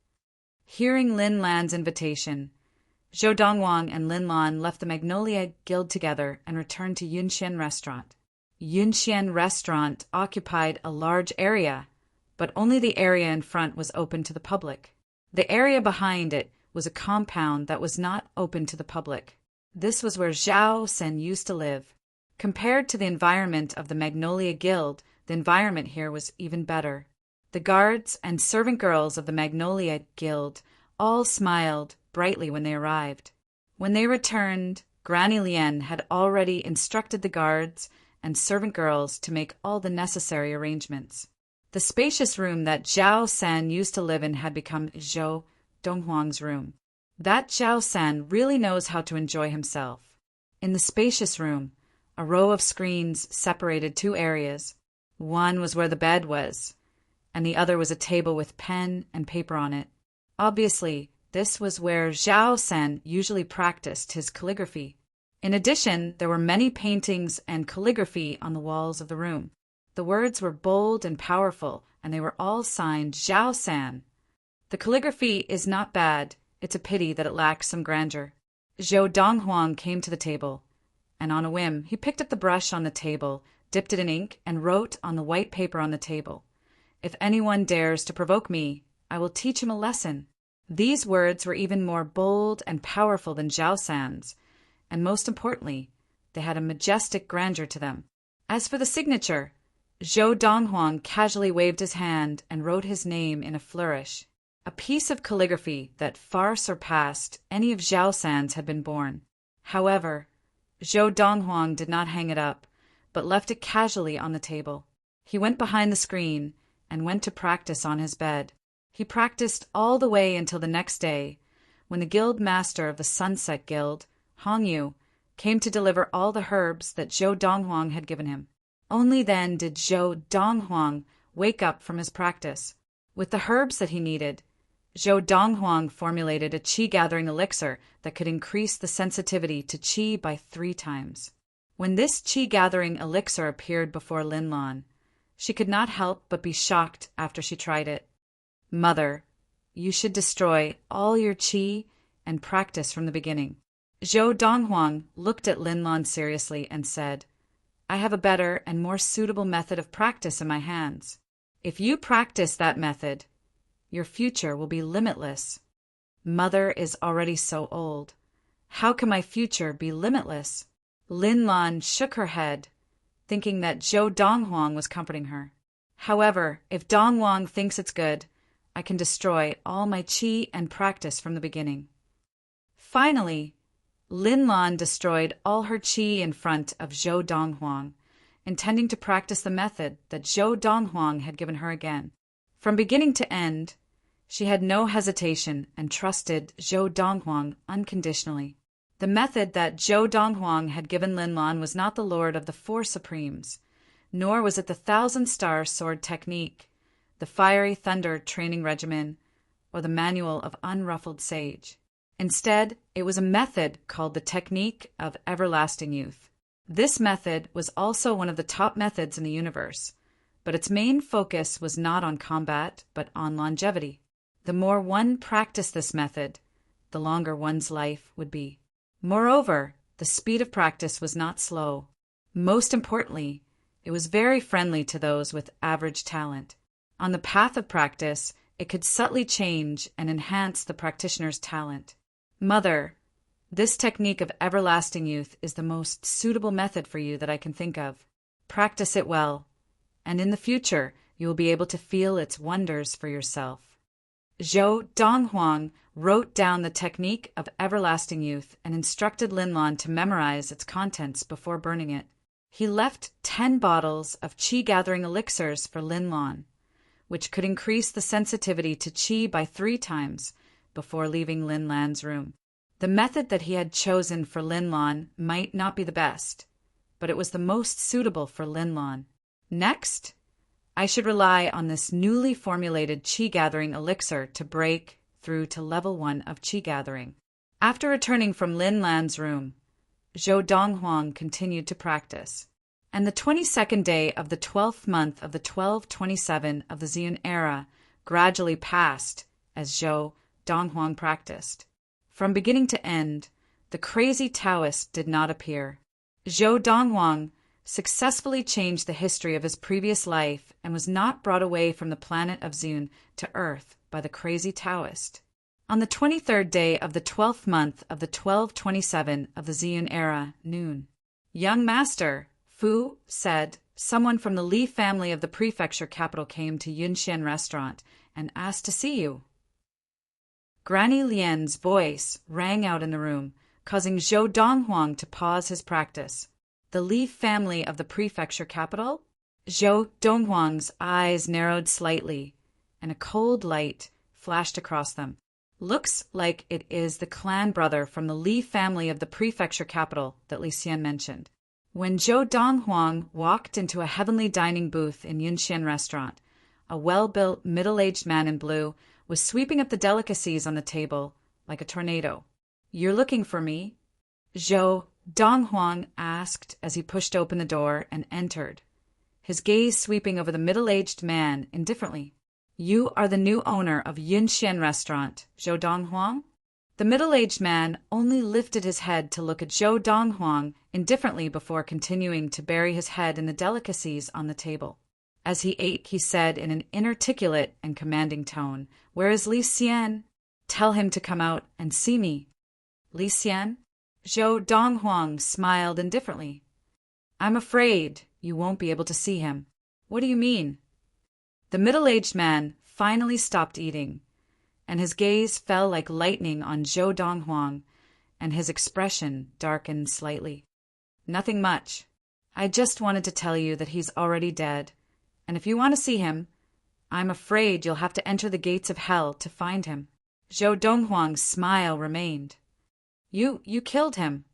Hearing Lin Lan's invitation, Zhou Donghuang and Lin Lan left the Magnolia Guild together and returned to Yunxian restaurant. Yunxian restaurant occupied a large area, but only the area in front was open to the public. The area behind it was a compound that was not open to the public. This was where Zhao San used to live. Compared to the environment of the Magnolia Guild, the environment here was even better. The guards and servant girls of the Magnolia Guild all smiled brightly when they arrived. When they returned, Granny Lien had already instructed the guards and servant girls to make all the necessary arrangements. The spacious room that Zhao San used to live in had become Zhou Donghuang's room. That Zhao San really knows how to enjoy himself. In the spacious room, a row of screens separated two areas. One was where the bed was, and the other was a table with pen and paper on it. Obviously, this was where Zhao San usually practiced his calligraphy. In addition, there were many paintings and calligraphy on the walls of the room. The words were bold and powerful, and they were all signed Zhao San. The calligraphy is not bad, it's a pity that it lacks some grandeur. Zhou Donghuang came to the table, and on a whim, he picked up the brush on the table, dipped it in ink, and wrote on the white paper on the table, "If anyone dares to provoke me, I will teach him a lesson." These words were even more bold and powerful than Zhao San's, and most importantly, they had a majestic grandeur to them. As for the signature, Zhou Donghuang casually waved his hand and wrote his name in a flourish. A piece of calligraphy that far surpassed any of Zhao San's had been born. However, Zhou Donghuang did not hang it up, but left it casually on the table. He went behind the screen and went to practice on his bed. He practiced all the way until the next day, when the guild master of the Sunset Guild, Hongyu, came to deliver all the herbs that Zhou Donghuang had given him. Only then did Zhou Donghuang wake up from his practice. With the herbs that he needed, Zhou Donghuang formulated a qi-gathering elixir that could increase the sensitivity to qi by 3 times. When this qi-gathering elixir appeared before Lin Lan, she could not help but be shocked after she tried it. "Mother, you should destroy all your qi and practice from the beginning." Zhou Donghuang looked at Lin Lan seriously and said, "I have a better and more suitable method of practice in my hands. If you practice that method, your future will be limitless." "Mother is already so old. How can my future be limitless?" Lin Lan shook her head, thinking that Zhou Donghuang was comforting her. "However, if Donghuang thinks it's good, I can destroy all my qi and practice from the beginning." Finally, Lin Lan destroyed all her qi in front of Zhou Donghuang, intending to practice the method that Zhou Donghuang had given her again. From beginning to end, she had no hesitation and trusted Zhou Donghuang unconditionally. The method that Zhou Donghuang had given Lin Lan was not the Lord of the Four Supremes, nor was it the 1,000-star sword technique, the fiery thunder training regimen, or the Manual of Unruffled Sage. Instead, it was a method called the Technique of Everlasting Youth. This method was also one of the top methods in the universe, but its main focus was not on combat, but on longevity. The more one practiced this method, the longer one's life would be. Moreover, the speed of practice was not slow. Most importantly, it was very friendly to those with average talent. On the path of practice, it could subtly change and enhance the practitioner's talent. Mother, this technique of everlasting youth is the most suitable method for you that I can think of. Practice it well, and in the future you will be able to feel its wonders for yourself. Zhou Donghuang wrote down the technique of everlasting youth and instructed Linlan to memorize its contents before burning it. He left 10 bottles of qi-gathering elixirs for Linlan, which could increase the sensitivity to qi by 3 times before leaving Linlan's room. The method that he had chosen for Linlan might not be the best, but it was the most suitable for Linlan. Next, I should rely on this newly formulated qi-gathering elixir to break through to level 1 of qi-gathering. After returning from Linlan's room, Zhou Donghuang continued to practice. And the 22nd day of the 12th month of the 1227 of the Ziyun era gradually passed as Zhou Donghuang practiced. From beginning to end, the crazy Taoist did not appear. Zhou Donghuang successfully changed the history of his previous life and was not brought away from the planet of Ziyun to Earth by the crazy Taoist. On the 23rd day of the 12th month of the 1227 of the Ziyun era, noon, "Young master," Fu said, "someone from the Li family of the prefecture capital came to Yunxian restaurant and asked to see you." Granny Lian's voice rang out in the room, causing Zhou Donghuang to pause his practice. The Li family of the prefecture capital? Zhou Donghuang's eyes narrowed slightly, and a cold light flashed across them. Looks like it is the clan brother from the Li family of the prefecture capital that Li Xian mentioned. When Zhou Donghuang walked into a heavenly dining booth in Yunxian restaurant, a well-built middle-aged man in blue was sweeping up the delicacies on the table like a tornado. "You're looking for me?" Zhou Donghuang asked as he pushed open the door and entered, his gaze sweeping over the middle-aged man indifferently. "You are the new owner of Yunxian restaurant, Zhou Donghuang?" The middle-aged man only lifted his head to look at Zhou Donghuang indifferently before continuing to bury his head in the delicacies on the table. As he ate, he said in an inarticulate and commanding tone, "Where is Li Xian? Tell him to come out and see me." "Li Xian?" Zhou Donghuang smiled indifferently. "I'm afraid you won't be able to see him." "What do you mean?" The middle-aged man finally stopped eating, and his gaze fell like lightning on Zhou Donghuang, and his expression darkened slightly. "Nothing much. I just wanted to tell you that he's already dead, and if you want to see him, I'm afraid you'll have to enter the gates of hell to find him." Zhou Donghuang's smile remained. You killed him."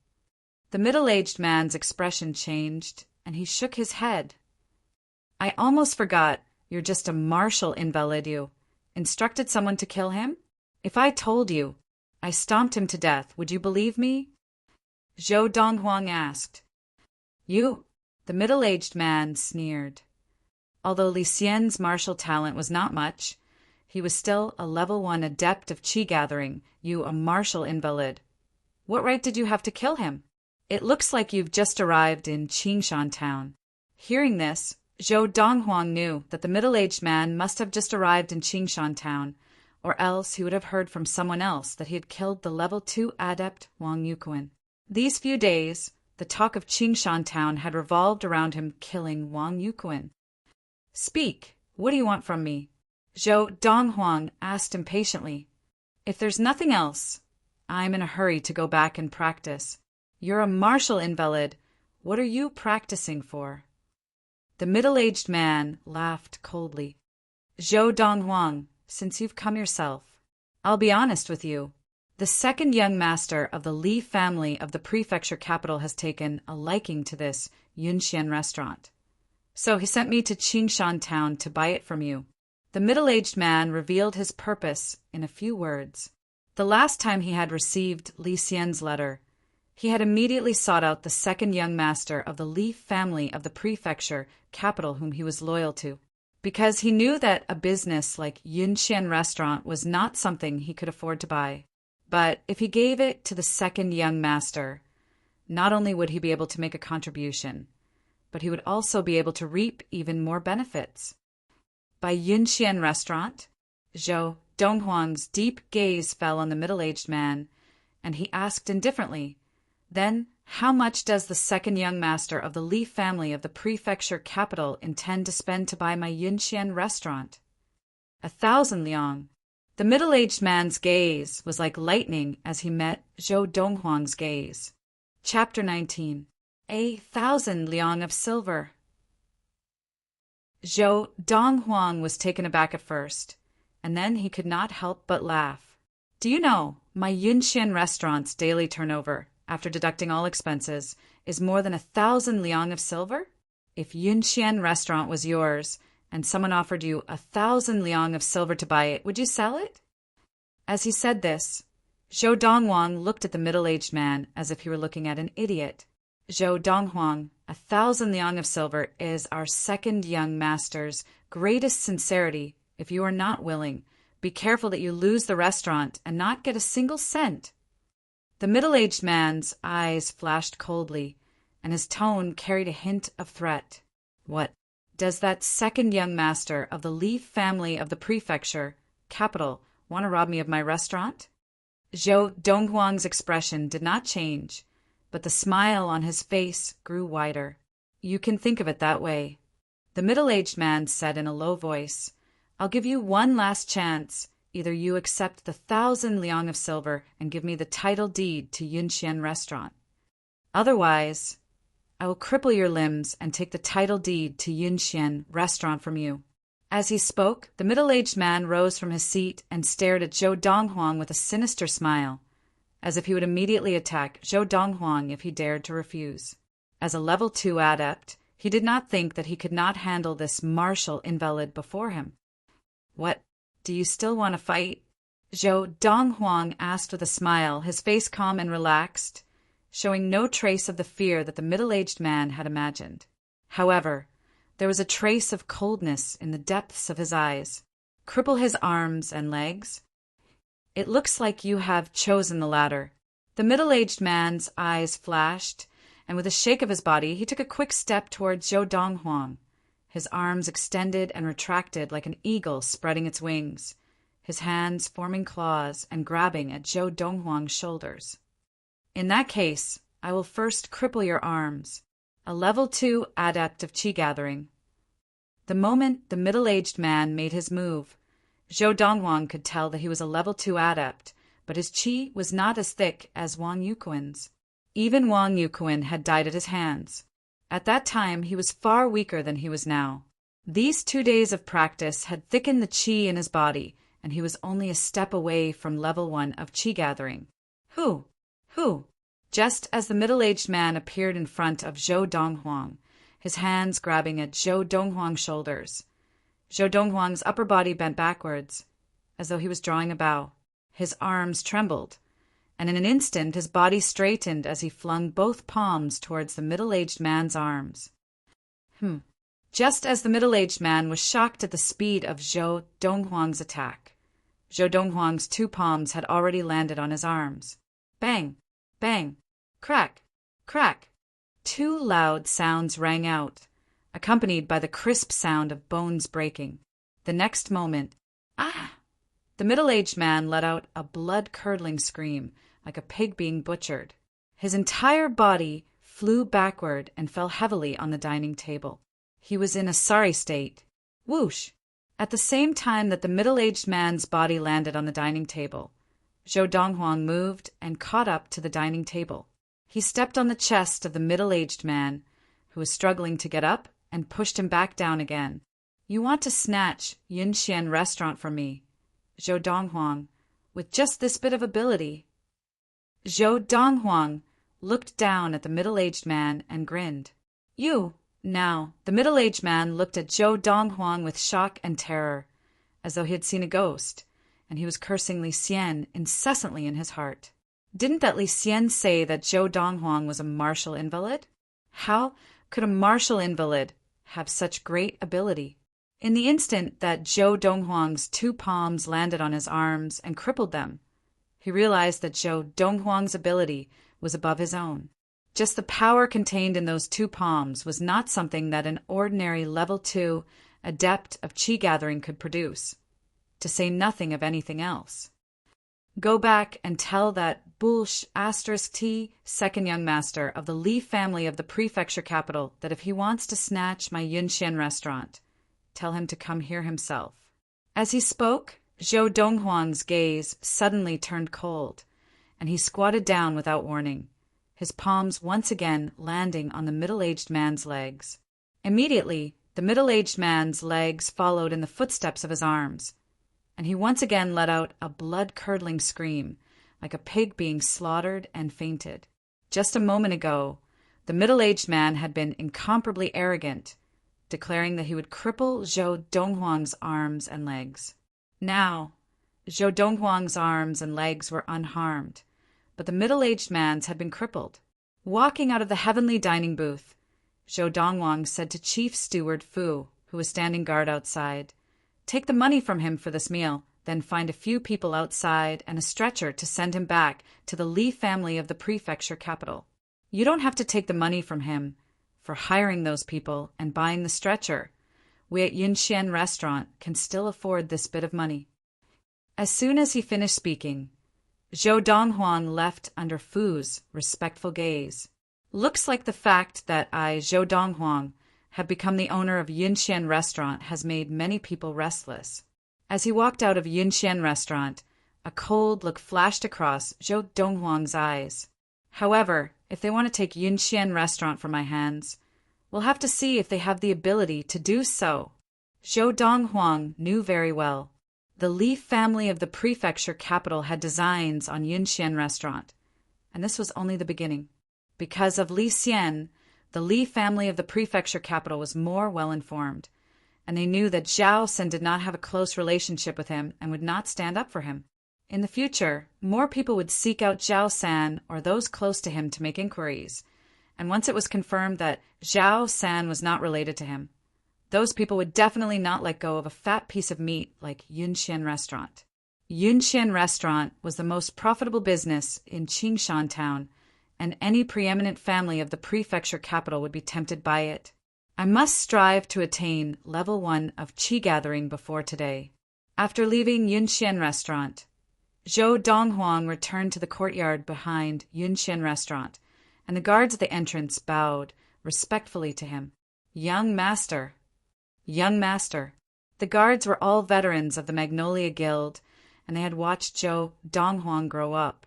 The middle-aged man's expression changed, and he shook his head. "I almost forgot you're just a martial invalid. You instructed someone to kill him? If I told you I stomped him to death, would you believe me?" Zhou Donghuang asked. "You?" The middle-aged man sneered. Although Li Xian's martial talent was not much, he was still a level 1 adept of qi gathering. "You, a martial invalid. What right did you have to kill him? It looks like you've just arrived in Qingshan town." Hearing this, Zhou Donghuang knew that the middle-aged man must have just arrived in Qingshan town, or else he would have heard from someone else that he had killed the level 2 adept Wang Yuquan. These few days, the talk of Qingshan town had revolved around him killing Wang Yuquan. "Speak, what do you want from me?" Zhou Donghuang asked impatiently. "If there's nothing else, I'm in a hurry to go back and practice." "You're a martial invalid. What are you practicing for?" The middle-aged man laughed coldly. "Zhou Donghuang, since you've come yourself, I'll be honest with you. The second young master of the Li family of the prefecture capital has taken a liking to this Yunxian restaurant. So he sent me to Qingshan town to buy it from you. The middle-aged man revealed his purpose in a few words. The last time he had received Li Xian's letter, he had immediately sought out the second young master of the Li family of the prefecture capital whom he was loyal to, because he knew that a business like Yunxian Restaurant was not something he could afford to buy. But if he gave it to the second young master, not only would he be able to make a contribution, but he would also be able to reap even more benefits. By Yunxian Restaurant, Zhou Donghuang's deep gaze fell on the middle-aged man, and he asked indifferently, "Then, how much does the second young master of the Li family of the prefecture capital intend to spend to buy my Yunxian Restaurant?" 1,000 liang. The middle-aged man's gaze was like lightning as he met Zhou Donghuang's gaze. Chapter 19. 1,000 liang of silver. Zhou Donghuang was taken aback at first, and then he could not help but laugh. "Do you know, my Yunxian Restaurant's daily turnover, after deducting all expenses, is more than 1,000 liang of silver? If Yunxian Restaurant was yours, and someone offered you 1,000 liang of silver to buy it, would you sell it?" As he said this, Zhou Donghuang looked at the middle-aged man as if he were looking at an idiot. "Zhou Donghuang, 1,000 liang of silver is our second young master's greatest sincerity. If you are not willing, be careful that you lose the restaurant and not get a single cent." The middle-aged man's eyes flashed coldly, and his tone carried a hint of threat. "What, does that second young master of the Li family of the prefecture capital want to rob me of my restaurant?" Zhou Donghuang's expression did not change, but the smile on his face grew wider. "You can think of it that way." The middle-aged man said in a low voice, "I'll give you one last chance. Either you accept the 1,000 liang of silver and give me the title deed to Yunxian Restaurant. Otherwise, I will cripple your limbs and take the title deed to Yunxian Restaurant from you." As he spoke, the middle-aged man rose from his seat and stared at Zhou Donghuang with a sinister smile, as if he would immediately attack Zhou Donghuang if he dared to refuse. As a level 2 adept, he did not think that he could not handle this martial invalid before him. "What, do you still want to fight?" Zhou Donghuang asked with a smile, his face calm and relaxed, showing no trace of the fear that the middle-aged man had imagined. However, there was a trace of coldness in the depths of his eyes. "Cripple his arms and legs?" "It looks like you have chosen the latter." The middle-aged man's eyes flashed, and with a shake of his body, he took a quick step towards Zhou Donghuang, his arms extended and retracted like an eagle spreading its wings, his hands forming claws and grabbing at Zhou Donghuang's shoulders. "In that case, I will first cripple your arms. A level 2 adept of qi gathering." The moment the middle-aged man made his move, Zhou Donghuang could tell that he was a level 2 adept, but his qi was not as thick as Wang Yuquin's. Even Wang Yuquin had died at his hands. At that time, he was far weaker than he was now. These 2 days of practice had thickened the qi in his body, and he was only a step away from level 1 of qi gathering. Who? Just as the middle-aged man appeared in front of Zhou Donghuang, his hands grabbing at Zhou Donghuang's shoulders, Zhou Donghuang's upper body bent backwards, as though he was drawing a bow. His arms trembled, and in an instant his body straightened as he flung both palms towards the middle-aged man's arms. Just as the middle-aged man was shocked at the speed of Zhou Donghuang's attack, Zhou Donghuang's 2 palms had already landed on his arms. Bang! Bang! Crack! Crack! 2 loud sounds rang out, accompanied by the crisp sound of bones breaking. The next moment, "Ah!" the middle-aged man let out a blood-curdling scream, like a pig being butchered. His entire body flew backward and fell heavily on the dining table. He was in a sorry state. Whoosh! At the same time that the middle-aged man's body landed on the dining table, Zhou Donghuang moved and caught up to the dining table. He stepped on the chest of the middle-aged man, who was struggling to get up, and pushed him back down again. "You want to snatch Yunxian Restaurant from me, Zhou Donghuang, with just this bit of ability." Zhou Donghuang looked down at the middle-aged man and grinned. "You!" Now, the middle-aged man looked at Zhou Donghuang with shock and terror, as though he had seen a ghost, and he was cursing Li Xian incessantly in his heart. Didn't that Li Xian say that Zhou Donghuang was a martial invalid? How could a martial invalid have such great ability? In the instant that Zhou Donghuang's 2 palms landed on his arms and crippled them, he realized that Zhou Donghuang's ability was above his own. Just the power contained in those 2 palms was not something that an ordinary level 2 adept of qi gathering could produce, to say nothing of anything else. Go back and tell that Bulsh *T, second young master of the Li family of the prefecture capital, that if he wants to snatch my Yunxian restaurant, tell him to come here himself. As he spoke, Zhou Donghuang's gaze suddenly turned cold, and he squatted down without warning, his palms once again landing on the middle-aged man's legs. Immediately, the middle-aged man's legs followed in the footsteps of his arms, and he once again let out a blood-curdling scream, like a pig being slaughtered, and fainted. Just a moment ago, the middle-aged man had been incomparably arrogant, declaring that he would cripple Zhou Donghuang's arms and legs. Now, Zhou Donghuang's arms and legs were unharmed, but the middle-aged man's had been crippled. Walking out of the heavenly dining booth, Zhou Donghuang said to Chief Steward Fu, who was standing guard outside, "Take the money from him for this meal, then find a few people outside and a stretcher to send him back to the Li family of the prefecture capital. You don't have to take the money from him for hiring those people and buying the stretcher. We at Yunxian Restaurant can still afford this bit of money." As soon as he finished speaking, Zhou Donghuang left under Fu's respectful gaze. Looks like the fact that I, Zhou Donghuang, have become the owner of Yunxian Restaurant has made many people restless. As he walked out of Yunxian Restaurant, a cold look flashed across Zhou Donghuang's eyes. However, if they want to take Yunxian Restaurant from my hands, we'll have to see if they have the ability to do so. Zhou Donghuang knew very well. The Li family of the prefecture capital had designs on Yunxian Restaurant, and this was only the beginning. Because of Li Xian, the Li family of the prefecture capital was more well-informed, and they knew that Zhao Sen did not have a close relationship with him and would not stand up for him. In the future, more people would seek out Zhao San or those close to him to make inquiries, and once it was confirmed that Zhao San was not related to him, those people would definitely not let go of a fat piece of meat like Yunxian Restaurant. Yunxian Restaurant was the most profitable business in Qingshan Town, and any preeminent family of the prefecture capital would be tempted by it. I must strive to attain level 1 of qi gathering before today. After leaving Yunxian Restaurant, Zhou Donghuang returned to the courtyard behind Yunxian Restaurant, and the guards at the entrance bowed respectfully to him. Young master. Young master. The guards were all veterans of the Magnolia Guild, and they had watched Zhou Donghuang grow up.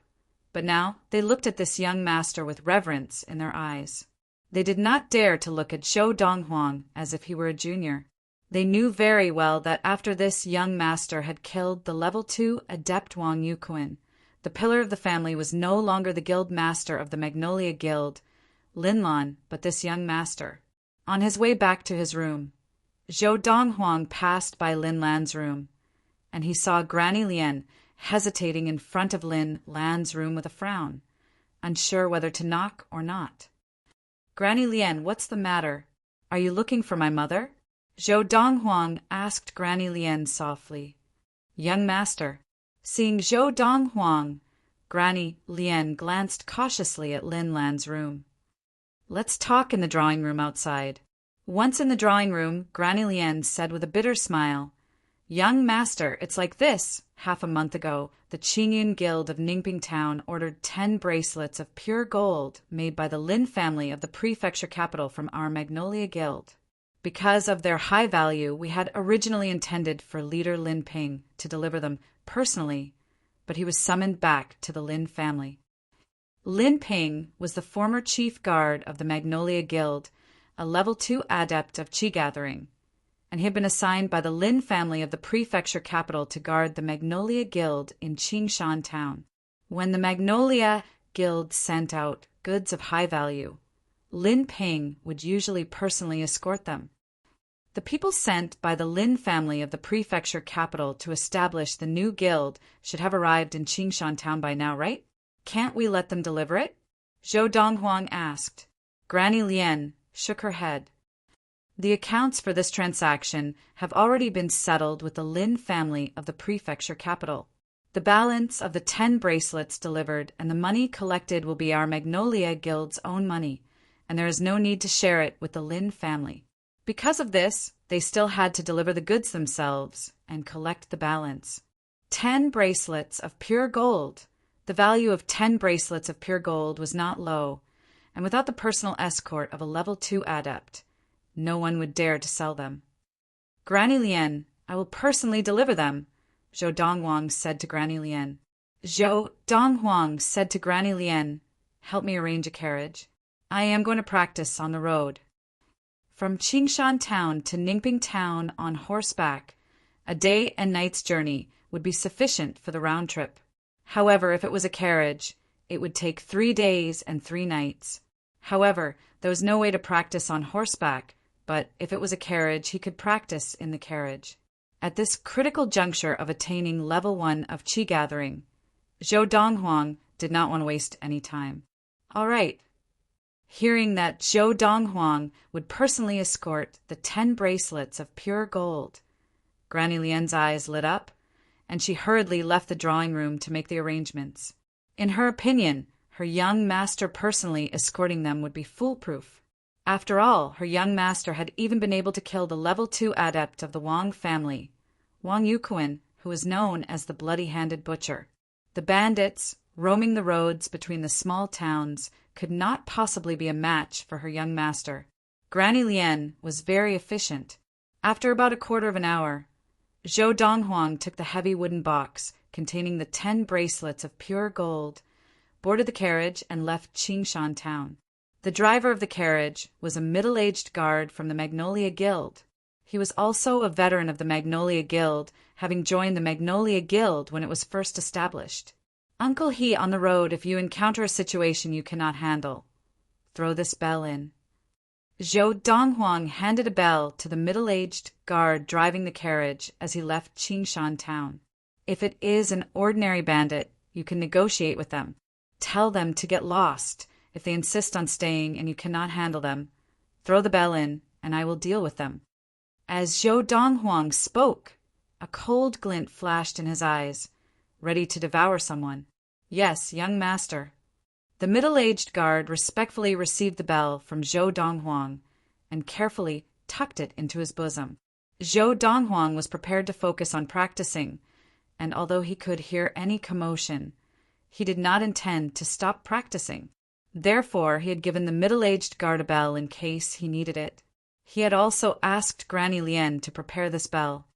But now they looked at this young master with reverence in their eyes. They did not dare to look at Zhou Donghuang as if he were a junior. They knew very well that after this young master had killed the level 2 adept Wang Yuquin, the pillar of the family was no longer the guild master of the Magnolia Guild, Linlan, but this young master. On his way back to his room, Zhou Donghuang passed by Lin Lan's room, and he saw Granny Lian hesitating in front of Lin Lan's room with a frown, unsure whether to knock or not. "Granny Lian, what's the matter? Are you looking for my mother?" Zhou Donghuang asked Granny Lian softly. "Young master." Seeing Zhou Donghuang, Granny Lian glanced cautiously at Lin Lan's room. "Let's talk in the drawing room outside." Once in the drawing room, Granny Lian said with a bitter smile, "Young master, it's like this. Half a month ago, the Qingyun Guild of Ningping Town ordered 10 bracelets of pure gold made by the Lin family of the prefecture capital from our Magnolia Guild. Because of their high value, we had originally intended for leader Lin Ping to deliver them personally, but he was summoned back to the Lin family. Lin Ping was the former chief guard of the Magnolia Guild, a level 2 adept of qi gathering, and he had been assigned by the Lin family of the prefecture capital to guard the Magnolia Guild in Qingshan Town. When the Magnolia Guild sent out goods of high value, Lin Ping would usually personally escort them. The people sent by the Lin family of the prefecture capital to establish the new guild should have arrived in Qingshan town by now, right? Can't we let them deliver it? Zhou Donghuang asked. Granny Lian shook her head. The accounts for this transaction have already been settled with the Lin family of the prefecture capital. The balance of the 10 bracelets delivered and the money collected will be our Magnolia Guild's own money, and there is no need to share it with the Lin family. Because of this, they still had to deliver the goods themselves and collect the balance. 10 bracelets of pure gold. The value of 10 bracelets of pure gold was not low, and without the personal escort of a level 2 adept, no one would dare to sell them. Granny Lian, I will personally deliver them, Zhou Donghuang said to Granny Lian. Zhou Donghuang said to Granny Lian, help me arrange a carriage. I am going to practice on the road. From Qingshan town to Ningping town on horseback, a day and night's journey would be sufficient for the round trip. However, if it was a carriage, it would take 3 days and 3 nights. However, there was no way to practice on horseback, but if it was a carriage, he could practice in the carriage. At this critical juncture of attaining level 1 of Qi gathering, Zhou Donghuang did not want to waste any time. All right. Hearing that Zhou Donghuang would personally escort the 10 bracelets of pure gold, Granny Lian's eyes lit up, and she hurriedly left the drawing room to make the arrangements. In her opinion, her young master personally escorting them would be foolproof. After all, her young master had even been able to kill the level 2 adept of the Wang family, Wang Yuquan, who was known as the Bloody-Handed Butcher. The bandits, roaming the roads between the small towns, could not possibly be a match for her young master. Granny Lian was very efficient. After about a quarter of an hour, Zhou Donghuang took the heavy wooden box containing the 10 bracelets of pure gold, boarded the carriage, and left Qingshan town. The driver of the carriage was a middle-aged guard from the Magnolia Guild. He was also a veteran of the Magnolia Guild, having joined the Magnolia Guild when it was first established. Uncle He on the road if you encounter a situation you cannot handle. Throw this bell in. Zhou Donghuang handed a bell to the middle-aged guard driving the carriage as he left Qingshan town. If it is an ordinary bandit, you can negotiate with them. Tell them to get lost. If they insist on staying and you cannot handle them, throw the bell in and I will deal with them. As Zhou Donghuang spoke, a cold glint flashed in his eyes, ready to devour someone. Yes, young master. The middle-aged guard respectfully received the bell from Zhou Donghuang and carefully tucked it into his bosom. Zhou Donghuang was prepared to focus on practicing, and although he could hear any commotion, he did not intend to stop practicing. Therefore, he had given the middle-aged guard a bell in case he needed it. He had also asked Granny Lian to prepare this bell.